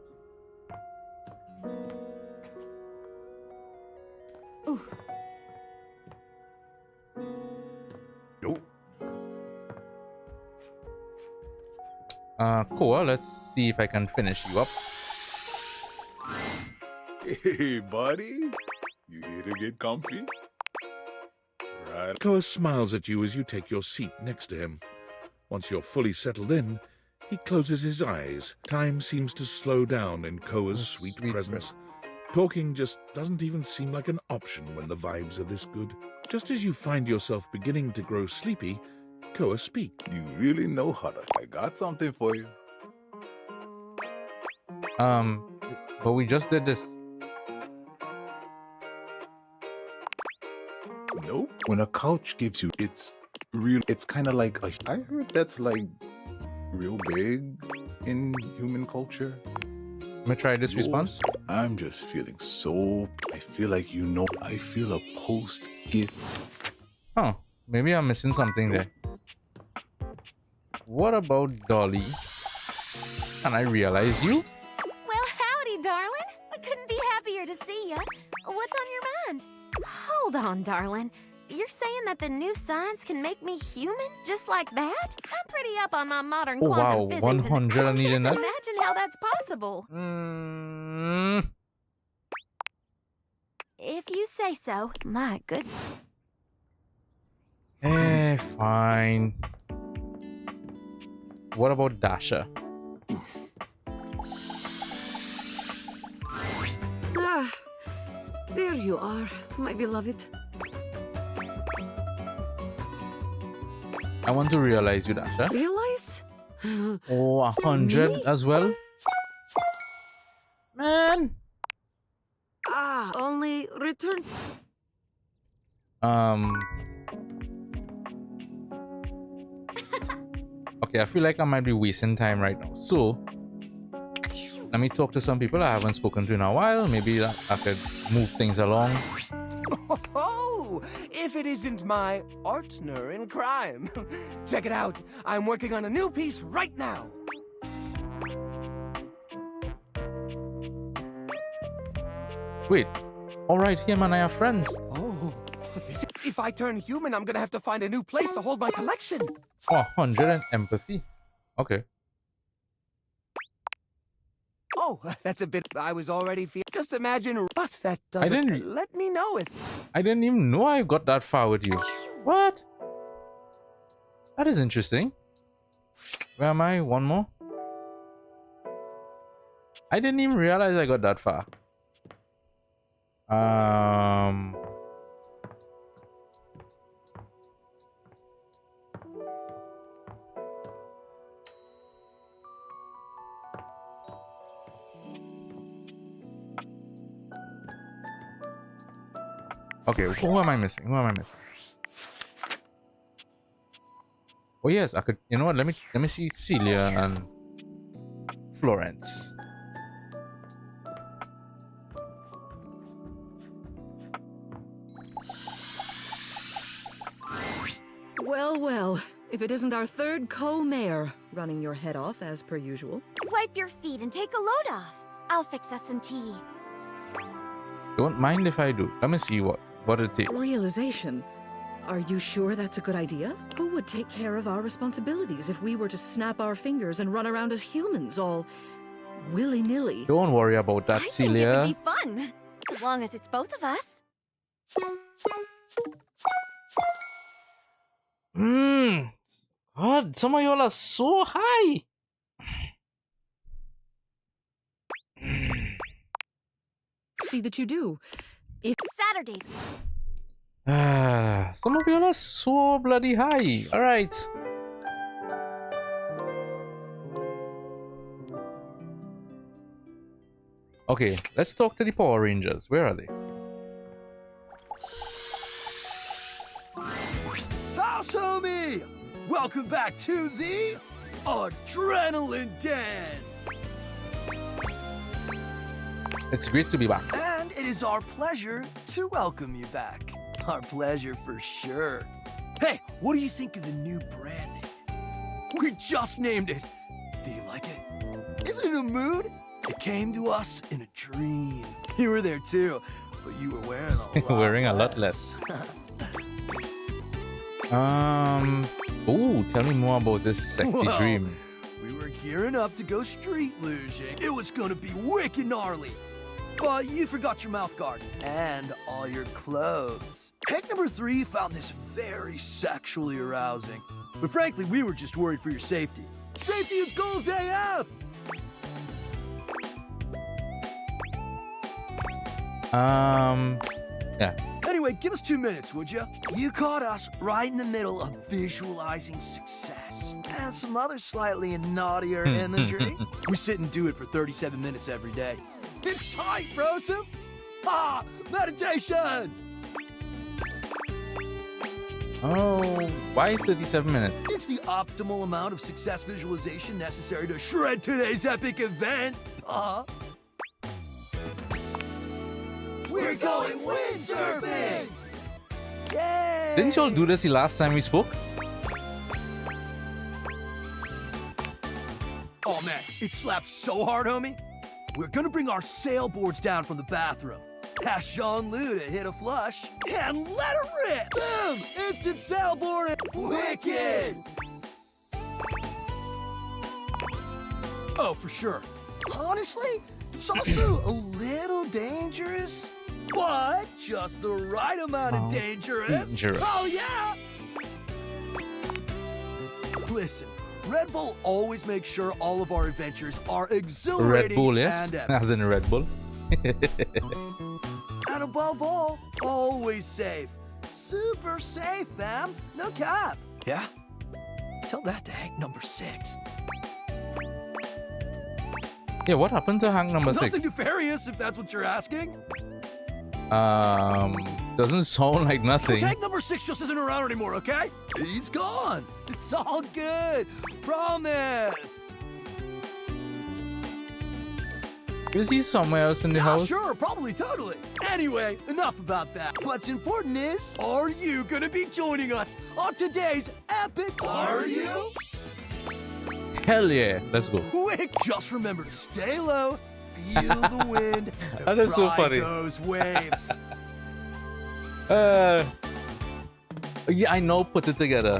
Koa, let's see if I can finish you up.
Hey, buddy. You here to get comfy? Right.
Koa smiles at you as you take your seat next to him. Once you're fully settled in, he closes his eyes. Time seems to slow down in Koa's sweet presence. Talking just doesn't even seem like an option when the vibes are this good. Just as you find yourself beginning to grow sleepy, Koa speaks.
You really know how to. I got something for you.
But we just did this.
Nope. When a couch gives you, it's real. It's kind of like I heard that's like real big in human culture.
Let me try this response.
I'm just feeling so. I feel like I feel a post-gift.
Oh, maybe I'm missing something there. What about Dolly? Can I realize you?
Well, howdy, darling. I couldn't be happier to see ya. What's on your mind? Hold on, darling. You're saying that the new science can make me human just like that? I'm pretty up on my modern quantum physics,
100
and I can't
that?
imagine how that's possible. If you say so. My good.
Fine. What about Dasha?
Ah, there you are, my beloved.
I want to realize you, Dasha.
Realize?
Oh, 100 as well? Man!
Ah, only return.
Okay, I feel like I might be wasting time right now. So, let me talk to some people I haven't spoken to in a while. Maybe I could move things along.
Oh, if it isn't my partner in crime. Check it out. I'm working on a new piece right now.
Wait. Alright, him and I are friends.
Oh, if I turn human, I'm gonna have to find a new place to hold my collection.
Oh, 100 and empathy. Okay.
Oh, that's a bit I was already feeling. Just imagine, but that doesn't let me know if...
I didn't even know I got that far with you. What? That is interesting. Where am I? One more? I didn't even realize I got that far. Okay, who am I missing? Who am I missing? Oh yes, I could. You know what? Let me see Celia and Florence.
Well, well, if it isn't our third co-mayor running your head off as per usual.
Wipe your feet and take a load off. I'll fix us some tea.
Don't mind if I do. Let me see what it takes.
Realization. Are you sure that's a good idea? Who would take care of our responsibilities if we were to snap our fingers and run around as humans all willy-nilly?
Don't worry about that, Celia.
I think it would be fun, as long as it's both of us.
God, some of y'all are so high.
See that you do. If
Saturdays.
Some of y'all are so bloody high. All right. Okay, let's talk to the Power Rangers. Where are they?
How's-o-me? Welcome back to the Adrenaline Den!
It's great to be back.
And it is our pleasure to welcome you back. Our pleasure for sure. Hey, what do you think of the new brand name? We just named it. Do you like it? Is it in a mood? It came to us in a dream. You were there too, but you were wearing a lot
Wearing a lot less. Oh, tell me more about this sexy dream.
We were gearing up to go street luging. It was gonna be wicked gnarly.
But you forgot your mouth guard and all your clothes. Hack number 3 found this very sexually arousing. But frankly, we were just worried for your safety. Safety is goals AF!
Yeah.
Anyway, give us 2 minutes, would you? You caught us right in the middle of visualizing success and some other slightly naughtier imagery. We sit and do it for 37 minutes every day. It's tight, Broseph! Ah, meditation!
Oh, why 37 minutes?
It's the optimal amount of success visualization necessary to shred today's epic event. We're going windsurfing! Yay!
Didn't y'all do this the last time we spoke?
Oh man, it slapped so hard, homie. We're gonna bring our sailboards down from the bathroom. Ask Jean-Loup to hit a flush and let her rip! Boom! Instant sailboard! Wicked! Oh, for sure. Honestly, it's also a little dangerous, but just the right amount of dangerous. Oh, yeah! Listen, Red Bull always makes sure all of our adventures are exhilarating
Red Bull, yes?
and epic.
As in Red Bull.
And above all, always safe. Super safe, fam. No cap. Yeah? Tell that to Hank number 6.
Yeah, what happened to Hank number 6?
Nothing nefarious, if that's what you're asking.
Doesn't sound like nothing.
Hank number 6 just isn't around anymore, okay? He's gone. It's all good. Promise.
Is he somewhere else in the house?
Sure, probably, totally. Anyway, enough about that. What's important is, are you gonna be joining us on today's epic? Are you?
Hell yeah, let's go.
Quick, just remember to stay low, feel the wind, and
That is so
ride
funny.
those waves.
Yeah, I now put it together.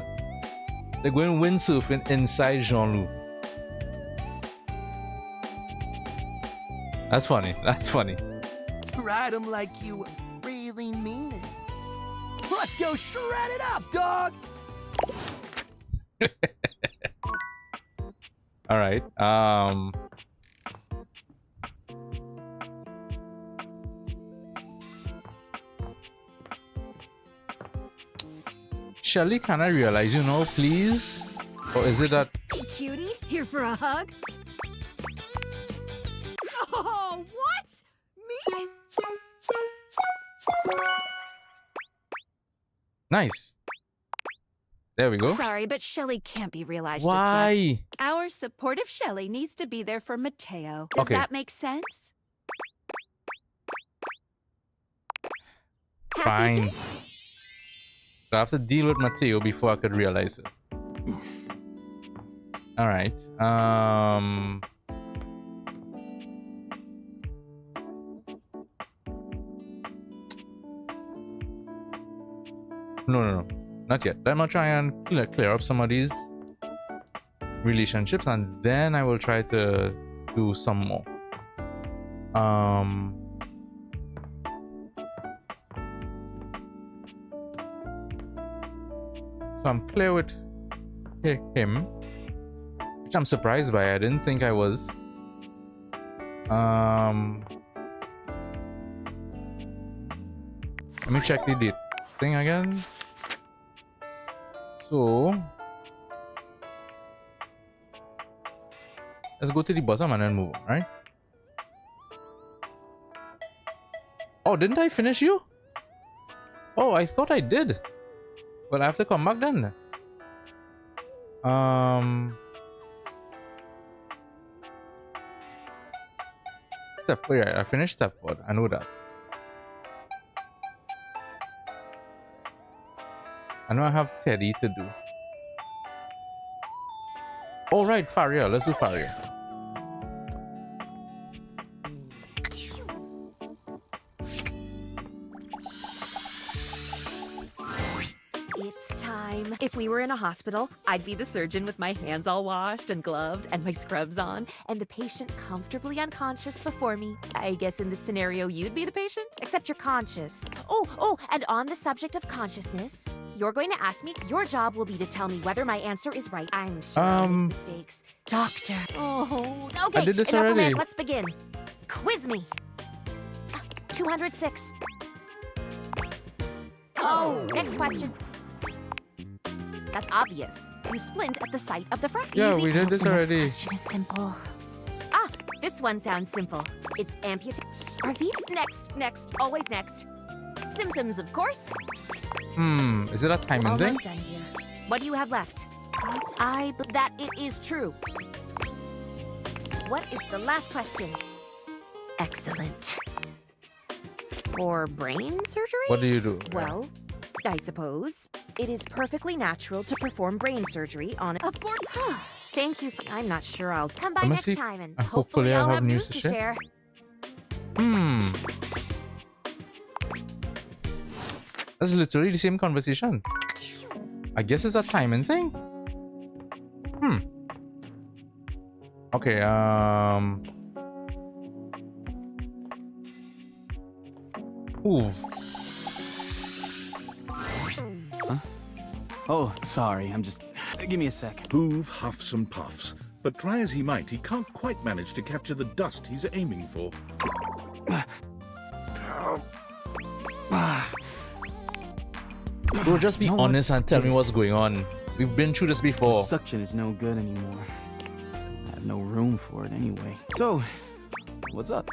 They're going windsurfing inside Jean-Loup. That's funny. That's funny.
Ride 'em like you really mean it. Let's go shred it up, dog!
All right. Shelly, can I realize you know, please? Or is it that?
Hey, cutie, here for a hug? Oh, what? Me?
Nice. There we go.
Sorry, but Shelly can't be realized
Why?
just yet. Our supportive Shelly needs to be there for Mateo. Does
Okay.
that make sense?
Fine. So I have to deal with Mateo before I could realize it. All right. No, not yet. Let me try and clear up some of these relationships, and then I will try to do some more. So I'm clear with him, which I'm surprised by. I didn't think I was. Let me check the date thing again. So let's go to the bottom and then move on, right? Oh, didn't I finish you? Oh, I thought I did. Well, I have to come back then. Step, yeah, I finished step 1. I know that. I know I have Teddy to do. All right, Faria. Let's do Faria.
It's time If we were in a hospital, I'd be the surgeon with my hands all washed and gloved and my scrubs on, and the patient comfortably unconscious before me. I guess in this scenario, you'd be the patient, except you're conscious. Oh, and on the subject of consciousness, you're going to ask me. Your job will be to tell me whether my answer is right. I'm sure I make mistakes. Doctor. Oh, okay.
I did this
enough
already.
romance. Let's begin. Quiz me. 206. Oh, next question. That's obvious. You splint at the site of the fracture.
Yeah, we did this already.
Next question is simple. Ah, this one sounds simple. It's amputated. Are these next? Always next. Symptoms, of course.
Is it a timing thing?
Almost done here. What do you have left? That it is true. What is the last question? Excellent. For brain surgery?
What do you do?
Well, I suppose it is perfectly natural to perform brain surgery on it. Of course. Thank you. I'm not sure I'll come by
Let me
next
see.
time, and
Hopefully
I'll
I'll
have news to
share.
share.
That's literally the same conversation. I guess it's a timing thing. Okay, Move.
Huh? Oh, sorry, I'm just... Give me a sec.
Hoove huffs and puffs, but try as he might, he can't quite manage to capture the dust he's aiming for.
Bro, just be honest and tell me what's going on. We've been through this
The
before.
suction is no good anymore. I have no room for it anyway. So, what's up?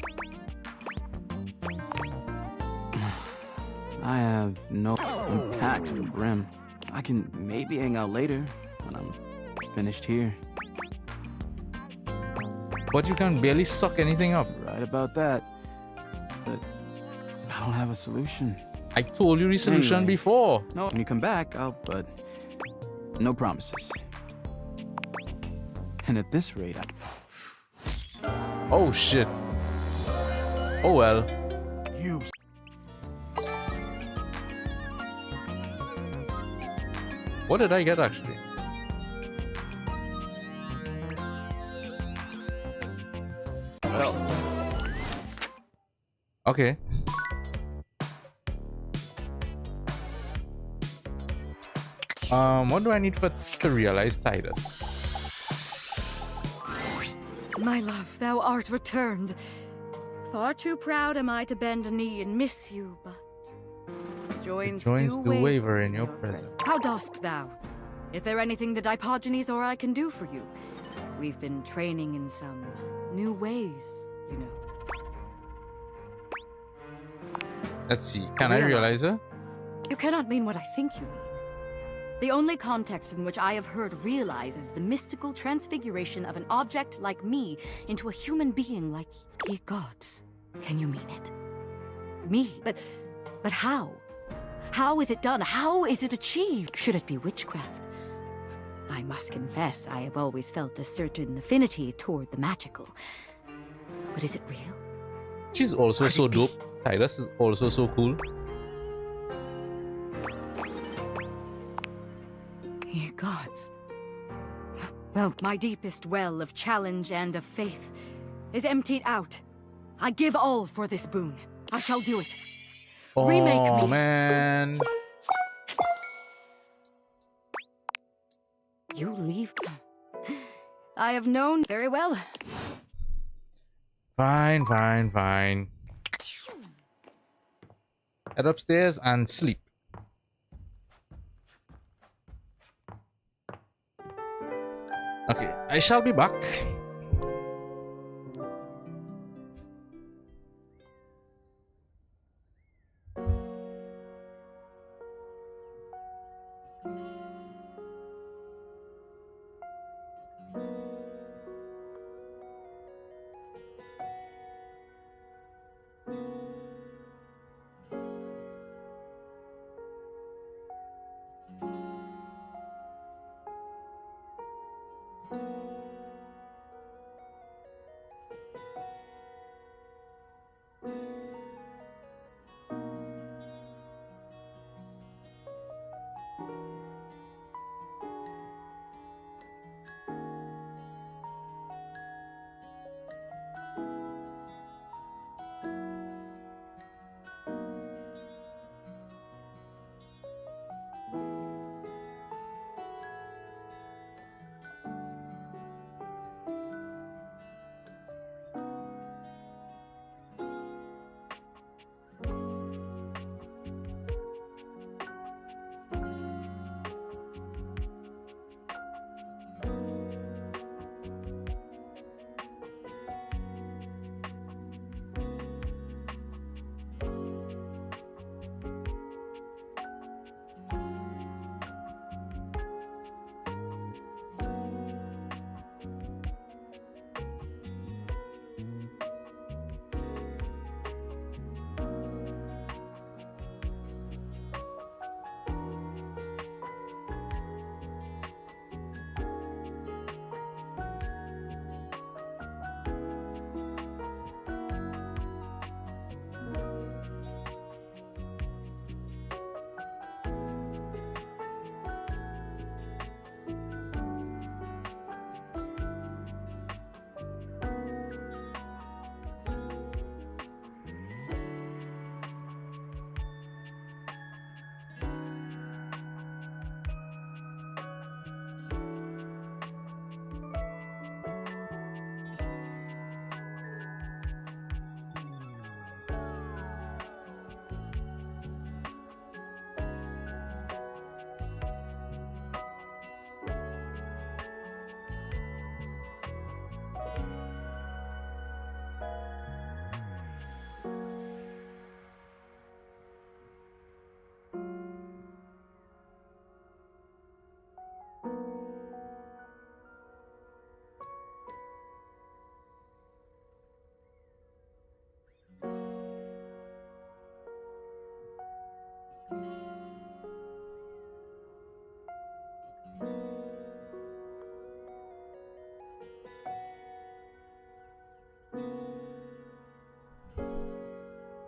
I have no... I'm packed to the brim. I can maybe hang out later when I'm finished here.
But you can barely suck anything up.
Right about that. But I don't have a solution.
I told you the solution
Anyway.
before.
No, when you come back, but no promises. And at this rate,
Oh shit. Oh well.
You.
What did I get actually? Okay. What do I need to realize Titus?
My love, thou art returned. Far too proud am I to bend a knee and miss you, but joins do
waver in your presence.
How dost thou? Is there anything that Diogenes or I can do for you? We've been training in some new ways, you know.
Let's see. Can I realize her?
You cannot mean what I think you mean. The only context in which I have heard realize is the mystical transfiguration of an object like me into a human being like ye gods. Can you mean it? Me? But how? How is it done? How is it achieved? Should it be witchcraft? I must confess, I have always felt a certain affinity toward the magical. But is it real?
She's also so dope. Titus is also so cool.
Ye gods. Well, my deepest well of challenge and of faith is emptied out. I give all for this boon. I shall do it. Remake me.
Oh man.
You leave? I have known very well.
Fine. Head upstairs and sleep. Okay, I shall be back.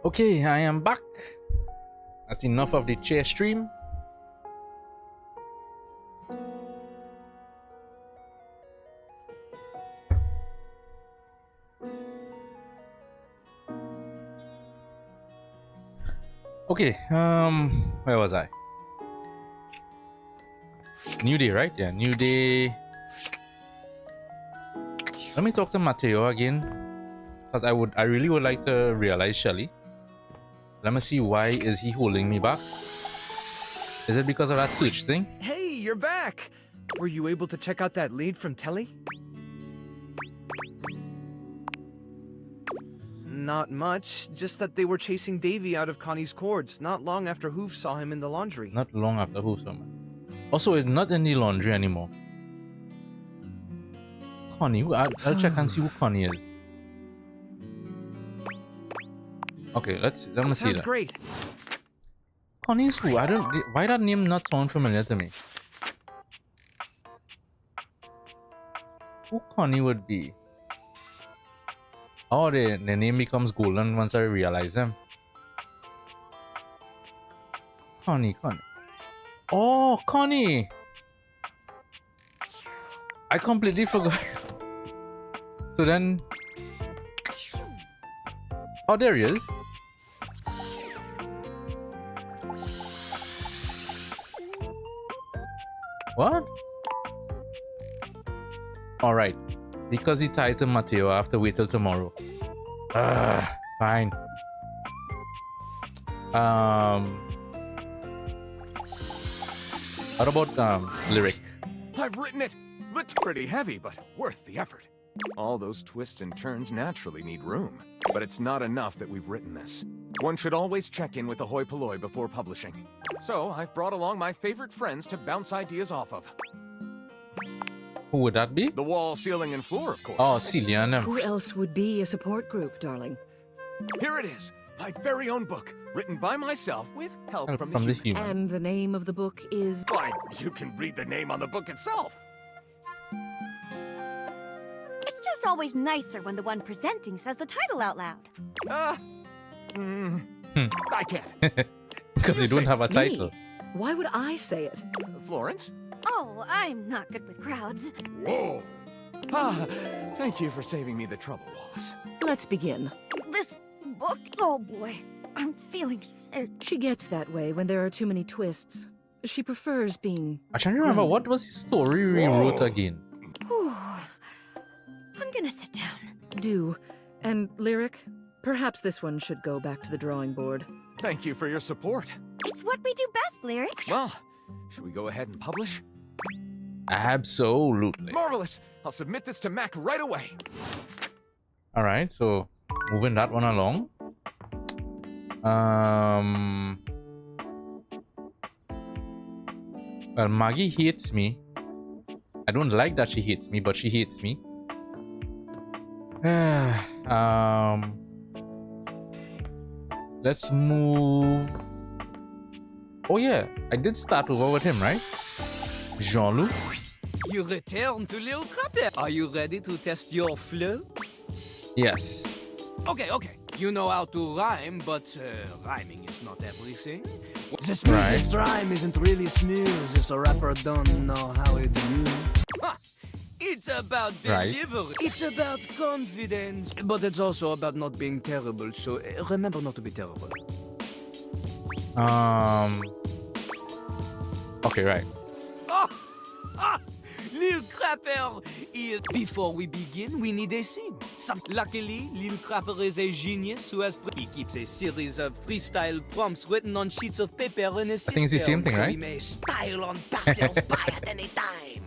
Okay, I am back. That's enough of the chair stream. Okay, where was I? New day, right? Yeah, new day. Let me talk to Mateo again, because I really would like to realize Shelly. Let me see, why is he holding me back? Is it because of that switch thing?
Hey, you're back! Were you able to check out that lead from Telly? Not much, just that they were chasing Davy out of Connie's cords not long after Hoof saw him in the laundry.
Not long after Hoof saw him. Also, it's not in the laundry anymore. Connie, I'll check and see who Connie is. Okay, let me see that.
Sounds great.
Connie's who? Why that name not sound familiar to me? Who Connie would be? Oh, the name becomes golden once I realize them. Connie. Oh, Connie! I completely forgot. So then... Oh, there he is. What? Alright. Because he tied to Mateo, I have to wait till tomorrow. Fine. What about lyric?
I've written it! It's pretty heavy, but worth the effort. All those twists and turns naturally need room. But it's not enough that we've written this. One should always check in with the hoi polloi before publishing. So I've brought along my favorite friends to bounce ideas off of.
Who would that be?
The wall, ceiling, and floor, of course.
Oh, Celia and them.
Who else would be a support group, darling?
Here it is, my very own book, written by myself with help from the human.
And the name of the book is...
Why, you can read the name on the book itself.
It's just always nicer when the one presenting says the title out loud.
I can't.
Because you don't have a title.
Me? Why would I say it?
Florence?
Oh, I'm not good with crowds.
Whoa! Thank you for saving me the trouble, Wallace.
Let's begin.
This book? Oh boy, I'm feeling sick.
She gets that way when there are too many twists. She prefers being...
I can't remember, what was the story we wrote again?
Whew. I'm gonna sit down.
Do. And Lyric, perhaps this one should go back to the drawing board.
Thank you for your support.
It's what we do best, Lyric.
Well, should we go ahead and publish?
Absolutely.
Marvelous! I'll submit this to Mac right away.
Alright, so moving that one along. Well, Maggie hates me. I don't like that she hates me, but she hates me. Let's move. Oh yeah, I did start over with him, right? Jean-Luc.
You return to Lil Crapper. Are you ready to test your flow?
Yes.
Okay. You know how to rhyme, but rhyming is not everything.
The smoothest rhyme isn't really smooth if the rapper don't know how it's used.
Ha! It's about
Right.
delivery. It's about confidence. But it's also about not being terrible, so remember not to be terrible.
Okay, right.
Lil Crapper is... Before we begin, we need a scene. Luckily, Lil Crapper is a genius who has... He keeps a series of freestyle prompts written on sheets of paper in his system.
I think it's the same thing,
so
right?
he may style on passers-by at any time.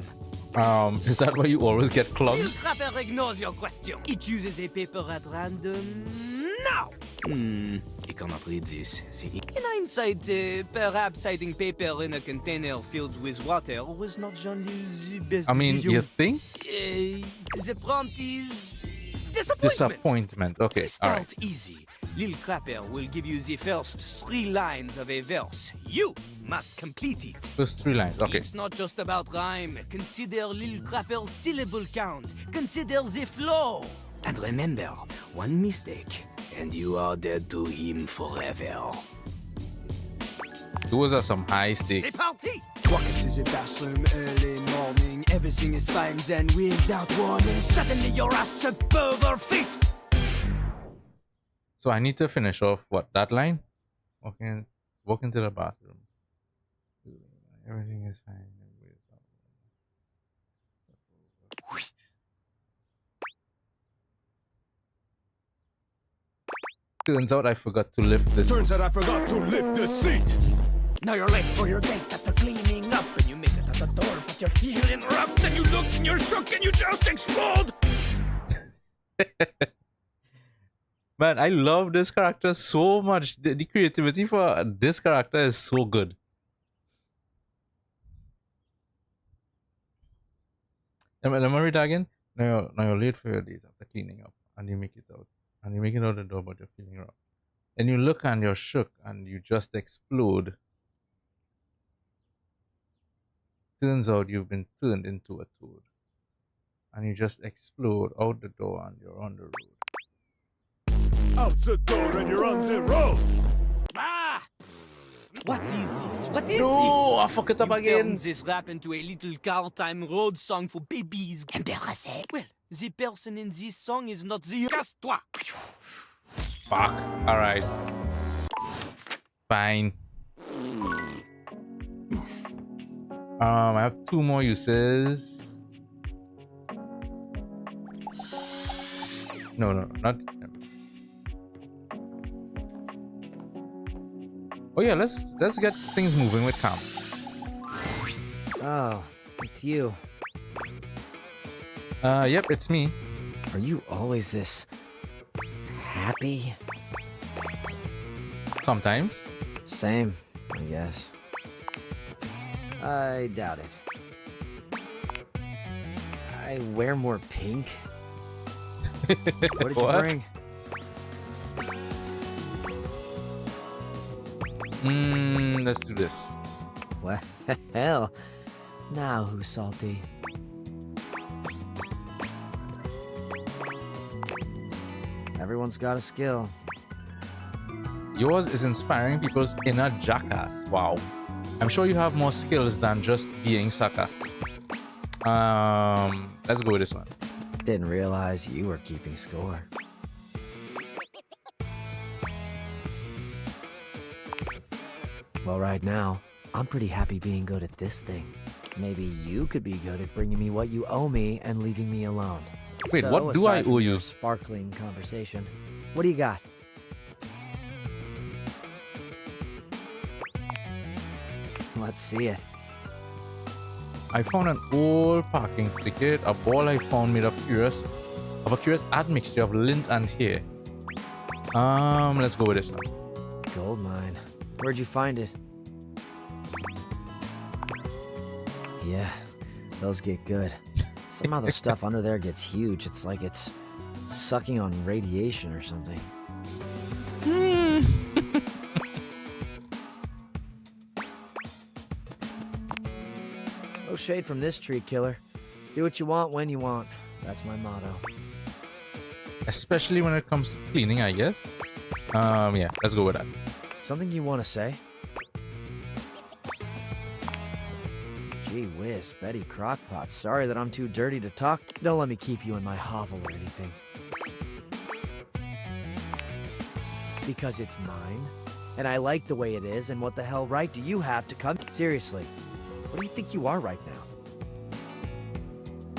Is that why you always get
Lil
clubbed?
Crapper ignores your question. He chooses a paper at random. Now! He cannot read this. In hindsight, perhaps hiding paper in a container filled with water was not Jean-Luc's best
I mean,
decision.
you think?
The prompt is...
Disappointment. Okay,
Start
alright.
easy. Lil Crapper will give you the first 3 lines of a verse. You must complete it.
First 3 lines, okay.
It's not just about rhyme. Consider Lil Crapper's syllable count. Consider the flow. And remember, one mistake
and you are dead to him forever.
Those are some high stakes.
C'est parti! Walk into the bathroom early morning, everything is fine, then without warning, suddenly your ass above our feet!
So I need to finish off what, that line? Walk into the bathroom. Everything is fine. Turns out I forgot to lift this.
Turns out I forgot to lift the seat! Now you're late for your date after cleaning up, and you make it at the door, but you're feeling rough, then you look and you're shook and you just explode!
Man, I love this character so much. The creativity for this character is so good. Let me read that again. Now you're late for your date after cleaning up, and you make it out. And you make it out the door, but you're feeling rough. Then you look and you're shook, and you just explode. Turns out you've been turned into a toad. And you just explode out the door, and you're on the road.
Out the door and you're on the road! Ah! What is this? What is this?
No, I fucked it up again.
Turn this rap into a little car time road song for babies. Embarrassé. Well, the person in this song is not the casse-toi.
Fuck. Alright. Fine. I have 2 more uses. No, not. Oh yeah, let's get things moving with Cam.
Oh, it's you.
Yep, it's me.
Are you always this happy?
Sometimes.
Same, I guess. I doubt it. I wear more pink. What did you bring?
Let's do this.
Well, now who's salty? Everyone's got a skill.
Yours is inspiring people's inner jackass. Wow. I'm sure you have more skills than just being sarcastic. Let's go with this one.
Didn't realize you were keeping score. Well, right now, I'm pretty happy being good at this thing. Maybe you could be good at bringing me what you owe me and leaving me alone.
Wait,
So,
what do I
aside from
owe
your
you?
Sparkling conversation. What do you got? Let's see it.
I found an old parking ticket, a ball I found made of a curious admixture of lint and hair. Let's go with this one.
Gold mine. Where'd you find it? Yeah, those get good. Somehow the stuff under there gets huge. It's like it's sucking on radiation or something. No shade from this tree killer. Do what you want when you want. That's my motto.
Especially when it comes to cleaning, I guess. Yeah, let's go with that.
Something you want to say? Gee whiz, Betty Crockpot. Sorry that I'm too dirty to talk. Don't let me keep you in my hovel or anything. Because it's mine, and I like the way it is, and what the hell right do you have to come? Seriously, what do you think you are right now?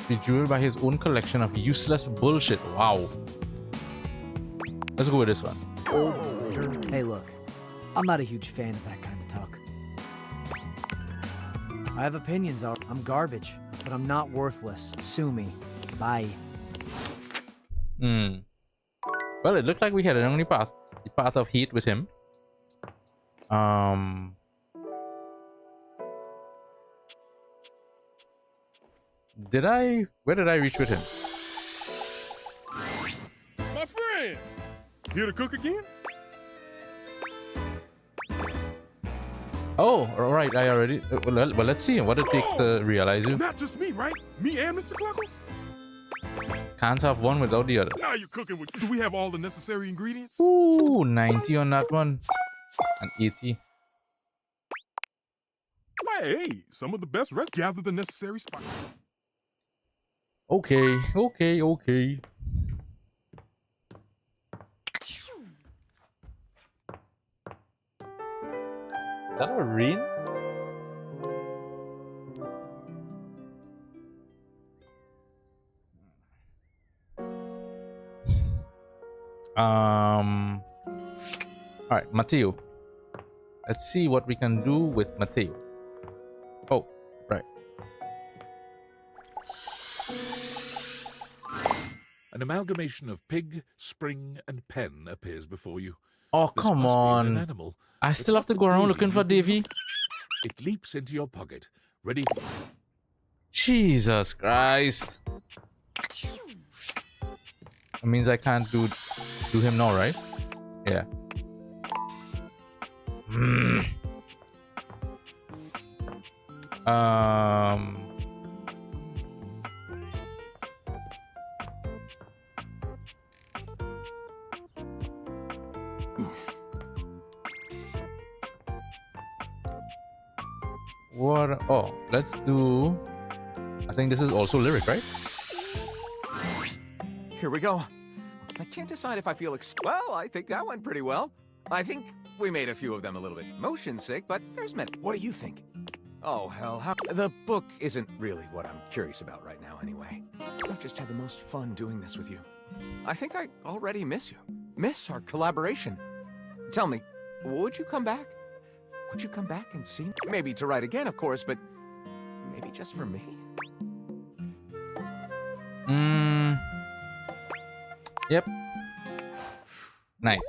Bejeweled by his own collection of useless bullshit. Wow. Let's go with this one.
Hey, look, I'm not a huge fan of that kind of talk. I have opinions, I'm garbage, but I'm not worthless. Sue me. Bye.
Well, it looked like we had an only path of heat with him. Where did I reach with him?
My friend! Here to cook again?
Oh, alright, I already... Well, let's see what it takes to realize you.
Not just me, right? Me and Mr. Cluckles?
can't have one without the other.
Now you're cooking with. Do we have all the necessary ingredients?
Ooh, 90 on that one. And 80.
Hey, some of the best rest. Gather the necessary spices.
Okay. Is that a rain? Alright, Mateo. Let's see what we can do with Mateo. Oh, right.
An amalgamation of pig, spring, and pen appears before you.
Oh,
This
come
must be an
on.
animal,
I
but
still
not
have to
the
go around
Davy
looking for
you've been
Davy.
It leaps into your pocket, ready.
Jesus Christ. That means I can't do him now, right? Yeah. What? Oh, let's do. I think this is also lyric, right?
Here we go. I can't decide if I feel well, I think that went pretty well. I think we made a few of them a little bit motion sick, but there's many. What do you think? Oh, hell, the book isn't really what I'm curious about right now anyway. I've just had the most fun doing this with you. I think I already miss you. Miss our collaboration. Tell me, would you come back? Would you come back and see me? Maybe to write again, of course, but maybe just for me?
Yep. Nice.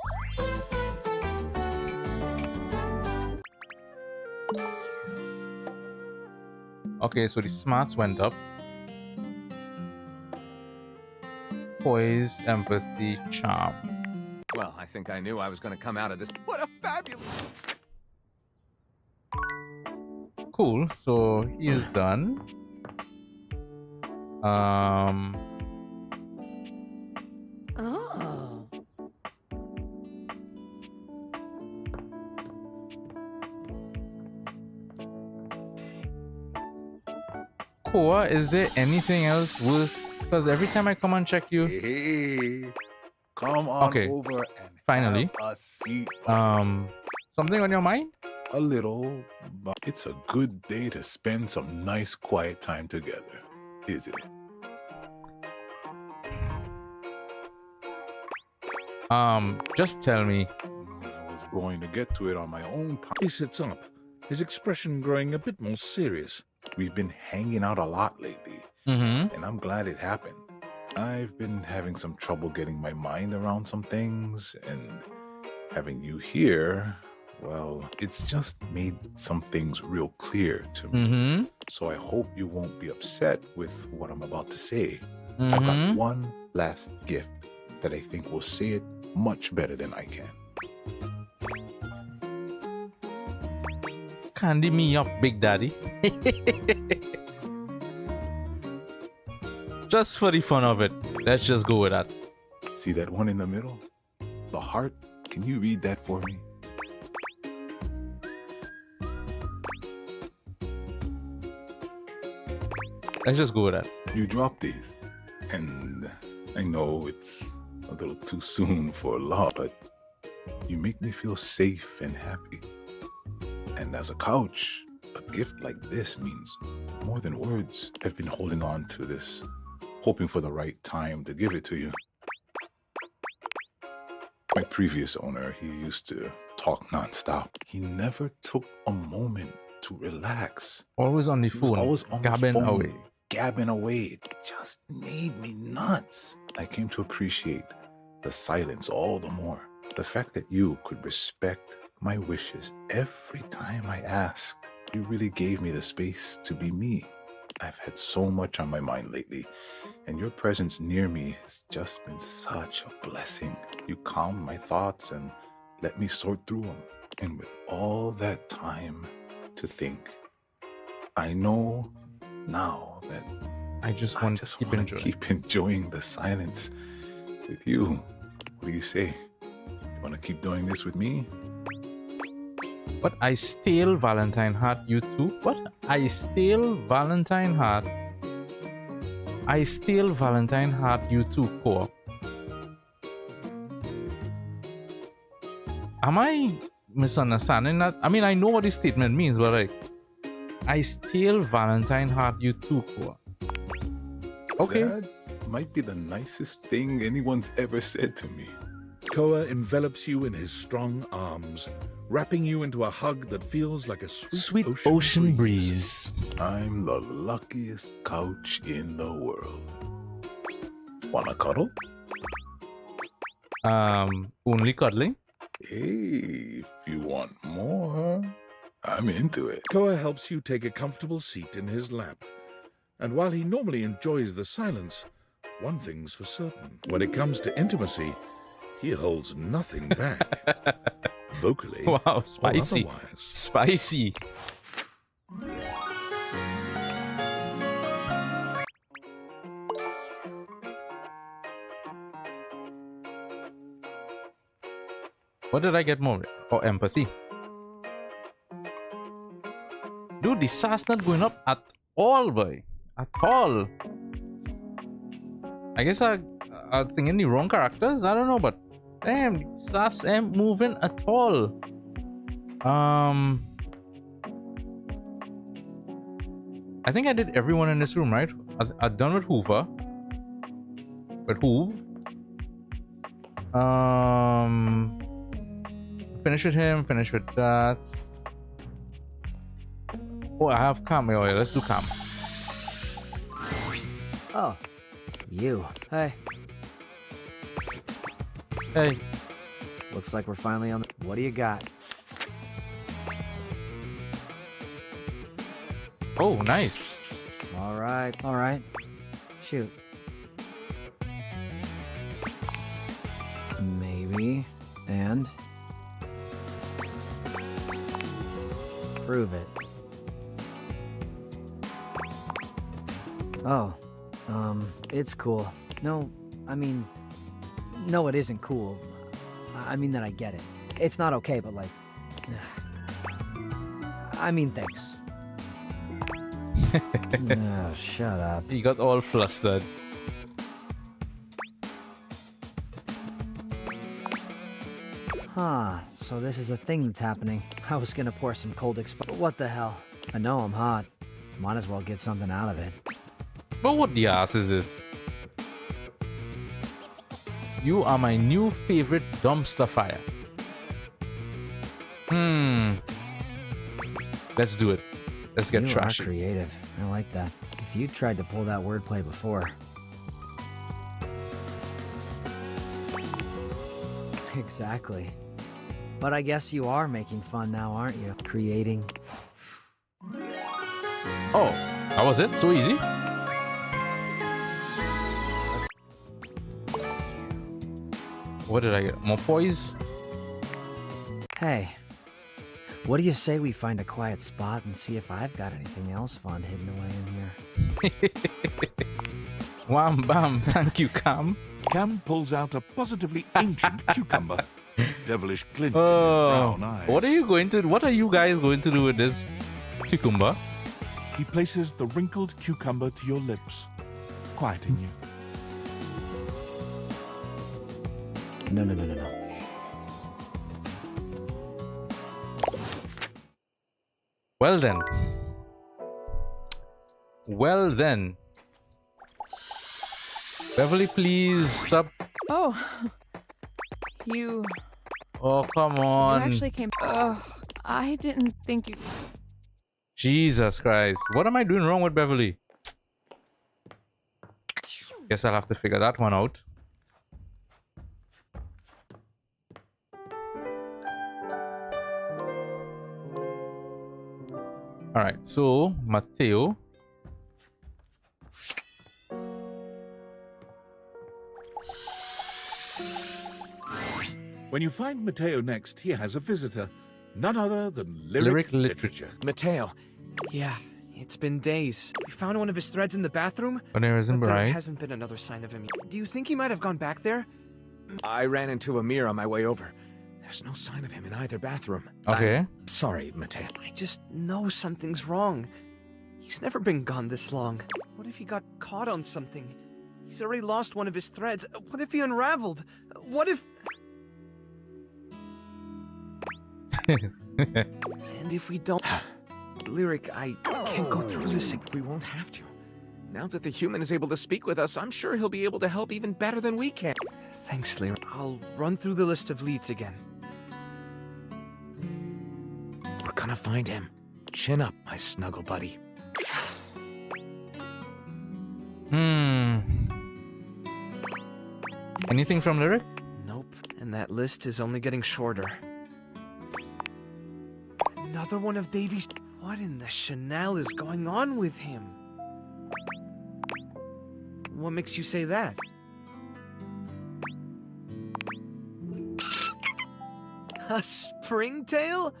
Okay, so the smarts went up. Poise, empathy, charm.
Well, I think I knew I was going to come out of this. What a fabulous...
Cool, so he is done.
Oh.
Koa, is there anything else worth? Because every time I come and check you.
Hey, come on over and
finally.
have a seat.
Something on your mind?
A little, but it's a good day to spend some nice quiet time together, isn't it?
Just tell me.
I was going to get to it on my own time. He sits up, his expression growing a bit more serious. We've been hanging out a lot lately, and I'm glad it happened. I've been having some trouble getting my mind around some things, and having you here, well, it's just made some things real clear to me. So I hope you won't be upset with what I'm about to say. I've got one last gift that I think will say it much better than I can.
Candy me up, Big Daddy. Just for the fun of it, let's just go with that.
See that one in the middle? The heart? Can you read that for me?
Let's just go with that.
You dropped these, and I know it's a little too soon for love, but you make me feel safe and happy. And as a couch, a gift like this means more than words. I've been holding on to this, hoping for the right time to give it to you. My previous owner, he used to talk nonstop. He never took a moment to relax.
Always on the
He was
phone,
always on
gabbing
the phone,
away.
gabbing away. It just made me nuts. I came to appreciate the silence all the more. The fact that you could respect my wishes every time I asked. You really gave me the space to be me. I've had so much on my mind lately, and your presence near me has just been such a blessing. You calmed my thoughts and let me sort through them. And with all that time to think, I know now that
I just want to keep enjoying.
Keep enjoying the silence with you. What do you say? You want to keep doing this with me?
But I steal Valentine Heart, you too? What? I steal Valentine Heart. I steal Valentine Heart, you too, co-op. Am I misunderstanding that? I mean, I know what this statement means, but like, I steal Valentine Heart, you too, co-op. Okay.
That might be the nicest thing anyone's ever said to me. Koa envelops you in his strong arms, wrapping you into a hug that feels like a sweet ocean breeze. I'm the luckiest couch in the world. Wanna cuddle?
Only cuddling?
Hey, if you want more, I'm into it. Koa helps you take a comfortable seat in his lap. And while he normally enjoys the silence, one thing's for certain. When it comes to intimacy, he holds nothing back. Vocally,
wow, spicy.
Or otherwise.
Spicy. What did I get more? Or empathy? Dude, the SAR's not going up at all, boy. At all. I guess I'm thinking the wrong characters. I don't know, but damn, the SAR's ain't moving at all. I think I did everyone in this room, right? I'm done with Hoover. With Hoove. Finish with him, finish with that. Oh, I have Cam. Oh, yeah, let's do Cam.
Oh, you. Hey.
Hey.
Looks like we're finally on the... What do you got?
Oh, nice.
All right. Shoot. Maybe. And... prove it. Oh, it's cool. No, I mean, no, it isn't cool. I mean that I get it. It's not okay, but like, I mean, thanks. Oh, shut up.
He got all flustered.
Huh, so this is a thing that's happening. I was gonna pour some cold but what the hell? I know I'm hot. Might as well get something out of it.
But what the ass is this? You are my new favorite dumpster fire. Let's do it. Let's get trashy.
You are creative. I like that. If you tried to pull that wordplay before. Exactly. But I guess you are making fun now, aren't you? Creating.
Oh, that was it? So easy? What did I get? More poise?
Hey, what do you say we find a quiet spot and see if I've got anything else fun hidden away in here?
Wham bam, thank you, Cam.
Cam pulls out a positively ancient cucumber. Devilish glint in his brown eyes.
What are you guys going to do with this cucumber?
He places the wrinkled cucumber to your lips, quieting you.
No.
Well then. Beverly, please stop.
Oh. You...
Oh, come on.
You actually came... Oh, I didn't think you...
Jesus Christ. What am I doing wrong with Beverly? Guess I'll have to figure that one out. Alright, so Mateo.
When you find Mateo next, he has a visitor. None other than lyric literature.
Mateo.
Yeah, it It's been days. We found one of his threads in the bathroom,
But there isn't
but there
bright.
hasn't been another sign of him yet. Do you think he might have gone back there?
I ran into Amir on my way over. There's no sign of him in either bathroom.
Okay.
I'm sorry, Mateo.
I just know something's wrong. He's never been gone this long. What if he got caught on something? He's already lost one of his threads. What if he unraveled? What if... And if we don't... Lyric, I can't go through this again.
We won't have to. Now that the human is able to speak with us, I'm sure he'll be able to help even better than we can.
Thanks, Lyric. I'll run through the list of leads again.
We're gonna find him. Chin up, my snuggle buddy.
Anything from Lyric?
Nope. And that list is only getting shorter. Another one of Davy's... What in the Chanel is going on with him? What makes you say that? A springtail?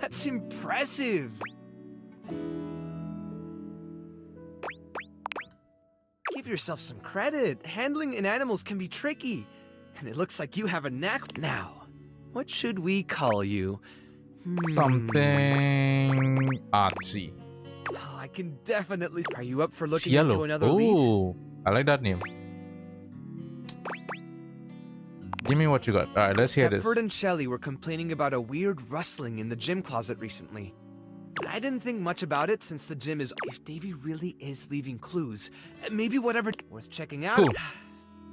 That's impressive. Give yourself some credit. Handling in animals can be tricky. And it looks like you have a knack. Now, what should we call you?
Something artsy.
Oh, I can definitely... Are you up for looking
Cielo.
into another lead?
Ooh, I like that name. Give me what you got. Alright, let's hear this.
Stepford and Shelley were complaining about a weird rustling in the gym closet recently. I didn't think much about it since the gym is... If Davy really is leaving clues, maybe whatever... Worth checking out.
Cool.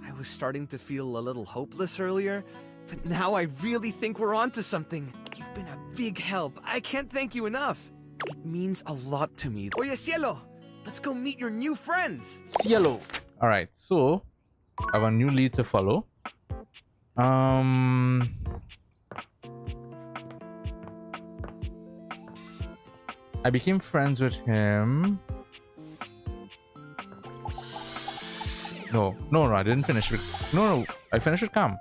I was starting to feel a little hopeless earlier, but now I really think we're onto something. You've been a big help. I can't thank you enough. It means a lot to me. Oye, Cielo, let's go meet your new friends.
Cielo. Alright, so I have a new lead to follow. I became friends with him. No, I didn't finish with... No, I finished with Cam.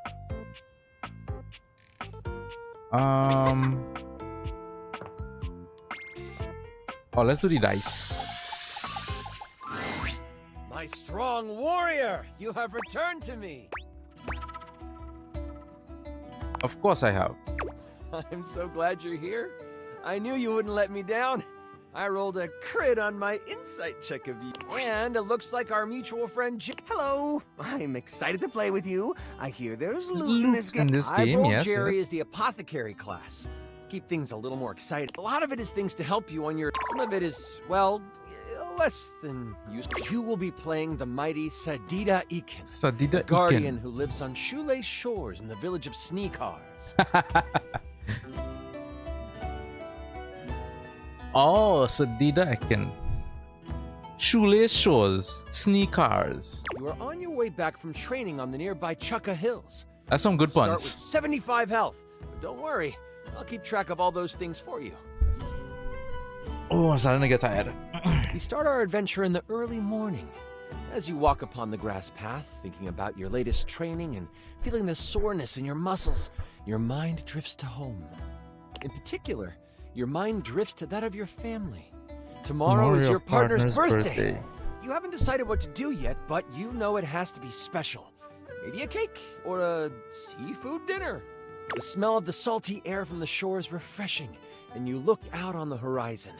Oh, let's do the dice.
My strong warrior, you have returned to me.
Of course I have.
I'm so glad you're here. I knew you wouldn't let me down. I rolled a crit on my insight check of you. And it looks like our mutual friend
Hello, I'm excited to play with you. I hear there's loot in this game.
I rolled Jerry as the apothecary class. Keep things a little more exciting. A lot of it is things to help you on your... Some of it is, well, less than useful. You will be playing the mighty Sadida Ikin.
Sadida
guardian
Ikin.
who lives on shoelace shores in the village of Sneakars.
Oh, Sadida Ikin. Shoelace Shores. Sneakers.
You are on your way back from training on the nearby Chukka Hills.
That's some good
Start
puns.
with 75 health. But don't worry, I'll keep track of all those things for you.
Oh, I'm starting to get tired.
We start our adventure in the early morning. As you walk upon the grass path, thinking about your latest training and feeling the soreness in your muscles, your mind drifts to home. In particular, your mind drifts to that of your family. Tomorrow is your partner's birthday. You haven't decided what to do yet, but you know it has to be special. Maybe a cake or a seafood dinner. The smell of the salty air from the shore is refreshing, and you look out on the horizon.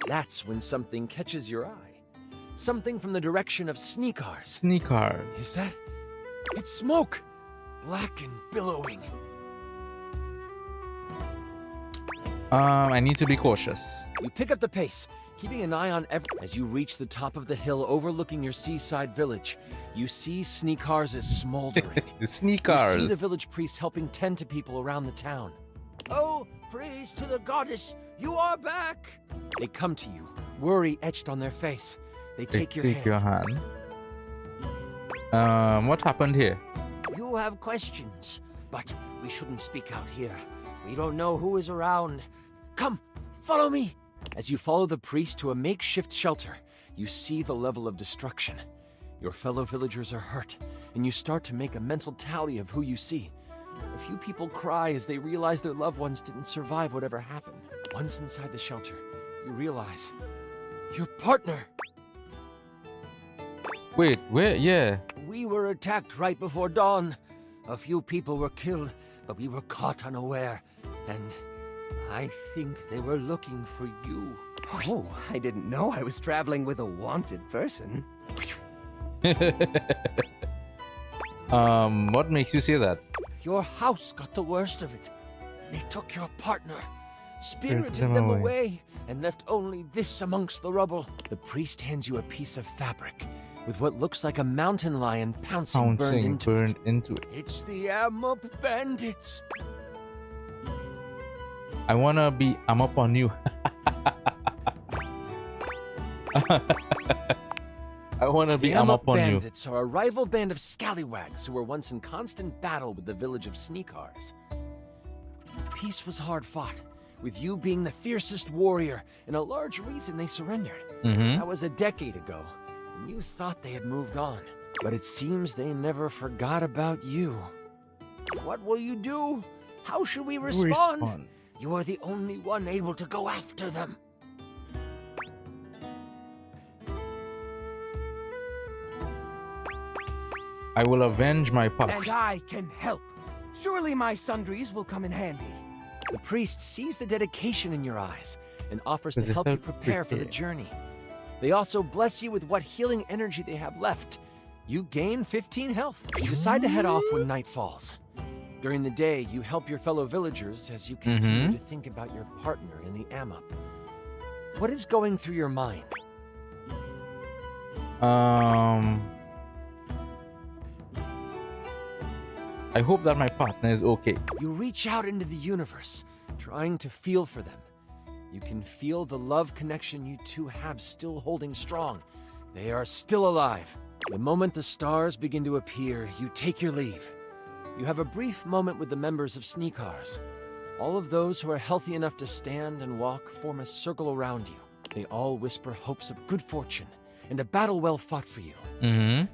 That's when something catches your eye. Something from the direction of Sneakars.
Sneakars.
Is that? It's smoke! Black and billowing.
I need to be cautious.
You pick up the pace, keeping an eye on As you reach the top of the hill overlooking your seaside village, you see Sneakars is smoldering.
Sneakars.
You see the village priest helping tend to people around the town.
Oh, praise to the goddess, you are back!
They come to you, worry etched on their face. They take your hand.
What happened here?
You have questions, but we shouldn't speak out here. We don't know who is around. Come, follow me!
As you follow the priest to a makeshift shelter, you see the level of destruction. Your fellow villagers are hurt, and you start to make a mental tally of who you see. A few people cry as they realize their loved ones didn't survive whatever happened. Once inside the shelter, you realize
Your partner.
Wait, where? Yeah.
We were attacked right before dawn. A few people were killed, but we were caught unaware. And I think they were looking for you.
Oh, I didn't know I was traveling with a wanted person.
What makes you say that?
Your house got the worst of it. They took your partner, spirited
them
them
away.
away, and left only this amongst the rubble. The priest hands you a piece of fabric with what looks like a mountain lion pouncing burned into it. It's the Amok bandits.
I wanna be. I'm up on you. I wanna be. I'm up on you.
Bandits are a rival band of scallywags who were once in constant battle with the village of Sneakars. Peace was hard fought, with you being the fiercest warrior and a large reason they surrendered. That was a decade ago, and you thought they had moved on. But it seems they never forgot about you. What will you do? How should we respond?
You are the only one able to go after them.
I will avenge my pups.
And I can help. Surely my sundries will come in handy.
The priest sees the dedication in your eyes and offers to help you prepare for the journey. They also bless you with what healing energy they have left. You gain 15 health. You decide to head off when night falls. During the day, you help your fellow villagers as you continue to think about your partner in the Amok. What is going through your mind?
I hope that my partner is okay.
You reach out into the universe, trying to feel for them. You can feel the love connection you two have still holding strong. They are still alive. The moment the stars begin to appear, you take your leave. You have a brief moment with the members of Sneakars. All of those who are healthy enough to stand and walk form a circle around you. They all whisper hopes of good fortune and a battle well fought for you.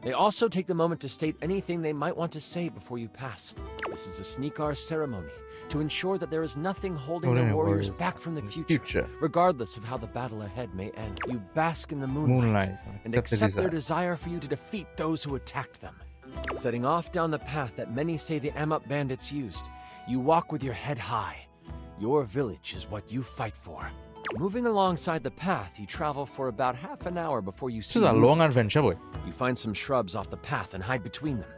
They also take the moment to state anything they might want to say before you pass. This is a Sneakar ceremony to ensure that there is nothing holding the warriors back from the future, regardless of how the battle ahead may end. You bask in the moonlight and accept their desire for you to defeat those who attacked them. Setting off down the path that many say the Amok bandits used, you walk with your head high. Your village is what you fight for. Moving alongside the path, you travel for about half an hour before you see.
This is a long adventure, boy.
You find some shrubs off the path and hide between them.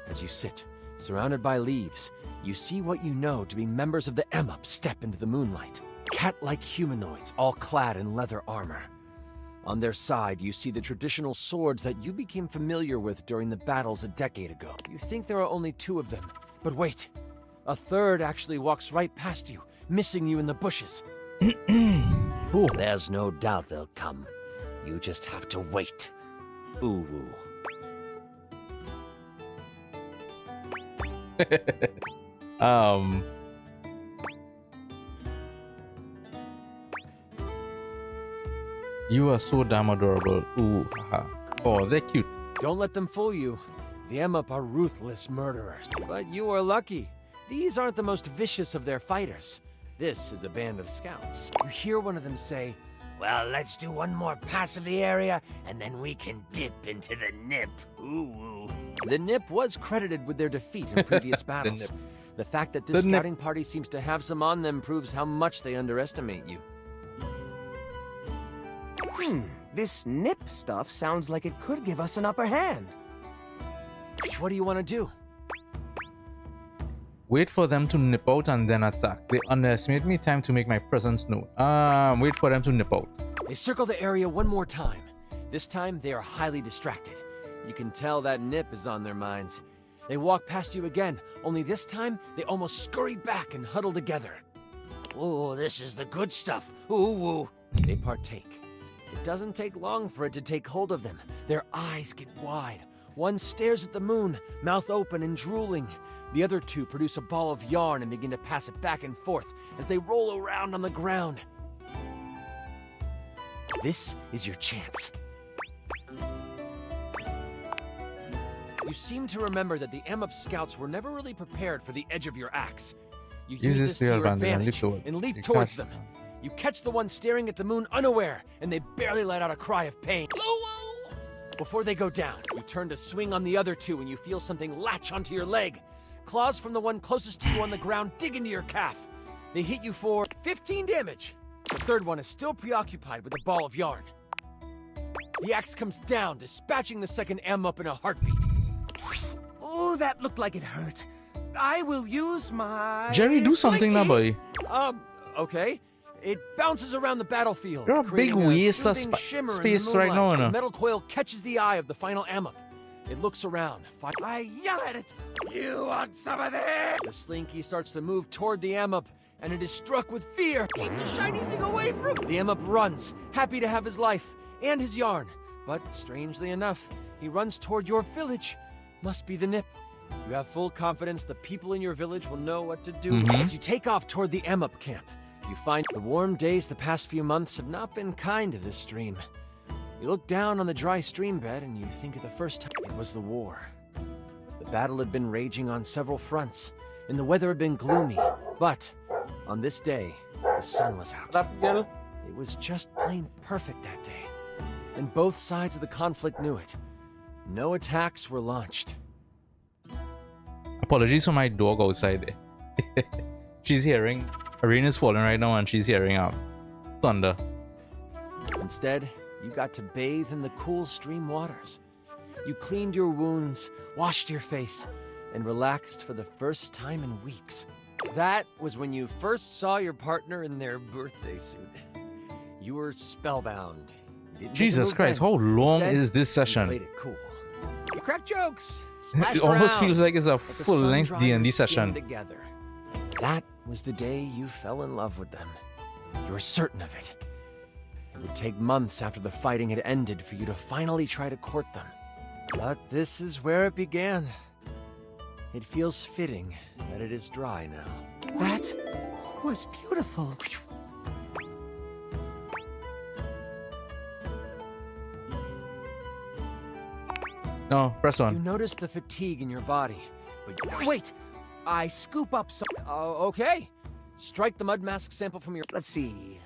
As you sit, surrounded by leaves, you see what you know to be members of the Amok step into the moonlight. Cat-like humanoids, all clad in leather armor. On their side, you see the traditional swords that you became familiar with during the battles a decade ago. You think there are only two of them, but wait. A third actually walks right past you, missing you in the bushes. There's no doubt they'll come. You just have to wait. Ooh.
You are so damn adorable. Ooh, haha. Oh, they're cute.
Don't let them fool you. The Amok are ruthless murderers. But you are lucky. These aren't the most vicious of their fighters. This is a band of scouts. You hear one of them say,
Well, let's do one more pass of the area, and then we can dip into the Nip. Ooh.
The Nip was credited with their defeat in previous battles. The fact that this scouting party seems to have some on them proves how much they underestimate you.
This Nip stuff sounds like it could give us an upper hand.
What do you want to do?
Wait for them to nip out and then attack. They underestimate me. Time to make my presence known. Wait for them to nip out.
They circle the area one more time. This time, they are highly distracted. You can tell that Nip is on their minds. They walk past you again, only this time, they almost scurry back and huddle together.
Ooh, this is the good stuff. Ooh.
They partake. It doesn't take long for it to take hold of them. Their eyes get wide. One stares at the moon, mouth open and drooling. The other two produce a ball of yarn and begin to pass it back and forth as they roll around on the ground. This is your chance. You seem to remember that the Amok scouts were never really prepared for the edge of your axe. You use this to your advantage and leap towards them.
You catch the one staring at the moon unaware, and they barely let out a cry of pain. Before they go down, you turn to swing on the other two and you feel something latch onto your leg. Claws from the one closest to you on the ground dig into your calf. They hit you for 15 damage. The third one is still preoccupied with a ball of yarn. The axe comes down, dispatching the second M up in a heartbeat.
Oh, that looked like it hurt. I will use my...
Jerry, do something now, boy.
Okay. It bounces around the battlefield.
You're a big waste of space right now,
The metal coil catches the eye of the final Amok. It looks around.
I yell at it. You want some of this?
The slinky starts to move toward the Amok, and it is struck with fear. Keep the shiny thing away from me. The Amok runs, happy to have his life and his yarn. But strangely enough, he runs toward your village. Must be the Nip. You have full confidence the people in your village will know what to do. As you take off toward the Amok camp, you find the warm days the past few months have not been kind to this stream. You look down on the dry stream bed and you think of the first time it was the war. The battle had been raging on several fronts, and the weather had been gloomy. But on this day, the sun was out. It was just plain perfect that day, and both sides of the conflict knew it. No attacks were launched.
Apologies for my dog outside there. She's hearing... Arena's falling right now and she's hearing thunder.
Instead, you got to bathe in the cool stream waters. You cleaned your wounds, washed your face, and relaxed for the first time in weeks. That was when you first saw your partner in their birthday suit. You were spellbound.
Jesus Christ, how long is this session?
You played it cool. You cracked jokes.
It almost feels like it's a full-length D&D session.
Together. That was the day you fell in love with them. You were certain of it. It would take months after the fighting had ended for you to finally try to court them. But this is where it began. It feels fitting that it is dry now.
That was beautiful.
No, press on.
You notice the fatigue in your body, but
wait! I scoop up some...
Oh, okay. Strike the mud mask sample from your...
Let's see...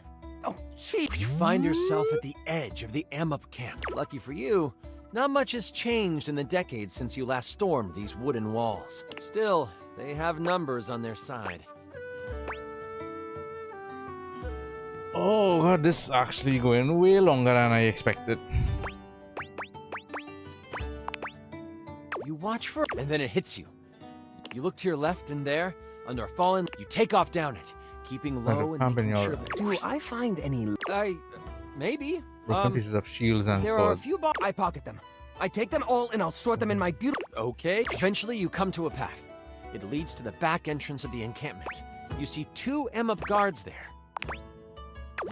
Oh, gee!
You find yourself at the edge of the Amok camp. Lucky for you, not much has changed in the decades since you last stormed these wooden walls. Still, they have numbers on their side.
Oh god, this is actually going way longer than I expected.
You watch for... and then it hits you. You look to your left and there, under a fallen... You take off down it, keeping low and making sure that...
Do I find any...
Maybe.
Broken pieces of shields and
there
swords.
Are a few I pocket them. I take them all and I'll sort them in my beautiful...
Okay. Eventually you come to a path. It leads to the back entrance of the encampment. You see 2 Amok guards there.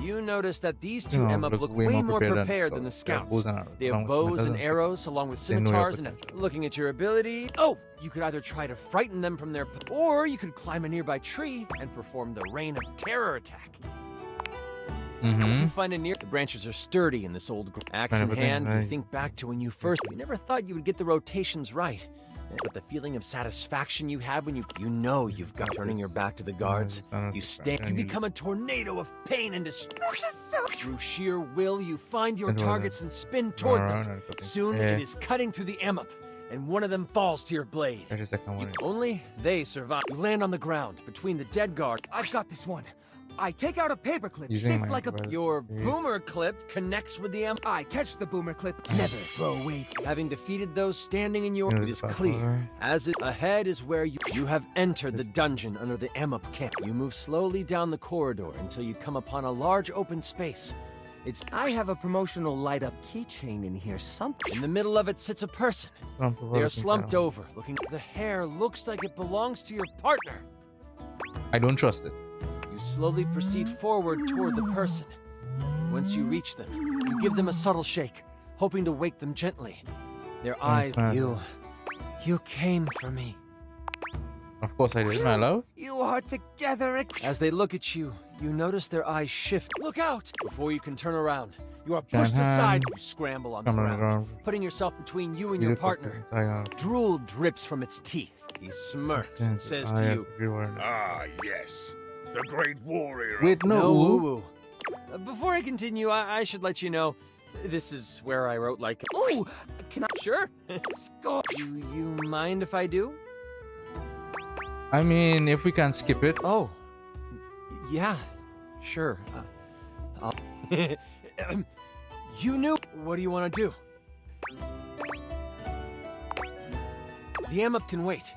You notice that these 2 Amok look way more prepared than the scouts. They have bows and arrows along with scimitars and... Looking at your ability... Oh! You could either try to frighten them from their... or you could climb a nearby tree and perform the Rain of Terror attack. If you find a near... The branches are sturdy in this old... Axe in hand, you think back to when you first... You never thought you would get the rotations right. But the feeling of satisfaction you have when you know you've got turning your back to the guards, you stand, you become a tornado of pain and destruction. Through sheer will, you find your targets and spin toward them. Soon it is cutting through the Amok, and one of them falls to your blade. Only they survive. You land on the ground between the dead guard.
I've got this one. I take out a paperclip shaped like a...
Your boomer clip connects with the Amok.
I catch the boomer clip, never throw away.
Having defeated those standing in your... It is clear. As it ahead is where you have entered the dungeon under the Amok camp. You move slowly down the corridor until you come upon a large open space.
I have a promotional light-up keychain in here, something.
In the middle of it sits a person. They are slumped over, looking... The hair looks like it belongs to your partner.
I don't trust it.
You slowly proceed forward toward the person. Once you reach them, you give them a subtle shake, hoping to wake them gently. Their eyes... You came for me.
Of course I did, my love.
You are together again.
As they look at you, you notice their eyes shift. Look out! Before you can turn around, you are pushed aside. You scramble on the ground, putting yourself between you and your partner. Drool drips from its teeth. He smirks and says to you,
Ah, yes. The great warrior.
Wait, no.
Before I continue, I should let you know, this is where I wrote like...
Ooh, can I?
Sure. You mind if I do?
I mean, if we can skip it.
Oh, yeah, sure. You knew. What do you want to do? The ammo can wait.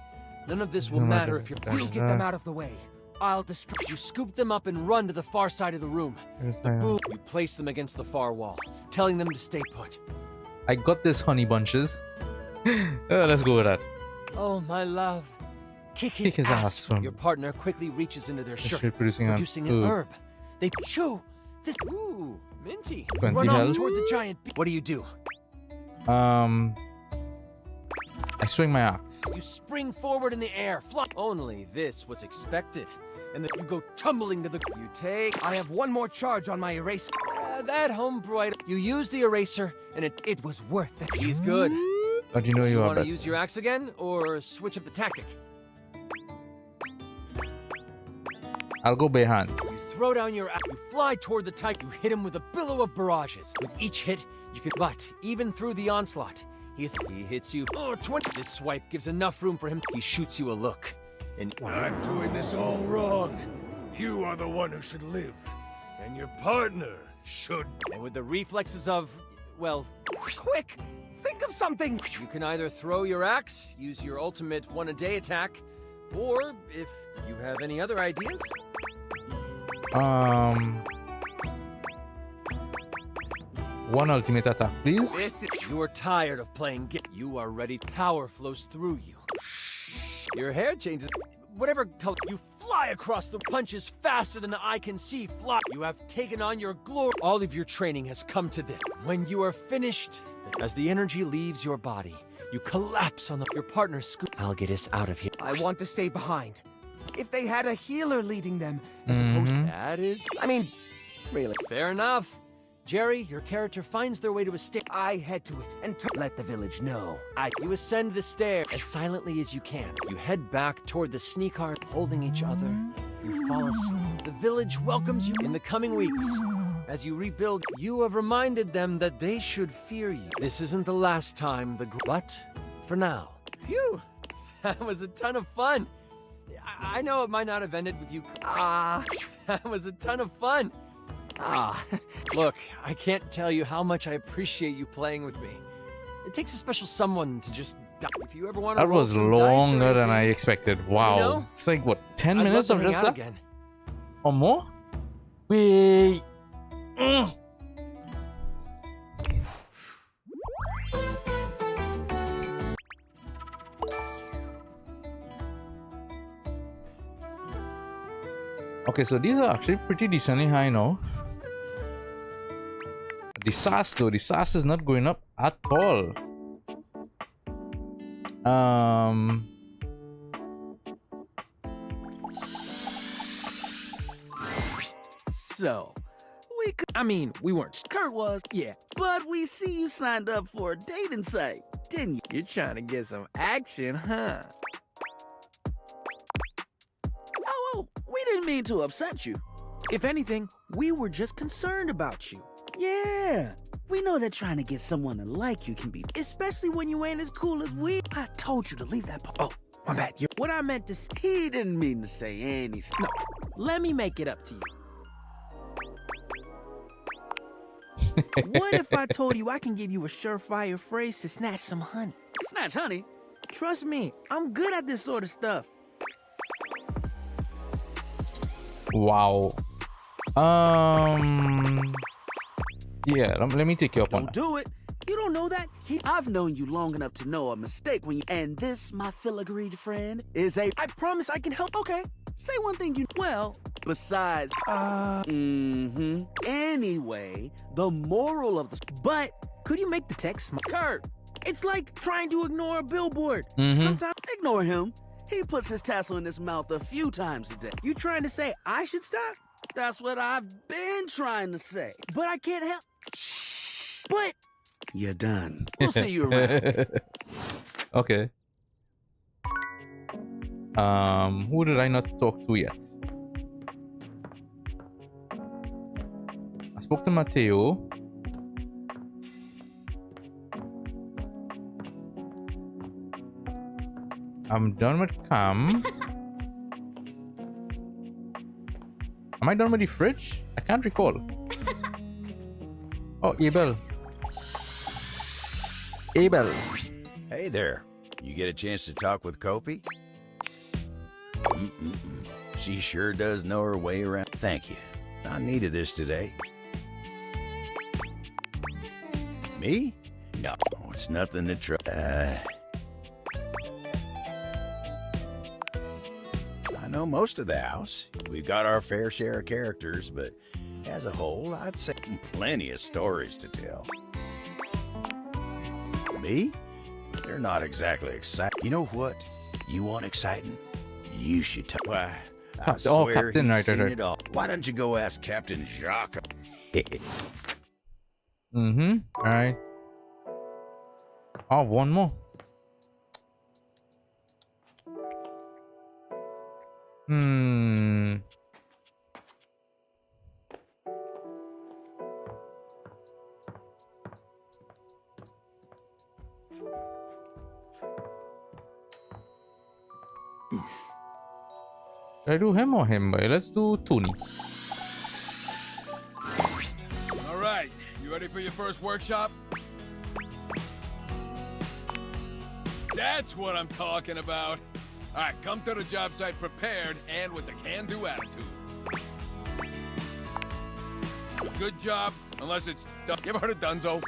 None of this will matter if you're...
You get them out of the way. I'll destroy...
You scoop them up and run to the far side of the room. The boom, you place them against the far wall, telling them to stay put.
I got this, honey bunches. Let's go with that.
Oh, my love. Kick his ass. Your partner quickly reaches into their shirt, producing an herb. They chew this. Ooh, minty. Run off toward the giant. What do you do?
I swing my axe.
You spring forward in the air. Fly. Only this was expected. And then you go tumbling to the... You take...
I have one more charge on my eraser.
That homeboy... You use the eraser, and it was worth it. He's good.
How do you know you are
want to
better?
use your axe again, or switch up the tactic?
I'll go bare hands.
You throw down your axe. You fly toward the type. You hit him with a billow of barrages. With each hit, you can... But even through the onslaught, he hits you. Oh, 20. This swipe gives enough room for him. He shoots you a look. And
I'm doing this all wrong. You are the one who should live, and your partner should.
And with the reflexes of, well,
quick! Think of something!
You can either throw your axe, use your ultimate one-a-day attack, or if you have any other ideas.
One ultimate attack, please.
You are tired of playing. You are ready. Power flows through you. Your hair changes. Whatever color, you fly across the punches faster than the eye can see. Fly. You have taken on your glory. All of your training has come to this. When you are finished, as the energy leaves your body, you collapse on your partner's scoop. I'll get us out of here.
I want to stay behind. If they had a healer leading them, as opposed to...
That is...
I mean, really.
Fair enough. Jerry, your character finds their way to a stair.
I head to it and let the village know.
You ascend the stair as silently as you can. You head back toward the sneaker, holding each other. You fall asleep. The village welcomes you in the coming weeks. As you rebuild, you have reminded them that they should fear you. This isn't the last time but for now. Phew! That was a ton of fun. I know it might not have ended with you. That was a ton of fun. Look, I can't tell you how much I appreciate you playing with me. It takes a special someone to just die. If you ever want to
That was longer than I expected. Wow.
You know,
it's like, what, 10
I'd
minutes
love
of
to
just
hang out
that?
again.
Or more? Wait. Okay, so these are actually pretty decently high now. The SAS though, the SAS is not going up at all.
So, we weren't. Kurt was, yeah. But we see you signed up for a dating site, didn't you? You're trying to get some action, huh? Oh, we didn't mean to upset you. If anything, we were just concerned about you. Yeah, we know that trying to get someone to like you can be, especially when you ain't as cool as we. I told you to leave that part. Oh, my bad. What I meant to say, he didn't mean to say anything. No, let me make it up to you. What if I told you I can give you a surefire phrase to snatch some honey? Snatch honey? Trust me, I'm good at this sort of stuff.
Wow. Yeah, let me take you up on that.
Don't do it. You don't know that? I've known you long enough to know a mistake when you... And this, my filigreed friend, is a... I promise I can help. Okay, say one thing you... Well, besides... Anyway, the moral of the... But, could you make the text... Kurt, it's like trying to ignore a billboard. Sometimes... Ignore him. He puts his tassel in his mouth a few times a day. You trying to say I should stop? That's what I've been trying to say. But I can't help... Shh. But... You're done. We'll see you around.
Okay. Who did I not talk to yet? I spoke to Mateo. I'm done with Cam. Am I done with the fridge? I can't recall. Oh, Abel. Abel.
Hey there. You get a chance to talk with Kopi? She sure does know her way around. Thank you. I needed this today. Me? No, it's nothing to try. I know most of the house. We've got our fair share of characters, but as a whole, I'd say plenty of stories to tell. Me? They're not exactly exciting. You know what? You want exciting? You should tell. Why? I swear
Captain,
he's seen
right.
it all. Why don't you go ask Captain Jacques?
Alright. Oh, one more. Should I do him or him? Let's do Tony.
All right, you ready for your first workshop? That's what I'm talking about. All right, come to the job site prepared and with a can-do attitude. Good job, unless it's done. You ever heard of Dunzo?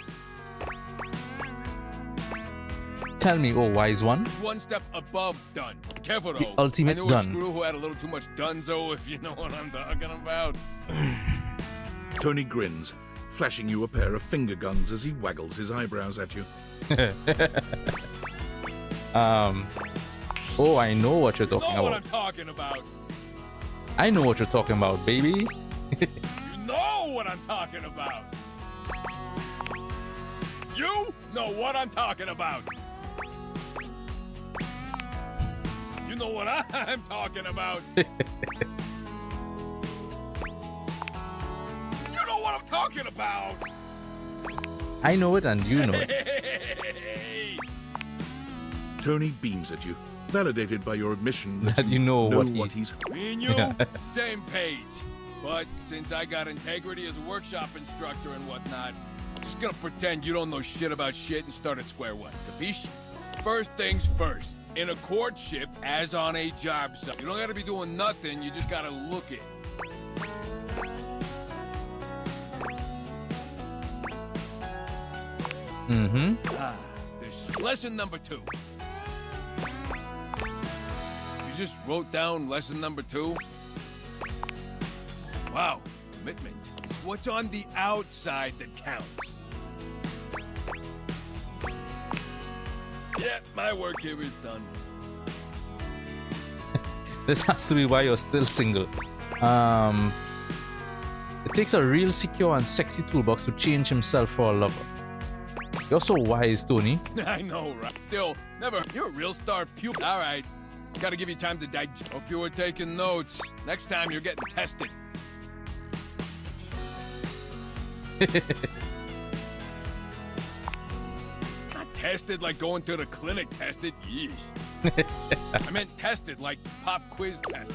Tell me, oh wise one.
One step above done. Careful though.
The ultimate
I knew
done.
a screw who had a little too much Dunzo, if you know what I'm talking about.
Tony grins, flashing you a pair of finger guns as he waggles his eyebrows at you.
Oh, I know what you're talking
You know what
about.
I'm talking about.
I know what you're talking about, baby.
You know what I'm talking about. You know what I'm talking about. You know what I'm talking about. You know what I'm talking about.
I know it and you know it.
Tony beams at you, validated by your admission
That you know what
he's...
Me and you, same page. But since I got integrity as a workshop instructor and whatnot, just gonna pretend you don't know shit about shit and start at square one. Capiche? First things first. In a courtship, as on a job site, you don't gotta be doing nothing, you just gotta look it. There's lesson number 2. You just wrote down lesson number 2? Wow, commitment. It's what's on the outside that counts. Yeah, my work here is done.
This has to be why you're still single. It takes a real secure and sexy toolbox to change himself for a lover. You're so wise, Tony.
I know, right? Still, never. You're a real star puke. All right. Gotta give you time to digest. Hope you were taking notes. Next time, you're getting tested. Not tested like going to the clinic tested. Yeesh. I meant tested like pop quiz tested.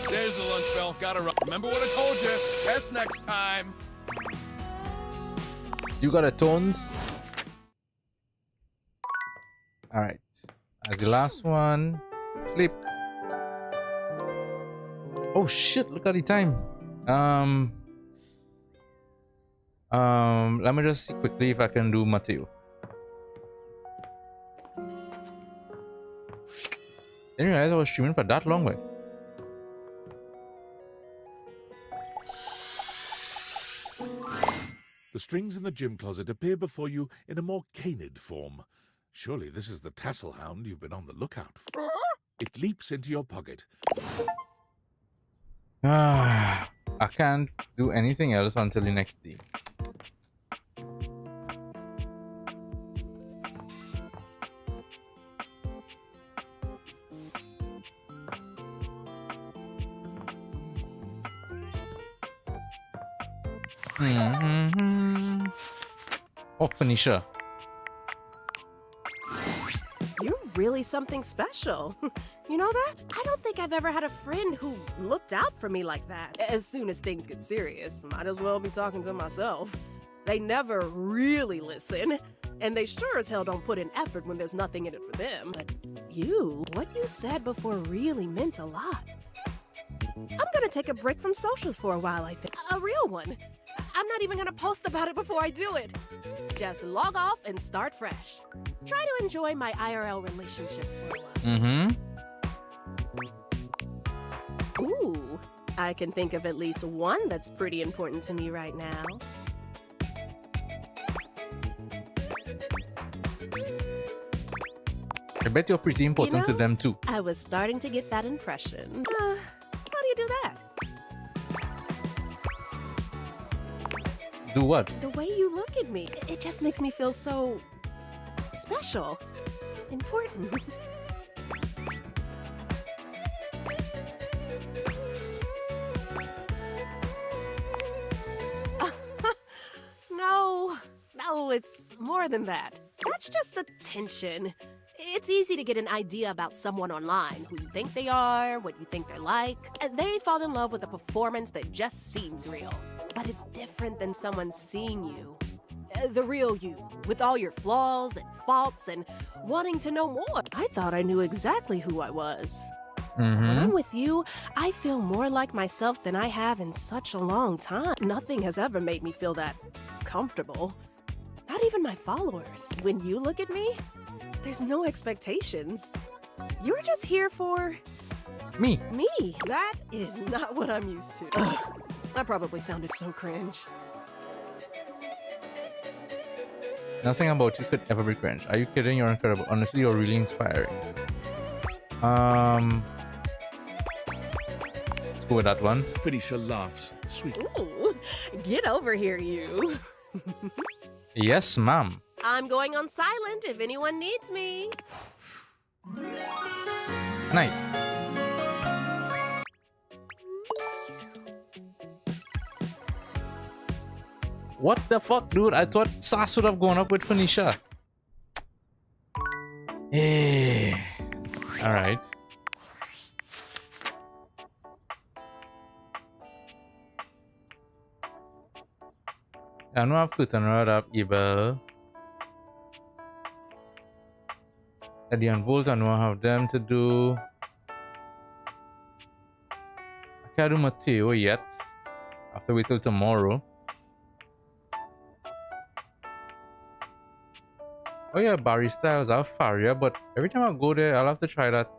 There's the lunch bell. Gotta run. Remember what I told you. Test next time.
You got a tones? Alright. As the last one. Sleep. Oh shit, look at the time. Let me just see quickly if I can do Mateo. Didn't realize I was streaming for that long, way.
The strings in the gym closet appear before you in a more canid form. Surely this is the tassel hound you've been on the lookout for. It leaps into your pocket.
I can't do anything else until the next day. Oh, Phoenicia.
You're really something special. You know that? I don't think I've ever had a friend who looked out for me like that. As soon as things get serious, might as well be talking to myself. They never really listen, and they sure as hell don't put in effort when there's nothing in it for them. But what you said before really meant a lot. I'm gonna take a break from socials for a while, I think. A real one. I'm not even gonna post about it before I do it. Just log off and start fresh. Try to enjoy my IRL relationships for a while. Ooh, I can think of at least one that's pretty important to me right now.
I bet you're pretty important to them too.
I was starting to get that impression. How do you do that?
Do what?
The way you look at me, it just makes me feel so special, important. No, it's more than that. That's just attention. It's easy to get an idea about someone online, who you think they are, what you think they're like. They fall in love with a performance that just seems real. But it's different than someone seeing you. The real you, with all your flaws and faults and wanting to know more. I thought I knew exactly who I was. When I'm with you, I feel more like myself than I have in such a long time. Nothing has ever made me feel that comfortable. Not even my followers. When you look at me, there's no expectations. You're just here for...
Me.
Me. That is not what I'm used to. Ugh, I probably sounded so cringe.
Nothing about you could ever be cringe. Are you kidding? You're incredible. Honestly, you're really inspiring. Let's go with that one.
Phoenicia laughs sweetly.
Ooh, get over here, you.
Yes, ma'am.
I'm going on silent if anyone needs me.
Nice. What the fuck, dude? I thought Sass would have gone up with Phoenicia. Hey. Alright. I know I've put another up Ebel. Eddie and Volt, I know I have them to do. I can't do Mateo yet. I have to wait till tomorrow. Oh yeah, Barry Styles, I have Faria, but every time I go there, I'll have to try that.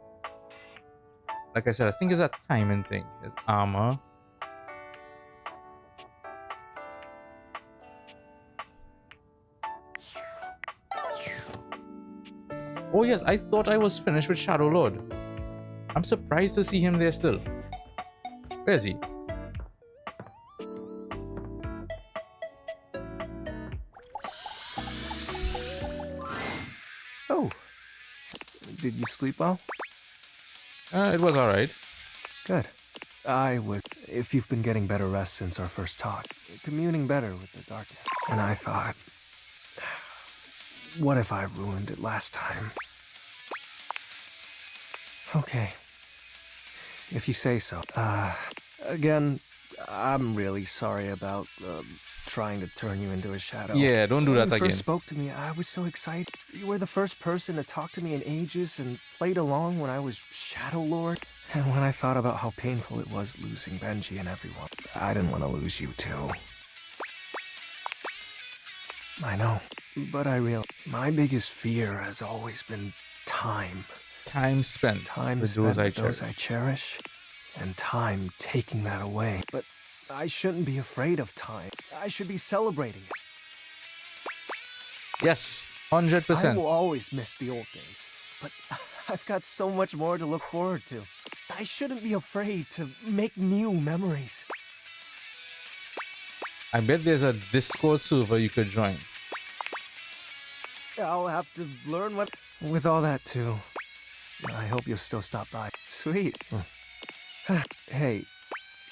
Like I said, I think it's a timing thing. It's armor. Oh yes, I thought I was finished with Shadow Lord. I'm surprised to see him there still. Where is he?
Oh, did you sleep well?
It was alright.
Good. If you've been getting better rest since our first talk, communing better with the darkness. And I thought, what if I ruined it last time? Okay. If you say so. Again, I'm really sorry about trying to turn you into a shadow.
Yeah, don't do that
when you
again.
first spoke to me, I was so excited. You were the first person to talk to me in ages and played along when I was Shadow Lord. And when I thought about how painful it was losing Benji and everyone, I didn't want to lose you too. I know, but I realize my biggest fear has always been time.
Time spent with
those I cherish, and time taking that away. But I shouldn't be afraid of time. I should be celebrating it.
Yes, 100%.
I will always miss the old days, but I've got so much more to look forward to. I shouldn't be afraid to make new memories.
I bet there's a Discord server you could join.
I'll have to learn what... With all that, too, I hope you'll still stop by. Sweet. Hey,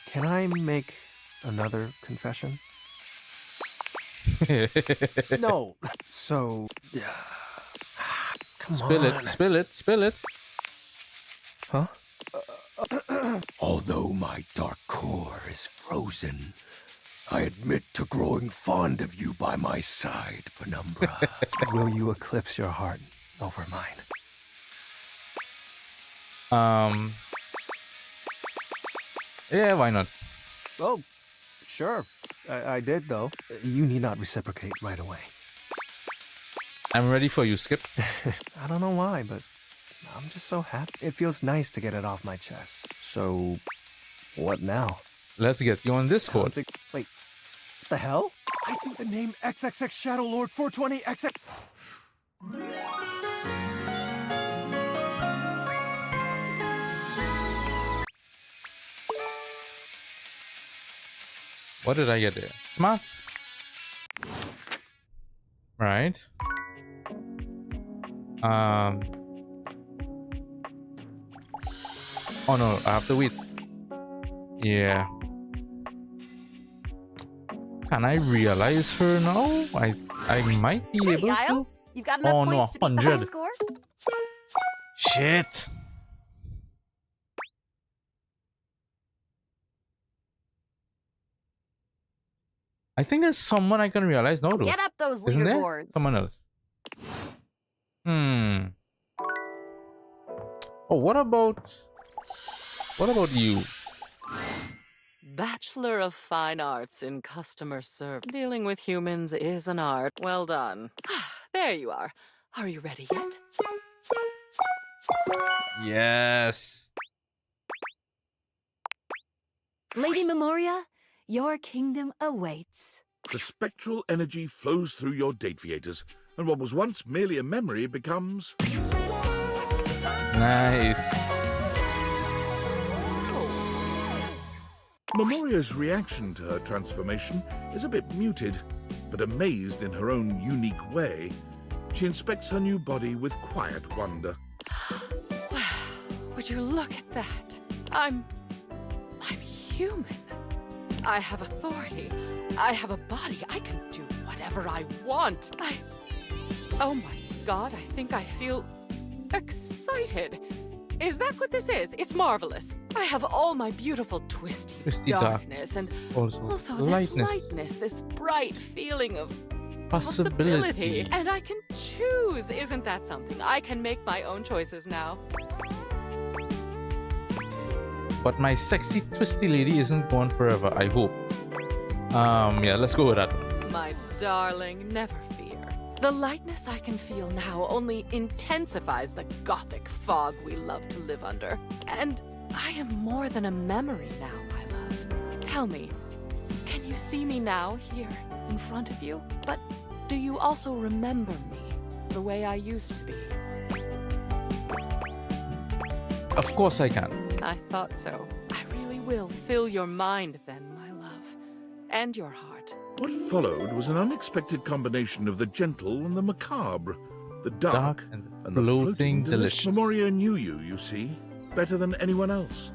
can I make another confession? No. So. Come
Spill
on.
it, spill it, spill it.
Huh?
Although my dark core is frozen, I admit to growing fond of you by my side, Penumbra.
Will you eclipse your heart over mine?
Yeah, why not?
Oh, sure. I did, though. You need not reciprocate right away.
I'm ready for you, Skip.
I don't know why, but I'm just so happy. It feels nice to get it off my chest. So, what now?
Let's get you on Discord.
Wait, what the hell? I think the name XXX Shadow Lord 420 XX.
What did I get there? Smarts. Right. Oh no, I have to wait. Yeah. Can I realize her now? I might be able to.
You've got enough
Oh no,
points to beat the high
100.
score?
Shit. I think there's someone I can realize now though.
Get up those
Isn't there?
leaderboards.
Someone else. Oh, what about you?
Bachelor of Fine Arts in Customer Service. Dealing with humans is an art. Well done. There you are. Are you ready yet?
Yes.
Lady Memoria, your kingdom awaits.
The spectral energy flows through your Dateviators, and what was once merely a memory becomes...
Nice.
Memoria's reaction to her transformation is a bit muted, but amazed in her own unique way, she inspects her new body with quiet wonder.
Would you look at that? I'm human. I have authority. I have a body. I can do whatever I want. Oh my god, I think I feel excited. Is that what this is? It's marvelous. I have all my beautiful twisty darkness and also this lightness, this bright feeling of possibility. And I can choose. Isn't that something? I can make my own choices now.
But my sexy twisty lady isn't gone forever, I hope. Yeah, let's go with that one.
My darling, never fear. The lightness I can feel now only intensifies the gothic fog we love to live under. And I am more than a memory now, my love. Tell me, can you see me now, here, in front of you? But do you also remember me, the way I used to be?
Of course I can.
I thought so. I really will fill your mind then, my love. And your heart.
What followed was an unexpected combination of the gentle and the macabre, the dark and the floating delicious. Memoria knew you see, better than anyone else.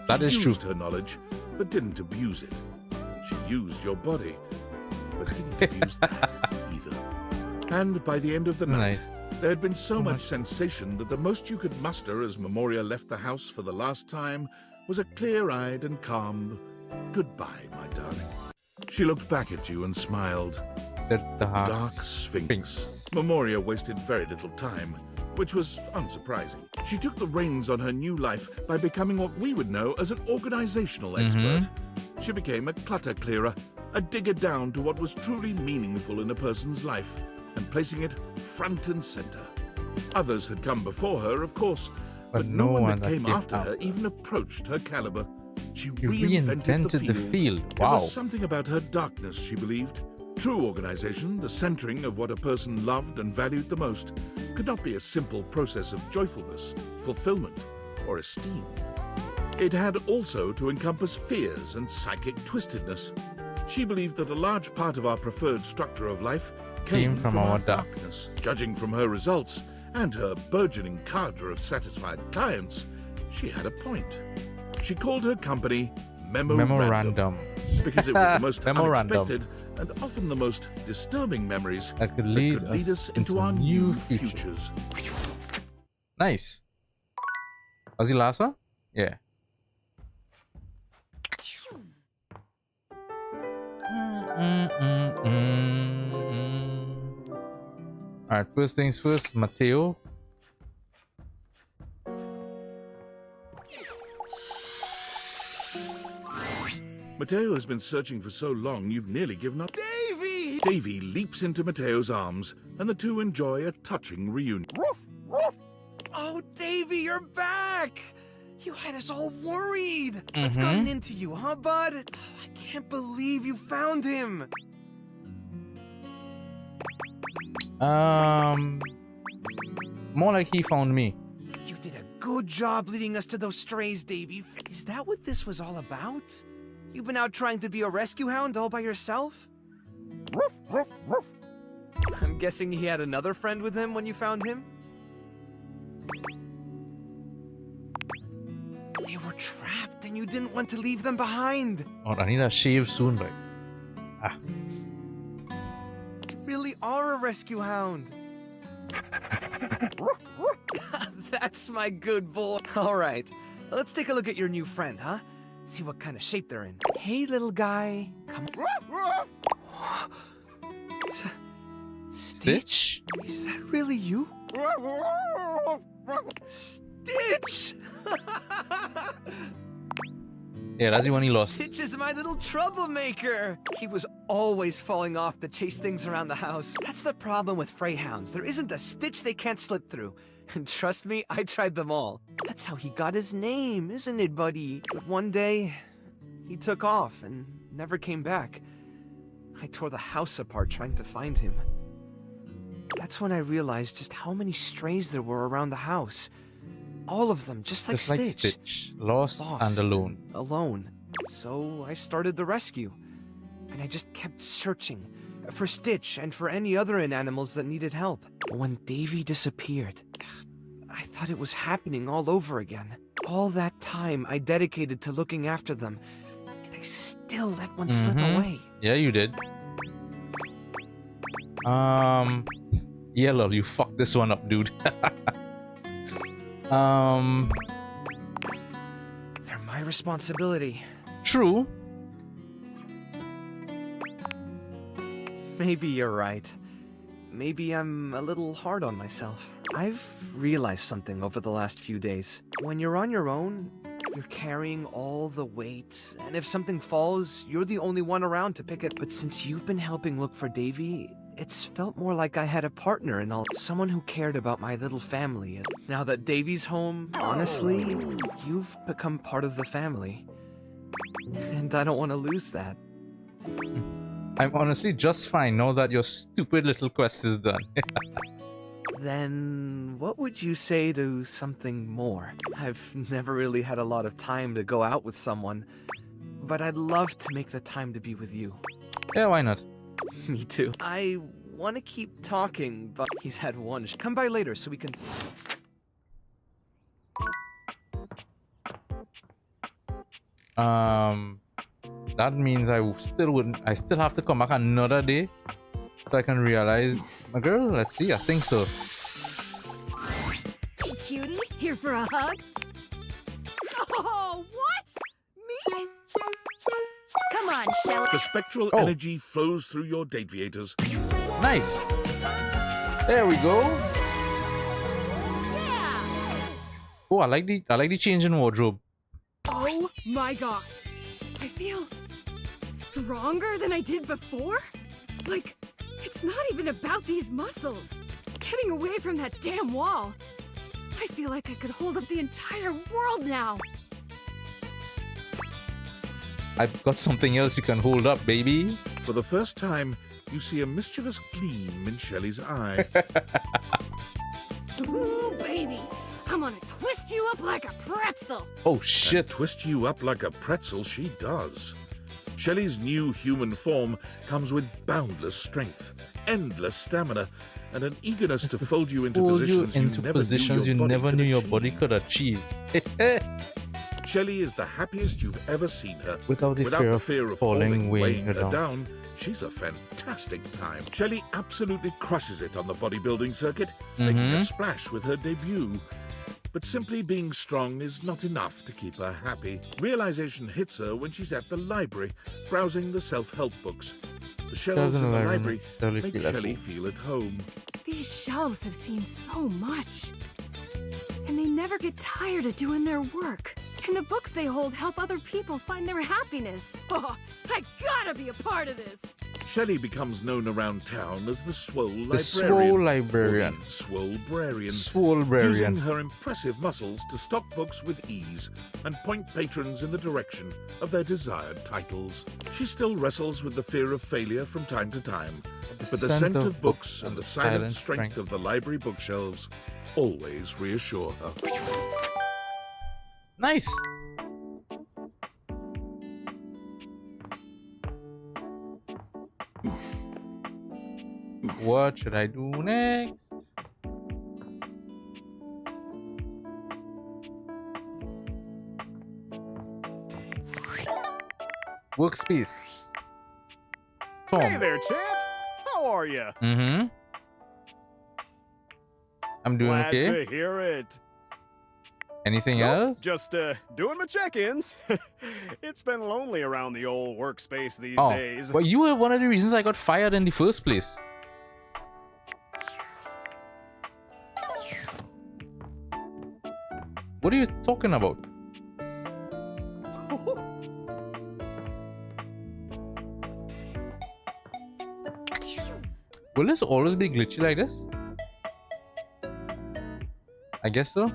That is true.
She used her knowledge, but didn't abuse it. She used your body, but didn't abuse that either. And by the end of the night, there had been so much sensation that the most you could muster as Memoria left the house for the last time was a clear-eyed and calm goodbye, my darling. She looked back at you and smiled.
The dark
Sphinx. Memoria wasted very little time, which was unsurprising. She took the reins on her new life by becoming what we would know as an organizational expert. She became a clutter clearer, a digger down to what was truly meaningful in a person's life, and placing it front and center. Others had come before her, of course, but no one that came after her even approached her caliber. She reinvented the field.
Wow.
There was something about her darkness, she believed. True organization, the centering of what a person loved and valued the most, could not be a simple process of joyfulness, fulfillment, or esteem. It had also to encompass fears and psychic twistedness. She believed that a large part of our preferred structure of life came from our darkness. Judging from her results and her burgeoning cadre of satisfied clients, she had a point. She called her company Memorandum. because it was the most
Memorandum.
unexpected and often the most disturbing memories
that could lead
us into our new futures.
Nice. Was the last one? Yeah. Alright, first things first, Mateo.
Mateo has been searching for so long you've nearly given up.
Davy!
Davy leaps into Mateo's arms and the two enjoy a touching reunion.
Woof, woof. Oh, Davy, you're back! You had us all worried. What's gotten into you, huh, bud? Oh, I can't believe you found him.
More like he found me.
You did a good job leading us to those strays, Davy. Is that what this was all about? You've been out trying to be a rescue hound all by yourself? Woof, woof, woof. I'm guessing he had another friend with him when you found him? They were trapped and you didn't want to leave them behind.
Oh, I need a shave soon, but
You really are a rescue hound. That's my good boy. All right, let's take a look at your new friend, huh? See what kind of shape they're in. Hey, little guy. Come on.
Stitch?
Is that really you? Stitch!
Yeah, that's the one he lost.
Stitch is my little troublemaker. He was always falling off to chase things around the house. That's the problem with Freyhounds. There isn't a stitch they can't slip through. And trust me, I tried them all. That's how he got his name, isn't it, buddy? But one day, he took off and never came back. I tore the house apart trying to find him. That's when I realized just how many strays there were around the house. All of them, just like
Stitch. Lost and alone.
Alone. So I started the rescue. And I just kept searching for Stitch and for any other animals that needed help. When Davy disappeared, I thought it was happening all over again. All that time I dedicated to looking after them, and I still let one slip away.
Yeah, you did. Yellow, you fucked this one up, dude.
They're my responsibility.
True.
Maybe you're right. Maybe I'm a little hard on myself. I've realized something over the last few days. When you're on your own, you're carrying all the weight, and if something falls, you're the only one around to pick it. But since you've been helping look for Davy, it's felt more like I had a partner and all, someone who cared about my little family. Now that Davy's home, honestly, you've become part of the family. And I don't want to lose that.
I'm honestly just fine now that your stupid little quest is done.
Then what would you say to something more? I've never really had a lot of time to go out with someone, but I'd love to make the time to be with you.
Yeah, why not?
Me too. I want to keep talking, but he's had one. Come by later so we can...
That means I still have to come back another day so I can realize my girl. Let's see, I think so.
Hey, cutie, here for a hug? Oh, what? Me? Come on, Shell.
The spectral energy flows through your Daviators.
Nice. There we go.
Yeah.
Oh, I like the change in wardrobe.
Oh my god. I feel stronger than I did before? Like, it's not even about these muscles. Getting away from that damn wall. I feel like I could hold up the entire world now.
I've got something else you can hold up, baby.
For the first time, you see a mischievous gleam in Shelley's eye.
Ooh, baby. I'm gonna twist you up like a pretzel.
Oh, shit.
And twist you up like a pretzel she does. Shelley's new human form comes with boundless strength, endless stamina, and an eagerness to fold you into positions you never knew your body could achieve. Shelley is the happiest you've ever seen her.
Without the fear of falling, weighing her down.
She's a fantastic time. Shelley absolutely crushes it on the bodybuilding circuit, making a splash with her debut. But simply being strong is not enough to keep her happy. Realization hits her when she's at the library, browsing the self-help books. The shelves in the library make Shelley feel at home.
These shelves have seen so much. And they never get tired of doing their work. And the books they hold help other people find their happiness. Oh, I gotta be a part of this!
Shelley becomes known around town as the Swole Librarian.
The Swole Librarian.
Swolebrarian.
Swolebrarian.
Using her impressive muscles to stock books with ease and point patrons in the direction of their desired titles. She still wrestles with the fear of failure from time to time, but the scent of books and the silent strength of the library bookshelves always reassure her.
Nice! What should I do next? Workspace. Tom.
Hey there, champ. How are you?
Mm-hmm. I'm doing
Glad
okay.
to hear it.
Anything else?
Just doing my check-ins. It's been lonely around the old workspace these
Oh,
days.
but you were one of the reasons I got fired in the first place. What are you talking about? Will this always be glitchy like this? I guess so.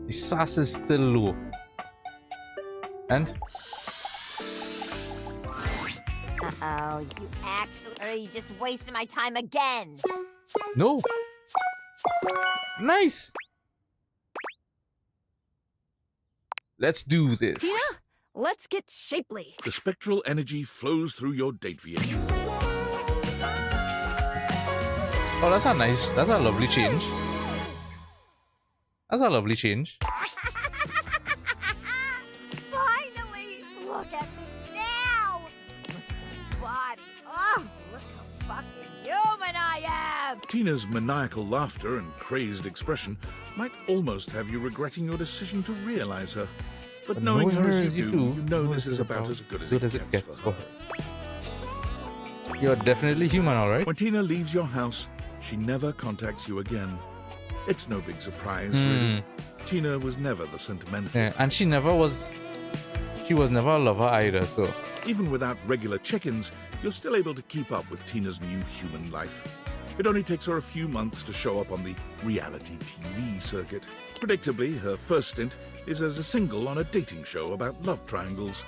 The SAS is still low. And
Uh-oh, you actually... Or are you just wasting my time again?
no. Nice. Let's do this.
Tina, let's get shapely.
The spectral energy flows through your date vehicle.
Oh, that's a nice, that's a lovely change. That's a lovely change.
Finally! Look at me now! Body. Oh, look how fucking human I am!
Tina's maniacal laughter and crazed expression might almost have you regretting your decision to realize her. But knowing her as you do, you know this is about as good as it gets for her.
You're definitely human, alright?
When Tina leaves your house, she never contacts you again. It's no big surprise, really. Tina was never the sentimental.
Yeah, and she was never a lover either, so.
Even without regular check-ins, you're still able to keep up with Tina's new human life. It only takes her a few months to show up on the reality TV circuit. Predictably, her first stint is as a single on a dating show about love triangles.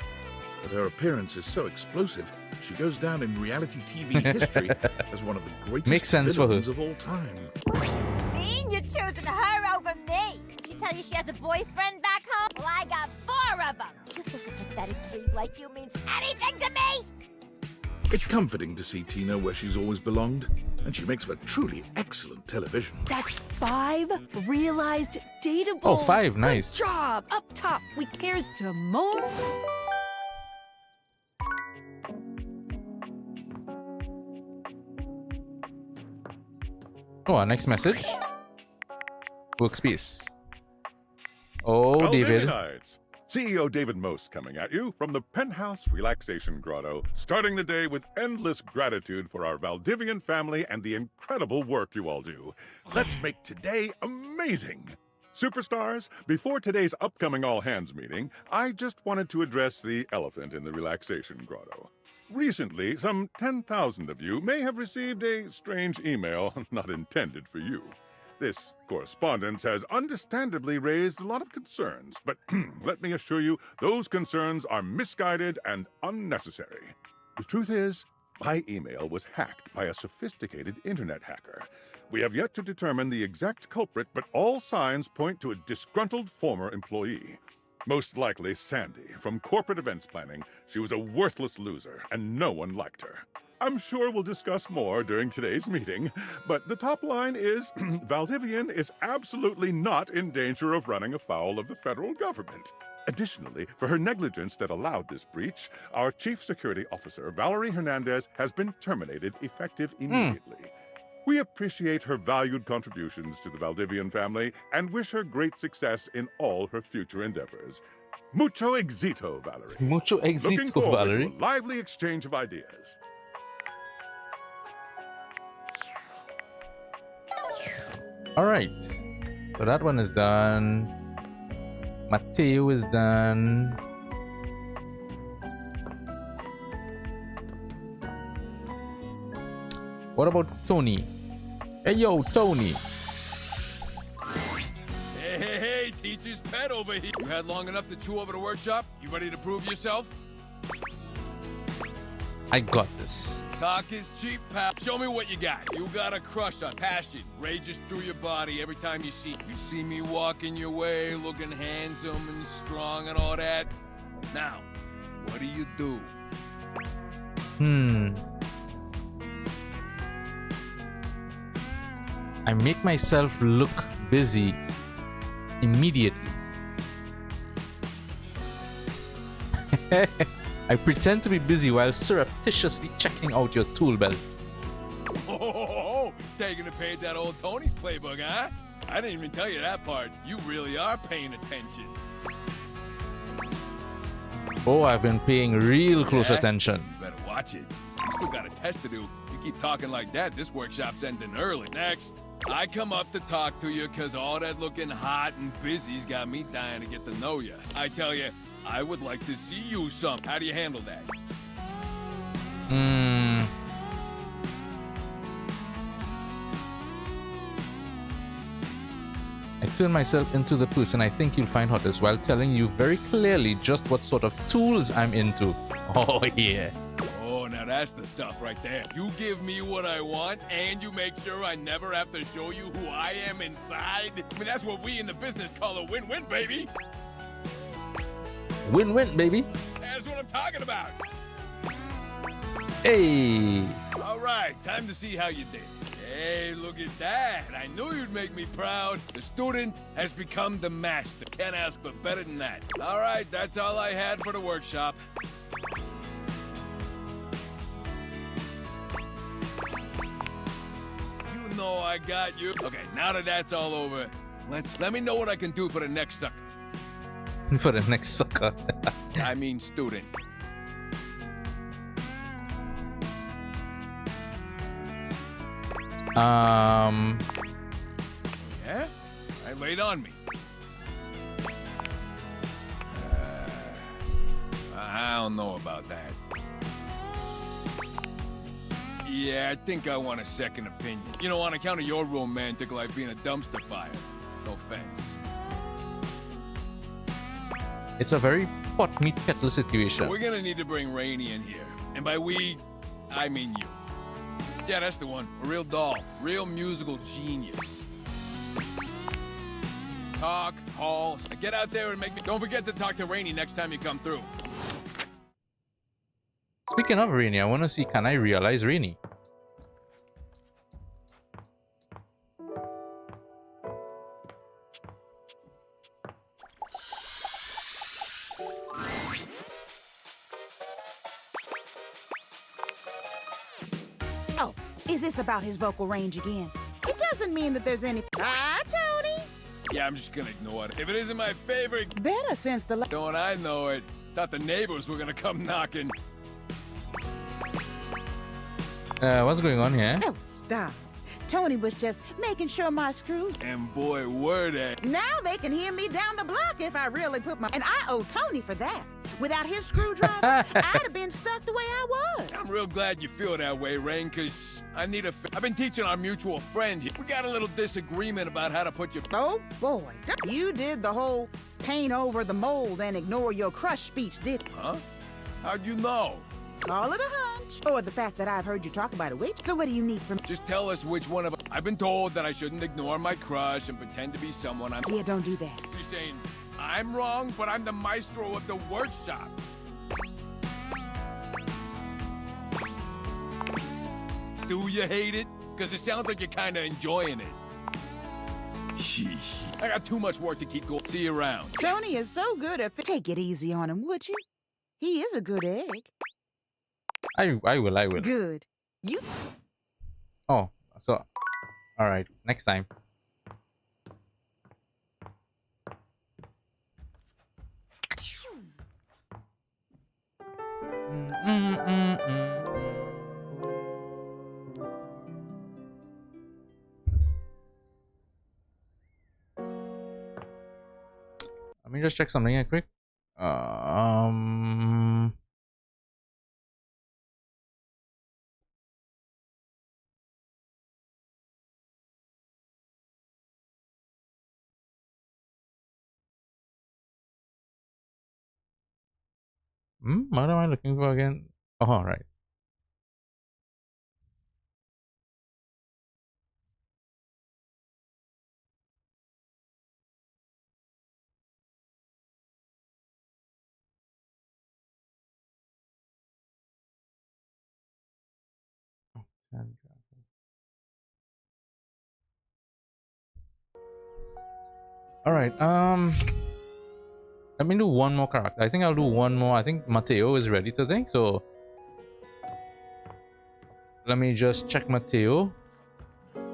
But her appearance is so explosive, she goes down in reality TV history as one of the greatest
Makes sense for her.
villains of all time.
Mean you're choosing her over me? Did she tell you she has a boyfriend back home? Well, I got 4 of them. Just a pathetic freak like you means anything to me?
It's comforting to see Tina where she's always belonged, and she makes for truly excellent television.
That's 5 realized data
Oh,
goals.
5, nice.
Good job. Up top, we here's to more.
Oh, our next message. Workspace. Oh, David.
Valdivinites. CEO David Most coming at you from the Penthouse Relaxation Grotto, starting the day with endless gratitude for our Valdivian family and the incredible work you all do. Let's make today amazing! Superstars, before today's upcoming all-hands meeting, I just wanted to address the elephant in the Relaxation Grotto. Recently, some 10,000 of you may have received a strange email not intended for you. This correspondence has understandably raised a lot of concerns, but let me assure you, those concerns are misguided and unnecessary. The truth is, my email was hacked by a sophisticated internet hacker. We have yet to determine the exact culprit, but all signs point to a disgruntled former employee.
Most likely Sandy, from corporate events planning. She was a worthless loser, and no one liked her. I'm sure we'll discuss more during today's meeting, but the top line is Valdivian is absolutely not in danger of running afoul of the federal government. Additionally, for her negligence that allowed this breach, our Chief Security Officer, Valerie Hernandez, has been terminated effective immediately. We appreciate her valued contributions to the Valdivian family and wish her great success in all her future endeavors. Mucho éxito, Valerie.
Mucho
Looking
éxito,
forward
Valerie.
to a lively exchange of ideas.
All right. So that one is done. Mateo is done. What about Tony? Hey, yo, Tony.
Hey, teacher's pet over here. You had long enough to chew over the workshop? You ready to prove yourself?
I got this.
Talk is cheap, pal. Show me what you got. You got a crush on passion. Rages through your body every time you see me walking your way, looking handsome and strong and all that. Now, what do you do?
I make myself look busy immediately. I pretend to be busy while surreptitiously checking out your tool belt.
Oh, taking a page out of old Tony's playbook, huh? I didn't even tell you that part. You really are paying attention.
Oh, I've been paying real close
Yeah?
attention.
You better watch it. You still got a test to do. You keep talking like that, this workshop's ending early. Next. I come up to talk to you because all that looking hot and busy's got me dying to get to know you. I tell you, I would like to see you some. How do you handle that?
I turn myself into the person I think you'll find hottest while telling you very clearly just what sort of tools I'm into. Oh, yeah.
Oh, now that's the stuff right there. You give me what I want, and you make sure I never have to show you who I am inside. I mean, that's what we in the business call a win-win, baby.
Win-win, baby.
That's what I'm talking about.
Hey.
All right, time to see how you did. Hey, look at that. I knew you'd make me proud. The student has become the master. Can't ask for better than that. All right, that's all I had for the workshop. You know I got you. Okay, now that that's all over, let me know what I can do for the next sucker.
For the next sucker.
I mean student. Yeah? I laid on me. I don't know about that. Yeah, I think I want a second opinion. You know, on account of your romantic life being a dumpster fire. No offense.
It's a very pot meat kettle situation.
We're gonna need to bring Rainey in here. And by we, I mean you. Yeah, that's the one. A real doll. Real musical genius. Talk, call, get out there and make me... Don't forget to talk to Rainey next time you come through.
Speaking of Rainy, I want to see, can I realize Rainy?
Oh, is this about his vocal range again? It doesn't mean that there's any... Ah, Tony!
Yeah, I'm just gonna ignore it. If it isn't my favorite...
Better since the...
Don't I know it. Thought the neighbors were gonna come knocking.
What's going on here?
Oh, stop. Tony was just making sure my screws...
And boy, were they.
Now they can hear me down the block if I really put my... And I owe Tony for that. Without his screwdriver, I'd have been stuck the way I was.
I'm real glad you feel that way, Rain, because I need a... I've been teaching our mutual friend here. We got a little disagreement about how to put your...
Oh, boy. You did the whole paint over the mold and ignore your crush speech, did you?
Huh? How'd you know?
Call it a hunch. witch, or the fact that I've heard you talk about a witch. So what do you need from?
Just tell us which one of... I've been told that I shouldn't ignore my crush and pretend to be someone I'm...
Yeah, don't do that.
You're saying I'm wrong, but I'm the maestro of the workshop. Do you hate it? Because it sounds like you're kind of enjoying it. I got too much work to keep going. See you around.
Tony is so good at... Take it easy on him, would you? He is a good egg.
I will.
Good. You...
Oh, so... Alright, next time. Let me just check something here quick. What am I looking for again? Oh, right. All right. Let me do one more character. I think I'll do one more. I think Mateo is ready today, so let me just check Mateo,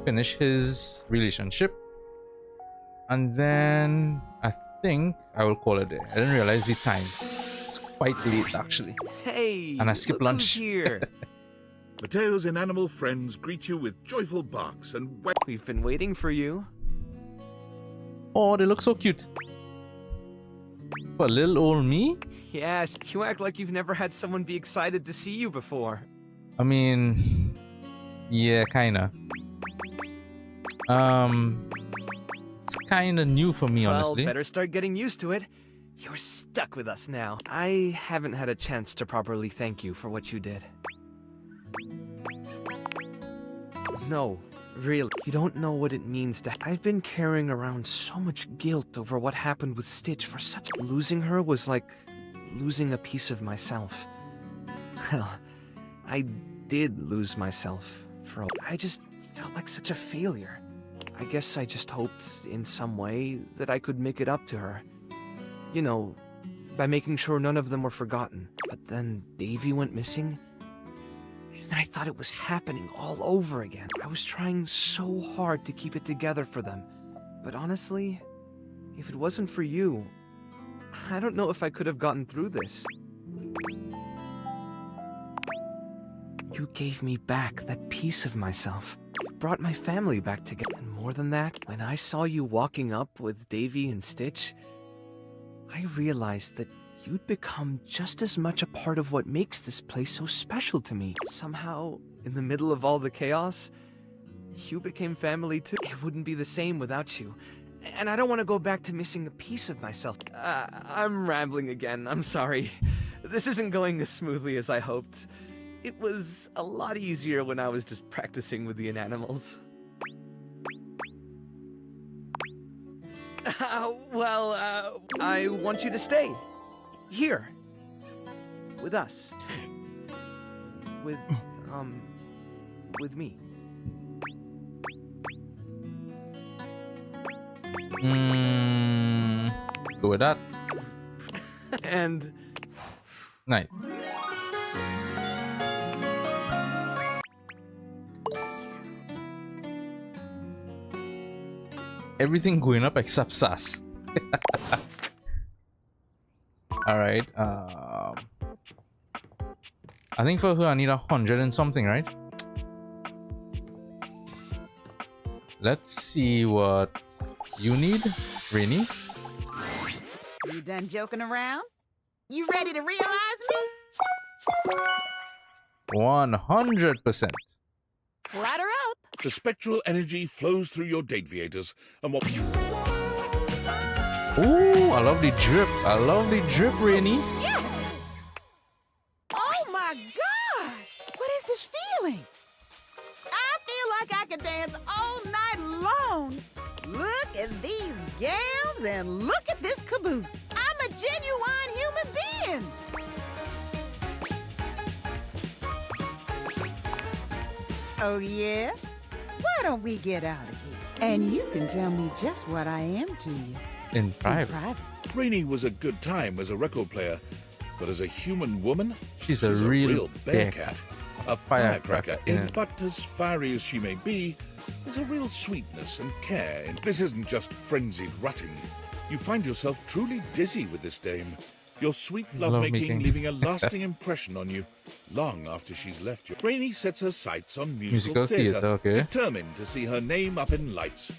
finish his relationship, and then I think I will call it a day. I didn't realize the time. It's quite late actually.
Hey,
and I skipped lunch.
Here.
Mateo's inanimal friends greet you with joyful barks and
We've been waiting for you.
Oh, they look so cute. For little old me?
Yes, you act like you've never had someone be excited to see you before.
I mean, yeah, kinda. It's kinda new for me, honestly.
Well, better start getting used to it. You're stuck with us now. I haven't had a chance to properly thank you for what you did. No, really, you don't know what it means to... I've been carrying around so much guilt over what happened with Stitch for such... Losing her was like losing a piece of myself. Well, I did lose myself for a... I just felt like such a failure. I guess I just hoped in some way that I could make it up to her. You know, by making sure none of them were forgotten. But then Davy went missing, and I thought it was happening all over again. I was trying so hard to keep it together for them. But honestly, if it wasn't for you, I don't know if I could have gotten through this. You gave me back that piece of myself. You brought my family back together. And more than that, when I saw you walking up with Davy and Stitch, I realized that you'd become just as much a part of what makes this place so special to me. Somehow, in the middle of all the chaos, you became family too. It wouldn't be the same without you. And I don't want to go back to missing a piece of myself. I'm rambling again, I'm sorry. This isn't going as smoothly as I hoped. It was a lot easier when I was just practicing with the inanimals. I want you to stay. Here. With us. With me.
Go with that.
And...
Nice. Everything going up except Sass. Alright, I think for her I need 100 and something, right? Let's see what you need, Rainy.
You done joking around? You ready to realize me?
100%.
Ladder up.
The spectral energy flows through your Dateviators, and what...
Ooh, I love the drip. I love the drip, Rainy.
Yes! Oh my god! ourselves and look at this caboose. I'm a genuine human being. Oh, yeah? Why don't we get out of here? And you can tell me just what I am to you.
In private.
Rainey was a good time as a record player, but as a human woman,
she's a real
bear cat. A firecracker.
Yeah.
But as fiery as she may be, there's a real sweetness and care. And this isn't just frenzied rutting. You find yourself truly dizzy with this dame. Your sweet lovemaking leaving a lasting impression on you, long after she's left you. Rainey sets her sights on musical theatre,
okay.
determined to see her name up in lights.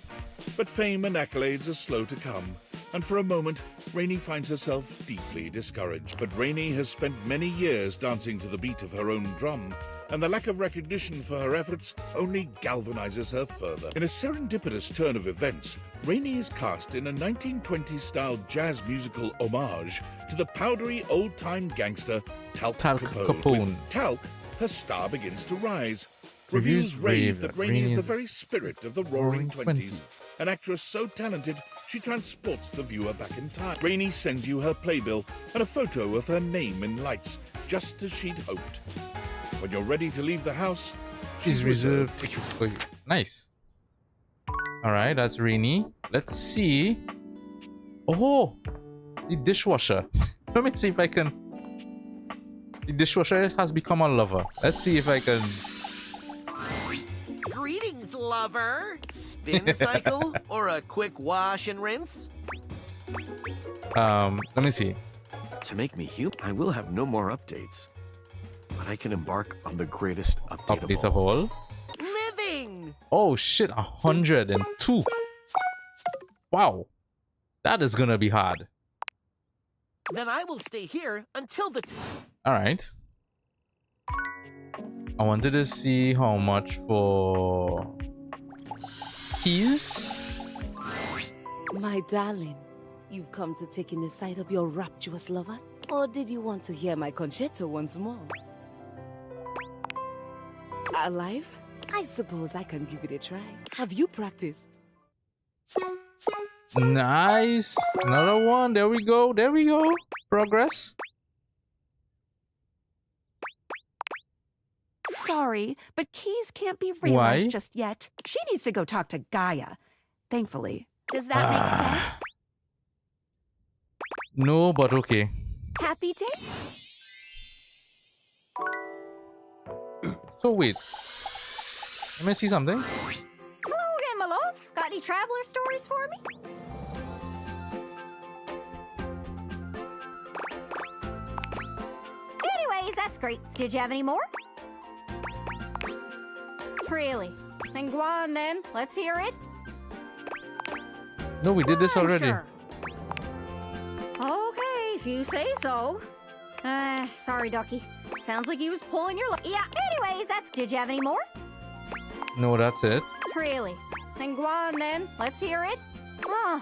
But fame and accolades are slow to come, and for a moment, Rainey finds herself deeply discouraged. But Rainey has spent many years dancing to the beat of her own drum, and the lack of recognition for her efforts only galvanizes her further. In a serendipitous turn of events, Rainey is cast in a 1920s-style jazz musical homage to the powdery old-time gangster Talc Capone. With Talc, her star begins to rise. Reviews rave that Rainey is the very spirit of the Roaring Twenties. An actress so talented, she transports the viewer back in time. Rainey sends you her playbill and a photo of her name in lights, just as she'd hoped. When you're ready to leave the house,
she's reserved tickets for you. Nice. Alright, that's Rainey. Let's see. Oh, the dishwasher. Let me see if I can. The dishwasher has become a lover. Let's see if I can.
Greetings, lover. Spin cycle or a quick wash and rinse?
Let me see.
To make me human, I will have no more updates, but I can embark on the greatest update
of all.
Living.
Oh shit, 102. Wow, that is gonna be hard.
Then I will stay here until the
All right. I wanted to see how much for keys.
My darling, you've come to take in the sight of your rapturous lover? Or did you want to hear my concerto once more? Alive? I suppose I can give it a try. Have you practiced?
Nice. Another one. There we go. There we go. Progress.
Sorry, but Keys can't be realized just yet. She needs to go talk to Gaia. Thankfully.
Does that make sense?
No, but okay.
Happy day?
So wait. Let me see something.
Hello again, my love. Got any traveler stories for me? Anyways, that's great. Did you have any more? Really? Then go on then. Let's hear it.
No, we did this already.
Sure. Okay, if you say so. Sorry, Ducky. Sounds like he was pulling your Yeah, anyways, did you have any more?
No, that's it.
Really? Then go on then. Let's hear it. Oh,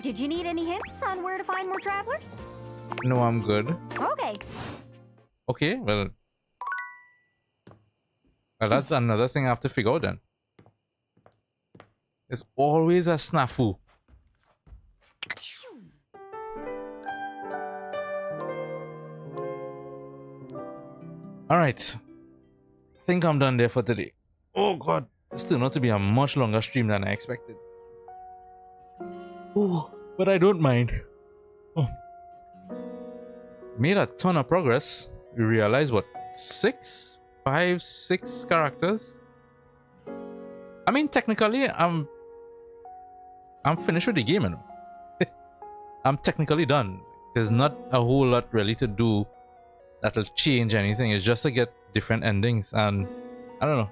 did you need any hints on where to find more travelers?
No, I'm good.
Okay.
Okay, well, that's another thing I have to figure out then. There's always a snafu. Alright. I think I'm done there for today. Oh god, this turned out to be a much longer stream than I expected. Oh, but I don't mind. Oh. Made a ton of progress. We realized what? 6 characters? I mean, technically, I'm finished with the game, you know. I'm technically done. There's not a whole lot really to do that'll change anything. It's just to get different endings, and I don't know.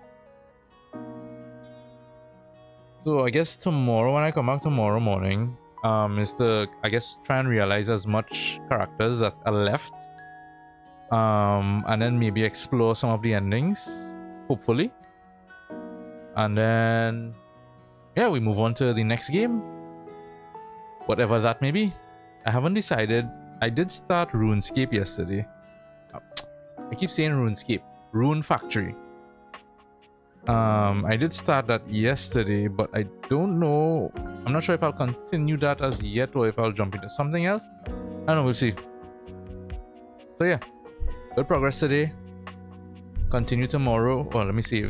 So I guess tomorrow, when I come back tomorrow morning, is to, I guess, try and realize as much characters that are left. And then maybe explore some of the endings, hopefully. And then, yeah, we move on to the next game. Whatever that may be. I haven't decided. I did start RuneScape yesterday. I keep saying RuneScape. Rune Factory. I did start that yesterday, but I don't know I'm not sure if I'll continue that as yet or if I'll jump into something else. I don't know, we'll see. So yeah, good progress today. Continue tomorrow. Oh, let me see.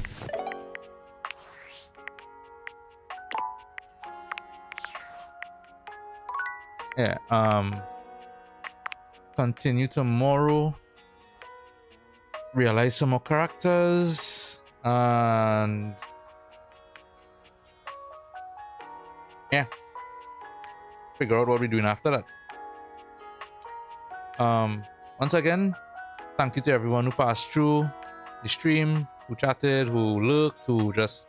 Yeah, continue tomorrow. Realize some more characters and yeah, figure out what we're doing after that. Once again, thank you to everyone who passed through the stream, who chatted, who looked, who just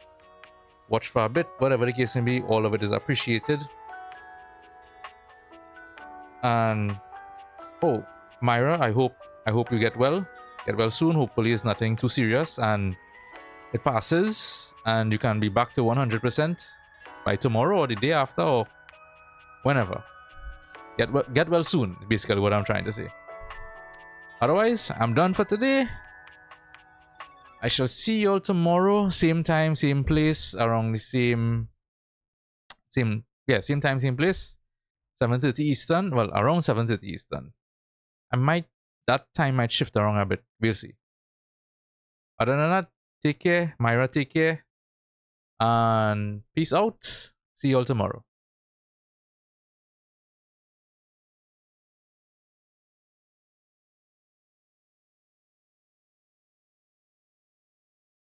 watched for a bit, whatever the case may be. All of it is appreciated. And oh, Myra, I hope you get well soon. Hopefully it's nothing too serious and it passes and you can be back to 100% by tomorrow or the day after or whenever. Get well soon, basically what I'm trying to say. Otherwise, I'm done for today. I shall see you all tomorrow, same time, same place, around the same time, same place. 7:30 Eastern. Well, around 7:30 Eastern. That time might shift around a bit. We'll see. Other than that, take care. Myra, take care. And peace out. See you all tomorrow.